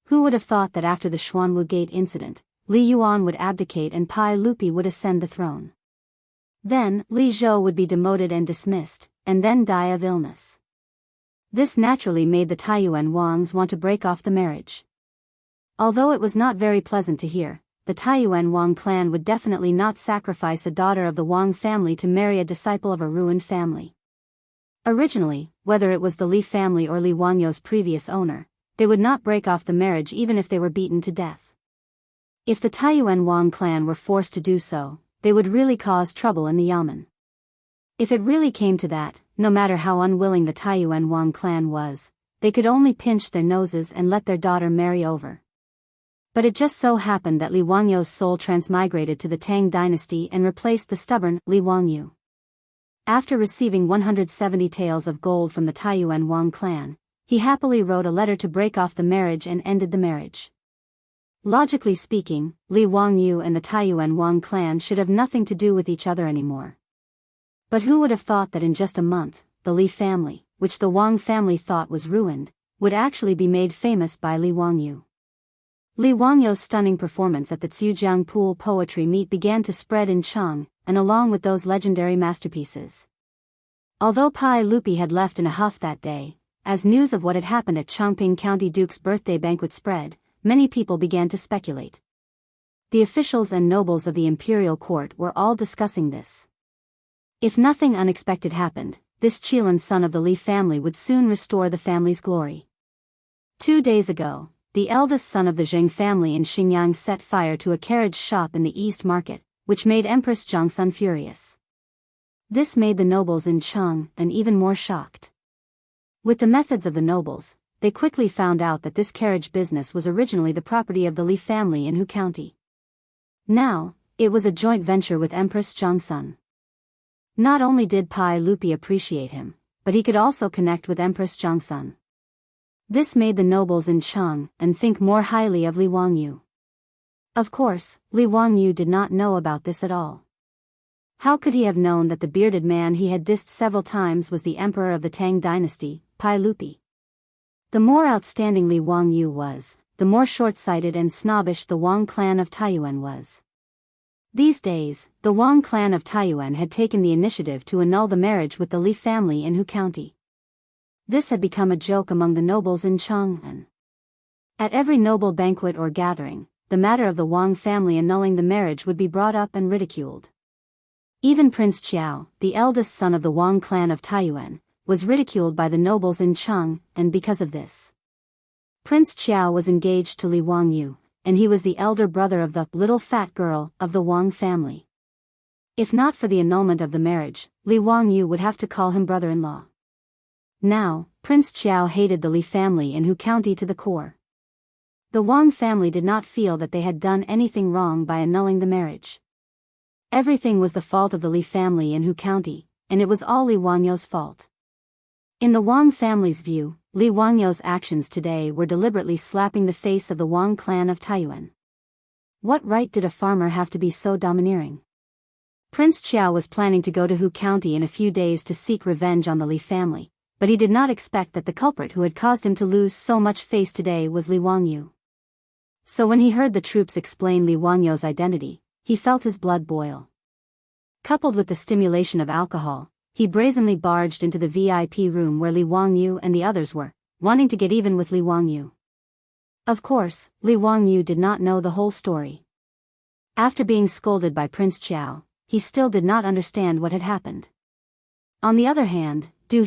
Who would have thought that after the Xuanwu Gate incident, Li Yuan would abdicate and Pai Lupi would ascend the throne. Then, Li Zhou would be demoted and dismissed, and then die of illness. This naturally made the Taiyuan Wangs want to break off the marriage. Although it was not very pleasant to hear, the Taiyuan Wang clan would definitely not sacrifice a daughter of the Wang family to marry a disciple of a ruined family. Originally, whether it was the Li family or Li Wangyou's previous owner, they would not break off the marriage even if they were beaten to death. If the Taiyuan Wang clan were forced to do so, they would really cause trouble in the Yamen. If it really came to that, no matter how unwilling the Taiyuan Wang clan was, they could only pinch their noses and let their daughter marry over. But it just so happened that Li Wangyou's soul transmigrated to the Tang dynasty and replaced the stubborn Li Wangyou. After receiving 170 taels of gold from the Taiyuan Wang clan, he happily wrote a letter to break off the marriage and ended the marriage. Logically speaking, Li Wangyou and the Taiyuan Wang clan should have nothing to do with each other anymore. But who would have thought that in just a month, the Li family, which the Wang family thought was ruined, would actually be made famous by Li Wangyou. Li Wangyou's stunning performance at the Zhujiang Pool Poetry Meet began to spread in Cheng, and along with those legendary masterpieces. Although Pai Lupi had left in a huff that day, as news of what had happened at Chongping County Duke's birthday banquet spread, many people began to speculate. The officials and nobles of the imperial court were all discussing this. If nothing unexpected happened, this Qilan son of the Li family would soon restore the family's glory. 2 days ago, the eldest son of the Zheng family in Xinjiang set fire to a carriage shop in the East Market, which made Empress Zhongsun furious. This made the nobles in Cheng even more shocked. With the methods of the nobles, they quickly found out that this carriage business was originally the property of the Li family in Hu County. Now, it was a joint venture with Empress Zhongsun. Not only did Pai Lupi appreciate him, but he could also connect with Empress Zhongsun. This made the nobles in Cheng think more highly of Li Wangyou. Of course, Li Wangyou did not know about this at all. How could he have known that the bearded man he had dissed several times was the emperor of the Tang dynasty, Pai Lupi? The more outstanding Li Wangyou was, the more short-sighted and snobbish the Wang clan of Taiyuan was. These days, the Wang clan of Taiyuan had taken the initiative to annul the marriage with the Li family in Hu County. This had become a joke among the nobles in Chang'an. At every noble banquet or gathering, the matter of the Wang family annulling the marriage would be brought up and ridiculed. Even Prince Qiao, the eldest son of the Wang clan of Taiyuan, was ridiculed by the nobles in Cheng, and because of this. Prince Qiao was engaged to Li Wangyou, and he was the elder brother of the little fat girl of the Wang family. If not for the annulment of the marriage, Li Wangyou would have to call him brother-in-law. Now, Prince Qiao hated the Li family in Hu County to the core. The Wang family did not feel that they had done anything wrong by annulling the marriage. Everything was the fault of the Li family in Hu County, and it was all Li Wangyou's fault. In the Wang family's view, Li Wangyou's actions today were deliberately slapping the face of the Wang clan of Taiyuan. What right did a farmer have to be so domineering? Prince Qiao was planning to go to Hu County in a few days to seek revenge on the Li family, but he did not expect that the culprit who had caused him to lose so much face today was Li Wangyou. So when he heard the troops explain Li Wangyou's identity, he felt his blood boil. Coupled with the stimulation of alcohol, he brazenly barged into the VIP room where Li Wangyou and the others were, wanting to get even with Li Wangyou. Of course, Li Wangyou did not know the whole story. After being scolded by Prince Qiao, he still did not understand what had happened. On the other hand, Du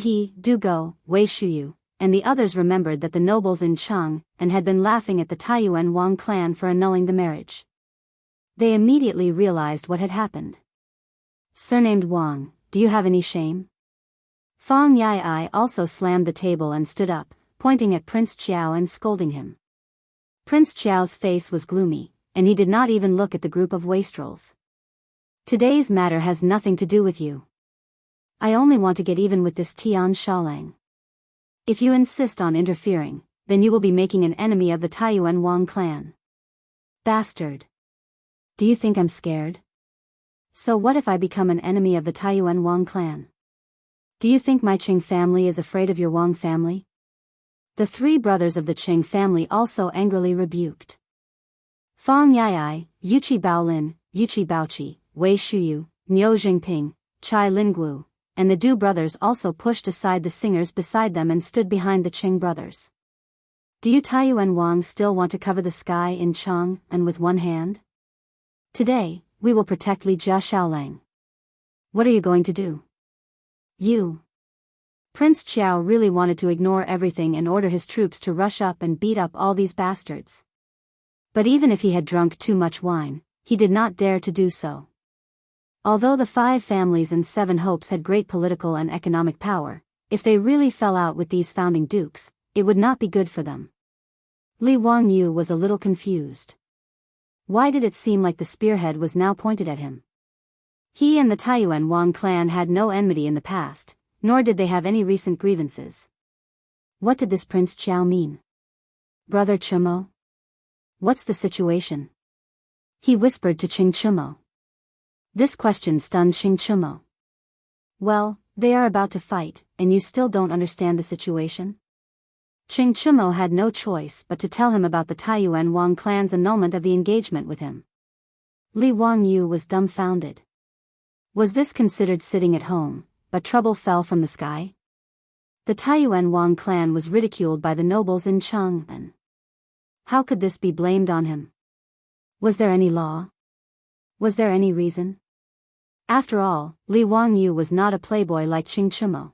Go, Wei Shuyu, and the others remembered that the nobles in Cheng had been laughing at the Taiyuan Wang clan for annulling the marriage. They immediately realized what had happened. Surnamed Wang, do you have any shame? Fang Yai also slammed the table and stood up, pointing at Prince Qiao and scolding him. Prince Qiao's face was gloomy, and he did not even look at the group of wastrels. Today's matter has nothing to do with you. I only want to get even with this Tian Shaolang. If you insist on interfering, then you will be making an enemy of the Taiyuan Wang clan. Bastard. Do you think I'm scared? So what if I become an enemy of the Taiyuan Wang clan? Do you think my Qing family is afraid of your Wang family? The 3 brothers of the Qing family also angrily rebuked. Fang Yai, Yuqi Baolin, Yuqi Baoqi, Wei Shuyu, Niu Jingping, Chai Lingguo, and the Du brothers also pushed aside the singers beside them and stood behind the Qing brothers. Do you Taiyuan Wang still want to cover the sky in Chang and with one hand? Today, we will protect Li Jia Xiaolang. What are you going to do? You. Prince Qiao really wanted to ignore everything and order his troops to rush up and beat up all these bastards. But even if he had drunk too much wine, he did not dare to do so. Although the 5 families and 7 hopes had great political and economic power, if they really fell out with these founding dukes, it would not be good for them. Li Wangyu was a little confused. Why did it seem like the spearhead was now pointed at him? He and the Taiyuan Wang clan had no enmity in the past, nor did they have any recent grievances. What did this Prince Qiao mean? Brother Chumo? What's the situation? He whispered to Qing Chumo. This question stunned Qing Chumo. Well, they are about to fight, and you still don't understand the situation? Qing Chumo had no choice but to tell him about the Taiyuan Wang clan's annulment of the engagement with him. Li Wangyu was dumbfounded. Was this considered sitting at home, but trouble fell from the sky? The Taiyuan Wang clan was ridiculed by the nobles in Chang'an. How could this be blamed on him? Was there any law? Was there any reason? After all, Li Wangyu was not a playboy like Qing Chumo.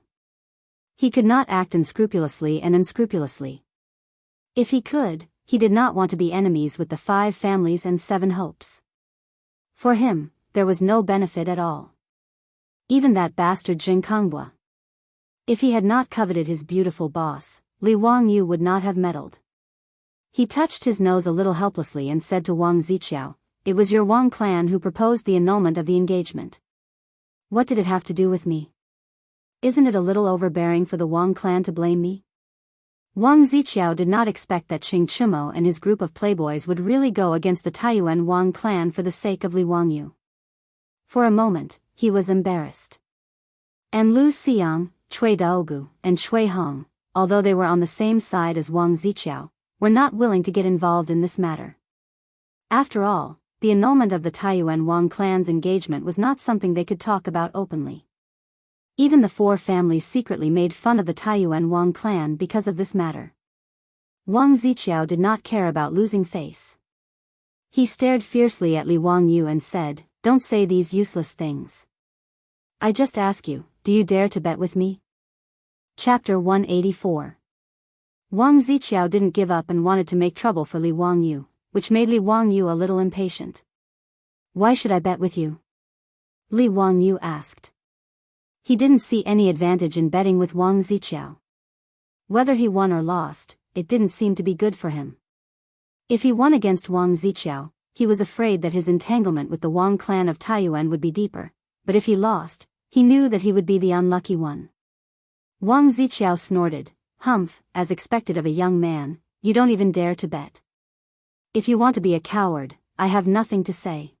He could not act unscrupulously and unscrupulously. If he could, he did not want to be enemies with the 5 families and 7 hopes. For him, there was no benefit at all. Even that bastard Jing Konghua. If he had not coveted his beautiful boss, Li Wangyu would not have meddled. He touched his nose a little helplessly and said to Wang Ziqiao, "It was your Wang clan who proposed the annulment of the engagement. What did it have to do with me? Isn't it a little overbearing for the Wang clan to blame me?" Wang Ziqiao did not expect that Qing Chumo and his group of playboys would really go against the Taiyuan Wang clan for the sake of Li Wangyu. For a moment, he was embarrassed. And Lu Xiang, Cui Daogu, and Cui Hong, although they were on the same side as Wang Ziqiao, were not willing to get involved in this matter. After all, the annulment of the Taiyuan Wang clan's engagement was not something they could talk about openly. Even the 4 families secretly made fun of the Taiyuan Wang clan because of this matter. Wang Ziqiao did not care about losing face. He stared fiercely at Li Wangyu and said, "Don't say these useless things. I just ask you, do you dare to bet with me?" Chapter 184. Wang Ziqiao didn't give up and wanted to make trouble for Li Wangyu, which made Li Wangyu a little impatient. "Why should I bet with you?" Li Wangyu asked. He didn't see any advantage in betting with Wang Ziqiao. Whether he won or lost, it didn't seem to be good for him. If he won against Wang Ziqiao, he was afraid that his entanglement with the Wang clan of Taiyuan would be deeper, but if he lost, he knew that he would be the unlucky one. Wang Ziqiao snorted, "Humph, as expected of a young man, you don't even dare to bet. If you want to be a coward, I have nothing to say."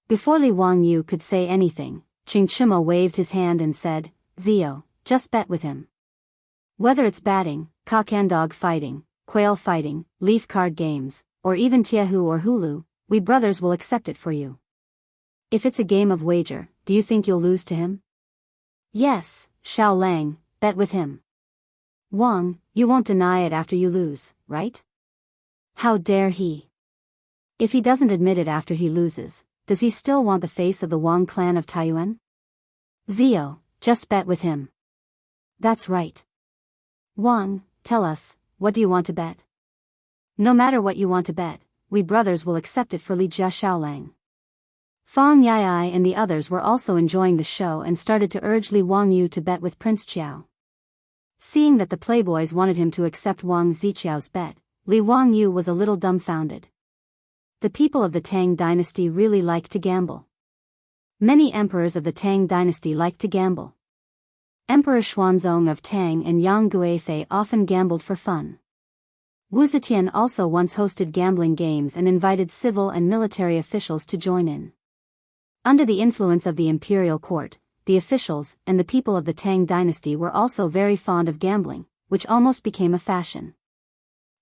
Before Li Wangyu could say anything, Qing Chumo waved his hand and said, "Zio, just bet with him. Whether it's batting, cock and dog fighting, quail fighting, leaf card games, or even Tiehu or Hulu, we brothers will accept it for you. If it's a game of wager, do you think you'll lose to him?" "Yes, Xiao Lang, bet with him." "Wang, you won't deny it after you lose, right?" "How dare he? If he doesn't admit it after he loses, does he still want the face of the Wang clan of Taiyuan?" "Zio, just bet with him." "That's right. Wang, tell us, what do you want to bet?" "No matter what you want to bet, we brothers will accept it for Li Jia Xiaolang." Fang Yai and the others were also enjoying the show and started to urge Li Wangyu to bet with Prince Qiao. Seeing that the playboys wanted him to accept Wang Ziqiao's bet, Li Wangyu was a little dumbfounded. The people of the Tang dynasty really liked to gamble. Many emperors of the Tang dynasty liked to gamble. Emperor Xuanzong of Tang and Yang Guifei often gambled for fun. Wu Zetian also once hosted gambling games and invited civil and military officials to join in. Under the influence of the imperial court, the officials and the people of the Tang dynasty were also very fond of gambling, which almost became a fashion.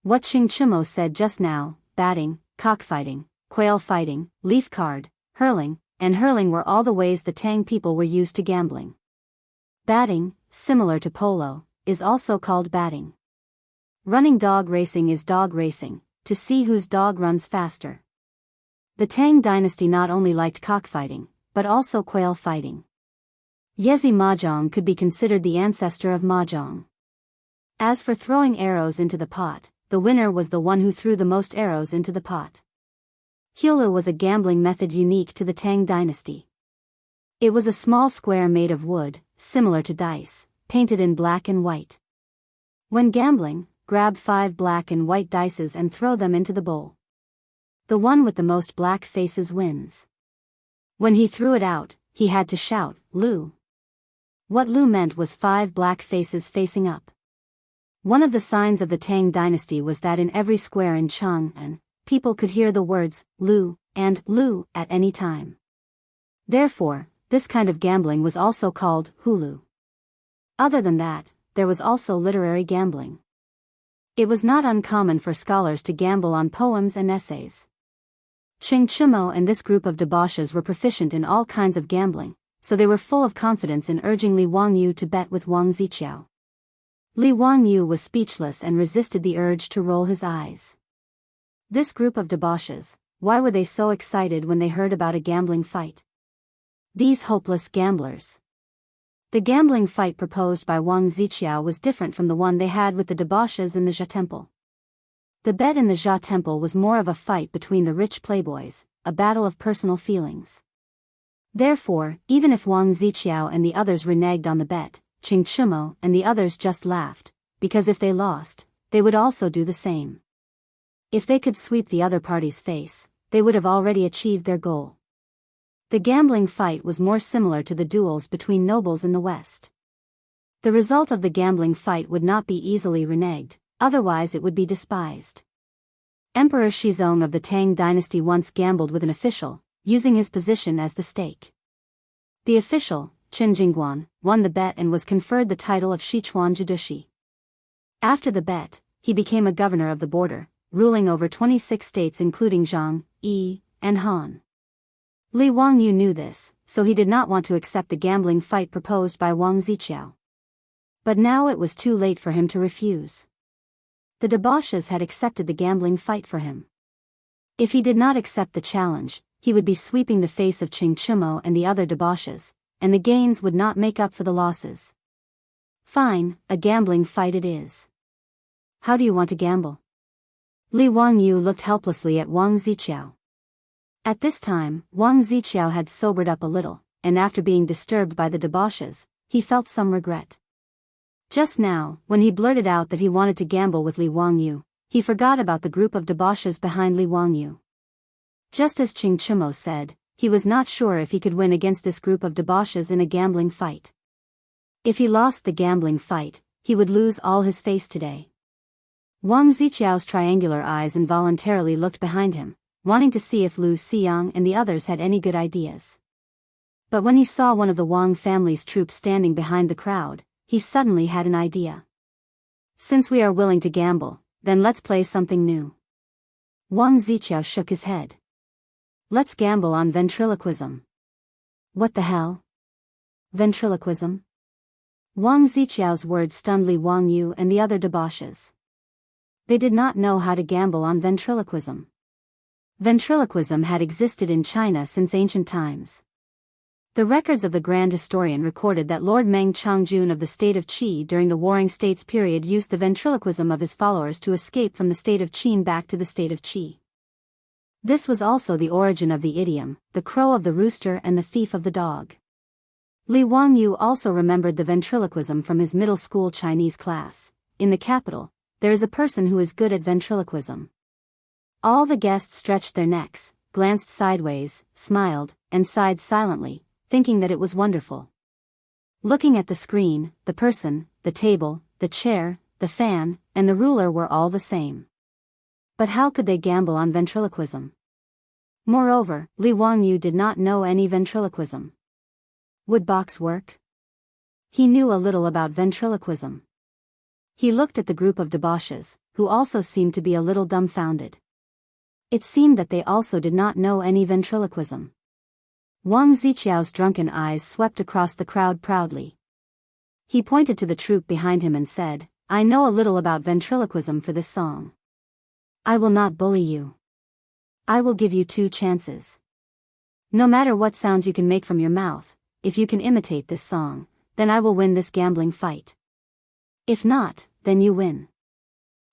What Qing Chumo said just now, batting, cockfighting, quail fighting, leaf card, hurling, and hurling were all the ways the Tang people were used to gambling. Batting, similar to polo, is also called batting. Running dog racing is dog racing, to see whose dog runs faster. The Tang dynasty not only liked cockfighting, but also quail fighting. Yezi Mahjong could be considered the ancestor of Mahjong. As for throwing arrows into the pot, the winner was the one who threw the most arrows into the pot. Hiulu was a gambling method unique to the Tang dynasty. It was a small square made of wood, similar to dice, painted in black and white. When gambling, grab 5 black and white dices and throw them into the bowl. The one with the most black faces wins. When he threw it out, he had to shout, "Lu." What Lu meant was 5 black faces facing up. One of the signs of the Tang dynasty was that in every square in Chang'an, people could hear the words, "Lu," and "Lu" at any time. Therefore, this kind of gambling was also called hulu. Other than that, there was also literary gambling. It was not uncommon for scholars to gamble on poems and essays. Ching Chumo and this group of debauches were proficient in all kinds of gambling, so they were full of confidence in urging Li Wangyu to bet with Wang Ziqiao. Li Wangyu was speechless and resisted the urge to roll his eyes. This group of debauches, why were they so excited when they heard about a gambling fight? These hopeless gamblers. The gambling fight proposed by Wang Ziqiao was different from the one they had with the debauches in the Jia temple. The bet in the Jia temple was more of a fight between the rich playboys, a battle of personal feelings. Therefore, even if Wang Ziqiao and the others reneged on the bet, Ching Chumo and the others just laughed, because if they lost, they would also do the same. If they could sweep the other party's face, they would have already achieved their goal. The gambling fight was more similar to the duels between nobles in the West. The result of the gambling fight would not be easily reneged, otherwise it would be despised. Emperor Shizong of the Tang dynasty once gambled with an official, using his position as the stake. The official, Chen Jingguan, won the bet and was conferred the title of Sichuan Jidushi. After the bet, he became a governor of the border, ruling over 26 states including Zhang, Yi, and Han. Li Wangyu knew this, so he did not want to accept the gambling fight proposed by Wang Ziqiao. But now it was too late for him to refuse. The debauches had accepted the gambling fight for him. If he did not accept the challenge, he would be sweeping the face of Ching Chumo and the other debauches, and the gains would not make up for the losses. Fine, a gambling fight it is. How do you want to gamble? Li Wangyu looked helplessly at Wang Ziqiao. At this time, Wang Ziqiao had sobered up a little, and after being disturbed by the debauches, he felt some regret. Just now, when he blurted out that he wanted to gamble with Li Wangyu, he forgot about the group of debauches behind Li Wangyu. Just as Ching Chumo said, he was not sure if he could win against this group of debauches in a gambling fight. If he lost the gambling fight, he would lose all his face today. Wang Ziqiao's triangular eyes involuntarily looked behind him, wanting to see if Lu Xiang and the others had any good ideas. But when he saw one of the Wang family's troops standing behind the crowd, he suddenly had an idea. Since we are willing to gamble, then let's play something new. Wang Ziqiao shook his head. Let's gamble on ventriloquism. What the hell? Ventriloquism? Wang Ziqiao's words stunned Li Wangyu and the other debauches. They did not know how to gamble on ventriloquism. Ventriloquism had existed in China since ancient times. The records of the Grand Historian recorded that Lord Meng Changjun of the state of Qi during the Warring States period used the ventriloquism of his followers to escape from the state of Qin back to the state of Qi. This was also the origin of the idiom, the crow of the rooster and the thief of the dog. Li Wangyu also remembered the ventriloquism from his middle school Chinese class. In the capital, there is a person who is good at ventriloquism. All the guests stretched their necks, glanced sideways, smiled, and sighed silently, thinking that it was wonderful. Looking at the screen, the person, the table, the chair, the fan, and the ruler were all the same. But how could they gamble on ventriloquism? Moreover, Li Wangyu did not know any ventriloquism. Would box work? He knew a little about ventriloquism. He looked at the group of debauches, who also seemed to be a little dumbfounded. It seemed that they also did not know any ventriloquism. Wang Ziqiao's drunken eyes swept across the crowd proudly. He pointed to the troupe behind him and said, "I know a little about ventriloquism for this song. I will not bully you. I will give you 2 chances. No matter what sounds you can make from your mouth, if you can imitate this song, then I will win this gambling fight. If not, then you win."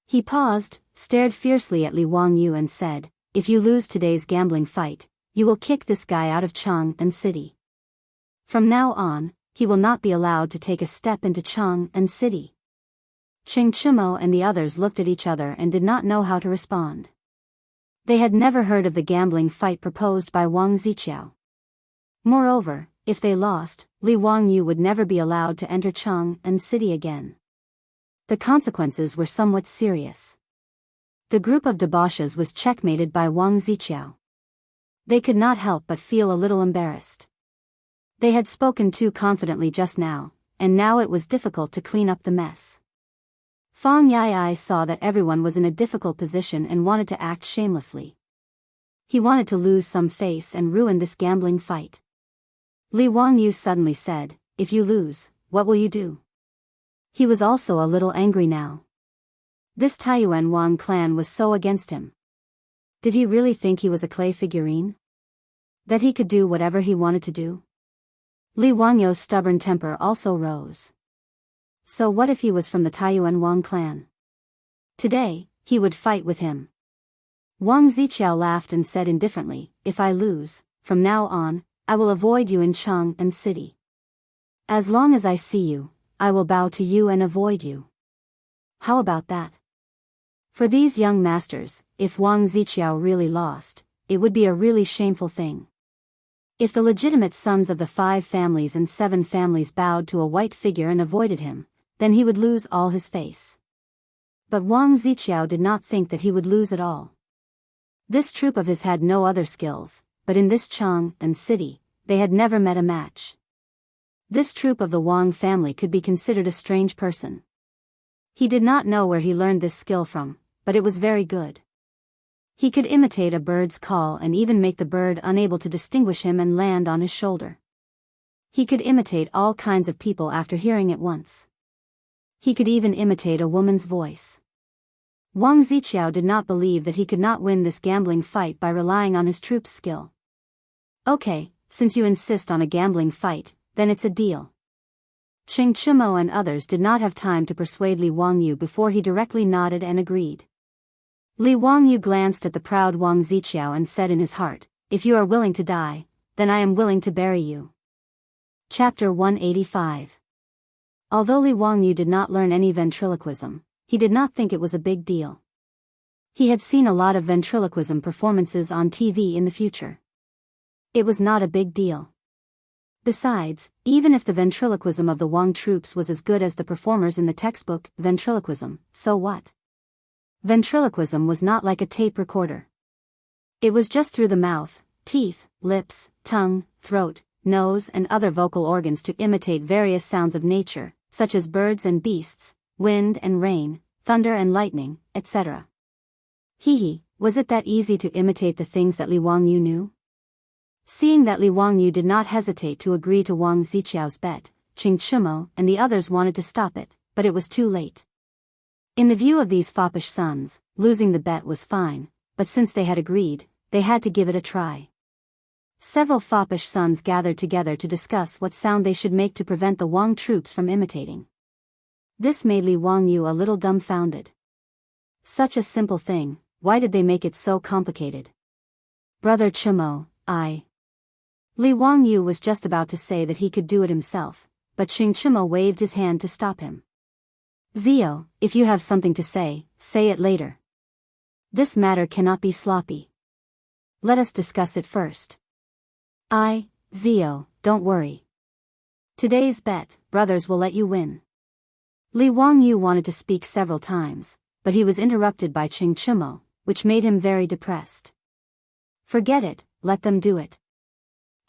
He paused, stared fiercely at Li Wangyu and said, "If you lose today's gambling fight, you will kick this guy out of Chang'an City. From now on, he will not be allowed to take a step into Chang'an City." Ching Chumo and the others looked at each other and did not know how to respond. They had never heard of the gambling fight proposed by Wang Ziqiao. Moreover, if they lost, Li Wangyu would never be allowed to enter Chang'an City again. The consequences were somewhat serious. The group of debauches was checkmated by Wang Ziqiao. They could not help but feel a little embarrassed. They had spoken too confidently just now, and now it was difficult to clean up the mess. Fang Yai saw that everyone was in a difficult position and wanted to act shamelessly. He wanted to lose some face and ruin this gambling fight. Li Wangyu suddenly said, "If you lose, what will you do?" He was also a little angry now. This Taiyuan Wang clan was so against him. Did he really think he was a clay figurine? That he could do whatever he wanted to do? Li Wangyu's stubborn temper also rose. So what if he was from the Taiyuan Wang clan? Today, he would fight with him. Wang Ziqiao laughed and said indifferently, "If I lose, from now on, I will avoid you in Chang'an City. As long as I see you, I will bow to you and avoid you. How about that?" For these young masters, if Wang Ziqiao really lost, it would be a really shameful thing. If the legitimate sons of the 5 families and 7 families bowed to a white figure and avoided him, then he would lose all his face. But Wang Ziqiao did not think that he would lose at all. This troop of his had no other skills, but in this Chang'an City, they had never met a match. This troop of the Wang family could be considered a strange person. He did not know where he learned this skill from, but it was very good. He could imitate a bird's call and even make the bird unable to distinguish him and land on his shoulder. He could imitate all kinds of people after hearing it once. He could even imitate a woman's voice. Wang Ziqiao did not believe that he could not win this gambling fight by relying on his troop's skill. "Okay, since you insist on a gambling fight, then it's a deal." Ching Chumo and others did not have time to persuade Li Wangyu before he directly nodded and agreed. Li Wangyu glanced at the proud Wang Ziqiao and said in his heart, "If you are willing to die, then I am willing to bury you." Chapter 185. Although Li Wangyu did not learn any ventriloquism, he did not think it was a big deal. He had seen a lot of ventriloquism performances on TV in the future. It was not a big deal. Besides, even if the ventriloquism of the Wang troops was as good as the performers in the textbook, Ventriloquism, so what? Ventriloquism was not like a tape recorder. It was just through the mouth, teeth, lips, tongue, throat, nose and other vocal organs to imitate various sounds of nature, such as birds and beasts, wind and rain, thunder and lightning, etc. Was it that easy to imitate the things that Li Wangyu knew? Seeing that Li Wangyu did not hesitate to agree to Wang Ziqiao's bet, Ching Chumo and the others wanted to stop it, but it was too late. In the view of these foppish sons, losing the bet was fine, but since they had agreed, they had to give it a try. Several foppish sons gathered together to discuss what sound they should make to prevent the Wang troops from imitating. This made Li Wangyu a little dumbfounded. Such a simple thing, why did they make it so complicated? "Brother Chumo, Li Wangyu was just about to say that he could do it himself, but Ching Chumo waved his hand to stop him. "Zio, if you have something to say it later. This matter cannot be sloppy. Let us discuss it first." Zio, don't worry. Today's bet, brothers will let you win." Li Wangyu wanted to speak several times, but he was interrupted by Ching Chumo, which made him very depressed. Forget it, let them do it.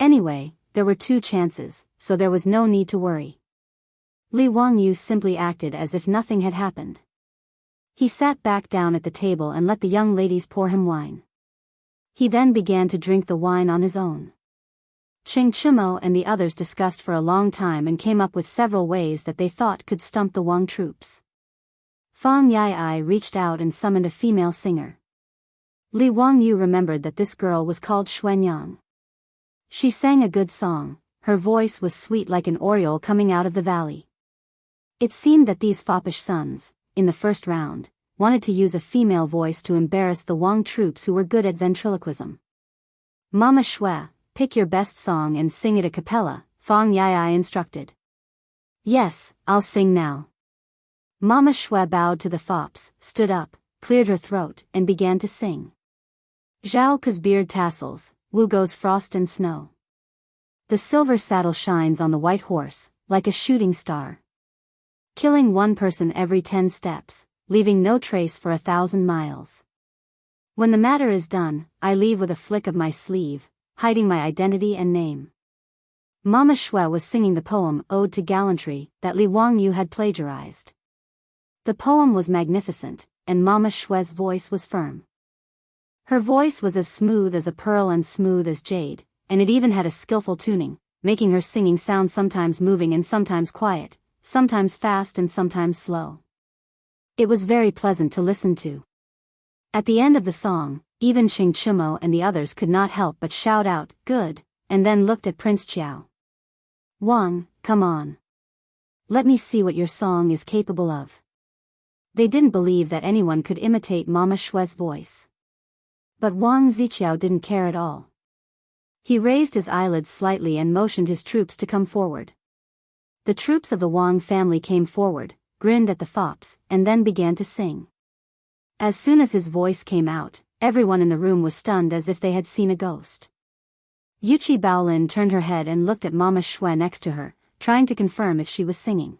Anyway, there were 2 chances, so there was no need to worry. Li Wangyu simply acted as if nothing had happened. He sat back down at the table and let the young ladies pour him wine. He then began to drink the wine on his own. Ching Chimo and the others discussed for a long time and came up with several ways that they thought could stump the Wang troops. Fang Yai reached out and summoned a female singer. Li Wangyu remembered that this girl was called Xuanyang. She sang a good song, her voice was sweet like an oriole coming out of the valley. It seemed that these foppish sons, in the first round, wanted to use a female voice to embarrass the Wang troops who were good at ventriloquism. Mama Shui, pick your best song and sing it a cappella, Fang Yai instructed. Yes, I'll sing now. Mama Shui bowed to the fops, stood up, cleared her throat, and began to sing. Zhao Ke's beard tassels, Wu Go's frost and snow. The silver saddle shines on the white horse, like a shooting star. Killing one person every 10 steps, leaving no trace for 1,000 miles. When the matter is done, I leave with a flick of my sleeve, hiding my identity and name. Mama Shui was singing the poem Ode to Gallantry that Li Wangyu had plagiarized. The poem was magnificent, and Mama Shui's voice was firm. Her voice was as smooth as a pearl and smooth as jade, and it even had a skillful tuning, making her singing sound sometimes moving and sometimes quiet, sometimes fast and sometimes slow. It was very pleasant to listen to. At the end of the song, even Ching Chimo and the others could not help but shout out, "Good," and then looked at Prince Qiao. "Wang, come on. Let me see what your song is capable of." They didn't believe that anyone could imitate Mama Shui's voice. But Wang Ziqiao didn't care at all. He raised his eyelids slightly and motioned his troops to come forward. The troops of the Wang family came forward, grinned at the fops, and then began to sing. As soon as his voice came out, everyone in the room was stunned as if they had seen a ghost. Yuqi Baolin turned her head and looked at Mama Shui next to her, trying to confirm if she was singing.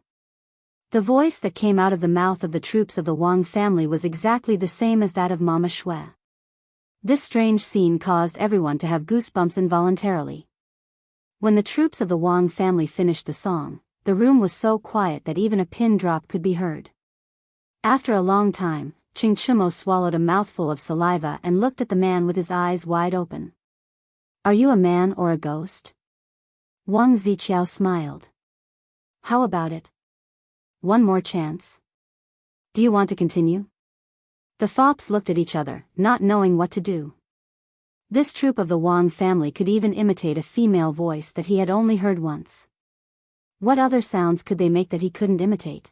The voice that came out of the mouth of the troops of the Wang family was exactly the same as that of Mama Shui. This strange scene caused everyone to have goosebumps involuntarily. When the troops of the Wang family finished the song, the room was so quiet that even a pin drop could be heard. After a long time, Ching Chimo swallowed a mouthful of saliva and looked at the man with his eyes wide open. "Are you a man or a ghost?" Wang Ziqiao smiled. "How about it? One more chance? Do you want to continue?" The fops looked at each other, not knowing what to do. This troop of the Wang family could even imitate a female voice that he had only heard once. What other sounds could they make that he couldn't imitate?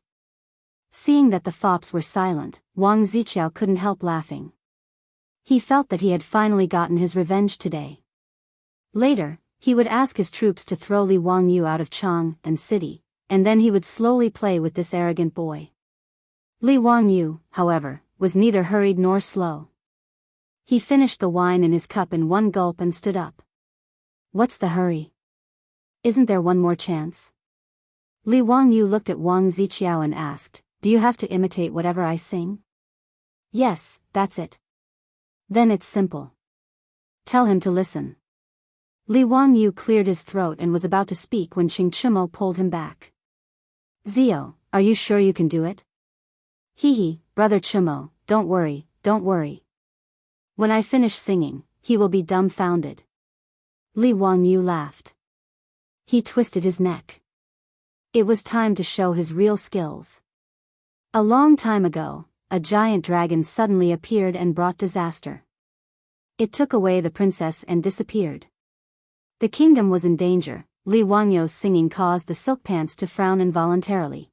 Seeing that the fops were silent, Wang Ziqiao couldn't help laughing. He felt that he had finally gotten his revenge today. Later, he would ask his troops to throw Li Wangyu out of Chang and city, and then he would slowly play with this arrogant boy. Li Wangyu, however, was neither hurried nor slow. He finished the wine in his cup in one gulp and stood up. "What's the hurry? Isn't there one more chance?" Li Wangyu looked at Wang Ziqiao and asked, "Do you have to imitate whatever I sing?" "Yes, that's it." "Then it's simple. Tell him to listen." Li Wangyu cleared his throat and was about to speak when Ching Chimo pulled him back. "Zio, are you sure you can do it?" "Hee, brother Chimo, don't worry, don't worry. When I finish singing, he will be dumbfounded." Li Wangyu laughed. He twisted his neck. It was time to show his real skills. A long time ago, a giant dragon suddenly appeared and brought disaster. It took away the princess and disappeared. The kingdom was in danger. Li Wangyu's singing caused the silk pants to frown involuntarily.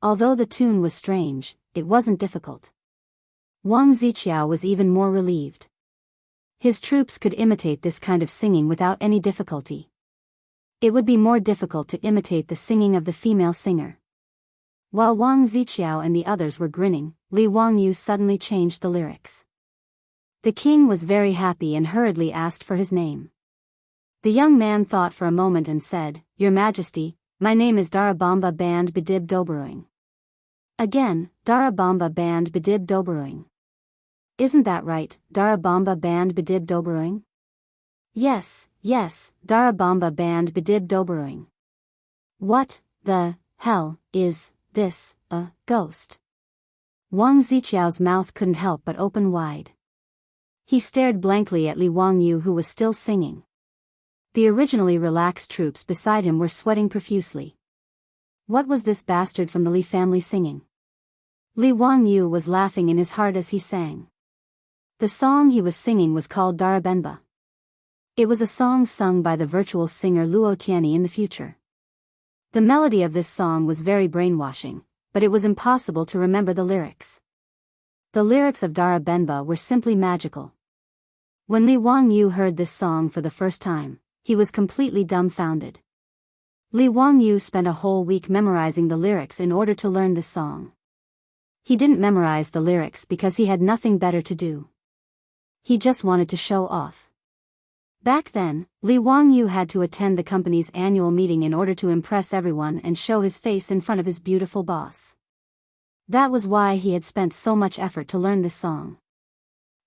Although the tune was strange, it wasn't difficult. Wang Ziqiao was even more relieved. His troops could imitate this kind of singing without any difficulty. It would be more difficult to imitate the singing of the female singer. While Wang Ziqiao and the others were grinning, Li Wangyu suddenly changed the lyrics. The king was very happy and hurriedly asked for his name. The young man thought for a moment and said, "Your Majesty, my name is Darabamba Band Bidib Doberuing." Again, Darabamba Band Bidib Doberuing. "Isn't that right, Darabamba Band Bidib Doberuing?" Yes, Darabamba Band Bidib Doberuing." "What the hell is this, a ghost?" Wang Ziqiao's mouth couldn't help but open wide. He stared blankly at Li Wangyu, who was still singing. The originally relaxed troops beside him were sweating profusely. What was this bastard from the Li family singing? Li Wangyu was laughing in his heart as he sang. The song he was singing was called Darabenba. It was a song sung by the virtual singer Luo Tianyi in the future. The melody of this song was very brainwashing, but it was impossible to remember the lyrics. The lyrics of Darabenba were simply magical. When Li Wangyu heard this song for the first time, he was completely dumbfounded. Li Wangyu spent a whole week memorizing the lyrics in order to learn this song. He didn't memorize the lyrics because he had nothing better to do. He just wanted to show off. Back then, Li Wangyu had to attend the company's annual meeting in order to impress everyone and show his face in front of his beautiful boss. That was why he had spent so much effort to learn this song.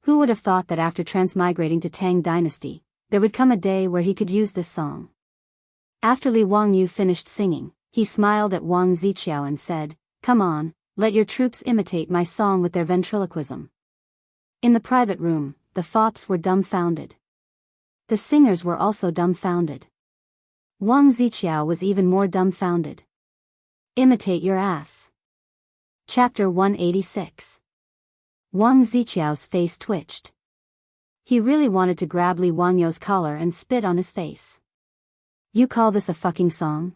Who would have thought that after transmigrating to Tang Dynasty, there would come a day where he could use this song? After Li Wangyu finished singing, he smiled at Wang Ziqiao and said, "Come on, let your troops imitate my song with their ventriloquism." In the private room, the fops were dumbfounded. The singers were also dumbfounded. Wang Ziqiao was even more dumbfounded. Imitate your ass. Chapter 186. Wang Ziqiao's face twitched. He really wanted to grab Li Wangyu's collar and spit on his face. You call this a fucking song?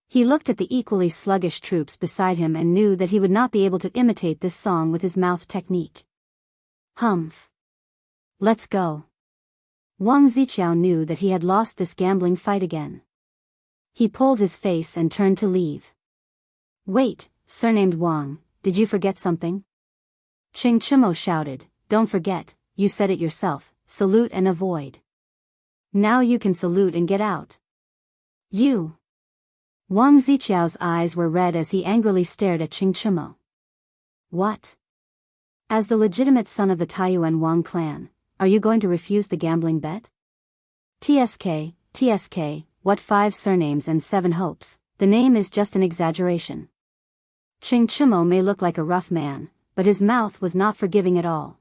He looked at the equally sluggish troops beside him and knew that he would not be able to imitate this song with his mouth technique. Humph. Let's go. Wang Ziqiao knew that he had lost this gambling fight again. He pulled his face and turned to leave. Wait, surnamed Wang, did you forget something? Ching Chimo shouted, don't forget, you said it yourself, salute and avoid. Now you can salute and get out. You. Wang Ziqiao's eyes were red as he angrily stared at Ching Chimo. What? As the legitimate son of the Taiyuan Wang clan, are you going to refuse the gambling bet? TSK, what 5 surnames and 7 hopes, the name is just an exaggeration. Ching Chimo may look like a rough man, but his mouth was not forgiving at all.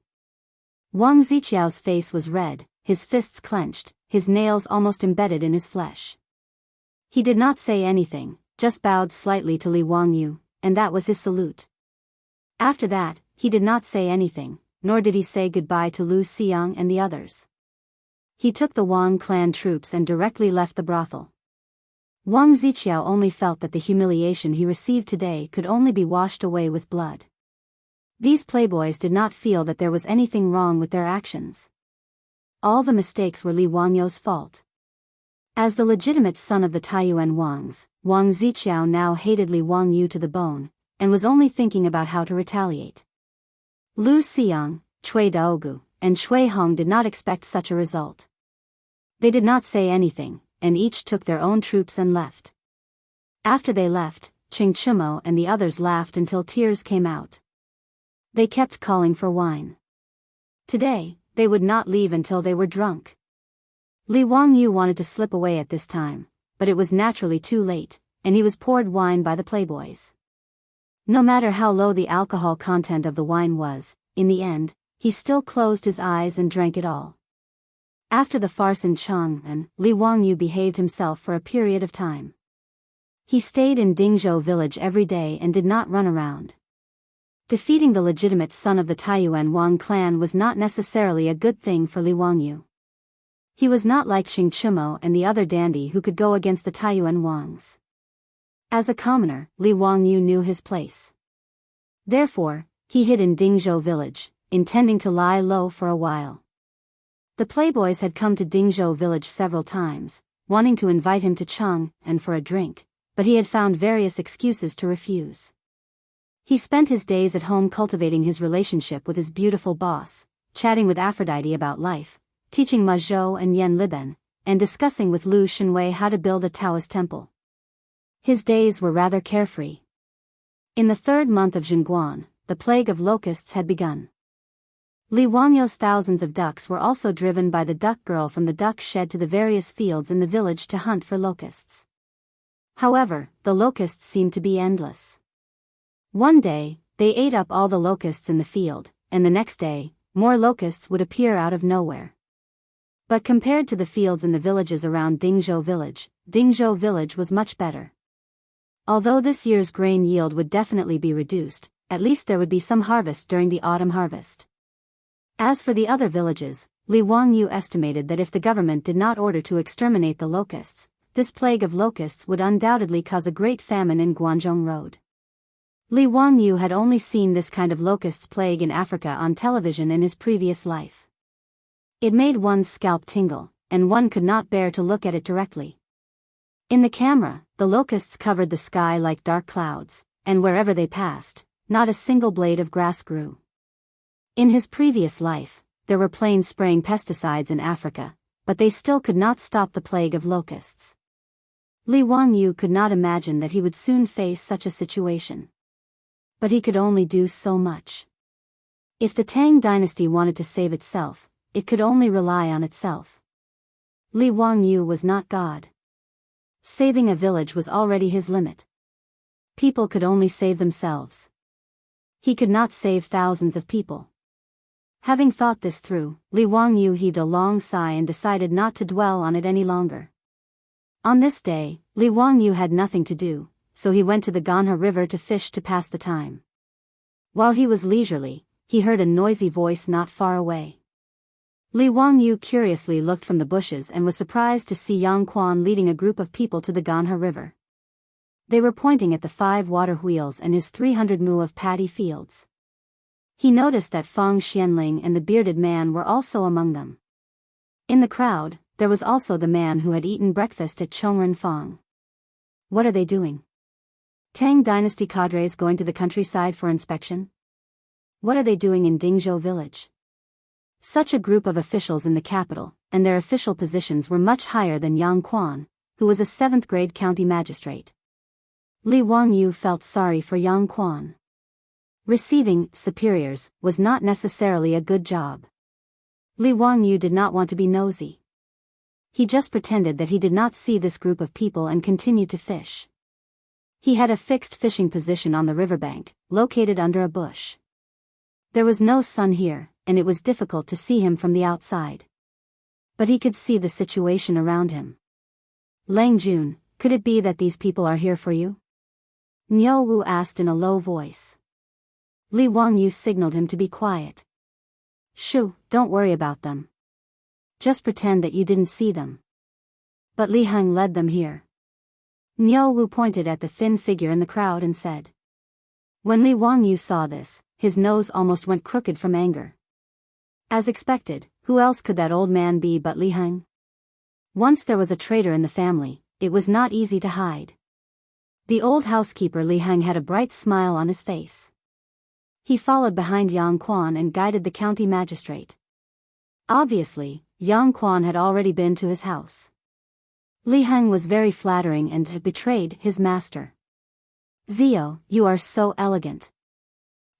Wang Ziqiao's face was red, his fists clenched, his nails almost embedded in his flesh. He did not say anything, just bowed slightly to Li Wangyu, and that was his salute. After that, he did not say anything, nor did he say goodbye to Lu Xiang and the others. He took the Wang clan troops and directly left the brothel. Wang Ziqiao only felt that the humiliation he received today could only be washed away with blood. These playboys did not feel that there was anything wrong with their actions. All the mistakes were Li Wangyu's fault. As the legitimate son of the Taiyuan Wangs, Wang Ziqiao now hated Li Wangyu to the bone, and was only thinking about how to retaliate. Lu Xiang, Cui Daogu, and Cui Hong did not expect such a result. They did not say anything, and each took their own troops and left. After they left, Ching Chimo and the others laughed until tears came out. They kept calling for wine. Today, they would not leave until they were drunk. Li Wangyu wanted to slip away at this time, but it was naturally too late, and he was poured wine by the playboys. No matter how low the alcohol content of the wine was, in the end, he still closed his eyes and drank it all. After the farce in Chang'an, Li Wangyu behaved himself for a period of time. He stayed in Dingzhou village every day and did not run around. Defeating the legitimate son of the Taiyuan Wang clan was not necessarily a good thing for Li Wangyu. He was not like Xing Chimo and the other dandy who could go against the Taiyuan Wangs. As a commoner, Li Wangyu knew his place. Therefore, he hid in Dingzhou village, intending to lie low for a while. The playboys had come to Dingzhou village several times, wanting to invite him to Chang'an for a drink, but he had found various excuses to refuse. He spent his days at home cultivating his relationship with his beautiful boss, chatting with Aphrodite about life, teaching Ma Zhou and Yan Liben, and discussing with Lu Shenwei how to build a Taoist temple. His days were rather carefree. In the 3rd month of Zhenguan, the plague of locusts had begun. Li Wangyu's thousands of ducks were also driven by the duck girl from the duck shed to the various fields in the village to hunt for locusts. However, the locusts seemed to be endless. One day, they ate up all the locusts in the field, and the next day, more locusts would appear out of nowhere. But compared to the fields in the villages around Dingzhou village was much better. Although this year's grain yield would definitely be reduced, at least there would be some harvest during the autumn harvest. As for the other villages, Li Wangyu estimated that if the government did not order to exterminate the locusts, this plague of locusts would undoubtedly cause a great famine in Guangzhong Road. Li Wangyu had only seen this kind of locusts plague in Africa on television in his previous life. It made one's scalp tingle, and one could not bear to look at it directly. In the camera, the locusts covered the sky like dark clouds, and wherever they passed, not a single blade of grass grew. In his previous life, there were planes spraying pesticides in Africa, but they still could not stop the plague of locusts. Li Wangyu could not imagine that he would soon face such a situation. But he could only do so much. If the Tang dynasty wanted to save itself, it could only rely on itself. Li Wangyu was not God. Saving a village was already his limit. People could only save themselves. He could not save thousands of people. Having thought this through, Li Wangyu heaved a long sigh and decided not to dwell on it any longer. On this day, Li Wangyu had nothing to do, so he went to the Ganha River to fish to pass the time. While he was leisurely, he heard a noisy voice not far away. Li Wangyu curiously looked from the bushes and was surprised to see Yang Quan leading a group of people to the Ganha River. They were pointing at the 5 water wheels and his 300 mu of paddy fields. He noticed that Fang Xianling and the bearded man were also among them. In the crowd, there was also the man who had eaten breakfast at Chongren Fang. What are they doing? Tang dynasty cadres going to the countryside for inspection? What are they doing in Dingzhou village? Such a group of officials in the capital, and their official positions were much higher than Yang Quan, who was a 7th grade county magistrate. Li Wangyu felt sorry for Yang Quan. Receiving superiors was not necessarily a good job. Li Wangyu did not want to be nosy. He just pretended that he did not see this group of people and continued to fish. He had a fixed fishing position on the riverbank, located under a bush. There was no sun here, and it was difficult to see him from the outside. But he could see the situation around him. Lang Jun, could it be that these people are here for you? Niu Wu asked in a low voice. Li Wangyu signaled him to be quiet. Shoo, don't worry about them. Just pretend that you didn't see them. But Li Heng led them here. Niu Wu pointed at the thin figure in the crowd and said. When Li Wangyu saw this, his nose almost went crooked from anger. As expected, who else could that old man be but Li Heng? Once there was a traitor in the family, it was not easy to hide. The old housekeeper Li Heng had a bright smile on his face. He followed behind Yang Quan and guided the county magistrate. Obviously, Yang Quan had already been to his house. Li Heng was very flattering and had betrayed his master. Zio, you are so elegant.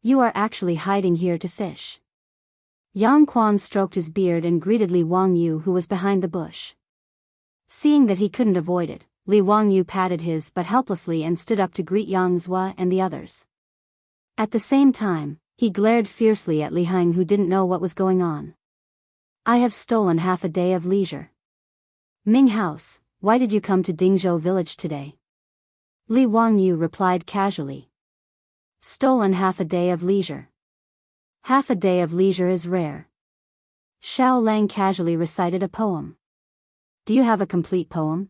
You are actually hiding here to fish. Yang Quan stroked his beard and greeted Li Wangyu, who was behind the bush. Seeing that he couldn't avoid it, Li Wangyu patted his butt helplessly and stood up to greet Yang Zhua and the others. At the same time, he glared fiercely at Li Heng, who didn't know what was going on. I have stolen half a day of leisure. Ming House, why did you come to Dingzhou village today? Li Wangyu replied casually. Stolen half a day of leisure. Half a day of leisure is rare. Xiao Lang casually recited a poem. Do you have a complete poem?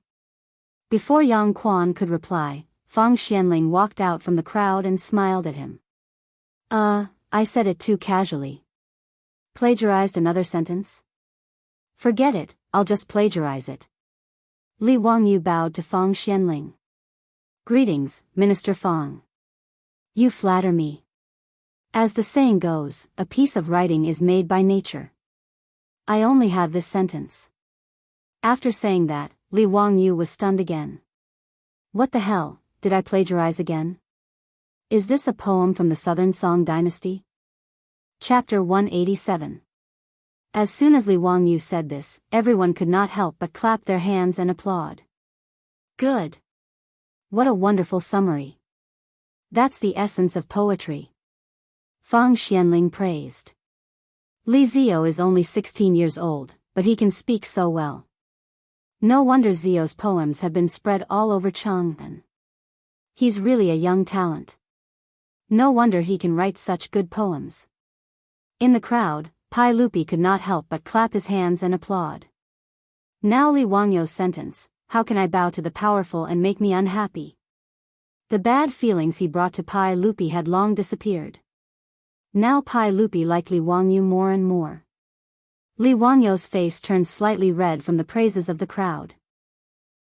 Before Yang Quan could reply, Fang Xianling walked out from the crowd and smiled at him. I said it too casually. Plagiarized another sentence? Forget it, I'll just plagiarize it. Li Wangyu bowed to Fang Xianling. Greetings, Minister Fang. You flatter me. As the saying goes, a piece of writing is made by nature. I only have this sentence. After saying that, Li Wangyu was stunned again. What the hell, did I plagiarize again? Is this a poem from the Southern Song Dynasty? Chapter 187. As soon as Li Wangyu said this, everyone could not help but clap their hands and applaud. Good. What a wonderful summary. That's the essence of poetry. Fang Xianling praised. Li Zio is only 16 years old, but he can speak so well. No wonder Zio's poems have been spread all over Chang'an. He's really a young talent. No wonder he can write such good poems. In the crowd, Pai Lupi could not help but clap his hands and applaud. Now Li Wangyou's sentence, "How can I bow to the powerful and make me unhappy?" The bad feelings he brought to Pai Lupi had long disappeared. Now Pai Lupi liked Li Wangyou more and more. Li Wangyou's face turned slightly red from the praises of the crowd.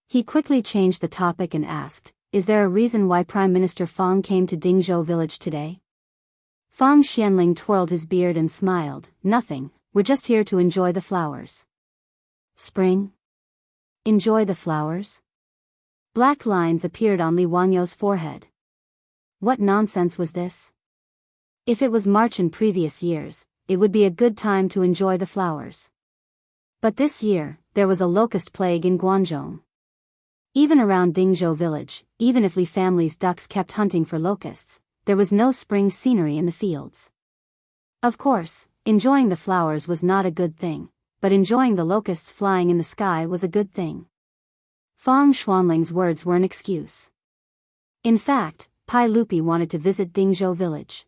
He quickly changed the topic and asked, "Is there a reason why Prime Minister Fang came to Dingzhou village today?" Fang Xianling twirled his beard and smiled, "Nothing, we're just here to enjoy the flowers." Spring? Enjoy the flowers? Black lines appeared on Li Wangyou's forehead. What nonsense was this? If it was March in previous years, it would be a good time to enjoy the flowers. But this year, there was a locust plague in Guangzhou. Even around Dingzhou village, even if Li family's ducks kept hunting for locusts, there was no spring scenery in the fields. Of course, enjoying the flowers was not a good thing, but enjoying the locusts flying in the sky was a good thing. Fang Xuanling's words were an excuse. In fact, Pai Lupi wanted to visit Dingzhou village.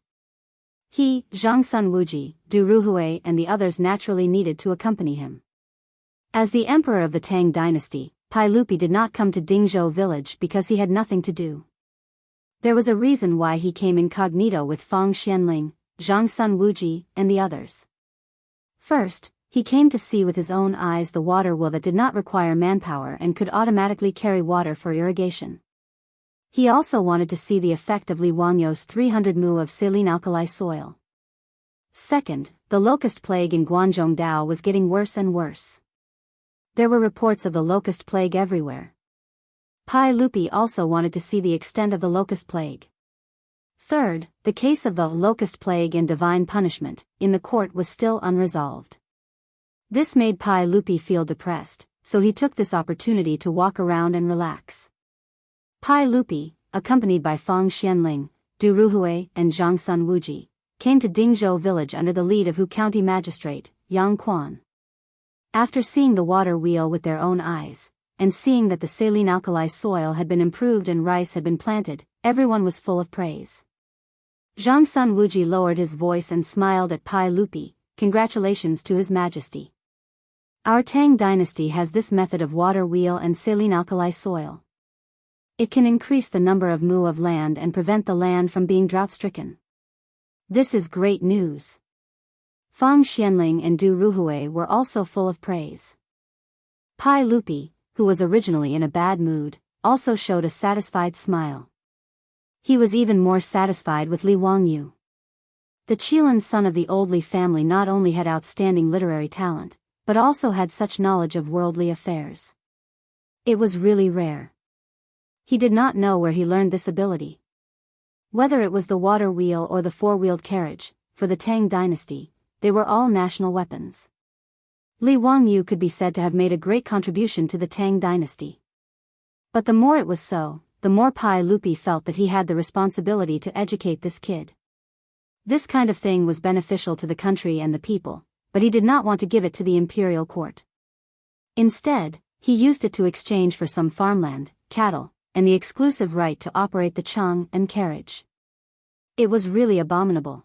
He, Zhang Sun Wuji, Du Ruhui and the others naturally needed to accompany him. As the emperor of the Tang dynasty, Pai Lupi did not come to Dingzhou village because he had nothing to do. There was a reason why he came incognito with Fang Xianling, Zhang Sun Wuji, and the others. First, he came to see with his own eyes the water wheel that did not require manpower and could automatically carry water for irrigation. He also wanted to see the effect of Li Wangyou's 300 mu of saline alkali soil. Second, the locust plague in Guangzhou was getting worse and worse. There were reports of the locust plague everywhere. Pai Lupi also wanted to see the extent of the locust plague. Third, the case of the locust plague and divine punishment in the court was still unresolved. This made Pai Lupi feel depressed, so he took this opportunity to walk around and relax. Pai Lupi, accompanied by Fang Xianling, Du Ruhui and Zhang Sun Wuji, came to Dingzhou village under the lead of Hu County Magistrate, Yang Quan. After seeing the water wheel with their own eyes, and seeing that the saline alkali soil had been improved and rice had been planted, everyone was full of praise. Zhang Sun Wuji lowered his voice and smiled at Pai Lupi, "Congratulations to His Majesty. Our Tang dynasty has this method of water wheel and saline alkali soil. It can increase the number of mu of land and prevent the land from being drought-stricken. This is great news." Fang Xianling and Du Ruhui were also full of praise. Pai Lupi, who was originally in a bad mood, also showed a satisfied smile. He was even more satisfied with Li Wangyou. The Qilan son of the old Li family not only had outstanding literary talent, but also had such knowledge of worldly affairs. It was really rare. He did not know where he learned this ability. Whether it was the water wheel or the four-wheeled carriage, for the Tang dynasty, they were all national weapons. Li Wangyou could be said to have made a great contribution to the Tang dynasty. But the more it was so, the more Pai Lupi felt that he had the responsibility to educate this kid. This kind of thing was beneficial to the country and the people, but he did not want to give it to the imperial court. Instead, he used it to exchange for some farmland, cattle, and the exclusive right to operate the Chang and carriage. It was really abominable.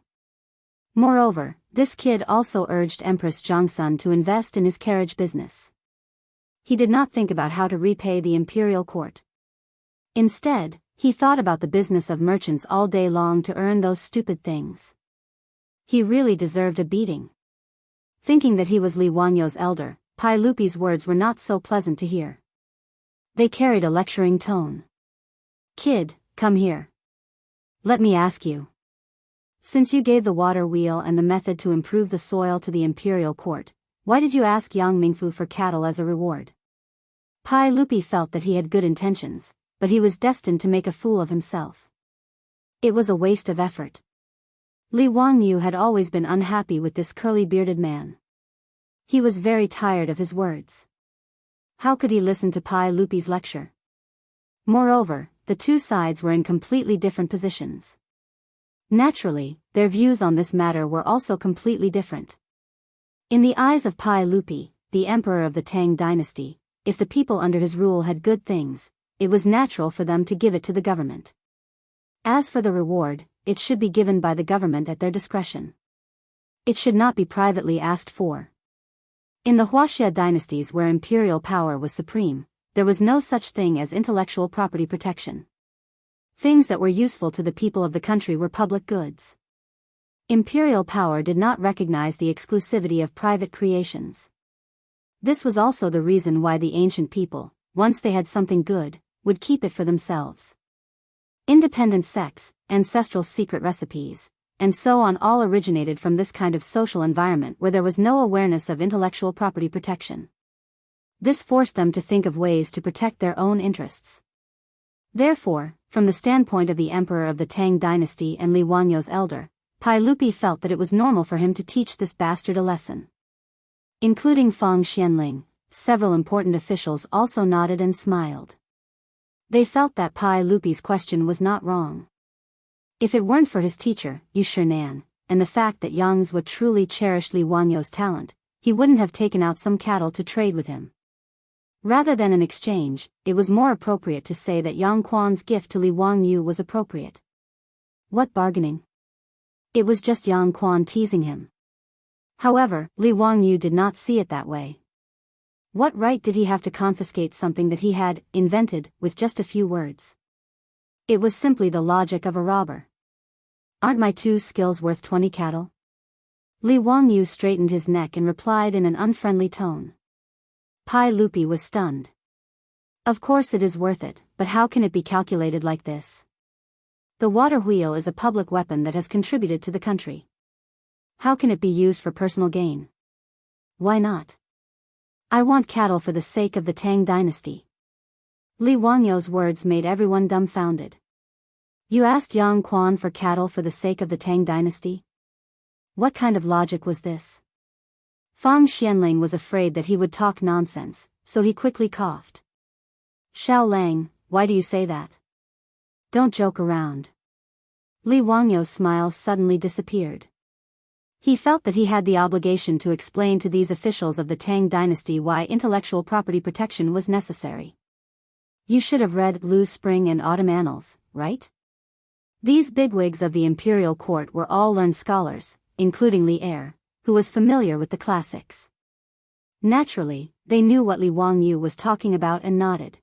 Moreover, this kid also urged Empress Zhangsun to invest in his carriage business. He did not think about how to repay the imperial court. Instead, he thought about the business of merchants all day long to earn those stupid things. He really deserved a beating. Thinking that he was Li Wangyou's elder, Pai Lupi's words were not so pleasant to hear. They carried a lecturing tone. "Kid, come here. Let me ask you. Since you gave the water wheel and the method to improve the soil to the imperial court, why did you ask Yang Mingfu for cattle as a reward?" Pai Lupi felt that he had good intentions, but he was destined to make a fool of himself. It was a waste of effort. Li Wangyou had always been unhappy with this curly-bearded man. He was very tired of his words. How could he listen to Pai Lupi's lecture? Moreover, the two sides were in completely different positions. Naturally, their views on this matter were also completely different. In the eyes of Pai Lupi, the emperor of the Tang dynasty, if the people under his rule had good things, it was natural for them to give it to the government. As for the reward, it should be given by the government at their discretion. It should not be privately asked for. In the Huaxia dynasties where imperial power was supreme, there was no such thing as intellectual property protection. Things that were useful to the people of the country were public goods. Imperial power did not recognize the exclusivity of private creations. This was also the reason why the ancient people, once they had something good, would keep it for themselves. Independent sects, ancestral secret recipes, and so on all originated from this kind of social environment where there was no awareness of intellectual property protection. This forced them to think of ways to protect their own interests. Therefore, from the standpoint of the emperor of the Tang dynasty and Li Wanyo's elder, Pai Lupi felt that it was normal for him to teach this bastard a lesson. Including Fang Xianling, several important officials also nodded and smiled. They felt that Pai Lupi's question was not wrong. If it weren't for his teacher, Yu Shinan, and the fact that Yang Zhou truly cherished Li Wanyo's talent, he wouldn't have taken out some cattle to trade with him. Rather than an exchange, it was more appropriate to say that Yang Quan's gift to Li Wangyu was appropriate. What bargaining? It was just Yang Quan teasing him. However, Li Wangyu did not see it that way. What right did he have to confiscate something that he had invented with just a few words? It was simply the logic of a robber. Aren't my 2 skills worth 20 cattle? Li Wangyu straightened his neck and replied in an unfriendly tone. Pai Lupi was stunned. Of course it is worth it, but how can it be calculated like this? The water wheel is a public weapon that has contributed to the country. How can it be used for personal gain? Why not? I want cattle for the sake of the Tang dynasty. Li Wangyo's words made everyone dumbfounded. You asked Yang Quan for cattle for the sake of the Tang dynasty? What kind of logic was this? Fang Xianling was afraid that he would talk nonsense, so he quickly coughed. Xiao Lang, why do you say that? Don't joke around. Li Wangyo's smile suddenly disappeared. He felt that he had the obligation to explain to these officials of the Tang dynasty why intellectual property protection was necessary. You should have read Lu's Spring and Autumn Annals, right? These bigwigs of the imperial court were all learned scholars, including Li Er, who was familiar with the classics. Naturally, they knew what Li Wangyu was talking about and nodded.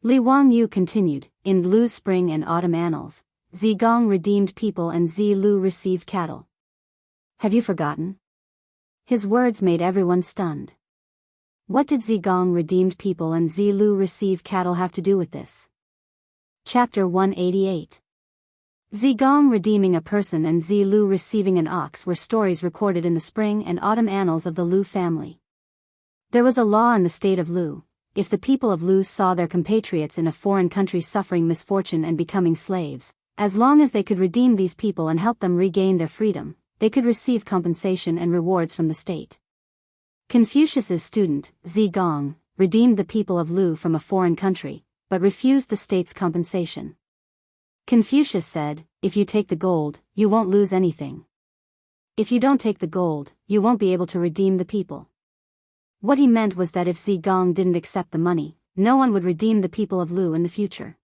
Li Wangyu continued, in Lu's Spring and Autumn Annals, Zigong redeemed people and Zilu received cattle. Have you forgotten? His words made everyone stunned. What did Zigong redeemed people and Zilu receive cattle have to do with this? Chapter 188. Zigong redeeming a person and Zilu receiving an ox were stories recorded in the Spring and Autumn Annals of the Lu family. There was a law in the state of Lu: if the people of Lu saw their compatriots in a foreign country suffering misfortune and becoming slaves, as long as they could redeem these people and help them regain their freedom, they could receive compensation and rewards from the state. Confucius's student, Zigong, redeemed the people of Lu from a foreign country, but refused the state's compensation. Confucius said, if you take the gold, you won't lose anything. If you don't take the gold, you won't be able to redeem the people. What he meant was that if Zigong didn't accept the money, no one would redeem the people of Lu in the future.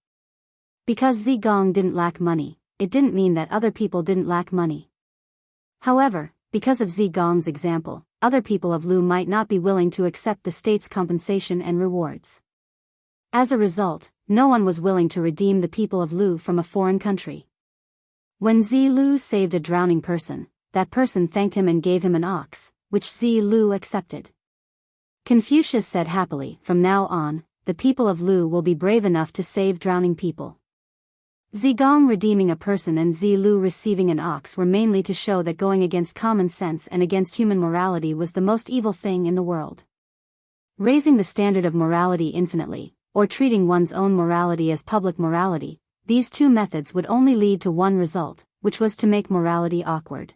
Because Zigong didn't lack money, it didn't mean that other people didn't lack money. However, because of Zigong's example, other people of Lu might not be willing to accept the state's compensation and rewards. As a result, no one was willing to redeem the people of Lu from a foreign country. When Zilu saved a drowning person, that person thanked him and gave him an ox, which Zilu accepted. Confucius said happily, from now on, the people of Lu will be brave enough to save drowning people. Zigong redeeming a person and Zilu receiving an ox were mainly to show that going against common sense and against human morality was the most evil thing in the world. Raising the standard of morality infinitely, or treating one's own morality as public morality, these two methods would only lead to one result, which was to make morality awkward.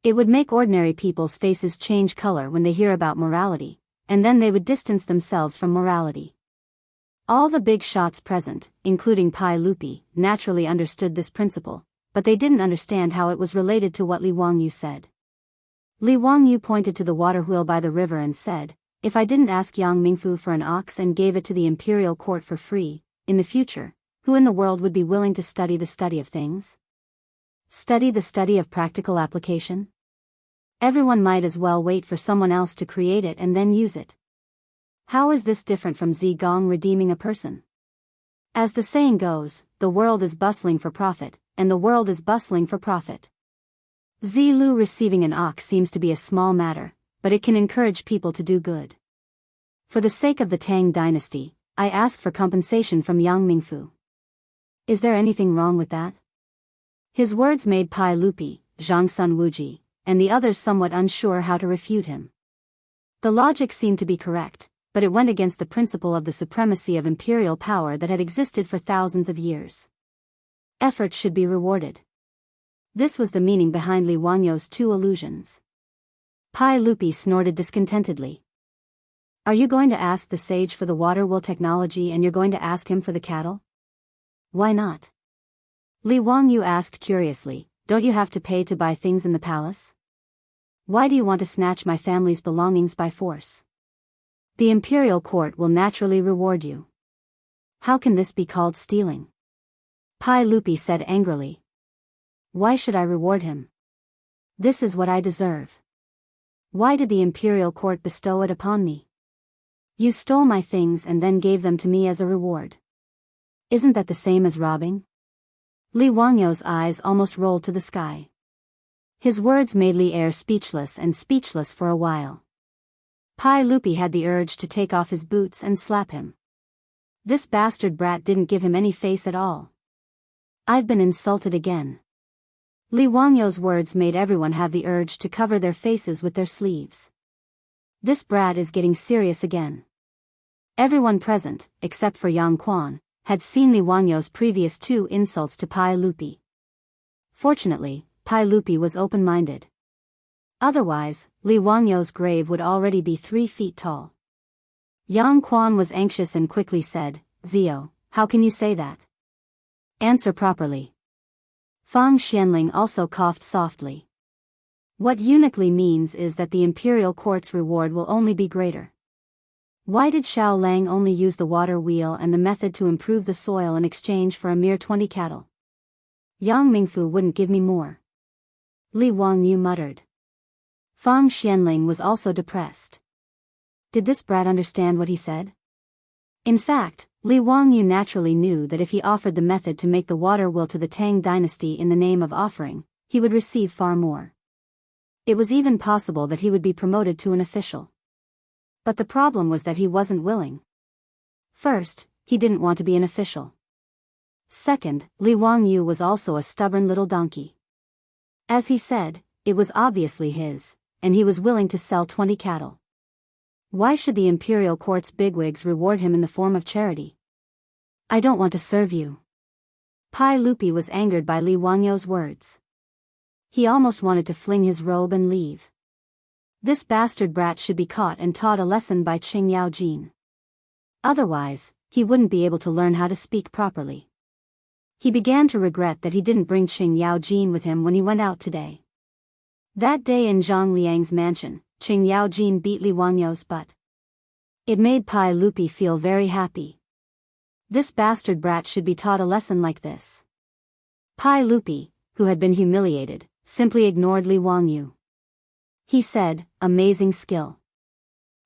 It would make ordinary people's faces change color when they hear about morality, and then they would distance themselves from morality. All the big shots present, including Pai Lupi, naturally understood this principle, but they didn't understand how it was related to what Li Wangyu said. Li Wangyu pointed to the water wheel by the river and said, if I didn't ask Yang Mingfu for an ox and gave it to the imperial court for free, in the future, who in the world would be willing to study the study of things? Study the study of practical application? Everyone might as well wait for someone else to create it and then use it. How is this different from Zigong redeeming a person? As the saying goes, the world is bustling for profit, and the world is bustling for profit. Zilu receiving an ox seems to be a small matter, but it can encourage people to do good. For the sake of the Tang dynasty, I ask for compensation from Yang Mingfu. Is there anything wrong with that? His words made Pai Lupi, Zhang Sun Wuji, and the others somewhat unsure how to refute him. The logic seemed to be correct, but it went against the principle of the supremacy of imperial power that had existed for thousands of years. Effort should be rewarded. This was the meaning behind Li Wangyu's two allusions. Pai Lupi snorted discontentedly. Are you going to ask the sage for the water wheel technology and you're going to ask him for the cattle? Why not? Li Wangyu asked curiously, don't you have to pay to buy things in the palace? Why do you want to snatch my family's belongings by force? The imperial court will naturally reward you. How can this be called stealing? Pai Lupi said angrily. Why should I reward him? This is what I deserve. Why did the imperial court bestow it upon me? You stole my things and then gave them to me as a reward. Isn't that the same as robbing? Li Wangyu's eyes almost rolled to the sky. His words made Li Er speechless for a while. Pai Lupi had the urge to take off his boots and slap him. This bastard brat didn't give him any face at all. I've been insulted again. Li Wangyu's words made everyone have the urge to cover their faces with their sleeves. This brat is getting serious again. Everyone present, except for Yang Quan, had seen Li Wangyu's previous two insults to Pai Lupi. Fortunately, Pai Lupi was open-minded. Otherwise, Li Wangyu's grave would already be 3 feet tall. Yang Quan was anxious and quickly said, Zio, how can you say that? Answer properly. Fang Xianling also coughed softly. What eunuchly means is that the imperial court's reward will only be greater. Why did Xiao Lang only use the water wheel and the method to improve the soil in exchange for a mere 20 cattle? Yang Mingfu wouldn't give me more. Li Wangyu muttered. Fang Xianling was also depressed. Did this brat understand what he said? In fact, Li Wangyu naturally knew that if he offered the method to make the water wheel to the Tang dynasty in the name of offering, he would receive far more. It was even possible that he would be promoted to an official. But the problem was that he wasn't willing. First, he didn't want to be an official. Second, Li Wangyu was also a stubborn little donkey. As he said, it was obviously his, and he was willing to sell 20 cattle. Why should the imperial court's bigwigs reward him in the form of charity? I don't want to serve you. Pai Lupi was angered by Li Wangyu's words. He almost wanted to fling his robe and leave. This bastard brat should be caught and taught a lesson by Qing Yaojin. Otherwise, he wouldn't be able to learn how to speak properly. He began to regret that he didn't bring Qing Yaojin with him when he went out today. That day in Zhang Liang's mansion, Qing Yaojin beat Li Wangyu's butt. It made Pai Lupi feel very happy. This bastard brat should be taught a lesson like this. Pai Lupi, who had been humiliated, simply ignored Li Wangyu. He said, amazing skill.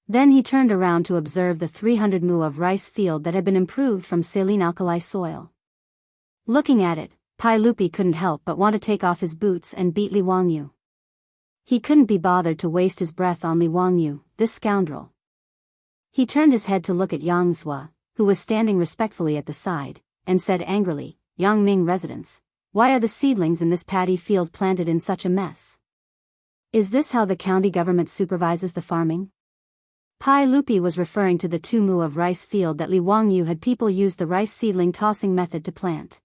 Then he turned around to observe the 300 mu of rice field that had been improved from saline alkali soil. Looking at it, Pai Lupi couldn't help but want to take off his boots and beat Li Wangyu. He couldn't be bothered to waste his breath on Li Wangyu, this scoundrel. He turned his head to look at Yang Zhua, who was standing respectfully at the side, and said angrily, Yang Ming residents, why are the seedlings in this paddy field planted in such a mess? Is this how the county government supervises the farming? Pai Lupi was referring to the 2 mu of rice field that Li Wangyu had people use the rice seedling tossing method to plant.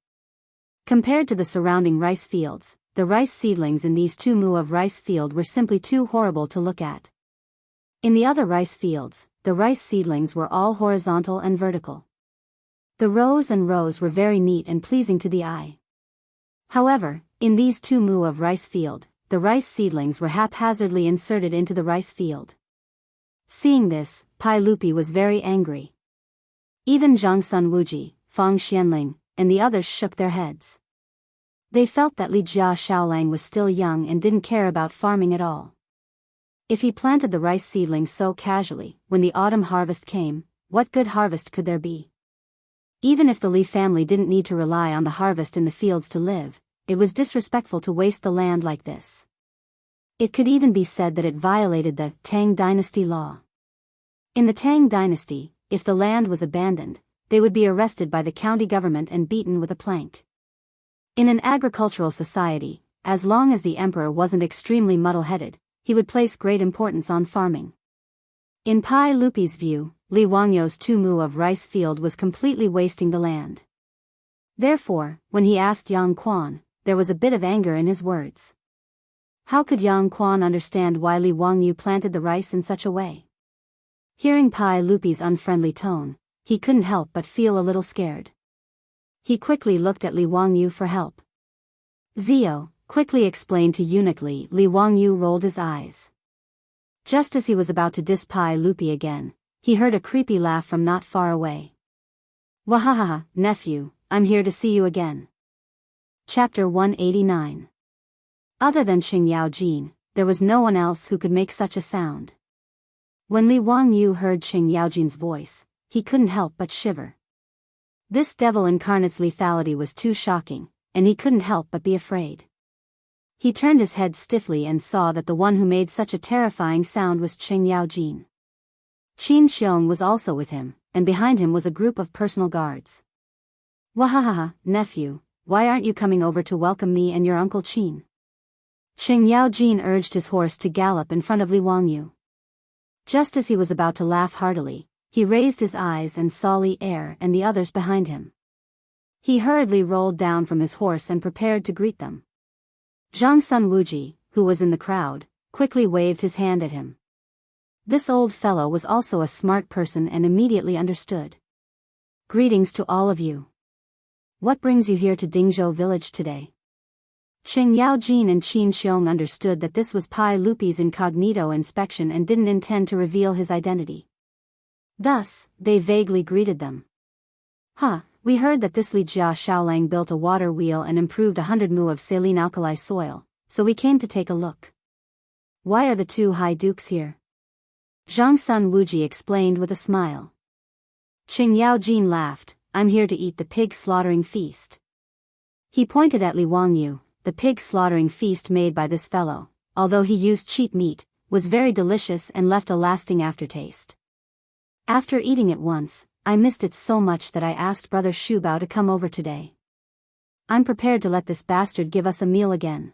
Compared to the surrounding rice fields, the rice seedlings in these 2 mu of rice field were simply too horrible to look at. In the other rice fields, the rice seedlings were all horizontal and vertical. The rows and rows were very neat and pleasing to the eye. However, in these 2 mu of rice field, the rice seedlings were haphazardly inserted into the rice field. Seeing this, Pai Lupi was very angry. Even Zhang Sun Wuji, Fang Xianling, and the others shook their heads. They felt that Li Jia Xiaolang was still young and didn't care about farming at all. If he planted the rice seedlings so casually, when the autumn harvest came, what good harvest could there be? Even if the Li family didn't need to rely on the harvest in the fields to live, it was disrespectful to waste the land like this. It could even be said that it violated the Tang dynasty law. In the Tang dynasty, if the land was abandoned, they would be arrested by the county government and beaten with a plank. In an agricultural society, as long as the emperor wasn't extremely muddle-headed, he would place great importance on farming. In Pai Lupi's view, Li Wangyo's 2 mu of rice field was completely wasting the land. Therefore, when he asked Yang Quan, there was a bit of anger in his words. How could Yang Quan understand why Li Wangyu planted the rice in such a way? Hearing Pai Lupi's unfriendly tone, he couldn't help but feel a little scared. He quickly looked at Li Wangyu for help. Zio, quickly explained to eunuch Li Wangyu rolled his eyes. Just as he was about to diss Pai Lupi again, he heard a creepy laugh from not far away. Wahahaha, nephew, I'm here to see you again. Chapter 189. Other than Qing Yaojin, there was no one else who could make such a sound. When Li Wangyu heard Qing Yaojin's voice, he couldn't help but shiver. This devil incarnate's lethality was too shocking, and he couldn't help but be afraid. He turned his head stiffly and saw that the one who made such a terrifying sound was Qing Yaojin. Qin Xiong was also with him, and behind him was a group of personal guards. Wahahaha, nephew, why aren't you coming over to welcome me and your uncle Qin? Qing Yaojin urged his horse to gallop in front of Li Wangyu. Just as he was about to laugh heartily, he raised his eyes and saw Li Er and the others behind him. He hurriedly rolled down from his horse and prepared to greet them. Zhang Sun Wuji, who was in the crowd, quickly waved his hand at him. This old fellow was also a smart person and immediately understood. Greetings to all of you. What brings you here to Dingzhou village today? Qing Yaojin and Qin Xiong understood that this was Pai Lupi's incognito inspection and didn't intend to reveal his identity. Thus, they vaguely greeted them. We heard that this Li Jia Xiaolang built a water wheel and improved 100 mu of saline alkali soil, so we came to take a look. Why are the 2 high dukes here? Zhang Sun Wuji explained with a smile. Qing Yaojin laughed, I'm here to eat the pig slaughtering feast. He pointed at Li Wangyu. The pig slaughtering feast made by this fellow, although he used cheap meat, was very delicious and left a lasting aftertaste. After eating it once, I missed it so much that I asked Brother Shubao to come over today. I'm prepared to let this bastard give us a meal again.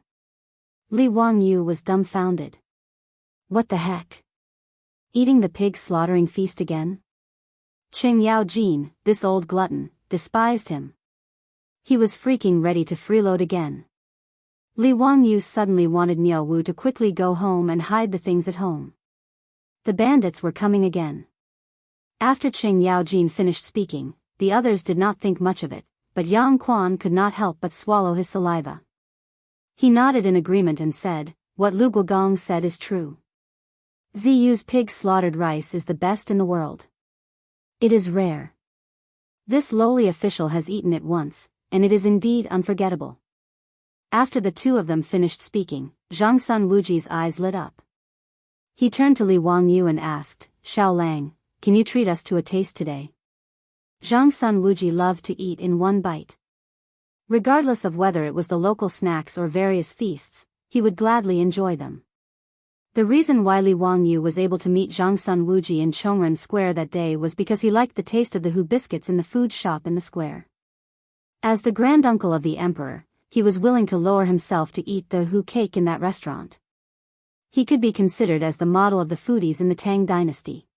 Li Wangyu was dumbfounded. What the heck? Eating the pig slaughtering feast again? Qing Yaojin, this old glutton, despised him. He was freaking ready to freeload again. Li Wangyu suddenly wanted Miao Wu to quickly go home and hide the things at home. The bandits were coming again. After Qing Yaojin finished speaking, the others did not think much of it, but Yang Quan could not help but swallow his saliva. He nodded in agreement and said, what Lu Guogong said is true. Ziyu's pig slaughtered rice is the best in the world. It is rare. This lowly official has eaten it once, and it is indeed unforgettable. After the 2 of them finished speaking, Zhang Sun Wuji's eyes lit up. He turned to Li Wangyu and asked, Xiaolang, can you treat us to a taste today? Zhang Sun Wuji loved to eat in one bite. Regardless of whether it was the local snacks or various feasts, he would gladly enjoy them. The reason why Li Wangyu was able to meet Zhang Sun Wuji in Chongren Square that day was because he liked the taste of the Hu biscuits in the food shop in the square. As the granduncle of the emperor, he was willing to lower himself to eat the Hu cake in that restaurant. He could be considered as the model of the foodies in the Tang dynasty.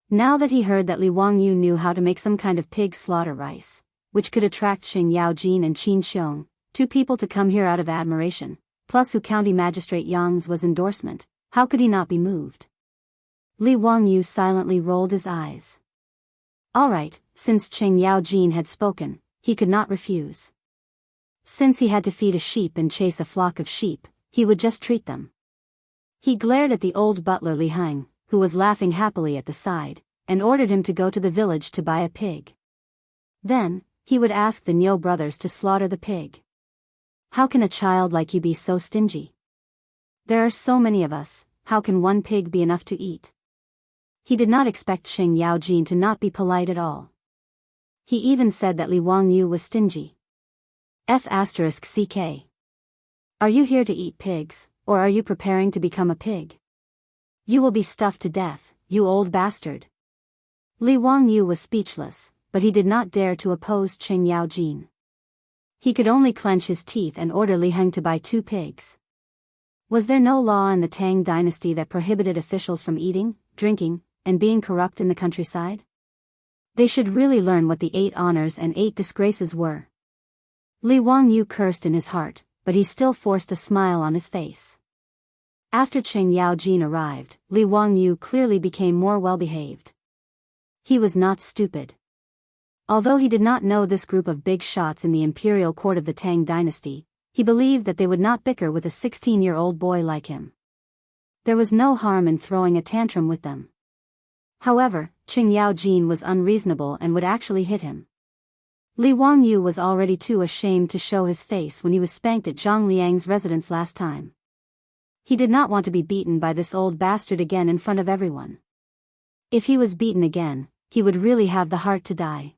Now that he heard that Li Wangyu knew how to make some kind of pig slaughter rice, which could attract Qing Yaojin and Qin Xiong, 2 people to come here out of admiration, plus who County Magistrate Yang's was endorsement, how could he not be moved? Li Wangyu silently rolled his eyes. All right, since Qing Yaojin had spoken, he could not refuse. Since he had to feed a sheep and chase a flock of sheep, he would just treat them. He glared at the old butler Li Hang, who was laughing happily at the side, and ordered him to go to the village to buy a pig. Then, he would ask the Niu brothers to slaughter the pig. How can a child like you be so stingy? There are so many of us, how can one pig be enough to eat? He did not expect Qing Yaojin to not be polite at all. He even said that Li Wangyu was stingy. F***ck. Are you here to eat pigs, or are you preparing to become a pig? You will be stuffed to death, you old bastard. Li Wangyu was speechless, but he did not dare to oppose Qing Yaojin. He could only clench his teeth and order Li Hang to buy 2 pigs. Was there no law in the Tang dynasty that prohibited officials from eating, drinking, and being corrupt in the countryside? They should really learn what the 8 honors and 8 disgraces were. Li Wangyu cursed in his heart, but he still forced a smile on his face. After Qing Yaojin arrived, Li Wangyu clearly became more well-behaved. He was not stupid. Although he did not know this group of big shots in the imperial court of the Tang dynasty, he believed that they would not bicker with a 16-year-old boy like him. There was no harm in throwing a tantrum with them. However, Qing Yaojin was unreasonable and would actually hit him. Li Wangyu was already too ashamed to show his face when he was spanked at Zhang Liang's residence last time. He did not want to be beaten by this old bastard again in front of everyone. If he was beaten again, he would really have the heart to die.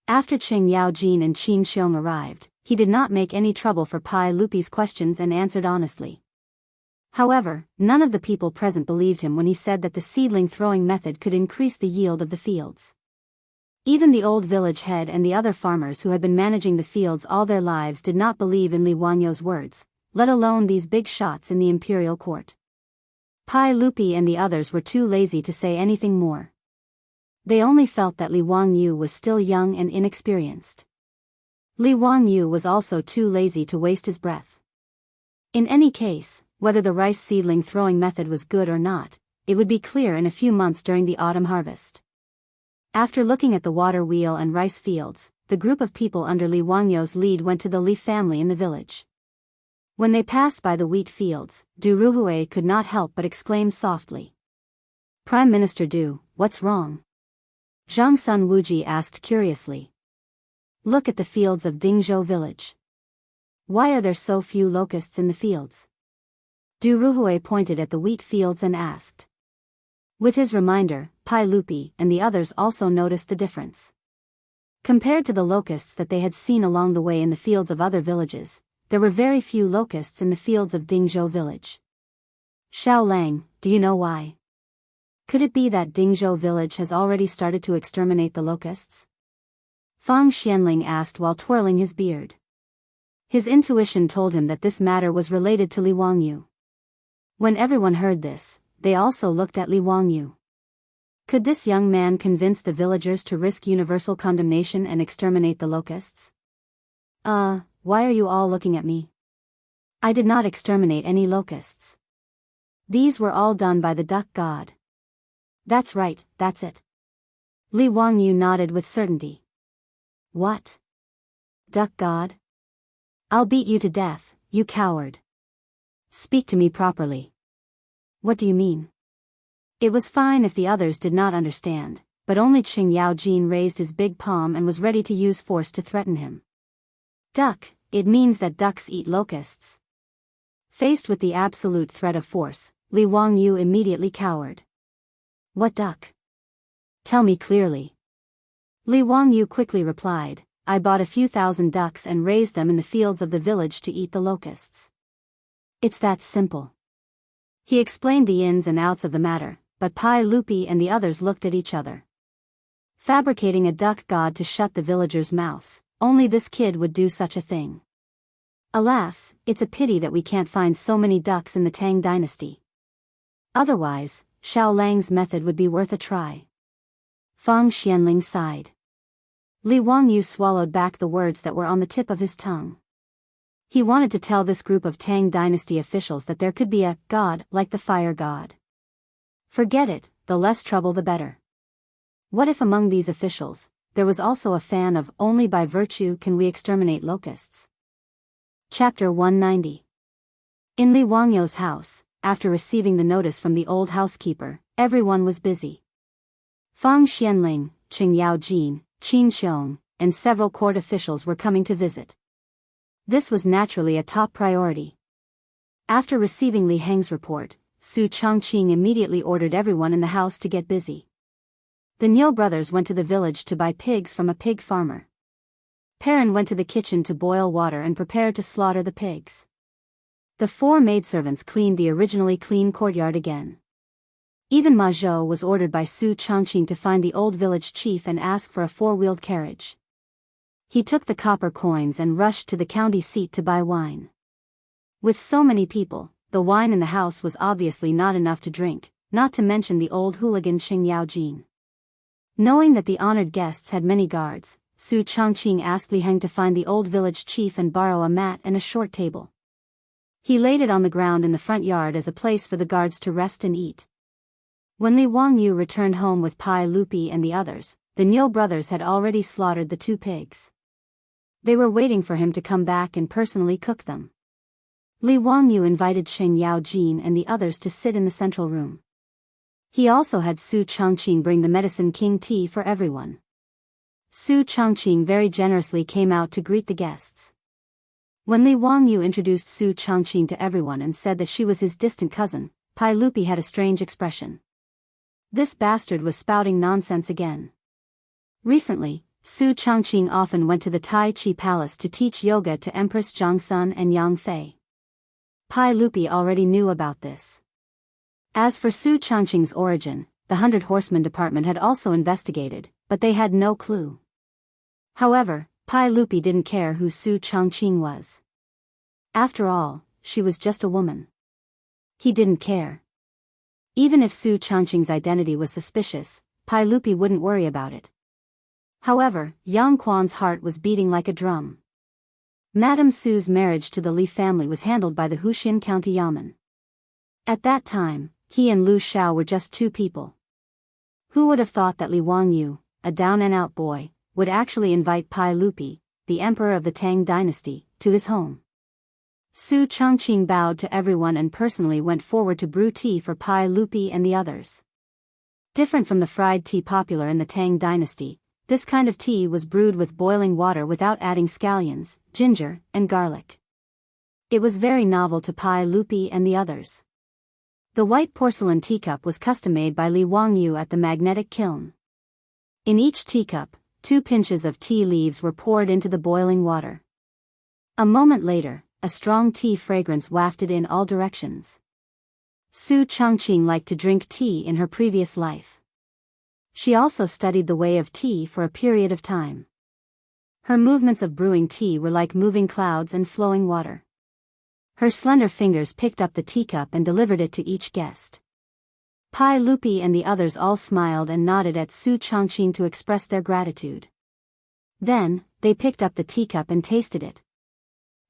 After Qing Yaojin and Qin Xiong arrived, he did not make any trouble for Pai Lupi's questions and answered honestly. However, none of the people present believed him when he said that the seedling throwing method could increase the yield of the fields. Even the old village head and the other farmers who had been managing the fields all their lives did not believe in Li Wangyu's words, let alone these big shots in the imperial court. Pai Lupi and the others were too lazy to say anything more. They only felt that Li Wangyu was still young and inexperienced. Li Wangyu was also too lazy to waste his breath. In any case, whether the rice seedling throwing method was good or not, it would be clear in a few months during the autumn harvest. After looking at the water wheel and rice fields, the group of people under Li Wangyu's lead went to the Li family in the village. When they passed by the wheat fields, Du Ruhui could not help but exclaim softly. Prime Minister Du, what's wrong? Zhang Sun Wuji asked curiously. Look at the fields of Dingzhou village. Why are there so few locusts in the fields? Du Ruhui pointed at the wheat fields and asked. With his reminder, Pai Lupi and the others also noticed the difference. Compared to the locusts that they had seen along the way in the fields of other villages, there were very few locusts in the fields of Dingzhou village. Xiao Lang, do you know why? Could it be that Dingzhou village has already started to exterminate the locusts? Fang Xianling asked while twirling his beard. His intuition told him that this matter was related to Li Wangyu. When everyone heard this, they also looked at Li Wangyu. Could this young man convince the villagers to risk universal condemnation and exterminate the locusts? Why are you all looking at me? I did not exterminate any locusts. These were all done by the duck god. That's right, that's it. Li Wangyu nodded with certainty. What? Duck god? I'll beat you to death, you coward. Speak to me properly. What do you mean? It was fine if the others did not understand, but only Qing Yaojin raised his big palm and was ready to use force to threaten him. Duck, it means that ducks eat locusts. Faced with the absolute threat of force, Li Wangyu immediately cowered. What duck? Tell me clearly. Li Wangyu quickly replied, I bought a few thousand ducks and raised them in the fields of the village to eat the locusts. It's that simple. He explained the ins and outs of the matter, but Pai Lupi and the others looked at each other. Fabricating a duck god to shut the villagers' mouths, only this kid would do such a thing. Alas, it's a pity that we can't find so many ducks in the Tang dynasty. Otherwise, Xiao Lang's method would be worth a try. Fang Xianling sighed. Li Wangyu swallowed back the words that were on the tip of his tongue. He wanted to tell this group of Tang dynasty officials that there could be a god like the fire god. Forget it, the less trouble the better. What if among these officials, there was also a fan of only by virtue can we exterminate locusts? Chapter 190. In Li Wangyou's house, after receiving the notice from the old housekeeper, everyone was busy. Fang Xianling, Qing Yaojin, Qin Xiong, and several court officials were coming to visit. This was naturally a top priority. After receiving Li Heng's report, Su Chongqing immediately ordered everyone in the house to get busy. The Niu brothers went to the village to buy pigs from a pig farmer. Perrin went to the kitchen to boil water and prepare to slaughter the pigs. The 4 maidservants cleaned the originally clean courtyard again. Even Ma Zhou was ordered by Su Chongqing to find the old village chief and ask for a 4-wheeled carriage. He took the copper coins and rushed to the county seat to buy wine. With so many people, the wine in the house was obviously not enough to drink, not to mention the old hooligan Qing Yaojin. Knowing that the honored guests had many guards, Su Chongqing asked Li Heng to find the old village chief and borrow a mat and a short table. He laid it on the ground in the front yard as a place for the guards to rest and eat. When Li Wangyu returned home with Pai Lupi and the others, the Niu brothers had already slaughtered the 2 pigs. They were waiting for him to come back and personally cook them. Li Wangyu invited Qing Yaojin and the others to sit in the central room. He also had Su Chongqing bring the Medicine King tea for everyone. Su Chongqing very generously came out to greet the guests. When Li Wangyu introduced Su Chongqing to everyone and said that she was his distant cousin, Pai Lupi had a strange expression. This bastard was spouting nonsense again. Recently, Su Chongqing often went to the Tai Chi Palace to teach yoga to Empress Zhongsun and Yang Fei. Pai Lupi already knew about this. As for Su Chongqing's origin, the 100 Horsemen Department had also investigated, but they had no clue. However, Pai Lupi didn't care who Su Chongqing was. After all, she was just a woman. He didn't care. Even if Su Chongqing's identity was suspicious, Pai Lupi wouldn't worry about it. However, Yang Quan's heart was beating like a drum. Madame Su's marriage to the Li family was handled by the Huxian County Yamen. At that time, he and Lu Xiao were just 2 people. Who would have thought that Li Wangyu, a down-and-out boy, would actually invite Pai Lupi, the emperor of the Tang dynasty, to his home? Su Chongqing bowed to everyone and personally went forward to brew tea for Pai Lupi and the others. Different from the fried tea popular in the Tang dynasty, this kind of tea was brewed with boiling water without adding scallions, ginger, and garlic. It was very novel to Pai Lupi and the others. The white porcelain teacup was custom-made by Li Wangyu at the magnetic kiln. In each teacup, 2 pinches of tea leaves were poured into the boiling water. A moment later, a strong tea fragrance wafted in all directions. Su Chongqing liked to drink tea in her previous life. She also studied the way of tea for a period of time. Her movements of brewing tea were like moving clouds and flowing water. Her slender fingers picked up the teacup and delivered it to each guest. Pai Lupi and the others all smiled and nodded at Su Chongqing to express their gratitude. Then, they picked up the teacup and tasted it.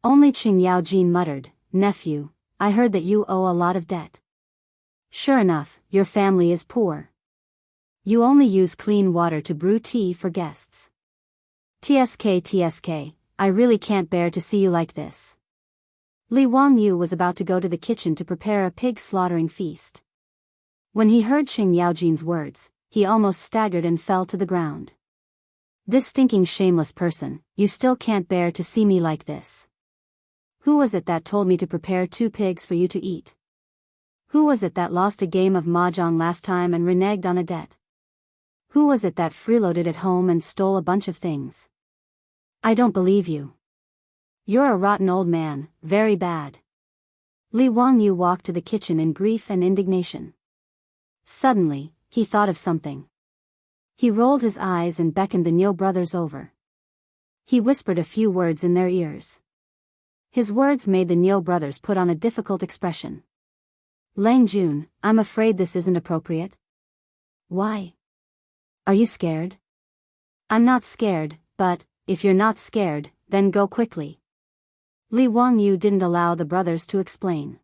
Only Qing Yaojin muttered, "Nephew, I heard that you owe a lot of debt. Sure enough, your family is poor. You only use clean water to brew tea for guests. TSK, I really can't bear to see you like this." Li Wangyu was about to go to the kitchen to prepare a pig slaughtering feast. When he heard Qing Yaojin's words, he almost staggered and fell to the ground. "This stinking shameless person, you still can't bear to see me like this. Who was it that told me to prepare 2 pigs for you to eat? Who was it that lost a game of mahjong last time and reneged on a debt? Who was it that freeloaded at home and stole a bunch of things? I don't believe you. You're a rotten old man, very bad." Li Wangyu walked to the kitchen in grief and indignation. Suddenly, he thought of something. He rolled his eyes and beckoned the Niu brothers over. He whispered a few words in their ears. His words made the Niu brothers put on a difficult expression. "Lang Jun, I'm afraid this isn't appropriate." "Why? Are you scared?" "I'm not scared, but, if you're not scared, then go quickly." Li Wangyu didn't allow the brothers to explain.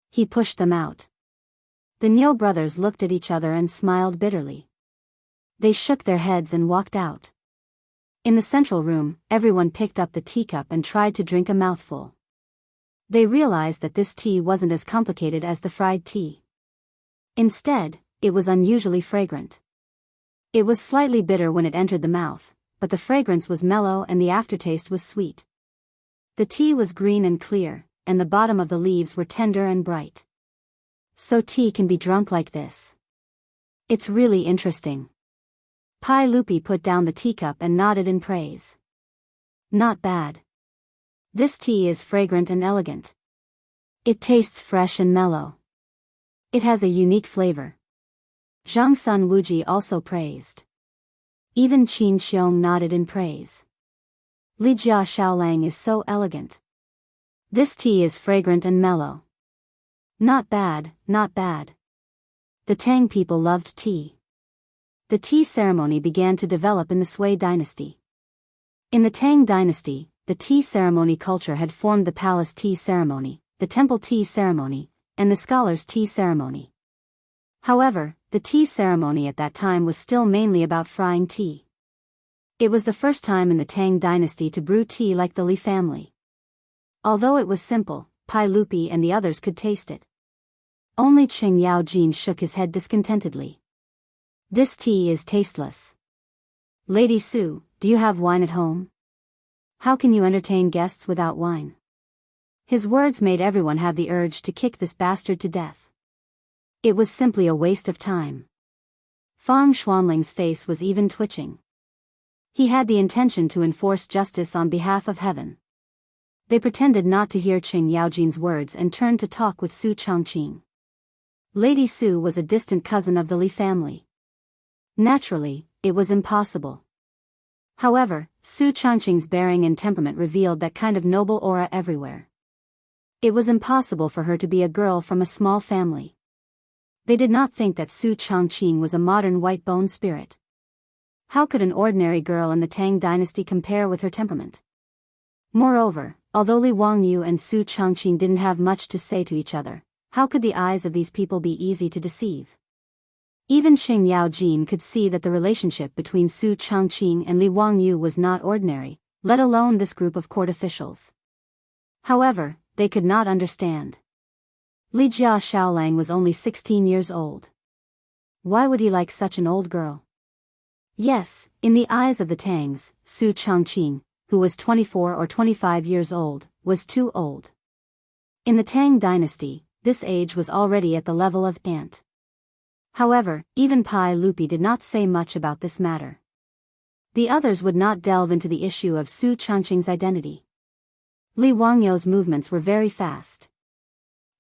He pushed them out. The Niu brothers looked at each other and smiled bitterly. They shook their heads and walked out. In the central room, everyone picked up the teacup and tried to drink a mouthful. They realized that this tea wasn't as complicated as the fried tea. Instead, it was unusually fragrant. It was slightly bitter when it entered the mouth, but the fragrance was mellow and the aftertaste was sweet. The tea was green and clear, and the bottom of the leaves were tender and bright. So tea can be drunk like this. It's really interesting. Pai Lupi put down the teacup and nodded in praise. Not bad. This tea is fragrant and elegant. It tastes fresh and mellow. It has a unique flavor. Zhang Sun Wuji also praised. Even Qin Xiong nodded in praise. Li Jia Xiaolang is so elegant. This tea is fragrant and mellow. Not bad, not bad. The Tang people loved tea. The tea ceremony began to develop in the Sui dynasty. In the Tang dynasty, the tea ceremony culture had formed the palace tea ceremony, the temple tea ceremony, and the scholars' tea ceremony. However, the tea ceremony at that time was still mainly about frying tea. It was the first time in the Tang dynasty to brew tea like the Li family. Although it was simple, Pai Lupi and the others could taste it. Only Qing Yaojin shook his head discontentedly. This tea is tasteless. Lady Su, do you have wine at home? How can you entertain guests without wine? His words made everyone have the urge to kick this bastard to death. It was simply a waste of time. Fang Xuanling's face was even twitching. He had the intention to enforce justice on behalf of heaven. They pretended not to hear Qing Yaojin's words and turned to talk with Su Chongqing. Lady Su was a distant cousin of the Li family. Naturally, it was impossible. However, Su Chongqing's bearing and temperament revealed that kind of noble aura everywhere. It was impossible for her to be a girl from a small family. They did not think that Su Chongqing was a modern white-bone spirit. How could an ordinary girl in the Tang dynasty compare with her temperament? Moreover, although Li Wangyu and Su Chongqing didn't have much to say to each other, how could the eyes of these people be easy to deceive? Even Qing Yaojin could see that the relationship between Su Chongqing and Li Wangyu was not ordinary, let alone this group of court officials. However, they could not understand. Li Jia Xiaolang was only 16 years old. Why would he like such an old girl? Yes, in the eyes of the Tangs, Su Chongqing, who was 24 or 25 years old, was too old. In the Tang dynasty, this age was already at the level of aunt. However, even Pai Lupi did not say much about this matter. The others would not delve into the issue of Su Chongqing's identity. Li Wangyu's movements were very fast.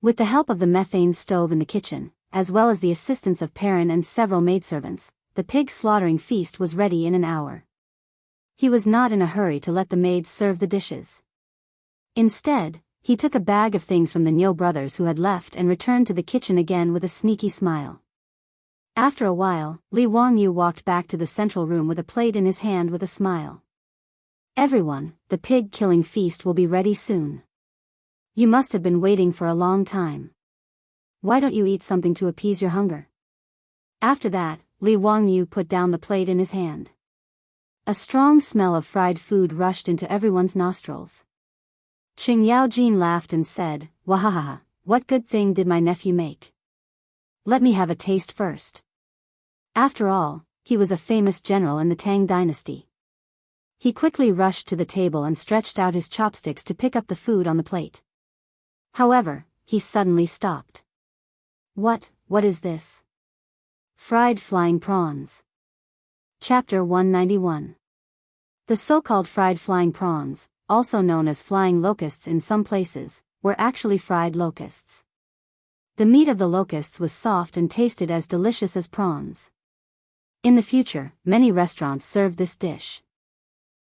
With the help of the methane stove in the kitchen, as well as the assistance of Perrin and several maidservants, the pig slaughtering feast was ready in an hour. He was not in a hurry to let the maids serve the dishes. Instead, he took a bag of things from the Niu brothers who had left and returned to the kitchen again with a sneaky smile. After a while, Li Wangyu walked back to the central room with a plate in his hand with a smile. Everyone, the pig-killing feast will be ready soon. You must have been waiting for a long time. Why don't you eat something to appease your hunger? After that, Li Wangyu put down the plate in his hand. A strong smell of fried food rushed into everyone's nostrils. Qing Yaojin laughed and said, "Wahahaha, what good thing did my nephew make? Let me have a taste first." After all, he was a famous general in the Tang dynasty. He quickly rushed to the table and stretched out his chopsticks to pick up the food on the plate. However, he suddenly stopped. What is this? Fried flying prawns. Chapter 191. The so-called fried flying prawns, also known as flying locusts in some places, were actually fried locusts. The meat of the locusts was soft and tasted as delicious as prawns. In the future, many restaurants served this dish.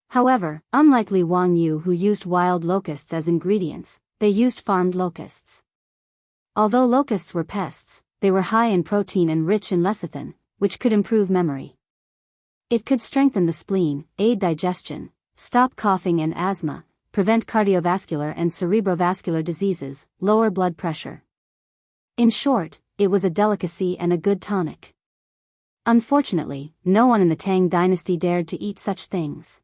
However, unlike Li Wangyu who used wild locusts as ingredients, they used farmed locusts. Although locusts were pests, they were high in protein and rich in lecithin, which could improve memory. It could strengthen the spleen, aid digestion, stop coughing and asthma, prevent cardiovascular and cerebrovascular diseases, lower blood pressure. In short, it was a delicacy and a good tonic. Unfortunately, no one in the Tang dynasty dared to eat such things.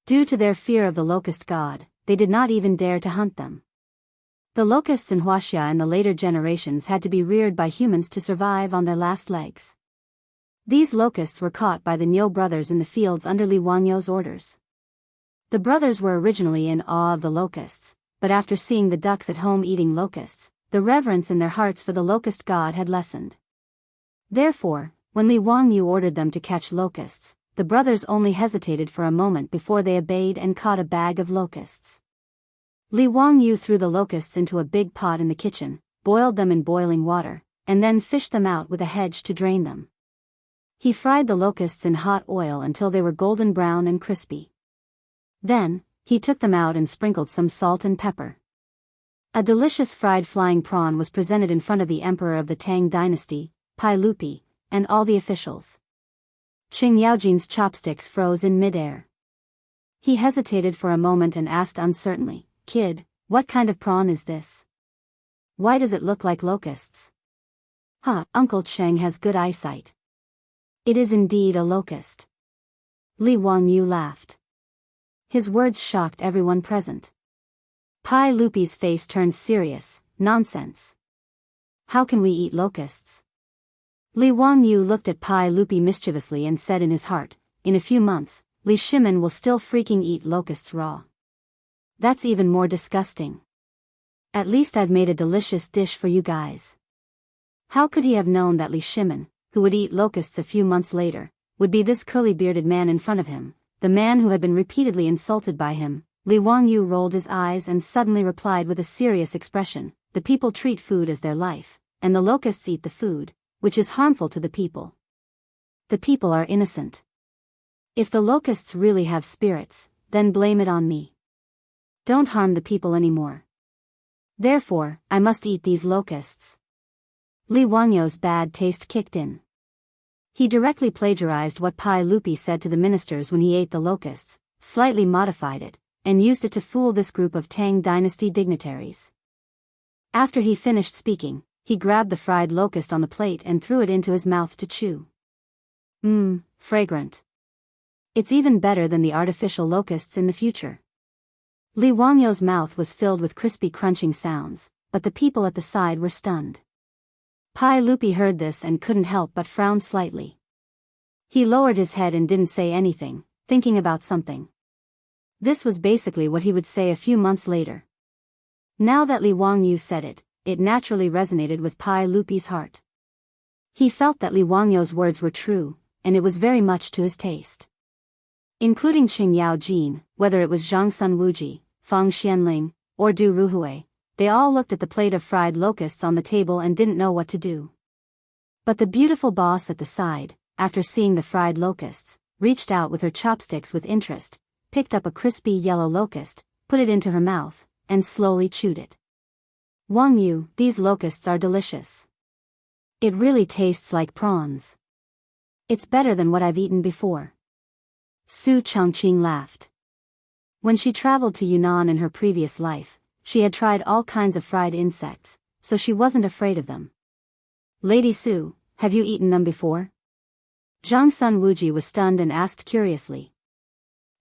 Due to their fear of the locust god, they did not even dare to hunt them. The locusts in Huaxia and the later generations had to be reared by humans to survive on their last legs. These locusts were caught by the Niu brothers in the fields under Li Wangyou's orders. The brothers were originally in awe of the locusts, but after seeing the ducks at home eating locusts, the reverence in their hearts for the locust god had lessened. Therefore, when Li Wangyu ordered them to catch locusts, the brothers only hesitated for a moment before they obeyed and caught a bag of locusts. Li Wangyu threw the locusts into a big pot in the kitchen, boiled them in boiling water, and then fished them out with a hedge to drain them. He fried the locusts in hot oil until they were golden brown and crispy. Then, he took them out and sprinkled some salt and pepper. A delicious fried flying prawn was presented in front of the emperor of the Tang dynasty, Pai Lupi, and all the officials. Qing Yaojin's chopsticks froze in midair. He hesitated for a moment and asked uncertainly, "Kid, what kind of prawn is this? Why does it look like locusts?" "Huh, Uncle Cheng has good eyesight. It is indeed a locust." Li Wangyu laughed. His words shocked everyone present. Pai Lupi's face turned serious. "Nonsense. How can we eat locusts?" Li Wangyu looked at Pai Lupi mischievously and said in his heart, "In a few months, Li Shimin will still freaking eat locusts raw. That's even more disgusting. At least I've made a delicious dish for you guys." How could he have known that Li Shimin, who would eat locusts a few months later, would be this curly-bearded man in front of him, the man who had been repeatedly insulted by him? Li Wangyu rolled his eyes and suddenly replied with a serious expression, "The people treat food as their life, and the locusts eat the food, which is harmful to the people. The people are innocent. If the locusts really have spirits, then blame it on me. Don't harm the people anymore. Therefore, I must eat these locusts." Li Wangyou's bad taste kicked in. He directly plagiarized what Pai Lupi said to the ministers when he ate the locusts, slightly modified it, and used it to fool this group of Tang dynasty dignitaries. After he finished speaking, he grabbed the fried locust on the plate and threw it into his mouth to chew. Fragrant. It's even better than the artificial locusts in the future. Li Wangyou's mouth was filled with crispy crunching sounds, but the people at the side were stunned. Pai Lupi heard this and couldn't help but frown slightly. He lowered his head and didn't say anything, thinking about something. This was basically what he would say a few months later. Now that Li Wangyu said it, it naturally resonated with Pai Lupi's heart. He felt that Li Wangyou's words were true, and it was very much to his taste. Including Qing Yaojin, whether it was Zhang Sun Wuji, Fang Xianling, or Du Ruhui, they all looked at the plate of fried locusts on the table and didn't know what to do. But the beautiful boss at the side, after seeing the fried locusts, reached out with her chopsticks with interest, picked up a crispy yellow locust, put it into her mouth, and slowly chewed it. "Wangyu, these locusts are delicious. It really tastes like prawns. It's better than what I've eaten before." Su Chongqing laughed. When she traveled to Yunnan in her previous life, she had tried all kinds of fried insects, so she wasn't afraid of them. "Lady Su, have you eaten them before?" Zhang Sun Wuji was stunned and asked curiously.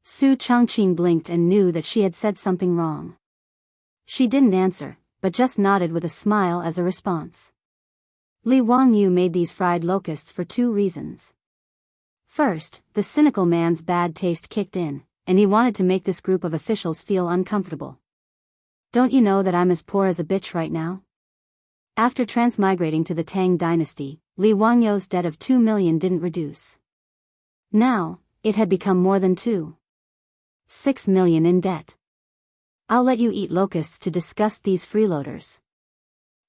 Su Chongqing blinked and knew that she had said something wrong. She didn't answer, but just nodded with a smile as a response. Li Wangyu made these fried locusts for two reasons. First, the cynical man's bad taste kicked in, and he wanted to make this group of officials feel uncomfortable. "Don't you know that I'm as poor as a bitch right now?" After transmigrating to the Tang dynasty, Li Wangyou's debt of 2 million didn't reduce. Now, it had become more than 2.6 million in debt. "I'll let you eat locusts to disgust these freeloaders."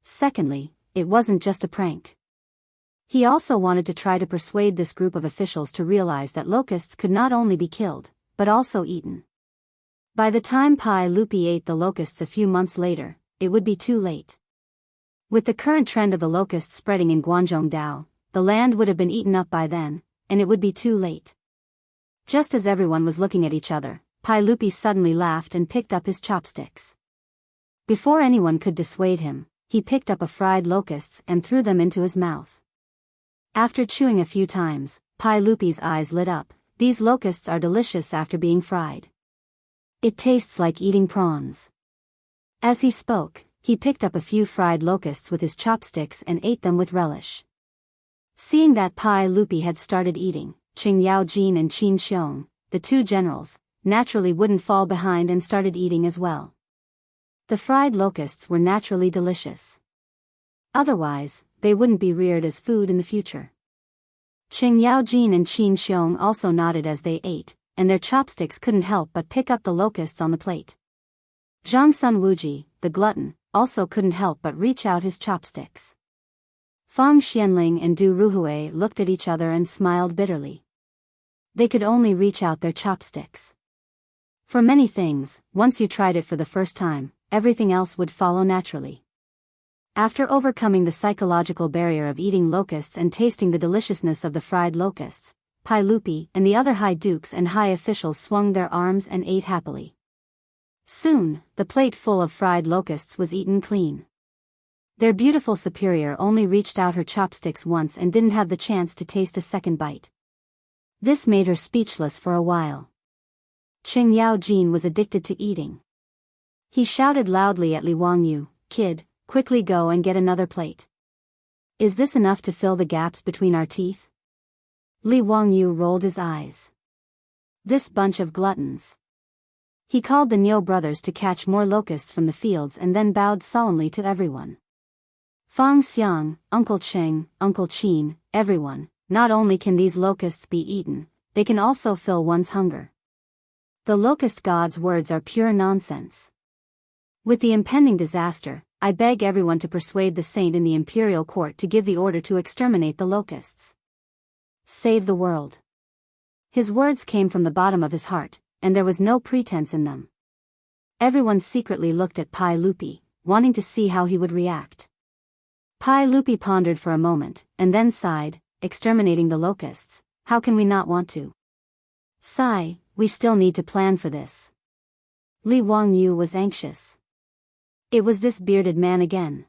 Secondly, it wasn't just a prank. He also wanted to try to persuade this group of officials to realize that locusts could not only be killed, but also eaten. By the time Pai Lupi ate the locusts a few months later, it would be too late. With the current trend of the locusts spreading in Guangzhou, the land would have been eaten up by then, and it would be too late. Just as everyone was looking at each other, Pai Lupi suddenly laughed and picked up his chopsticks. Before anyone could dissuade him, he picked up a fried locusts and threw them into his mouth. After chewing a few times, Pai Lupi's eyes lit up. "These locusts are delicious after being fried. It tastes like eating prawns." As he spoke, he picked up a few fried locusts with his chopsticks and ate them with relish. Seeing that Pai Lupi had started eating, Qing Yaojin and Qin Xiong, the two generals, naturally wouldn't fall behind and started eating as well. The fried locusts were naturally delicious. Otherwise, they wouldn't be reared as food in the future. Qing Yaojin and Qin Xiong also nodded as they ate, and their chopsticks couldn't help but pick up the locusts on the plate. Zhang Sun Wuji, the glutton, also couldn't help but reach out his chopsticks. Fang Xianling and Du Ruhui looked at each other and smiled bitterly. They could only reach out their chopsticks. For many things, once you tried it for the first time, everything else would follow naturally. After overcoming the psychological barrier of eating locusts and tasting the deliciousness of the fried locusts, Pai Lupi and the other high dukes and high officials swung their arms and ate happily. Soon, the plate full of fried locusts was eaten clean. Their beautiful superior only reached out her chopsticks once and didn't have the chance to taste a second bite. This made her speechless for a while. Qing Yaojin was addicted to eating. He shouted loudly at Li Wangyu, "Kid, quickly go and get another plate. Is this enough to fill the gaps between our teeth?" Li Wangyu rolled his eyes. This bunch of gluttons. He called the Niu brothers to catch more locusts from the fields and then bowed solemnly to everyone. Fang Xiang, Uncle Cheng, Uncle Qin, everyone, not only can these locusts be eaten, they can also fill one's hunger. The locust god's words are pure nonsense. With the impending disaster, I beg everyone to persuade the saint in the imperial court to give the order to exterminate the locusts. Save the world. His words came from the bottom of his heart, and there was no pretense in them. Everyone secretly looked at Pai Lupi, wanting to see how he would react. Pai Lupi pondered for a moment, and then sighed, "Exterminating the locusts, how can we not want to? Sigh, we still need to plan for this." Li Wangyu was anxious. It was this bearded man again.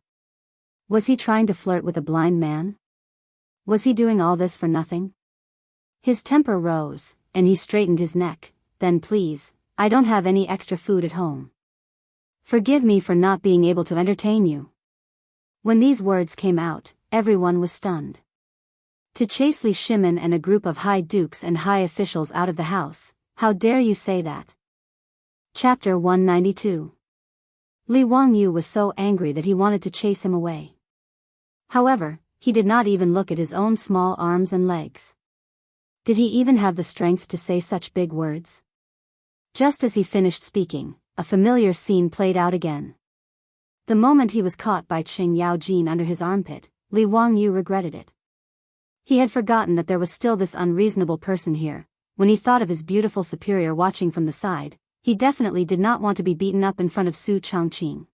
Was he trying to flirt with a blind man? Was he doing all this for nothing? His temper rose, and he straightened his neck. "Then please, I don't have any extra food at home. Forgive me for not being able to entertain you." When these words came out, everyone was stunned. To chase Li Shimin and a group of high dukes and high officials out of the house, how dare you say that? Chapter 192. Li Wangyu was so angry that he wanted to chase him away. However, he did not even look at his own small arms and legs. Did he even have the strength to say such big words? Just as he finished speaking, a familiar scene played out again. The moment he was caught by Qing Yaojin under his armpit, Li Wangyu regretted it. He had forgotten that there was still this unreasonable person here. When he thought of his beautiful superior watching from the side, he definitely did not want to be beaten up in front of Su Chongqing.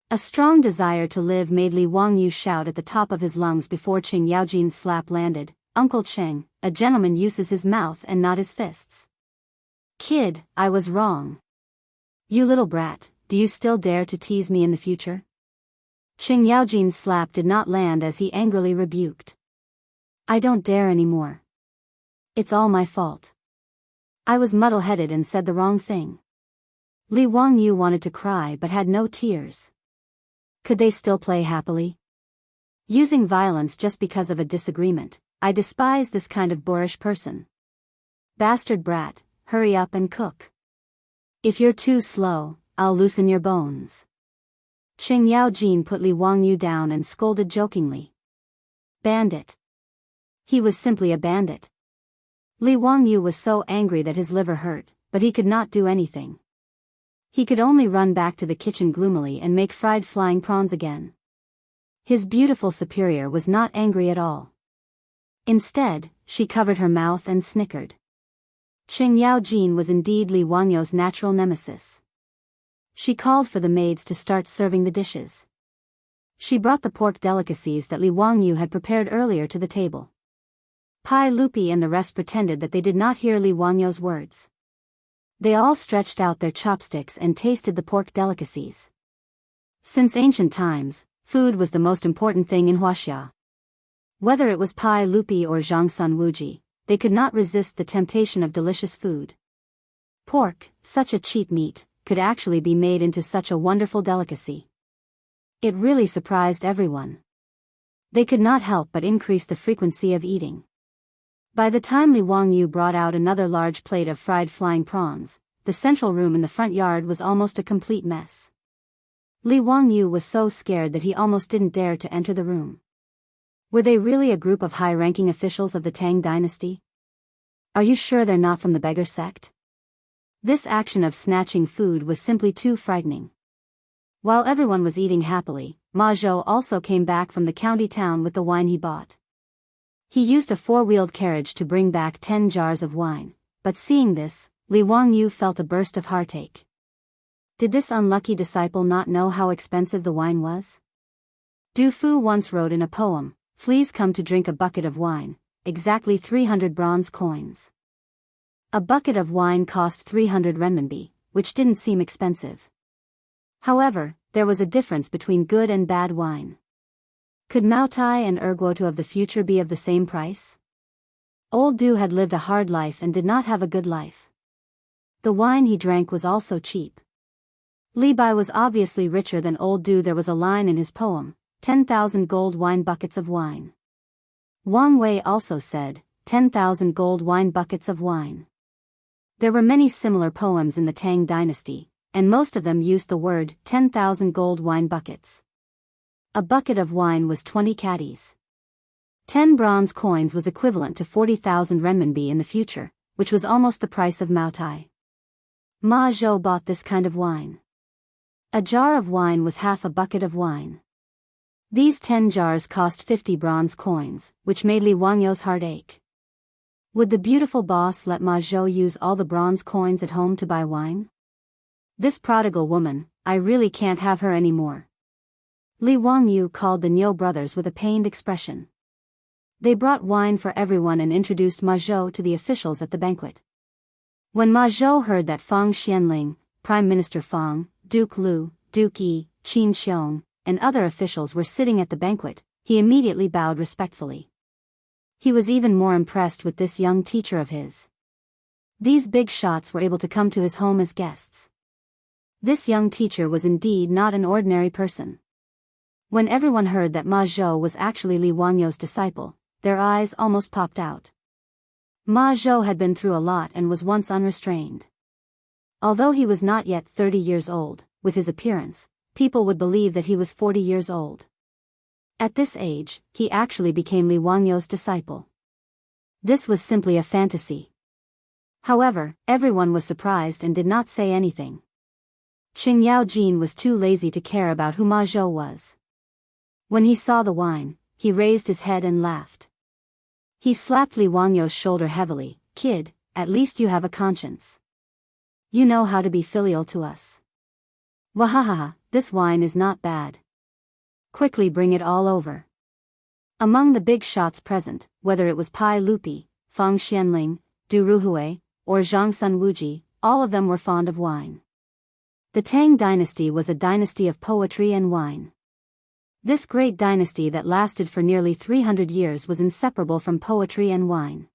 A strong desire to live made Li Wangyu shout at the top of his lungs before Qing Yaojin's slap landed, "Uncle Cheng, a gentleman uses his mouth and not his fists." "Kid, I was wrong. You little brat, do you still dare to tease me in the future?" Qing Yaojin's slap did not land as he angrily rebuked. "I don't dare anymore. It's all my fault. I was muddle-headed and said the wrong thing." Li Wangyu wanted to cry but had no tears. Could they still play happily? Using violence just because of a disagreement, I despise this kind of boorish person. Bastard brat, hurry up and cook. If you're too slow, I'll loosen your bones. Qing Yaojin put Li Wangyu down and scolded jokingly. Bandit. He was simply a bandit. Li Wangyu was so angry that his liver hurt, but he could not do anything. He could only run back to the kitchen gloomily and make fried flying prawns again. His beautiful superior was not angry at all. Instead, she covered her mouth and snickered. Qing Yaojin was indeed Li Wangyu's natural nemesis. She called for the maids to start serving the dishes. She brought the pork delicacies that Li Wangyu had prepared earlier to the table. Pai Lupi and the rest pretended that they did not hear Li Wangyu's words. They all stretched out their chopsticks and tasted the pork delicacies. Since ancient times, food was the most important thing in Huaxia. Whether it was Pai Lupi or Zhang Sun Wuji, they could not resist the temptation of delicious food. Pork, such a cheap meat, could actually be made into such a wonderful delicacy. It really surprised everyone. They could not help but increase the frequency of eating. By the time Li Wangyu brought out another large plate of fried flying prawns, the central room in the front yard was almost a complete mess. Li Wangyu was so scared that he almost didn't dare to enter the room. Were they really a group of high-ranking officials of the Tang dynasty? Are you sure they're not from the beggar sect? This action of snatching food was simply too frightening. While everyone was eating happily, Ma Zhou also came back from the county town with the wine he bought. He used a four-wheeled carriage to bring back 10 jars of wine, but seeing this, Li Wangyu felt a burst of heartache. Did this unlucky disciple not know how expensive the wine was? Du Fu once wrote in a poem, "Fleas come to drink a bucket of wine, exactly 300 bronze coins." A bucket of wine cost 300 renminbi, which didn't seem expensive. However, there was a difference between good and bad wine. Could Maotai and Erguotu of the future be of the same price? Old Du had lived a hard life and did not have a good life. The wine he drank was also cheap. Li Bai was obviously richer than old Du. There was a line in his poem, 10,000 gold wine buckets of wine. Wang Wei also said, 10,000 gold wine buckets of wine. There were many similar poems in the Tang dynasty, and most of them used the word 10,000 gold wine buckets. A bucket of wine was 20 caddies. 10 bronze coins was equivalent to 40,000 renminbi in the future, which was almost the price of Maotai. Ma Zhou bought this kind of wine. A jar of wine was half a bucket of wine. These 10 jars cost 50 bronze coins, which made Li Wangyu's heart ache. Would the beautiful boss let Ma Zhou use all the bronze coins at home to buy wine? This prodigal woman, I really can't have her anymore. Li Wangyu called the Niu brothers with a pained expression. They brought wine for everyone and introduced Ma Zhou to the officials at the banquet. When Ma Zhou heard that Fang Xianling, Prime Minister Fang, Duke Lu, Duke Yi, Qin Xiong, and other officials were sitting at the banquet, he immediately bowed respectfully. He was even more impressed with this young teacher of his. These big shots were able to come to his home as guests. This young teacher was indeed not an ordinary person. When everyone heard that Ma Zhou was actually Li Wangyu's disciple, their eyes almost popped out. Ma Zhou had been through a lot and was once unrestrained. Although he was not yet 30 years old, with his appearance, people would believe that he was 40 years old. At this age, he actually became Li Wangyu's disciple. This was simply a fantasy. However, everyone was surprised and did not say anything. Qing Yaojin was too lazy to care about who Ma Zhou was. When he saw the wine, he raised his head and laughed. He slapped Li Wangyu's shoulder heavily. "Kid, at least you have a conscience. You know how to be filial to us. Wahahaha, this wine is not bad. Quickly bring it all over." Among the big shots present, whether it was Pai Lupi, Fang Xianling, Du Ruhui, or Zhang Sun Wuji, all of them were fond of wine. The Tang dynasty was a dynasty of poetry and wine. This great dynasty that lasted for nearly 300 years was inseparable from poetry and wine.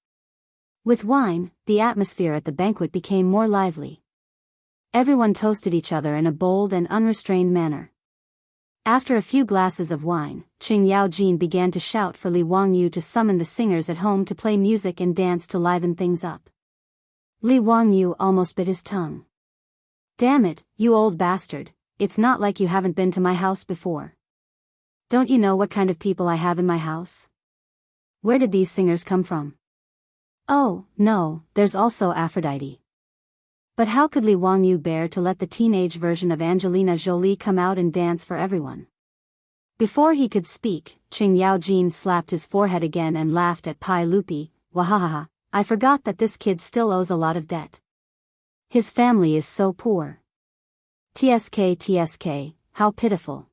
With wine, the atmosphere at the banquet became more lively. Everyone toasted each other in a bold and unrestrained manner. After a few glasses of wine, Qing Yaojin began to shout for Li Wangyu to summon the singers at home to play music and dance to liven things up. Li Wangyu almost bit his tongue. "Damn it, you old bastard, it's not like you haven't been to my house before. Don't you know what kind of people I have in my house? Where did these singers come from? Oh, no, there's also Aphrodite." But how could Li Wangyu bear to let the teenage version of Angelina Jolie come out and dance for everyone? Before he could speak, Qing Yaojin slapped his forehead again and laughed at Pai Lupi. "Wahahaha, I forgot that this kid still owes a lot of debt. His family is so poor. TSK, how pitiful."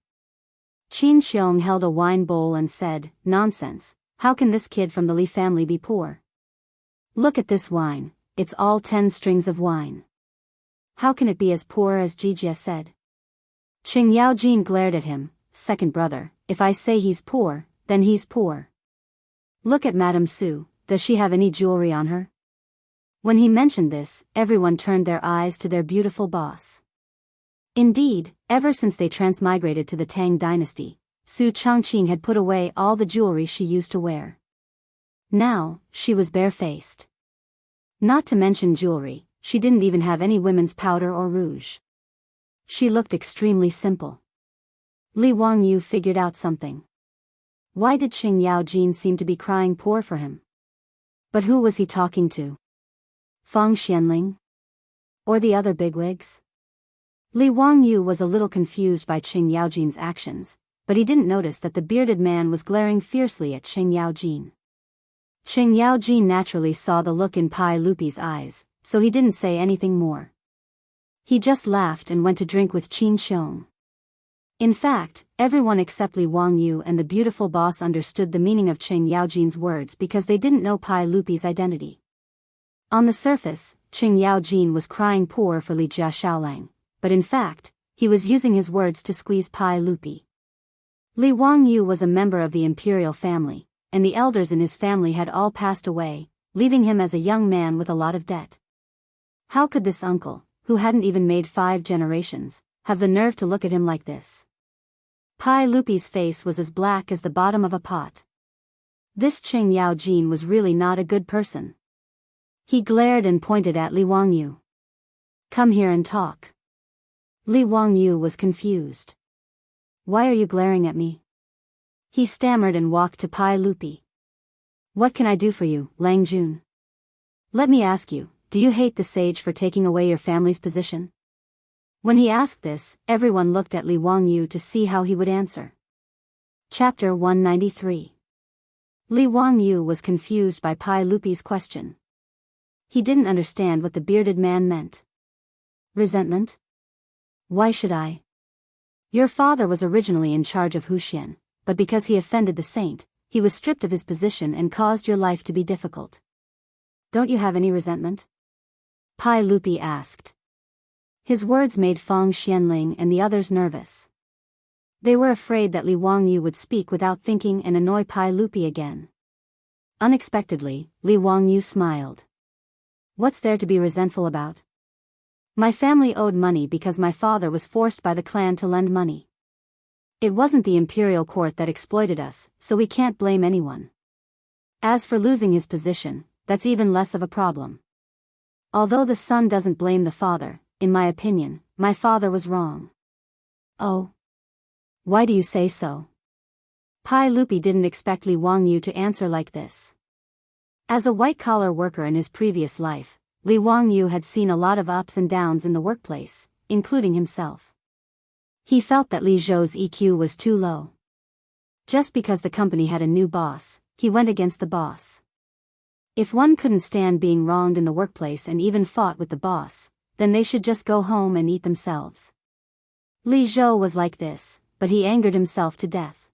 Qin Xiong held a wine bowl and said, "Nonsense, how can this kid from the Li family be poor? Look at this wine, it's all 10 strings of wine. How can it be as poor as Jijia said?" Qing Yaojin glared at him. "Second brother, if I say he's poor, then he's poor. Look at Madame Su, does she have any jewelry on her?" When he mentioned this, everyone turned their eyes to their beautiful boss. Indeed, ever since they transmigrated to the Tang dynasty, Su Chongqing had put away all the jewelry she used to wear. Now, she was barefaced. Not to mention jewelry, she didn't even have any women's powder or rouge. She looked extremely simple. Li Wangyu figured out something. Why did Qing Yaojin seem to be crying poor for him? But who was he talking to? Fang Xianling? Or the other bigwigs? Li Wangyu was a little confused by Qing Yaojin's actions, but he didn't notice that the bearded man was glaring fiercely at Qing Yaojin. Qing Yaojin naturally saw the look in Pai Lupi's eyes, so he didn't say anything more. He just laughed and went to drink with Qin Xiong. In fact, everyone except Li Wangyu and the beautiful boss understood the meaning of Qing Yaojin's words because they didn't know Pai Lupi's identity. On the surface, Qing Yaojin was crying poor for Li Jia Xiaolang, but in fact, he was using his words to squeeze Pai Lupi. Li Wangyu was a member of the imperial family, and the elders in his family had all passed away, leaving him as a young man with a lot of debt. How could this uncle, who hadn't even made 5 generations, have the nerve to look at him like this? Pai Lupi's face was as black as the bottom of a pot. This Qing Yaojin was really not a good person. He glared and pointed at Li Wangyu. Come here and talk. Li Wangyu was confused. Why are you glaring at me? He stammered and walked to Pai Lupi. What can I do for you, Lang Jun? Let me ask you, do you hate the sage for taking away your family's position? When he asked this, everyone looked at Li Wangyu to see how he would answer. Chapter 193. Li Wangyu was confused by Pai Lupi's question. He didn't understand what the bearded man meant. Resentment? Why should I? Your father was originally in charge of Huxian, but because he offended the saint, he was stripped of his position and caused your life to be difficult. Don't you have any resentment? Pai Lupi asked. His words made Fang Xianling and the others nervous. They were afraid that Li Wangyu would speak without thinking and annoy Pai Lupi again. Unexpectedly, Li Wangyu smiled. What's there to be resentful about? My family owed money because my father was forced by the clan to lend money. It wasn't the imperial court that exploited us, so we can't blame anyone. As for losing his position, that's even less of a problem. Although the son doesn't blame the father, in my opinion, my father was wrong. Oh? Why do you say so? Pai Lupi didn't expect Li Wangyu to answer like this. As a white-collar worker in his previous life, Li Wangyu had seen a lot of ups and downs in the workplace, including himself. He felt that Li Zhou's EQ was too low. Just because the company had a new boss, he went against the boss. If one couldn't stand being wronged in the workplace and even fought with the boss, then they should just go home and eat themselves. Li Zhou was like this, but he angered himself to death.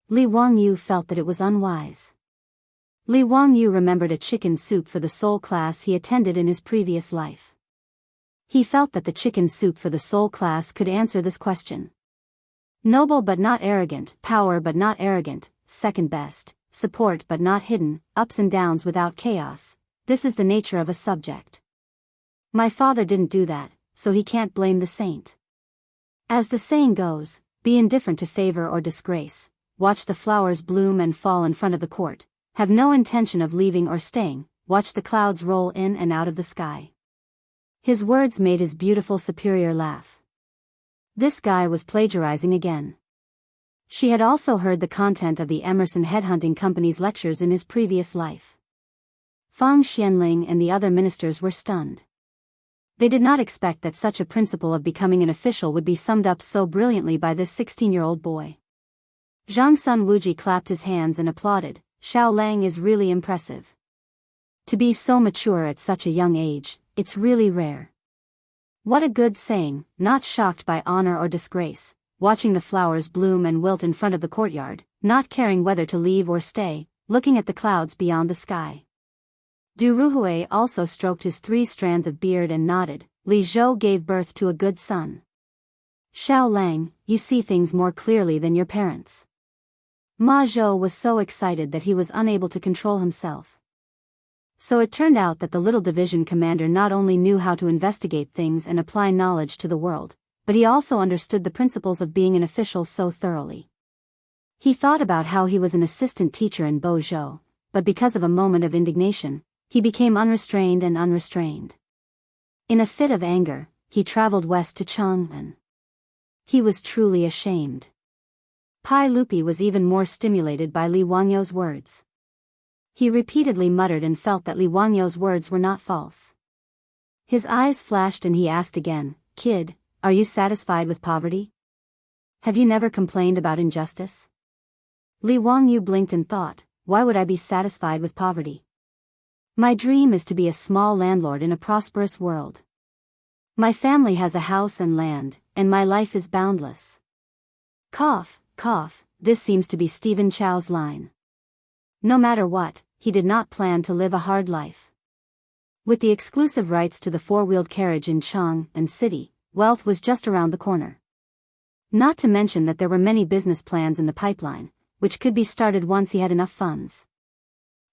Li Wangyu felt that it was unwise. Li Wangyu remembered a chicken soup for the soul class he attended in his previous life. He felt that the chicken soup for the soul class could answer this question. Noble but not arrogant, power but not arrogant, second best, support but not hidden, ups and downs without chaos. This is the nature of a subject. My father didn't do that, so he can't blame the saint. As the saying goes, be indifferent to favor or disgrace, watch the flowers bloom and fall in front of the court, have no intention of leaving or staying, watch the clouds roll in and out of the sky. His words made his beautiful superior laugh. This guy was plagiarizing again. She had also heard the content of the Emerson Headhunting Company's lectures in his previous life. Fang Xianling and the other ministers were stunned. They did not expect that such a principle of becoming an official would be summed up so brilliantly by this 16-year-old boy. Zhang Sun Wuji clapped his hands and applauded. Xiao Lang is really impressive. To be so mature at such a young age, it's really rare. What a good saying, not shocked by honor or disgrace, watching the flowers bloom and wilt in front of the courtyard, not caring whether to leave or stay, looking at the clouds beyond the sky. Du Ruhui also stroked his 3 strands of beard and nodded. Li Zhou gave birth to a good son. Xiao Lang, you see things more clearly than your parents. Ma Zhou was so excited that he was unable to control himself. So it turned out that the little division commander not only knew how to investigate things and apply knowledge to the world, but he also understood the principles of being an official so thoroughly. He thought about how he was an assistant teacher in Beaujeu, but because of a moment of indignation, he became unrestrained and unrestrained. In a fit of anger, he traveled west to Chang'an. He was truly ashamed. Pai Lupi was even more stimulated by Li Wangyo's words. He repeatedly muttered and felt that Li Wangyo's words were not false. His eyes flashed and he asked again, "Kid, are you satisfied with poverty? Have you never complained about injustice?" Li Wangyu blinked and thought, "Why would I be satisfied with poverty? My dream is to be a small landlord in a prosperous world. My family has a house and land, and my life is boundless." Cough, cough, this seems to be Stephen Chow's line. No matter what, he did not plan to live a hard life. With the exclusive rights to the four-wheeled carriage in Chang'an City, wealth was just around the corner. Not to mention that there were many business plans in the pipeline, which could be started once he had enough funds.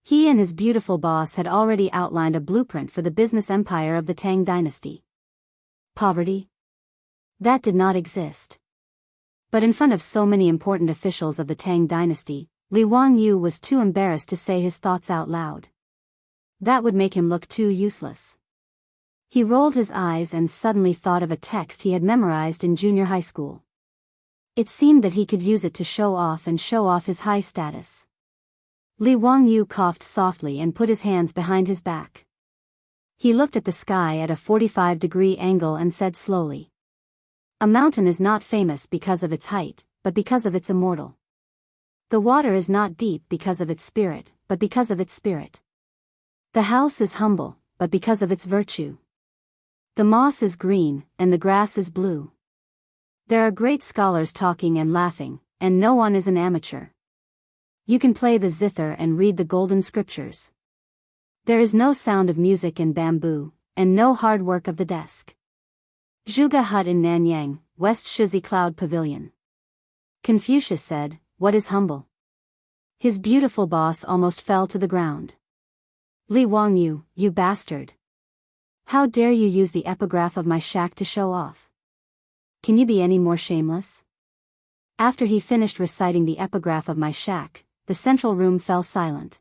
He and his beautiful boss had already outlined a blueprint for the business empire of the Tang dynasty. Poverty? That did not exist. But in front of so many important officials of the Tang dynasty, Li Wangyu was too embarrassed to say his thoughts out loud. That would make him look too useless. He rolled his eyes and suddenly thought of a text he had memorized in junior high school. It seemed that he could use it to show off his high status. Li Wangyu coughed softly and put his hands behind his back. He looked at the sky at a 45-degree angle and said slowly, "A mountain is not famous because of its height, but because of its immortal. The water is not deep because of its spirit, but because of its spirit. The house is humble, but because of its virtue. The moss is green, and the grass is blue. There are great scholars talking and laughing, and no one is an amateur. You can play the zither and read the golden scriptures. There is no sound of music in bamboo, and no hard work of the desk. Zhuge Hut in Nanyang, West Shizi Cloud Pavilion." Confucius said, "What is humble?" His beautiful boss almost fell to the ground. "Li Wangyu, you bastard. How dare you use the epigraph of my shack to show off? Can you be any more shameless?" After he finished reciting the epigraph of my shack, the central room fell silent.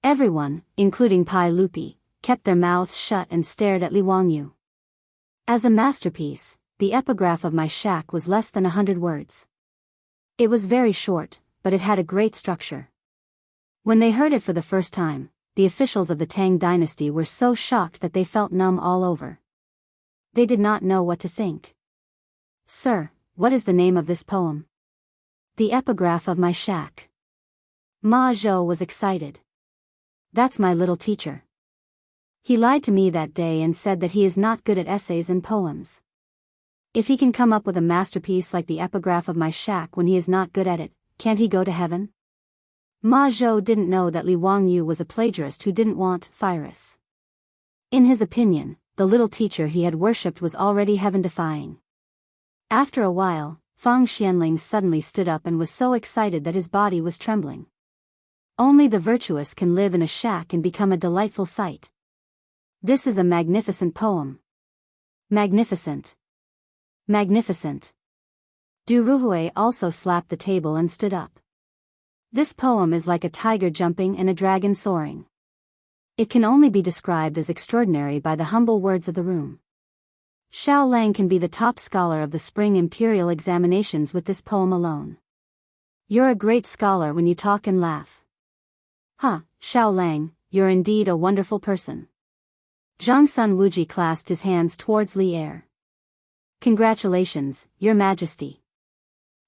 Everyone, including Pai Lupi, kept their mouths shut and stared at Li Wangyu. As a masterpiece, the epigraph of my shack was less than 100 words. It was very short, but it had a great structure. When they heard it for the first time, the officials of the Tang dynasty were so shocked that they felt numb all over. They did not know what to think. "Sir, what is the name of this poem?" "The epigraph of my shack." Ma Zhou was excited. "That's my little teacher. He lied to me that day and said that he is not good at essays and poems. If he can come up with a masterpiece like the epigraph of my shack when he is not good at it, can't he go to heaven?" Ma Zhou didn't know that Li Wangyu was a plagiarist who didn't want virus. In his opinion, the little teacher he had worshipped was already heaven-defying. After a while, Fang Xianling suddenly stood up and was so excited that his body was trembling. Only the virtuous can live in a shack and become a delightful sight. This is a magnificent poem. Magnificent. Magnificent. Du Ruhui also slapped the table and stood up. This poem is like a tiger jumping and a dragon soaring. It can only be described as extraordinary by the humble words of the room. Xiao Lang can be the top scholar of the spring imperial examinations with this poem alone. You're a great scholar when you talk and laugh. Huh, Xiao Lang, you're indeed a wonderful person. Zhang Sun Wuji clasped his hands towards Li Er. Congratulations, Your Majesty.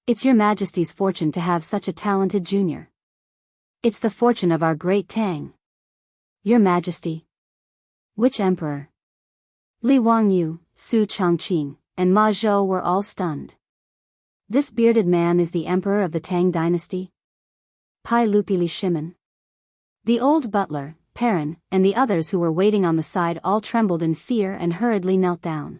It's Your Majesty's fortune to have such a talented junior. It's the fortune of our great Tang. Your Majesty. Which emperor? Li Wangyu, Su Chongqing, and Ma Zhou were all stunned. This bearded man is the emperor of the Tang dynasty? Pai Lupi Li Shimen. The old butler, Perrin, and the others who were waiting on the side all trembled in fear and hurriedly knelt down.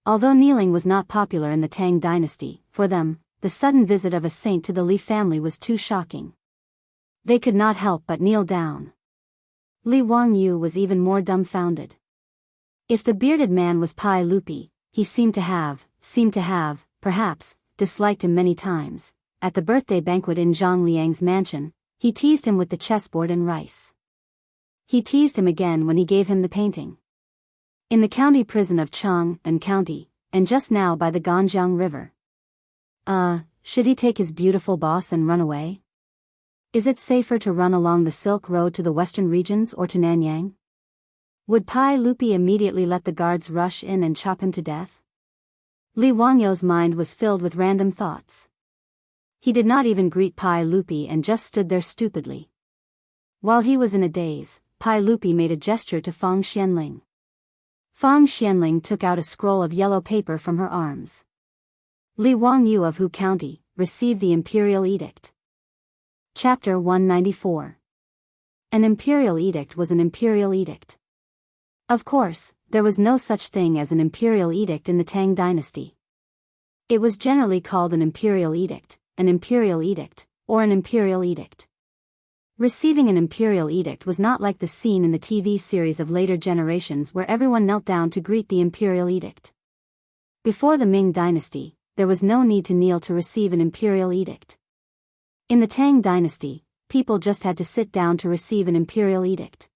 Although kneeling was not popular in the Tang dynasty, for them, the sudden visit of a saint to the Li family was too shocking. They could not help but kneel down. Li Wangyu was even more dumbfounded. If the bearded man was Pai Lupi, he seemed to have seemed to have, perhaps, disliked him many times. At the birthday banquet in Zhang Liang's mansion, he teased him with the chessboard and rice. He teased him again when he gave him the painting. In the county prison of Chang'an County, and just now by the Ganjiang River. Should he take his beautiful boss and run away? Is it safer to run along the Silk Road to the western regions or to Nanyang? Would Pai Lupi immediately let the guards rush in and chop him to death? Li Wangyou's mind was filled with random thoughts. He did not even greet Pai Lupi and just stood there stupidly. While he was in a daze, Pai Lupi made a gesture to Fang Xianling. Fang Xianling took out a scroll of yellow paper from her arms. Li Wangyu of Hu County received the Imperial Edict. Chapter 194. An Imperial Edict was an Imperial Edict. Of course, there was no such thing as an Imperial Edict in the Tang Dynasty. It was generally called an Imperial Edict, or an Imperial Edict. Receiving an Imperial Edict was not like the scene in the TV series of later generations where everyone knelt down to greet the Imperial Edict. Before the Ming Dynasty, there was no need to kneel to receive an Imperial Edict. In the Tang Dynasty, people just had to sit down to receive an Imperial Edict.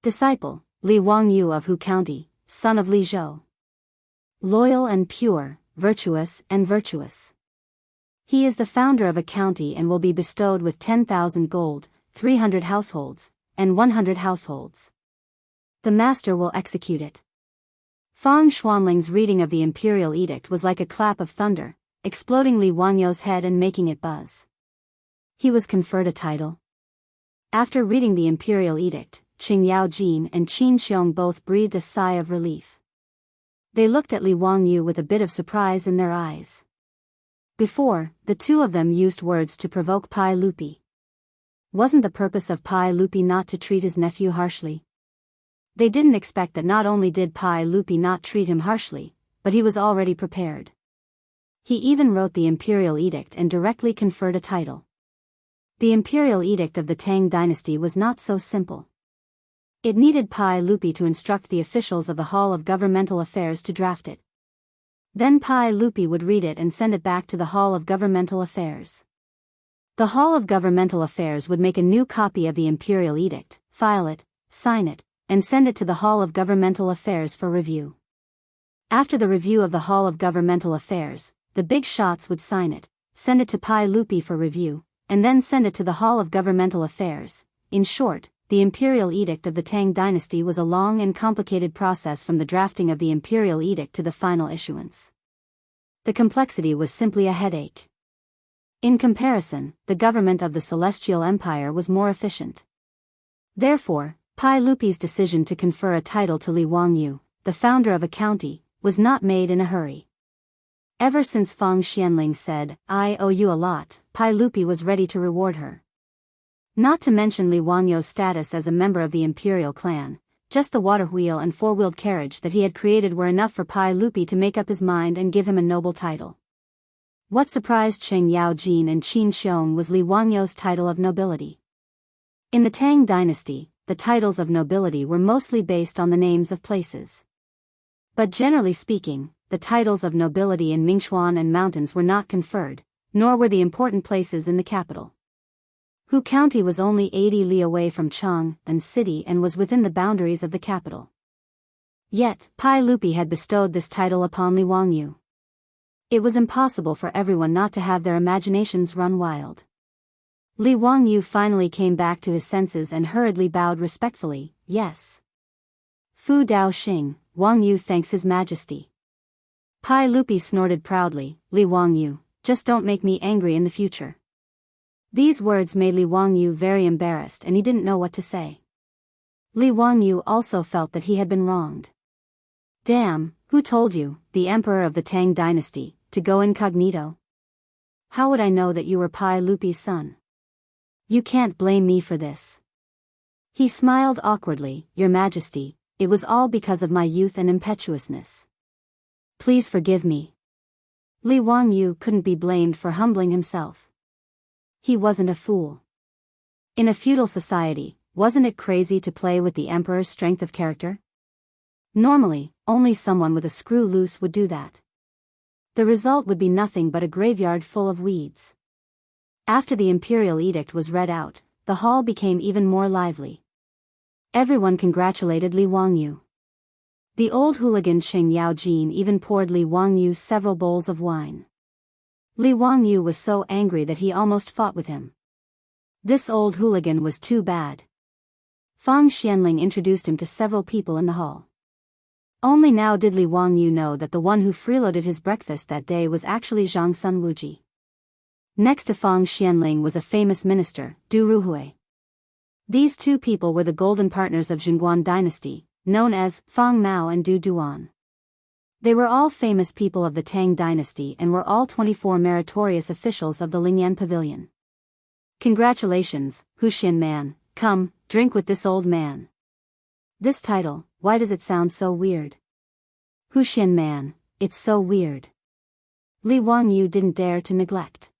Disciple, Li Wangyu of Hu County, son of Li Zhou. Loyal and pure, virtuous and virtuous. He is the founder of a county and will be bestowed with 10,000 gold, 300 households, and 100 households. The master will execute it. Fang Xuanling's reading of the Imperial Edict was like a clap of thunder, exploding Li Wangyou's head and making it buzz. He was conferred a title. After reading the Imperial Edict, Qing Yaojin and Qin Xiong both breathed a sigh of relief. They looked at Li Wangyu with a bit of surprise in their eyes. Before, the two of them used words to provoke Pai Lupi. Wasn't the purpose of Pai Lupi not to treat his nephew harshly? They didn't expect that not only did Pai Lupi not treat him harshly, but he was already prepared. He even wrote the Imperial Edict and directly conferred a title. The Imperial Edict of the Tang Dynasty was not so simple. It needed Pai Lupi to instruct the officials of the Hall of Governmental Affairs to draft it. Then Pai Lupi would read it and send it back to the Hall of Governmental Affairs. The Hall of Governmental Affairs would make a new copy of the Imperial Edict, file it, sign it, and send it to the Hall of Governmental Affairs for review. After the review of the Hall of Governmental Affairs, the big shots would sign it, send it to Pai Lupi for review, and then send it to the Hall of Governmental Affairs. In short, the Imperial Edict of the Tang Dynasty was a long and complicated process from the drafting of the Imperial Edict to the final issuance. The complexity was simply a headache. In comparison, the government of the Celestial Empire was more efficient. Therefore, Pai Lupi's decision to confer a title to Li Wangyu, the founder of a county, was not made in a hurry. Ever since Fang Xianling said, "I owe you a lot," Pai Lupi was ready to reward her. Not to mention Li Wangyou's status as a member of the imperial clan, just the water wheel and four-wheeled carriage that he had created were enough for Pai Lupi to make up his mind and give him a noble title. What surprised Qing Yaojin and Qin Xiong was Li Wangyou's title of nobility. In the Tang Dynasty, the titles of nobility were mostly based on the names of places. But generally speaking, the titles of nobility in Mingxuan and mountains were not conferred, nor were the important places in the capital. Hu County was only 80 li away from Chang'an City and was within the boundaries of the capital. Yet, Pai Lupi had bestowed this title upon Li Wangyu. It was impossible for everyone not to have their imaginations run wild. Li Wangyu finally came back to his senses and hurriedly bowed respectfully, "Yes." Fu Dao Xing, Wangyu thanks His Majesty. Pai Lupi snorted proudly, "Li Wangyu, just don't make me angry in the future." These words made Li Wangyu very embarrassed and he didn't know what to say. Li Wangyu also felt that he had been wronged. "Damn, who told you, the emperor of the Tang Dynasty, to go incognito? How would I know that you were Pai Lupi's son? You can't blame me for this." He smiled awkwardly, "Your Majesty, it was all because of my youth and impetuousness. Please forgive me." Li Wangyu couldn't be blamed for humbling himself. He wasn't a fool. In a feudal society, wasn't it crazy to play with the emperor's strength of character? Normally, only someone with a screw loose would do that. The result would be nothing but a graveyard full of weeds. After the imperial edict was read out, the hall became even more lively. Everyone congratulated Li Wangyu. The old hooligan Sheng Yaojin even poured Li Wangyu several bowls of wine. Li Wangyu was so angry that he almost fought with him. This old hooligan was too bad. Fang Xianling introduced him to several people in the hall. Only now did Li Wangyu know that the one who freeloaded his breakfast that day was actually Zhang Sun Wuji. Next to Fang Xianling was a famous minister, Du Ruhui. These two people were the golden partners of Jingguan dynasty, known as Fang Mao and Du Duan. They were all famous people of the Tang dynasty and were all 24 meritorious officials of the Lingyan Pavilion. Congratulations, Huxian man, come, drink with this old man. This title, why does it sound so weird? Huxian man, it's so weird. Li Wangyu didn't dare to neglect.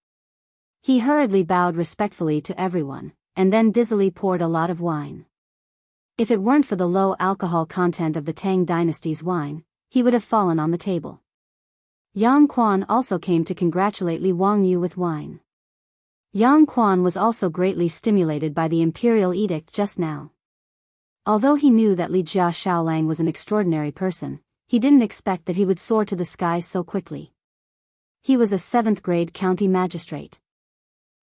He hurriedly bowed respectfully to everyone, and then dizzily poured a lot of wine. If it weren't for the low alcohol content of the Tang dynasty's wine, he would have fallen on the table. Yang Quan also came to congratulate Li Wangyu with wine. Yang Quan was also greatly stimulated by the imperial edict just now. Although he knew that Li Jia Shaolang was an extraordinary person, he didn't expect that he would soar to the skies so quickly. He was a 7th grade county magistrate.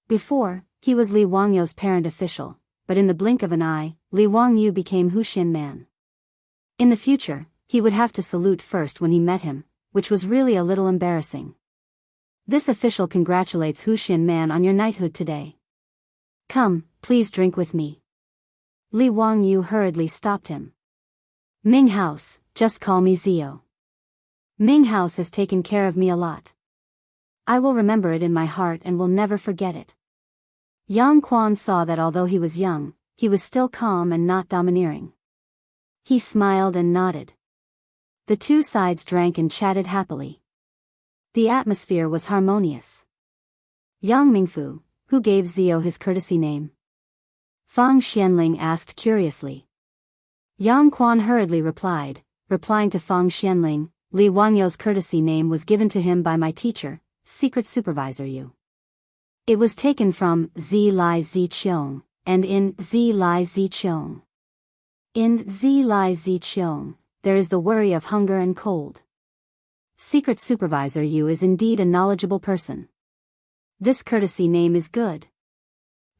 Before, he was Li Wangyu's parent official, but in the blink of an eye, Li Wangyu became Huxian man. In the future, he would have to salute first when he met him, which was really a little embarrassing. This official congratulates Huxian man on your knighthood today. Come, please drink with me. Li Wangyu hurriedly stopped him. Ming House, just call me Zio. Ming House has taken care of me a lot. I will remember it in my heart and will never forget it. Yang Quan saw that although he was young, he was still calm and not domineering. He smiled and nodded. The two sides drank and chatted happily. The atmosphere was harmonious. Yang Mingfu, who gave Zio his courtesy name? Fang Xianling asked curiously. Yang Quan hurriedly replied, replying to Fang Xianling, Li Wangyu's courtesy name was given to him by my teacher, secret supervisor Yu. It was taken from Zi Lai Zi Qiong, and in Zi Lai Zi Qiong. In Zi Lai Zi Qiong, there is the worry of hunger and cold. Secret supervisor Yu is indeed a knowledgeable person. This courtesy name is good.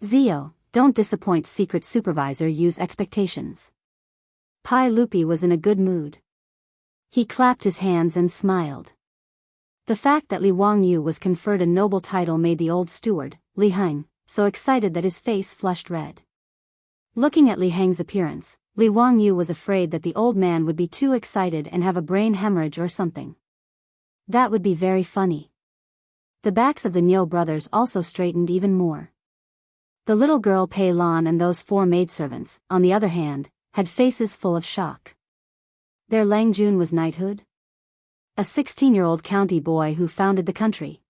Zio, don't disappoint secret supervisor Yu's expectations. Pai Lupi was in a good mood. He clapped his hands and smiled. The fact that Li Wangyu was conferred a noble title made the old steward, Li Heng, so excited that his face flushed red. Looking at Li Heng's appearance, Li Wangyu was afraid that the old man would be too excited and have a brain hemorrhage or something. That would be very funny. The backs of the Niu brothers also straightened even more. The little girl Pei Lan and those 4 maidservants, on the other hand, had faces full of shock. Their Lang Jun was knighthood? A 16-year-old county boy who founded the country.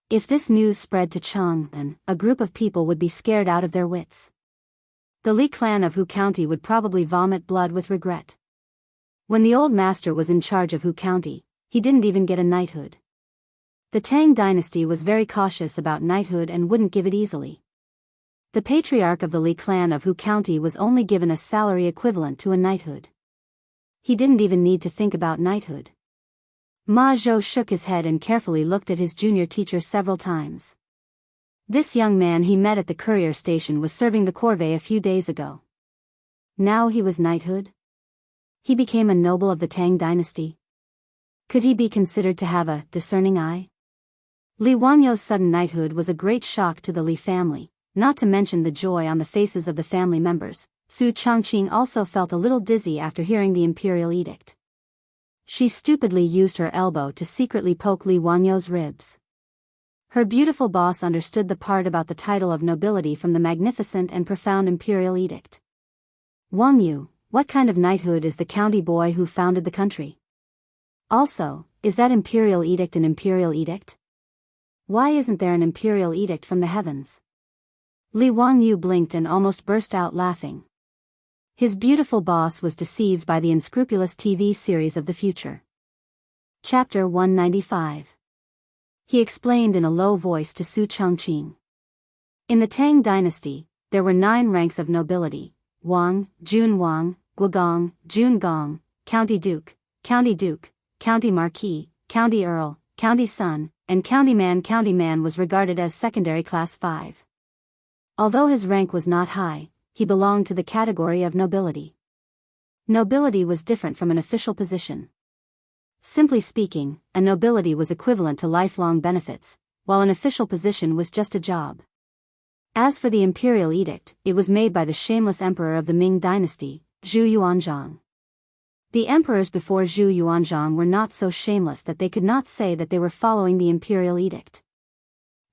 If this news spread to Chang'an, a group of people would be scared out of their wits. The Li clan of Hu County would probably vomit blood with regret. When the old master was in charge of Hu County, he didn't even get a knighthood. The Tang dynasty was very cautious about knighthood and wouldn't give it easily. The patriarch of the Li clan of Hu County was only given a salary equivalent to a knighthood. He didn't even need to think about knighthood. Ma Zhou shook his head and carefully looked at his junior teacher several times. This young man he met at the courier station was serving the corvée a few days ago. Now he was knighthood? He became a noble of the Tang dynasty? Could he be considered to have a discerning eye? Li Wangyu's sudden knighthood was a great shock to the Li family, not to mention the joy on the faces of the family members. Su Changqing also felt a little dizzy after hearing the imperial edict. She stupidly used her elbow to secretly poke Li Wangyu's ribs. Her beautiful boss understood the part about the title of nobility from the magnificent and profound imperial edict. Wangyu, what kind of knighthood is the county boy who founded the country? Also, is that imperial edict an imperial edict? Why isn't there an imperial edict from the heavens? Li Wangyu blinked and almost burst out laughing. His beautiful boss was deceived by the unscrupulous TV series of the future. Chapter 195. He explained in a low voice to Su Chongqing. In the Tang dynasty, there were 9 ranks of nobility: Wang, Jun Wang, Guogong, Jun Gong, County Duke, County Marquis, County Earl, County Son, and County Man. County Man was regarded as secondary class 5. Although his rank was not high, he belonged to the category of nobility. Nobility was different from an official position. Simply speaking, a nobility was equivalent to lifelong benefits, while an official position was just a job. As for the imperial edict, it was made by the shameless emperor of the Ming dynasty, Zhu Yuanzhang. The emperors before Zhu Yuanzhang were not so shameless that they could not say that they were following the imperial edict.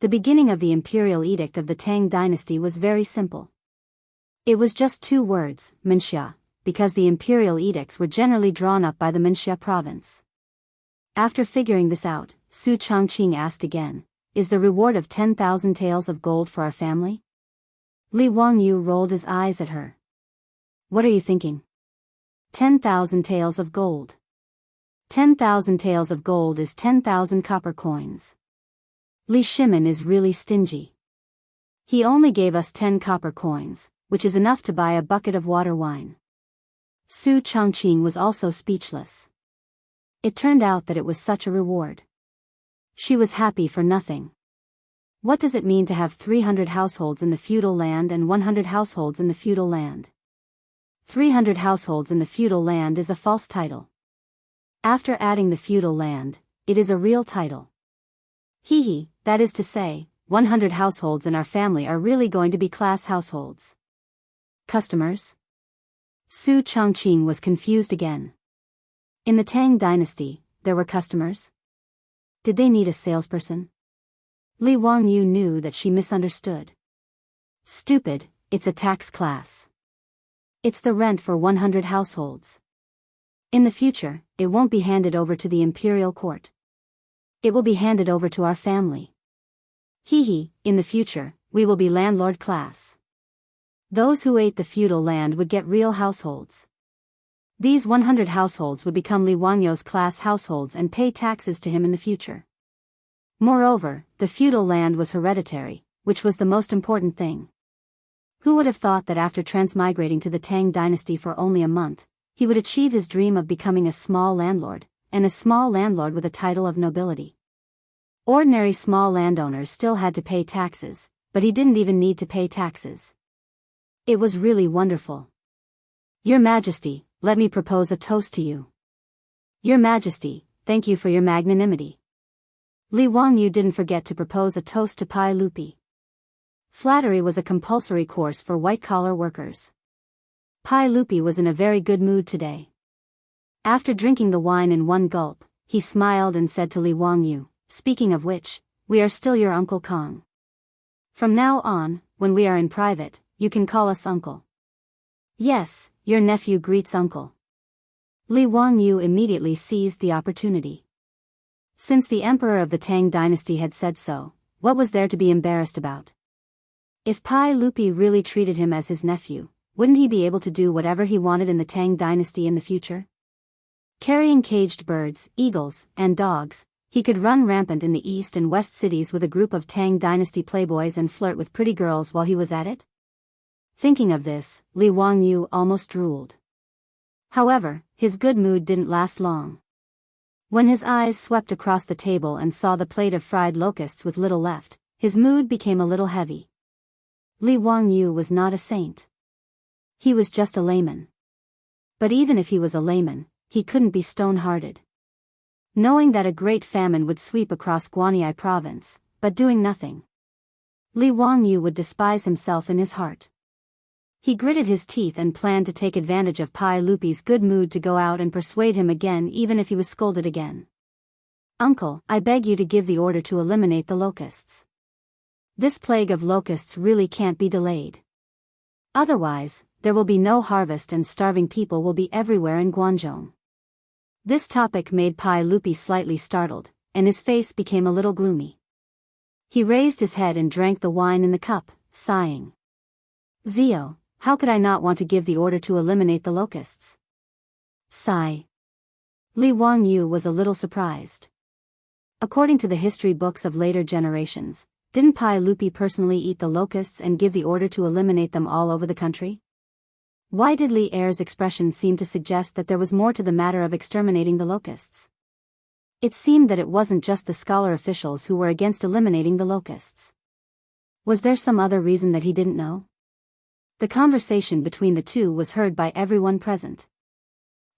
The beginning of the imperial edict of the Tang dynasty was very simple. It was just 2 words, Menxia, because the imperial edicts were generally drawn up by the Menxia province. After figuring this out, Su Chongqing asked again, "Is the reward of 10,000 taels of gold for our family?" Li Wangyu rolled his eyes at her. "What are you thinking? 10,000 taels of gold. 10,000 taels of gold is 10,000 copper coins. Li Shimin is really stingy. He only gave us 10 copper coins, which is enough to buy a bucket of water wine." Su Chongqing was also speechless. It turned out that it was such a reward. She was happy for nothing. What does it mean to have 300 households in the feudal land and 100 households in the feudal land? 300 households in the feudal land is a false title. After adding the feudal land, it is a real title. That is to say, 100 households in our family are really going to be class households. Customers? Su Chongqing was confused again. In the Tang dynasty, there were customers? Did they need a salesperson? Li Wangyu knew that she misunderstood. Stupid, it's a tax class. It's the rent for 100 households. In the future, it won't be handed over to the imperial court. It will be handed over to our family. In the future, we will be landlord class. Those who ate the feudal land would get real households. These 100 households would become Li Wangyu's class households and pay taxes to him in the future. Moreover, the feudal land was hereditary, which was the most important thing. Who would have thought that after transmigrating to the Tang dynasty for only a month, he would achieve his dream of becoming a small landlord, and a small landlord with a title of nobility? Ordinary small landowners still had to pay taxes, but he didn't even need to pay taxes. It was really wonderful. "Your Majesty, let me propose a toast to you." "Your Majesty, thank you for your magnanimity." Li Wangyu didn't forget to propose a toast to Pai Lupi. Flattery was a compulsory course for white-collar workers. Pai Lupi was in a very good mood today. After drinking the wine in one gulp, he smiled and said to Li Wangyu, "Speaking of which, we are still your Uncle Kong. From now on, when we are in private, you can call us uncle." "Yes, your nephew greets uncle." Li Wangyu immediately seized the opportunity. Since the emperor of the Tang dynasty had said so, what was there to be embarrassed about? If Pai Lupi really treated him as his nephew, wouldn't he be able to do whatever he wanted in the Tang dynasty in the future? Carrying caged birds, eagles, and dogs, he could run rampant in the east and west cities with a group of Tang dynasty playboys and flirt with pretty girls while he was at it? Thinking of this, Li Wangyu almost drooled. However, his good mood didn't last long. When his eyes swept across the table and saw the plate of fried locusts with little left, his mood became a little heavy. Li Wangyu was not a saint. He was just a layman. But even if he was a layman, he couldn't be stone-hearted. Knowing that a great famine would sweep across Guanyi province, but doing nothing, Li Wangyu would despise himself in his heart. He gritted his teeth and planned to take advantage of Pai Lupi's good mood to go out and persuade him again even if he was scolded again. "Uncle, I beg you to give the order to eliminate the locusts. This plague of locusts really can't be delayed. Otherwise, there will be no harvest and starving people will be everywhere in Guangzhou." This topic made Pai Lupi slightly startled, and his face became a little gloomy. He raised his head and drank the wine in the cup, sighing. "Zio, how could I not want to give the order to eliminate the locusts?" Sigh. Li Wangyu was a little surprised. According to the history books of later generations, didn't Pai Lupi personally eat the locusts and give the order to eliminate them all over the country? Why did Li Er's expression seem to suggest that there was more to the matter of exterminating the locusts? It seemed that it wasn't just the scholar officials who were against eliminating the locusts. Was there some other reason that he didn't know? The conversation between the two was heard by everyone present.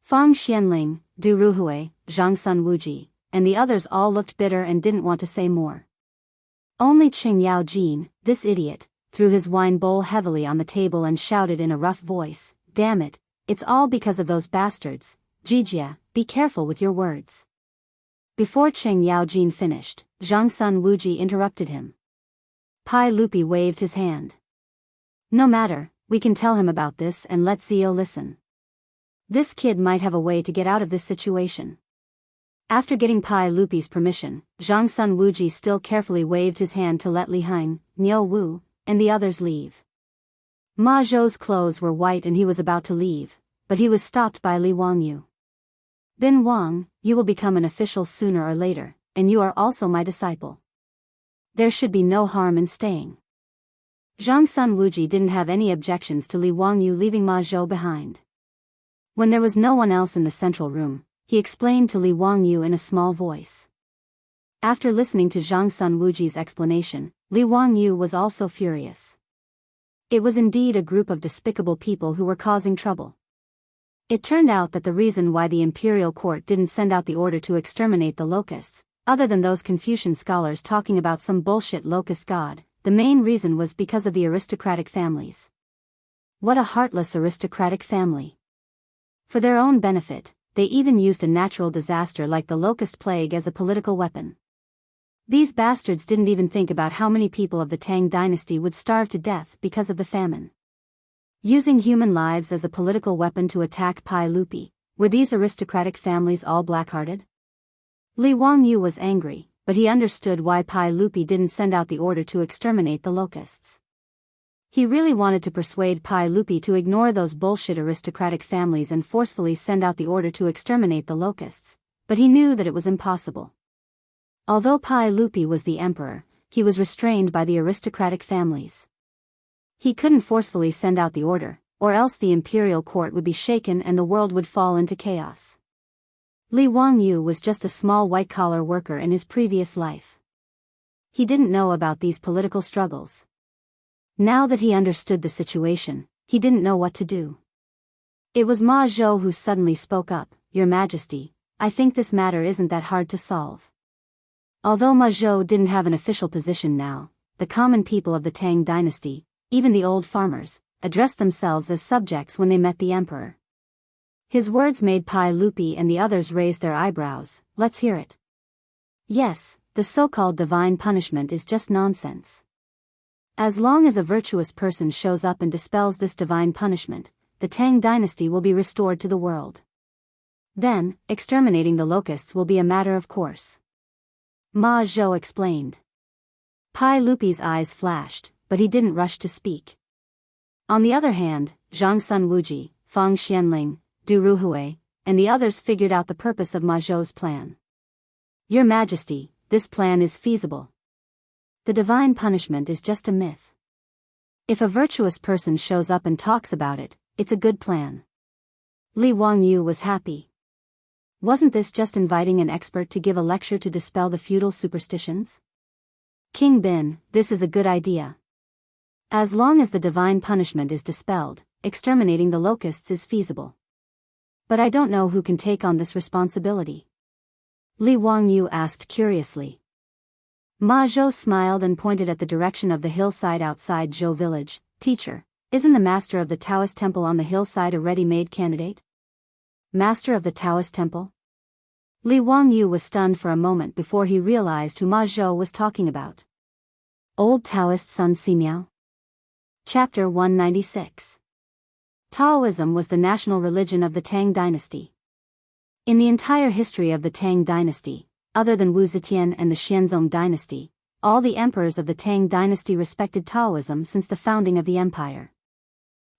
Fang Xianling, Du Ruhui, Zhang Sun Wuji, and the others all looked bitter and didn't want to say more. Only Qing Yao Jin, this idiot, threw his wine bowl heavily on the table and shouted in a rough voice, "Damn it, it's all because of those bastards. Jijia, be careful with your words." Before Qing Yao Jin finished, Zhang Sun Wuji interrupted him. Pai Lupi waved his hand. "No matter, we can tell him about this and let Zio listen. This kid might have a way to get out of this situation." After getting Pai Lupi's permission, Zhang Sun Wuji still carefully waved his hand to let Li Hein, Niu Wu, and the others leave. Ma Zhou's clothes were white and he was about to leave, but he was stopped by Li Wangyu. "Bin Wang, you will become an official sooner or later, and you are also my disciple. There should be no harm in staying." Zhang Sun Wuji didn't have any objections to Li Wangyu leaving Ma Zhou behind. When there was no one else in the central room, he explained to Li Wangyu in a small voice. After listening to Zhang Sun Wuji's explanation, Li Wangyu was also furious. It was indeed a group of despicable people who were causing trouble. It turned out that the reason why the imperial court didn't send out the order to exterminate the locusts, other than those Confucian scholars talking about some bullshit locust god, the main reason was because of the aristocratic families. What a heartless aristocratic family. For their own benefit, they even used a natural disaster like the locust plague as a political weapon. These bastards didn't even think about how many people of the Tang dynasty would starve to death because of the famine. Using human lives as a political weapon to attack Pai Lupi, were these aristocratic families all black-hearted? Li Wangyu was angry, but he understood why Pai Lupi didn't send out the order to exterminate the locusts. He really wanted to persuade Pai Lupi to ignore those bullshit aristocratic families and forcefully send out the order to exterminate the locusts, but he knew that it was impossible. Although Pai Lupi was the emperor, he was restrained by the aristocratic families. He couldn't forcefully send out the order, or else the imperial court would be shaken and the world would fall into chaos. Li Wangyu was just a small white-collar worker in his previous life. He didn't know about these political struggles. Now that he understood the situation, he didn't know what to do. It was Ma Zhou who suddenly spoke up, "Your Majesty, I think this matter isn't that hard to solve." Although Ma Zhou didn't have an official position now, the common people of the Tang dynasty, even the old farmers, addressed themselves as subjects when they met the emperor. His words made Pai Lupi and the others raise their eyebrows. "Let's hear it." "Yes, the so-called divine punishment is just nonsense. As long as a virtuous person shows up and dispels this divine punishment, the Tang dynasty will be restored to the world. Then, exterminating the locusts will be a matter of course." Ma Zhou explained. Pai Lupi's eyes flashed, but he didn't rush to speak. On the other hand, Zhang Sun Wuji, Fang Xianling, Du Ruhui, and the others figured out the purpose of Ma Zhou's plan. "Your Majesty, this plan is feasible. The divine punishment is just a myth. If a virtuous person shows up and talks about it, it's a good plan." Li Wangyu was happy. Wasn't this just inviting an expert to give a lecture to dispel the feudal superstitions? "King Bin, this is a good idea. As long as the divine punishment is dispelled, exterminating the locusts is feasible. But I don't know who can take on this responsibility." Li Wangyu asked curiously. Ma Zhou smiled and pointed at the direction of the hillside outside Zhou village. "Teacher, isn't the master of the Taoist temple on the hillside a ready-made candidate?" "Master of the Taoist temple?" Li Wangyu was stunned for a moment before he realized who Ma Zhou was talking about. Old Taoist Sun Simiao. Chapter 196. Taoism was the national religion of the Tang dynasty. In the entire history of the Tang dynasty, other than Wu Zetian and the Xianzong dynasty, all the emperors of the Tang dynasty respected Taoism since the founding of the empire.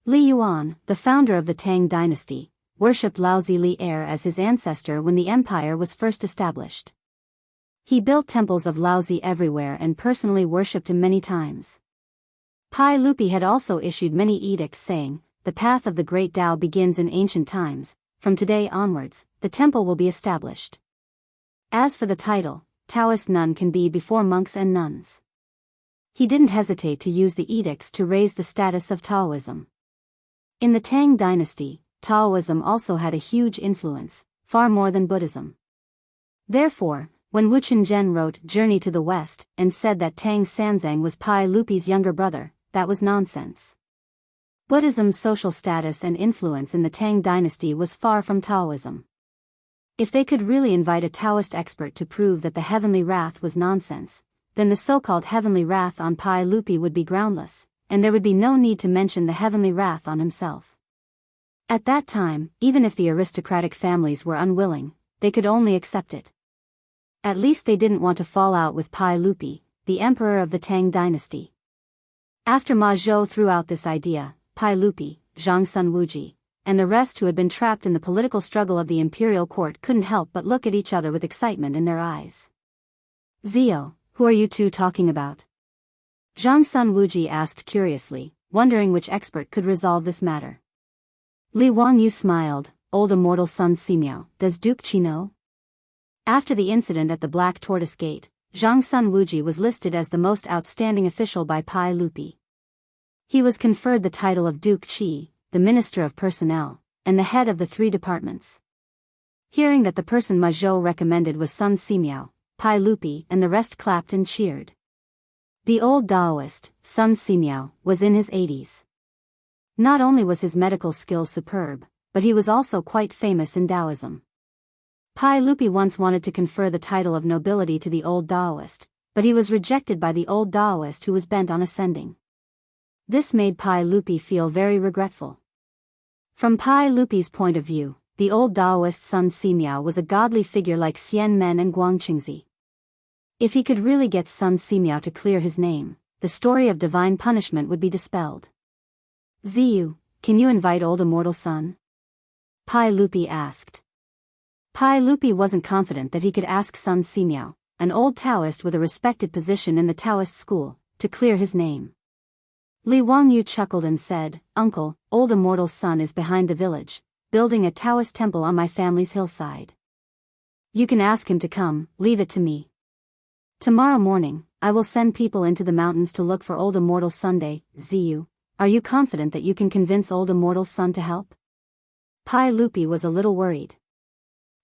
Li Yuan, the founder of the Tang dynasty, worshipped Lao Li Er as his ancestor when the empire was first established. He built temples of Lao Zi everywhere and personally worshipped him many times. Pai Lupi had also issued many edicts saying, "The path of the great Tao begins in ancient times, from today onwards, the temple will be established." As for the title, Taoist nun can be before monks and nuns. He didn't hesitate to use the edicts to raise the status of Taoism. In the Tang dynasty, Taoism also had a huge influence, far more than Buddhism. Therefore, when Wu Qinzhen wrote Journey to the West and said that Tang Sanzang was Pai Lupi's younger brother, that was nonsense. Buddhism's social status and influence in the Tang dynasty was far from Taoism. If they could really invite a Taoist expert to prove that the heavenly wrath was nonsense, then the so-called heavenly wrath on Pai Lupi would be groundless, and there would be no need to mention the heavenly wrath on himself. At that time, even if the aristocratic families were unwilling, they could only accept it. At least they didn't want to fall out with Pai Lupi, the emperor of the Tang dynasty. After Ma Zhou threw out this idea, Pai Lupi, Zhang Sun Wuji, and the rest who had been trapped in the political struggle of the imperial court couldn't help but look at each other with excitement in their eyes. "Zio, who are you two talking about?" Zhang Sun Wuji asked curiously, wondering which expert could resolve this matter. Li Wangyu smiled, "Old immortal Sun Simiao, does Duke Qi know?" After the incident at the Black Tortoise Gate, Zhang Sun Wuji was listed as the most outstanding official by Pai Lupi. He was conferred the title of Duke Qi, the Minister of Personnel, and the head of the 3 departments. Hearing that the person Ma Zhou recommended was Sun Simiao, Pai Lupi and the rest clapped and cheered. The old Taoist, Sun Simiao, was in his 80s. Not only was his medical skills superb, but he was also quite famous in Taoism. Pai Lupi once wanted to confer the title of nobility to the old Taoist, but he was rejected by the old Taoist who was bent on ascending. This made Pai Lupi feel very regretful. From Pai Lupi's point of view, the old Taoist Sun Simiao was a godly figure like Xian Men and Guang Qingzi. If he could really get Sun Simiao to clear his name, the story of divine punishment would be dispelled. "Ziyu, can you invite old immortal Sun?" Pai Lupi asked. Pai Lupi wasn't confident that he could ask Sun Simiao, an old Taoist with a respected position in the Taoist school, to clear his name. Li Wangyu chuckled and said, "Uncle, old immortal Sun is behind the village, building a Taoist temple on my family's hillside. You can ask him to come, leave it to me. Tomorrow morning, I will send people into the mountains to look for old immortal Sunday. Ziyu, are you confident that you can convince old immortal Sun to help?" Pai Lupi was a little worried.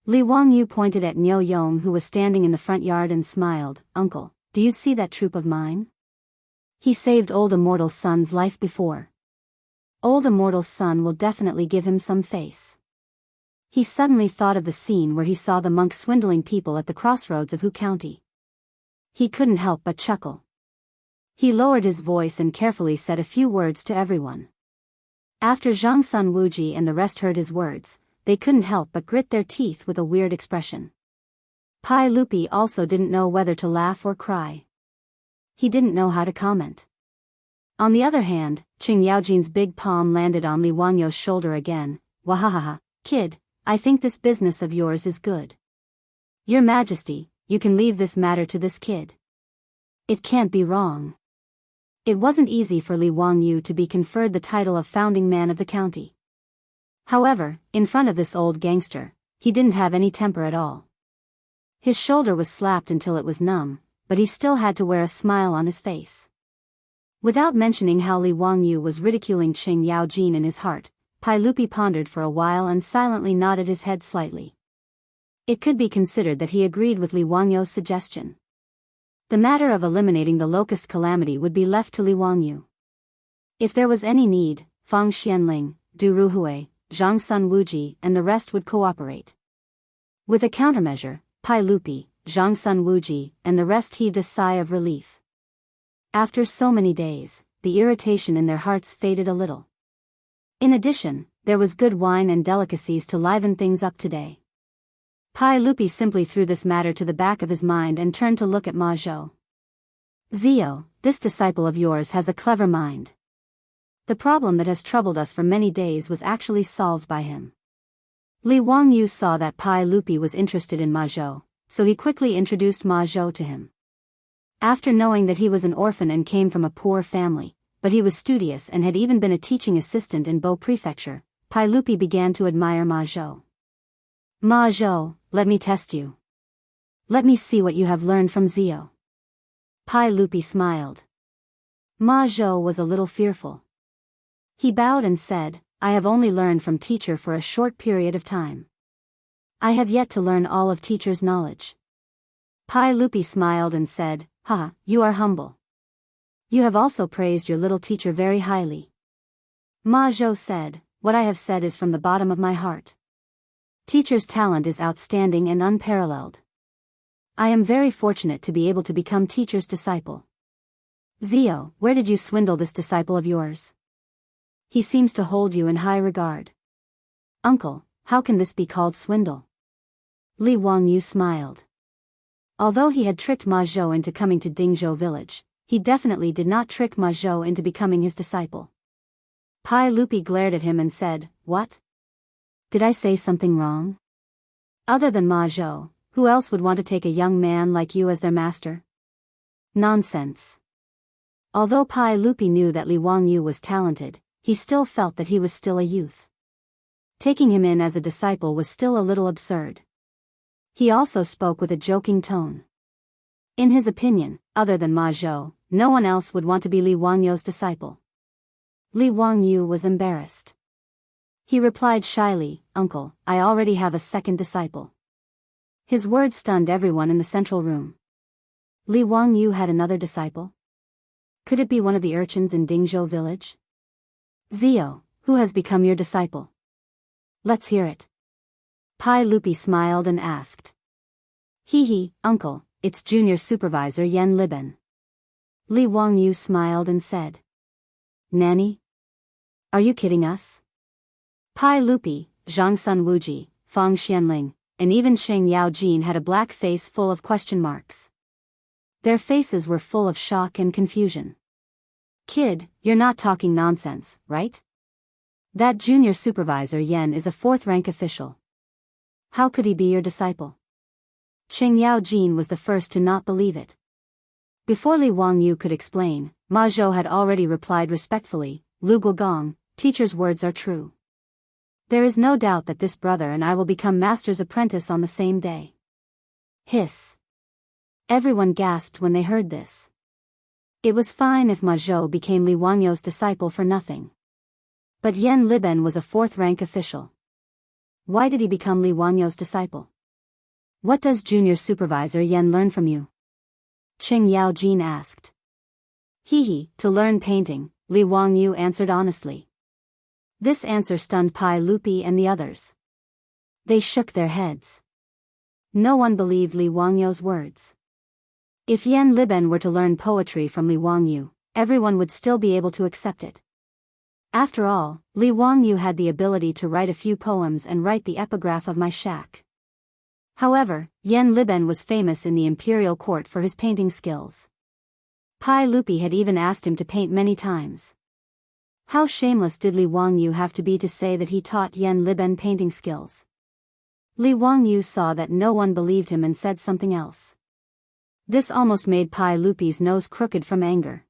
Li Wangyu pointed at Niu Yong who was standing in the front yard and smiled, "Uncle, do you see that troop of mine? He saved old immortal Sun's life before. Old immortal Sun will definitely give him some face." He suddenly thought of the scene where he saw the monk swindling people at the crossroads of Hu County. He couldn't help but chuckle. He lowered his voice and carefully said a few words to everyone. After Zhang Sun Wuji and the rest heard his words, they couldn't help but grit their teeth with a weird expression. Pai Lupi also didn't know whether to laugh or cry. He didn't know how to comment. On the other hand, Qing Yaojin's big palm landed on Li Wangyu's shoulder again. "Wahahaha, kid, I think this business of yours is good. Your Majesty, you can leave this matter to this kid. It can't be wrong." It wasn't easy for Li Wangyu to be conferred the title of founding man of the county. However, in front of this old gangster, he didn't have any temper at all. His shoulder was slapped until it was numb, but he still had to wear a smile on his face. Without mentioning how Li Wangyu was ridiculing Qing Yaojin in his heart, Pai Lupi pondered for a while and silently nodded his head slightly. It could be considered that he agreed with Li Wangyu's suggestion. The matter of eliminating the locust calamity would be left to Li Wangyu. If there was any need, Fang Xianling, Du Ruhui, Zhang Sun Wuji and the rest would cooperate. With a countermeasure, Pai Lupi, Zhang Sun Wuji and the rest heaved a sigh of relief. After so many days, the irritation in their hearts faded a little. In addition, there was good wine and delicacies to liven things up today. Pai Lupi simply threw this matter to the back of his mind and turned to look at Ma Zhou. "Zio, this disciple of yours has a clever mind. The problem that has troubled us for many days was actually solved by him. Li Wangyu saw that Pai Lupi was interested in Ma Zhou, so he quickly introduced Ma Zhou to him. After knowing that he was an orphan and came from a poor family, but he was studious and had even been a teaching assistant in Bo Prefecture, Pai Lupi began to admire Ma Zhou. Ma Zhou, let me test you. Let me see what you have learned from Zio. Pai Lupi smiled. Ma Zhou was a little fearful. He bowed and said, I have only learned from teacher for a short period of time. I have yet to learn all of teacher's knowledge. Pai Lupi smiled and said, Ha, you are humble. You have also praised your little teacher very highly. Ma Zhou said, what I have said is from the bottom of my heart. Teacher's talent is outstanding and unparalleled. I am very fortunate to be able to become teacher's disciple. Zio, where did you swindle this disciple of yours? He seems to hold you in high regard. Uncle, how can this be called swindle? Li Wangyu smiled. Although he had tricked Ma Zhou into coming to Dingzhou village, he definitely did not trick Ma Zhou into becoming his disciple. Pai Lupi glared at him and said, What? Did I say something wrong? Other than Ma Zhou, who else would want to take a young man like you as their master? Nonsense. Although Pai Lupi knew that Li Wangyu was talented, he still felt that he was still a youth. Taking him in as a disciple was still a little absurd. He also spoke with a joking tone. In his opinion, other than Ma Zhou, no one else would want to be Li Wangyu's disciple. Li Wangyu was embarrassed. He replied shyly, Uncle, I already have a second disciple. His words stunned everyone in the central room. Li Wangyu had another disciple? Could it be one of the urchins in Dingzhou village? Zio, who has become your disciple? Let's hear it. Pai Lupi smiled and asked. He, Uncle, it's junior supervisor Yen Liben. Li Wangyu smiled and said. Nanny? Are you kidding us? Pai Lupi, Zhang Sun Wuji, Fang Xianling, and even Sheng Yaojin had a black face full of question marks. Their faces were full of shock and confusion. Kid, you're not talking nonsense, right? That junior supervisor Yen is a fourth-rank official. How could he be your disciple? Sheng Yaojin was the first to not believe it. Before Li Wangyu could explain, Ma Zhou had already replied respectfully, Lu Guogong, teacher's words are true. There is no doubt that this brother and I will become master's apprentice on the same day. Hiss. Everyone gasped when they heard this. It was fine if Ma Zhou became Li Wangyu's disciple for nothing. But Yen Liben was a fourth-rank official. Why did he become Li Wangyu's disciple? What does junior supervisor Yen learn from you? Qing Yaojin asked. To learn painting, Li Wangyu answered honestly. This answer stunned Pai Lupi and the others. They shook their heads. No one believed Li Wangyu's words. If Yen Liben were to learn poetry from Li Wangyu, everyone would still be able to accept it. After all, Li Wangyu had the ability to write a few poems and write the epigraph of my shack. However, Yen Liben was famous in the imperial court for his painting skills. Pai Lupi had even asked him to paint many times. How shameless did Li Wangyu have to be to say that he taught Yen Liben painting skills? Li Wangyu saw that no one believed him and said something else. This almost made Pai Lupi's nose crooked from anger.